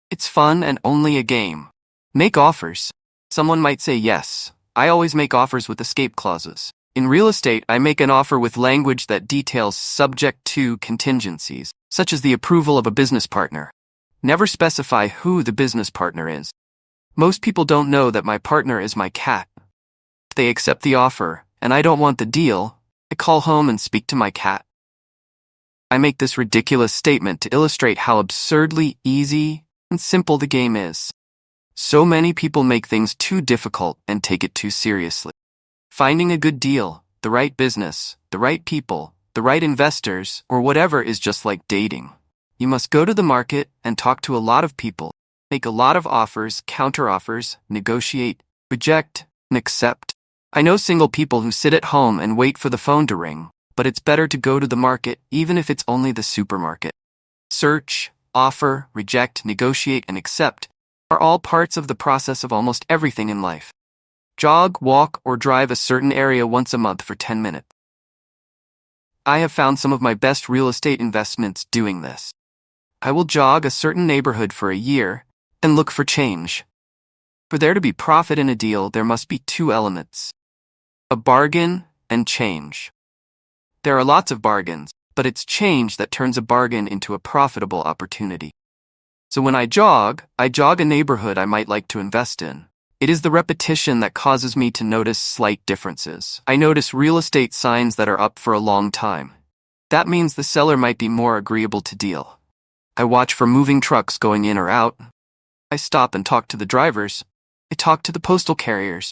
It's fun and only a game. Make offers. Someone might say yes. I always make offers with escape clauses. In real estate, I make an offer with language that details subject to contingencies, such as the approval of a business partner. Never specify who the business partner is. Most people don't know that my partner is my cat. If they accept the offer, and I don't want the deal, I call home and speak to my cat. I make this ridiculous statement to illustrate how absurdly easy and simple the game is. So many people make things too difficult and take it too seriously. Finding a good deal, the right business, the right people, the right investors, or whatever is just like dating. You must go to the market and talk to a lot of people, make a lot of offers, counter-offers, negotiate, reject, and accept. I know single people who sit at home and wait for the phone to ring, but it's better to go to the market even if it's only the supermarket. Search, offer, reject, negotiate, and accept are all parts of the process of almost everything in life. Jog, walk, or drive a certain area once a month for 10 minutes. I have found some of my best real estate investments doing this. I will jog a certain neighborhood for a year and look for change. For there to be profit in a deal, there must be 2 elements: a bargain and change. There are lots of bargains, but it's change that turns a bargain into a profitable opportunity. So when I jog a neighborhood I might like to invest in. It is the repetition that causes me to notice slight differences. I notice real estate signs that are up for a long time. That means the seller might be more agreeable to deal. I watch for moving trucks going in or out. I stop and talk to the drivers. I talk to the postal carriers.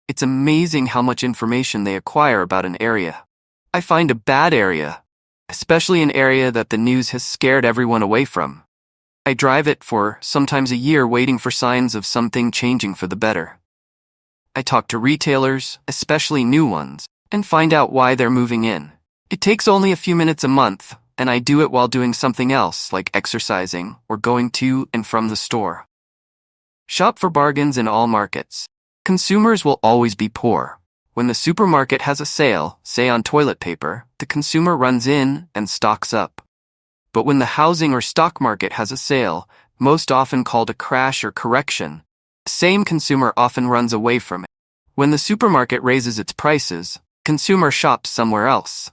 It's amazing how much information they acquire about an area. I find a bad area, especially an area that the news has scared everyone away from. I drive it for sometimes a year waiting for signs of something changing for the better. I talk to retailers, especially new ones, and find out why they're moving in. It takes only a few minutes a month, and I do it while doing something else like exercising or going to and from the store. Shop for bargains in all markets. Consumers will always be poor. When the supermarket has a sale, say on toilet paper, the consumer runs in and stocks up. But when the housing or stock market has a sale, most often called a crash or correction, the same consumer often runs away from it. When the supermarket raises its prices, consumer shops somewhere else.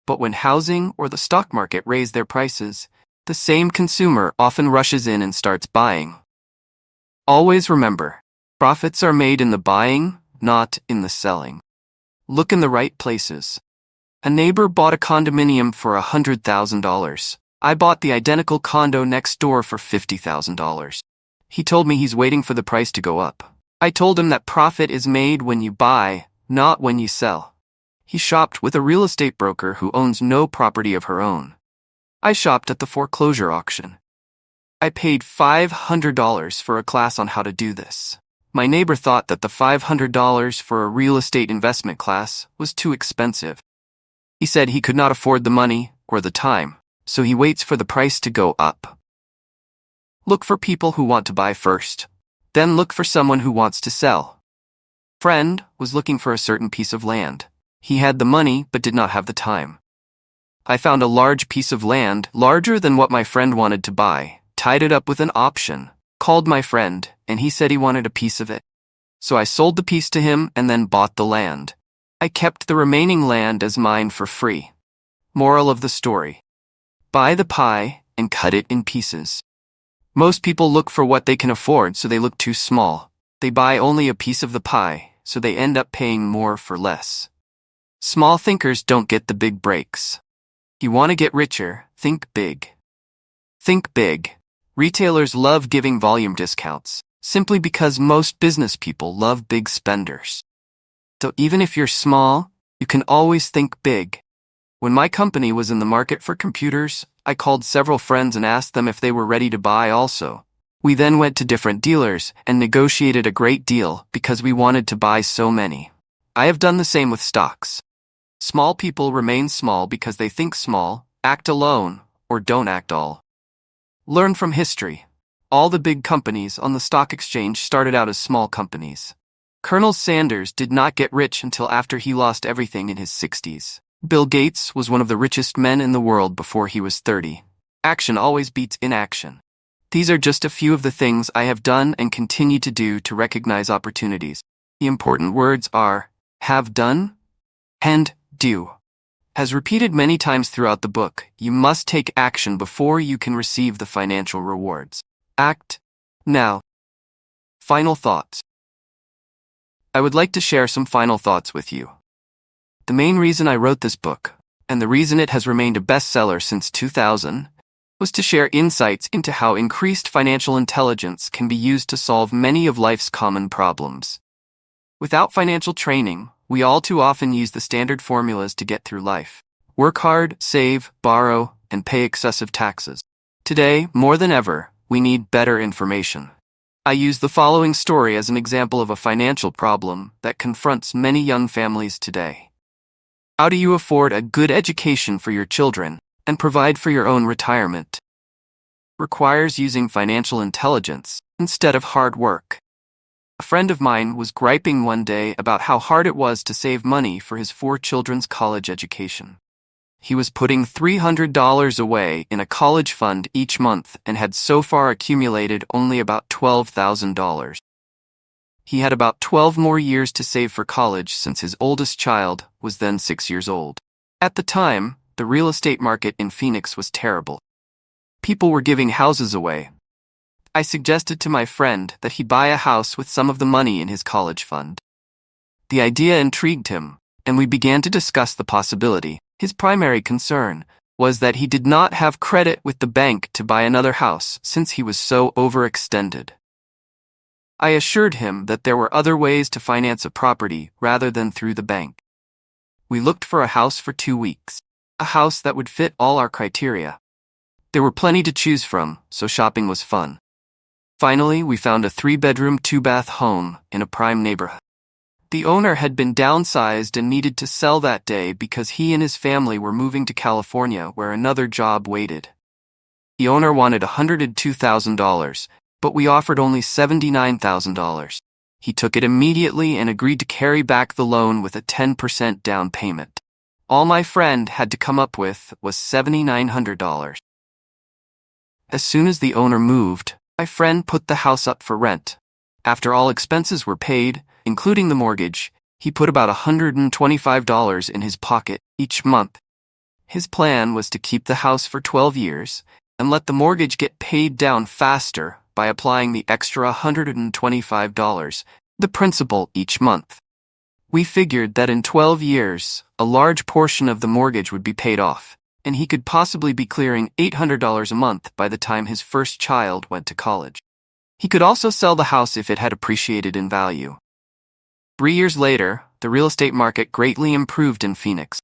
But when housing or the stock market raise their prices, the same consumer often rushes in and starts buying. Always remember, profits are made in the buying, not in the selling. Look in the right places. A neighbor bought a condominium for $100,000. I bought the identical condo next door for $50,000. He told me he's waiting for the price to go up. I told him that profit is made when you buy, not when you sell. He shopped with a real estate broker who owns no property of her own. I shopped at the foreclosure auction. I paid $500 for a class on how to do this. My neighbor thought that the $500 for a real estate investment class was too expensive. He said he could not afford the money or the time, so he waits for the price to go up. Look for people who want to buy first. Then look for someone who wants to sell. Friend was looking for a certain piece of land. He had the money but did not have the time. I found a large piece of land, larger than what my friend wanted to buy, tied it up with an option, called my friend, and he said he wanted a piece of it. So I sold the piece to him and then bought the land. I kept the remaining land as mine for free. Moral of the story: buy the pie and cut it in pieces. Most people look for what they can afford, so they look too small. They buy only a piece of the pie, so they end up paying more for less. Small thinkers don't get the big breaks. You want to get richer, think big. Think big. Retailers love giving volume discounts, simply because most business people love big spenders. So even if you're small, you can always think big. When my company was in the market for computers, I called several friends and asked them if they were ready to buy also. We then went to different dealers and negotiated a great deal because we wanted to buy so many. I have done the same with stocks. Small people remain small because they think small, act alone, or don't act all. Learn from history. All the big companies on the stock exchange started out as small companies. Colonel Sanders did not get rich until after he lost everything in his 60s. Bill Gates was one of the richest men in the world before he was 30. Action always beats inaction. These are just a few of the things I have done and continue to do to recognize opportunities. The important words are have done and do. As repeated many times throughout the book, you must take action before you can receive the financial rewards. Act now. Final thoughts. I would like to share some final thoughts with you. The main reason I wrote this book, and the reason it has remained a bestseller since 2000, was to share insights into how increased financial intelligence can be used to solve many of life's common problems. Without financial training, we all too often use the standard formulas to get through life. Work hard, save, borrow, and pay excessive taxes. Today, more than ever, we need better information. I use the following story as an example of a financial problem that confronts many young families today. How do you afford a good education for your children and provide for your own retirement? Requires using financial intelligence instead of hard work. A friend of mine was griping one day about how hard it was to save money for his 4 children's college education. He was putting $300 away in a college fund each month and had so far accumulated only about $12,000. He had about 12 more years to save for college since his oldest child was then 6 years old. At the time, the real estate market in Phoenix was terrible. People were giving houses away. I suggested to my friend that he buy a house with some of the money in his college fund. The idea intrigued him, and we began to discuss the possibility. His primary concern was that he did not have credit with the bank to buy another house since he was so overextended. I assured him that there were other ways to finance a property rather than through the bank. We looked for a house for 2 weeks, a house that would fit all our criteria. There were plenty to choose from, so shopping was fun. Finally, we found a 3-bedroom, 2-bath home in a prime neighborhood. The owner had been downsized and needed to sell that day because he and his family were moving to California where another job waited. The owner wanted $102,000, but we offered only $79,000. He took it immediately and agreed to carry back the loan with a 10% down payment. All my friend had to come up with was $7,900. As soon as the owner moved, my friend put the house up for rent. After all expenses were paid, including the mortgage, he put about $125 in his pocket each month. His plan was to keep the house for 12 years and let the mortgage get paid down faster by applying the extra $125, the principal, each month. We figured that in 12 years, a large portion of the mortgage would be paid off, and he could possibly be clearing $800 a month by the time his first child went to college. He could also sell the house if it had appreciated in value. 3 years later, the real estate market greatly improved in Phoenix,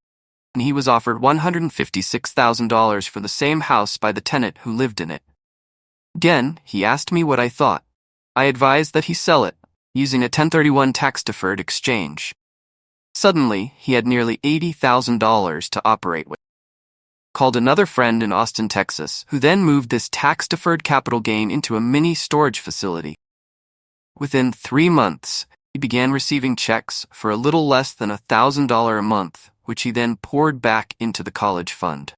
and he was offered $156,000 for the same house by the tenant who lived in it. Again, he asked me what I thought. I advised that he sell it, using a 1031 tax-deferred exchange. Suddenly, he had nearly $80,000 to operate with. Called another friend in Austin, Texas, who then moved this tax-deferred capital gain into a mini storage facility. Within 3 months, he began receiving checks for a little less than $1,000 a month, which he then poured back into the college fund.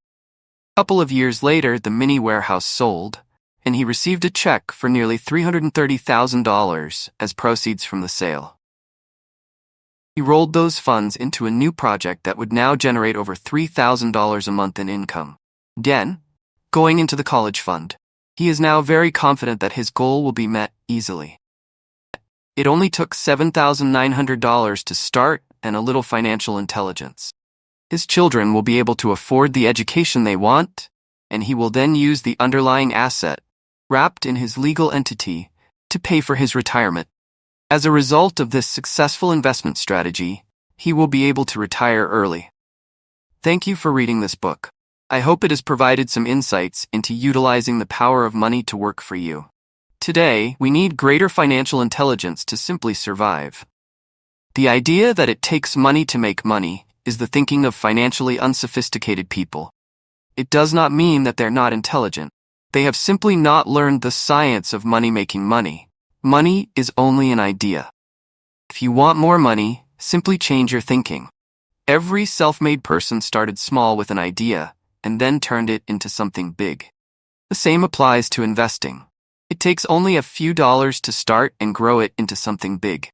A couple of years later, the mini warehouse sold, and he received a check for nearly $330,000 as proceeds from the sale. He rolled those funds into a new project that would now generate over $3,000 a month in income. Again, going into the college fund, he is now very confident that his goal will be met easily. It only took $7,900 to start and a little financial intelligence. His children will be able to afford the education they want, and he will then use the underlying asset, wrapped in his legal entity, to pay for his retirement. As a result of this successful investment strategy, he will be able to retire early. Thank you for reading this book. I hope it has provided some insights into utilizing the power of money to work for you. Today, we need greater financial intelligence to simply survive. The idea that it takes money to make money is the thinking of financially unsophisticated people. It does not mean that they're not intelligent. They have simply not learned the science of money making money. Money is only an idea. If you want more money, simply change your thinking. Every self-made person started small with an idea and then turned it into something big. The same applies to investing. It takes only a few dollars to start and grow it into something big.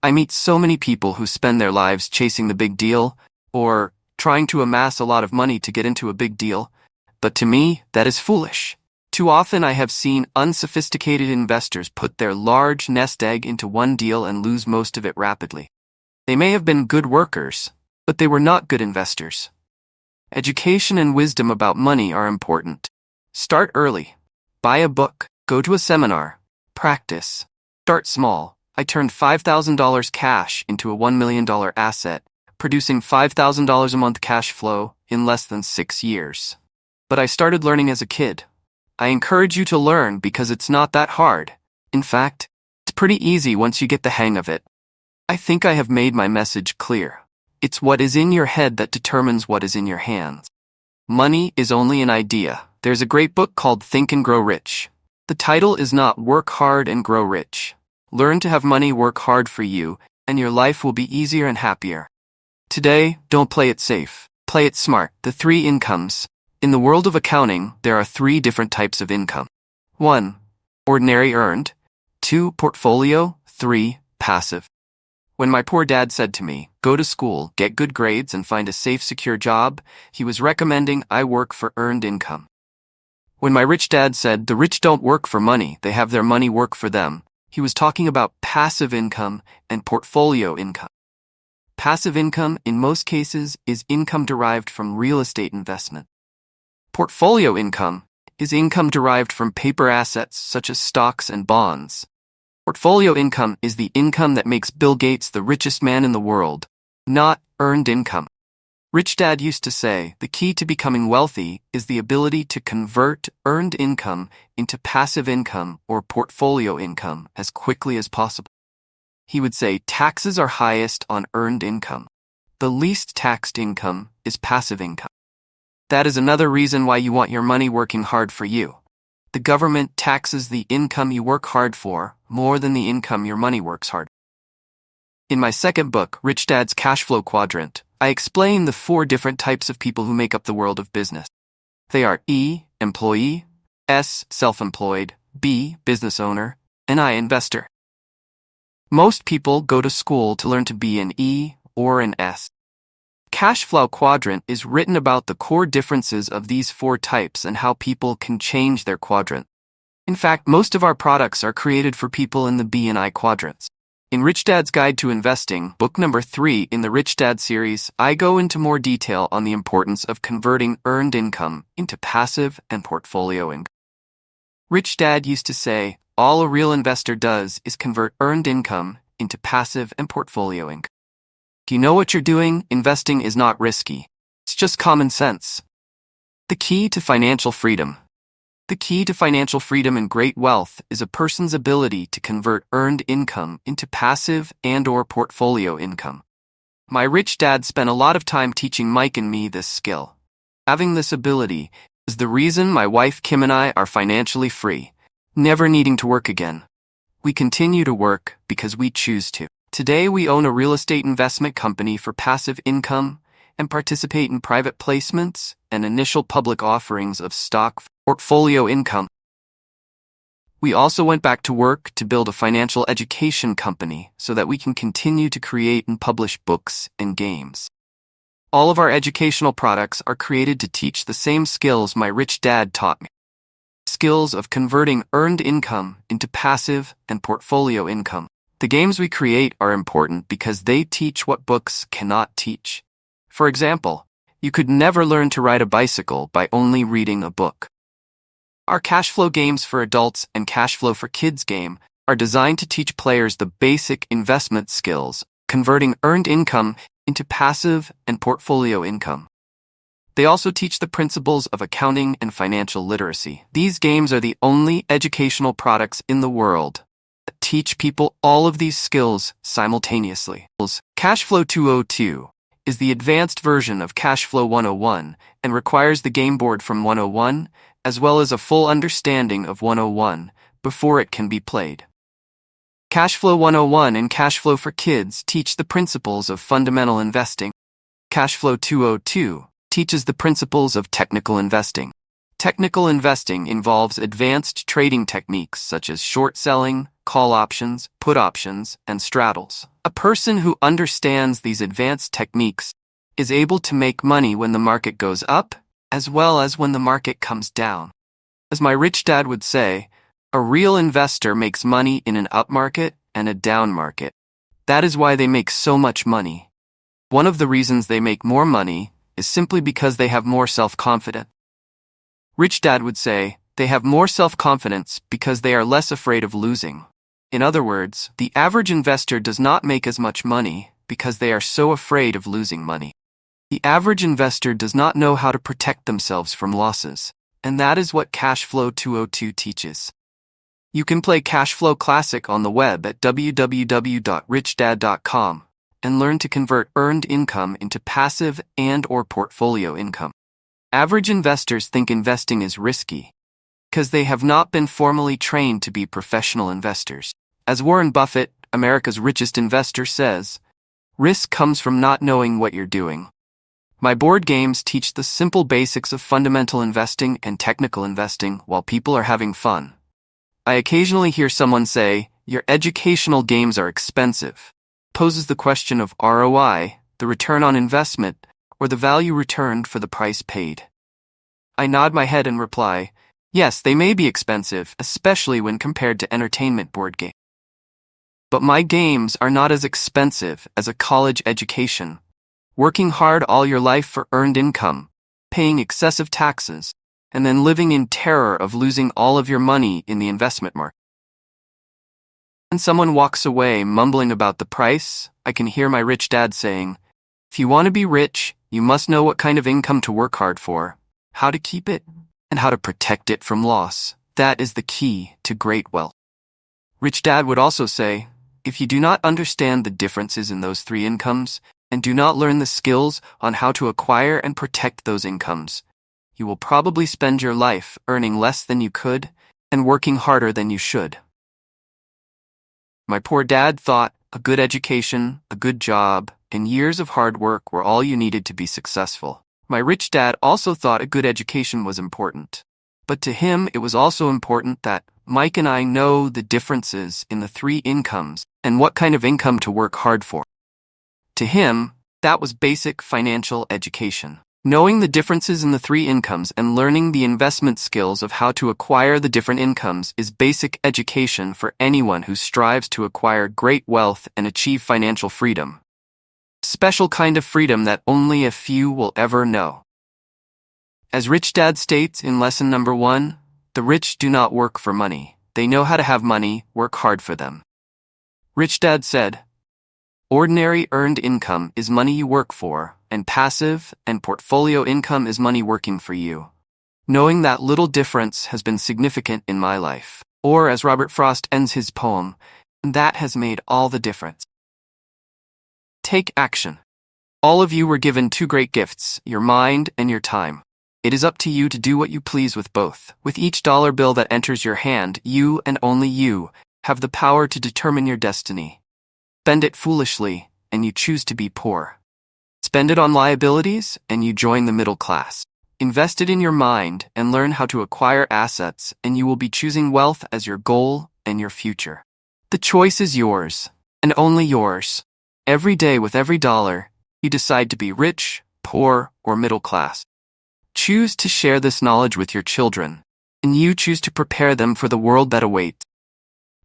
I meet so many people who spend their lives chasing the big deal or trying to amass a lot of money to get into a big deal, but to me, that is foolish. Too often I have seen unsophisticated investors put their large nest egg into one deal and lose most of it rapidly. They may have been good workers, but they were not good investors. Education and wisdom about money are important. Start early. Buy a book. Go to a seminar. Practice. Start small. I turned $5,000 cash into a $1 million asset, producing $5,000 a month cash flow in less than 6 years. But I started learning as a kid. I encourage you to learn because it's not that hard. In fact, it's pretty easy once you get the hang of it. I think I have made my message clear. It's what is in your head that determines what is in your hands. Money is only an idea. There's a great book called Think and Grow Rich. The title is not Work Hard and Grow Rich. Learn to have money work hard for you, and your life will be easier and happier. Today, don't play it safe. Play it smart. The 3 incomes. In the world of accounting, there are 3 different types of income. 1. Ordinary earned. 2. Portfolio. 3. Passive. When my poor dad said to me, "Go to school, get good grades, and find a safe, secure job," he was recommending I work for earned income. When my rich dad said, "The rich don't work for money, they have their money work for them," he was talking about passive income and portfolio income. Passive income, in most cases, is income derived from real estate investment. Portfolio income is income derived from paper assets such as stocks and bonds. Portfolio income is the income that makes Bill Gates the richest man in the world, not earned income. Rich Dad used to say, the key to becoming wealthy is the ability to convert earned income into passive income or portfolio income as quickly as possible. He would say taxes are highest on earned income. The least taxed income is passive income. That is another reason why you want your money working hard for you. The government taxes the income you work hard for more than the income your money works hard. In my second book, Rich Dad's Cash Flow Quadrant, I explain the 4 different types of people who make up the world of business. They are E, employee, S, self-employed, B, business owner, and I, investor. Most people go to school to learn to be an E or an S. Cash Flow Quadrant is written about the core differences of these 4 types and how people can change their quadrant. In fact, most of our products are created for people in the B and I quadrants. In Rich Dad's Guide to Investing, book number 3 in the Rich Dad series, I go into more detail on the importance of converting earned income into passive and portfolio income. Rich Dad used to say, all a real investor does is convert earned income into passive and portfolio income. Do you know what you're doing? Investing is not risky. It's just common sense. The key to financial freedom. The key to financial freedom and great wealth is a person's ability to convert earned income into passive and/or portfolio income. My rich dad spent a lot of time teaching Mike and me this skill. Having this ability is the reason my wife Kim and I are financially free, never needing to work again. We continue to work because we choose to. Today we own a real estate investment company for passive income and participate in private placements and initial public offerings of stock portfolio income. We also went back to work to build a financial education company so that we can continue to create and publish books and games. All of our educational products are created to teach the same skills my rich dad taught me. Skills of converting earned income into passive and portfolio income. The games we create are important because they teach what books cannot teach. For example, you could never learn to ride a bicycle by only reading a book. Our cash flow games for adults and cash flow for kids game are designed to teach players the basic investment skills, converting earned income into passive and portfolio income. They also teach the principles of accounting and financial literacy. These games are the only educational products in the world that teach people all of these skills simultaneously. Cash Flow 202 is the advanced version of Cash Flow 101 and requires the game board from 101 as well as a full understanding of 101 before it can be played. Cash Flow 101 and Cash Flow for Kids teach the principles of fundamental investing. Cash Flow 202 teaches the principles of technical investing. Technical investing involves advanced trading techniques such as short selling, call options, put options, and straddles. A person who understands these advanced techniques is able to make money when the market goes up as well as when the market comes down. As my rich dad would say, a real investor makes money in an up market and a down market. That is why they make so much money. One of the reasons they make more money is simply because they have more self-confidence. Rich Dad would say, they have more self-confidence because they are less afraid of losing. In other words, the average investor does not make as much money because they are so afraid of losing money. The average investor does not know how to protect themselves from losses, and that is what Cash Flow 202 teaches. You can play Cash Flow Classic on the web at www.richdad.com and learn to convert earned income into passive and/or portfolio income. Average investors think investing is risky because they have not been formally trained to be professional investors. As Warren Buffett, America's richest investor, says, risk comes from not knowing what you're doing. My board games teach the simple basics of fundamental investing and technical investing while people are having fun. I occasionally hear someone say, your educational games are expensive. poses the question of ROI, the return on investment, or the value returned for the price paid. I nod my head and reply, yes, they may be expensive, especially when compared to entertainment board games. But my games are not as expensive as a college education. Working hard all your life for earned income, paying excessive taxes, and then living in terror of losing all of your money in the investment market. When someone walks away mumbling about the price, I can hear my rich dad saying, if you want to be rich, you must know what kind of income to work hard for, how to keep it, and how to protect it from loss. That is the key to great wealth. Rich dad would also say, if you do not understand the differences in those three incomes, and do not learn the skills on how to acquire and protect those incomes, you will probably spend your life earning less than you could and working harder than you should. My poor dad thought a good education, a good job, and years of hard work were all you needed to be successful. My rich dad also thought a good education was important. But to him, it was also important that Mike and I know the differences in the three incomes and what kind of income to work hard for. To him, that was basic financial education. Knowing the differences in the three incomes and learning the investment skills of how to acquire the different incomes is basic education for anyone who strives to acquire great wealth and achieve financial freedom. Special kind of freedom that only a few will ever know. As Rich Dad states in lesson number 1, the rich do not work for money. They know how to have money work hard for them. Rich Dad said, ordinary earned income is money you work for, and passive and portfolio income is money working for you. Knowing that little difference has been significant in my life. Or as Robert Frost ends his poem, that has made all the difference. Take action. All of you were given two great gifts, your mind and your time. It is up to you to do what you please with both. With each dollar bill that enters your hand, you and only you have the power to determine your destiny. Spend it foolishly, and you choose to be poor. Spend it on liabilities, and you join the middle class. Invest it in your mind and learn how to acquire assets, and you will be choosing wealth as your goal and your future. The choice is yours, and only yours. Every day with every dollar, you decide to be rich, poor, or middle class. Choose to share this knowledge with your children, and you choose to prepare them for the world that awaits.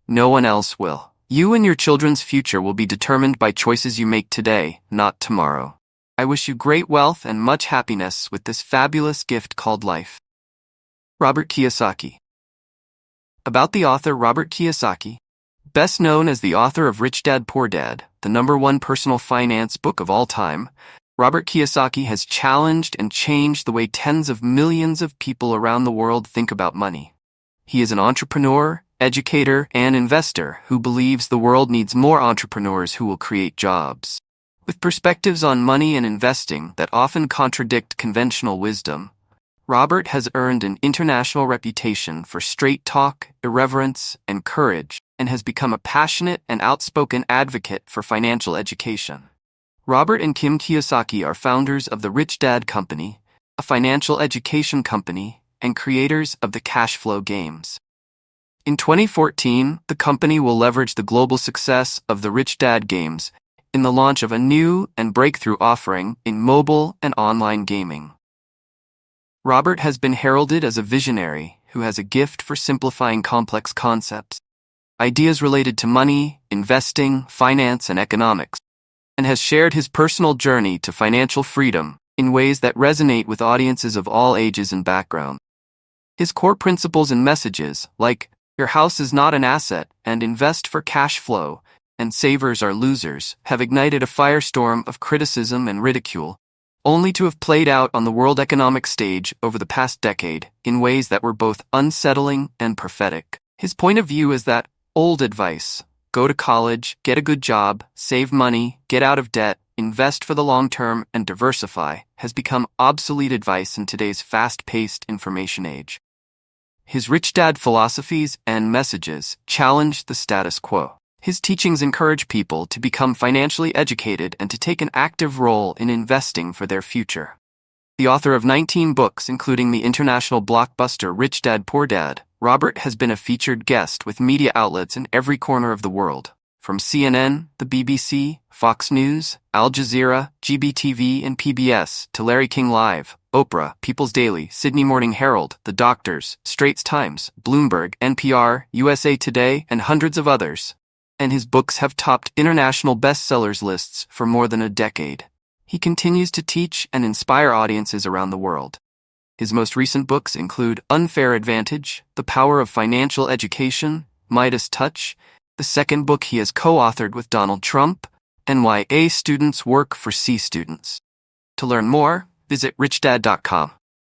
No one else will. You and your children's future will be determined by choices you make today, not tomorrow. I wish you great wealth and much happiness with this fabulous gift called life. Robert Kiyosaki. About the author Robert Kiyosaki, best known as the author of Rich Dad Poor Dad, the #1 personal finance book of all time, Robert Kiyosaki has challenged and changed the way tens of millions of people around the world think about money. He is an entrepreneur, educator, and investor who believes the world needs more entrepreneurs who will create jobs. With perspectives on money and investing that often contradict conventional wisdom, Robert has earned an international reputation for straight talk, irreverence, and courage, and has become a passionate and outspoken advocate for financial education. Robert and Kim Kiyosaki are founders of the Rich Dad Company, a financial education company, and creators of the Cash Flow Games. In 2014, the company will leverage the global success of the Rich Dad Games in the launch of a new and breakthrough offering in mobile and online gaming. Robert has been heralded as a visionary who has a gift for simplifying complex concepts, ideas related to money, investing, finance, and economics, and has shared his personal journey to financial freedom in ways that resonate with audiences of all ages and backgrounds. His core principles and messages, like "Your house is not an asset" and "Invest for cash flow" and "Savers are losers," have ignited a firestorm of criticism and ridicule, only to have played out on the world economic stage over the past decade in ways that were both unsettling and prophetic. His point of view is that old advice, go to college, get a good job, save money, get out of debt, invest for the long term, and diversify, has become obsolete advice in today's fast-paced information age. His Rich Dad philosophies and messages challenge the status quo. His teachings encourage people to become financially educated and to take an active role in investing for their future. The author of 19 books, including the international blockbuster Rich Dad Poor Dad, Robert has been a featured guest with media outlets in every corner of the world. from CNN, the BBC, Fox News, Al Jazeera, GBTV, and PBS, to Larry King Live, Oprah, People's Daily, Sydney Morning Herald, The Doctors, Straits Times, Bloomberg, NPR, USA Today, and hundreds of others. And his books have topped international bestsellers lists for more than a decade. He continues to teach and inspire audiences around the world. His most recent books include Unfair Advantage, The Power of Financial Education, Midas Touch, the second book he has co-authored with Donald Trump, and Why A Students Work for C Students. To learn more, visit richdad.com.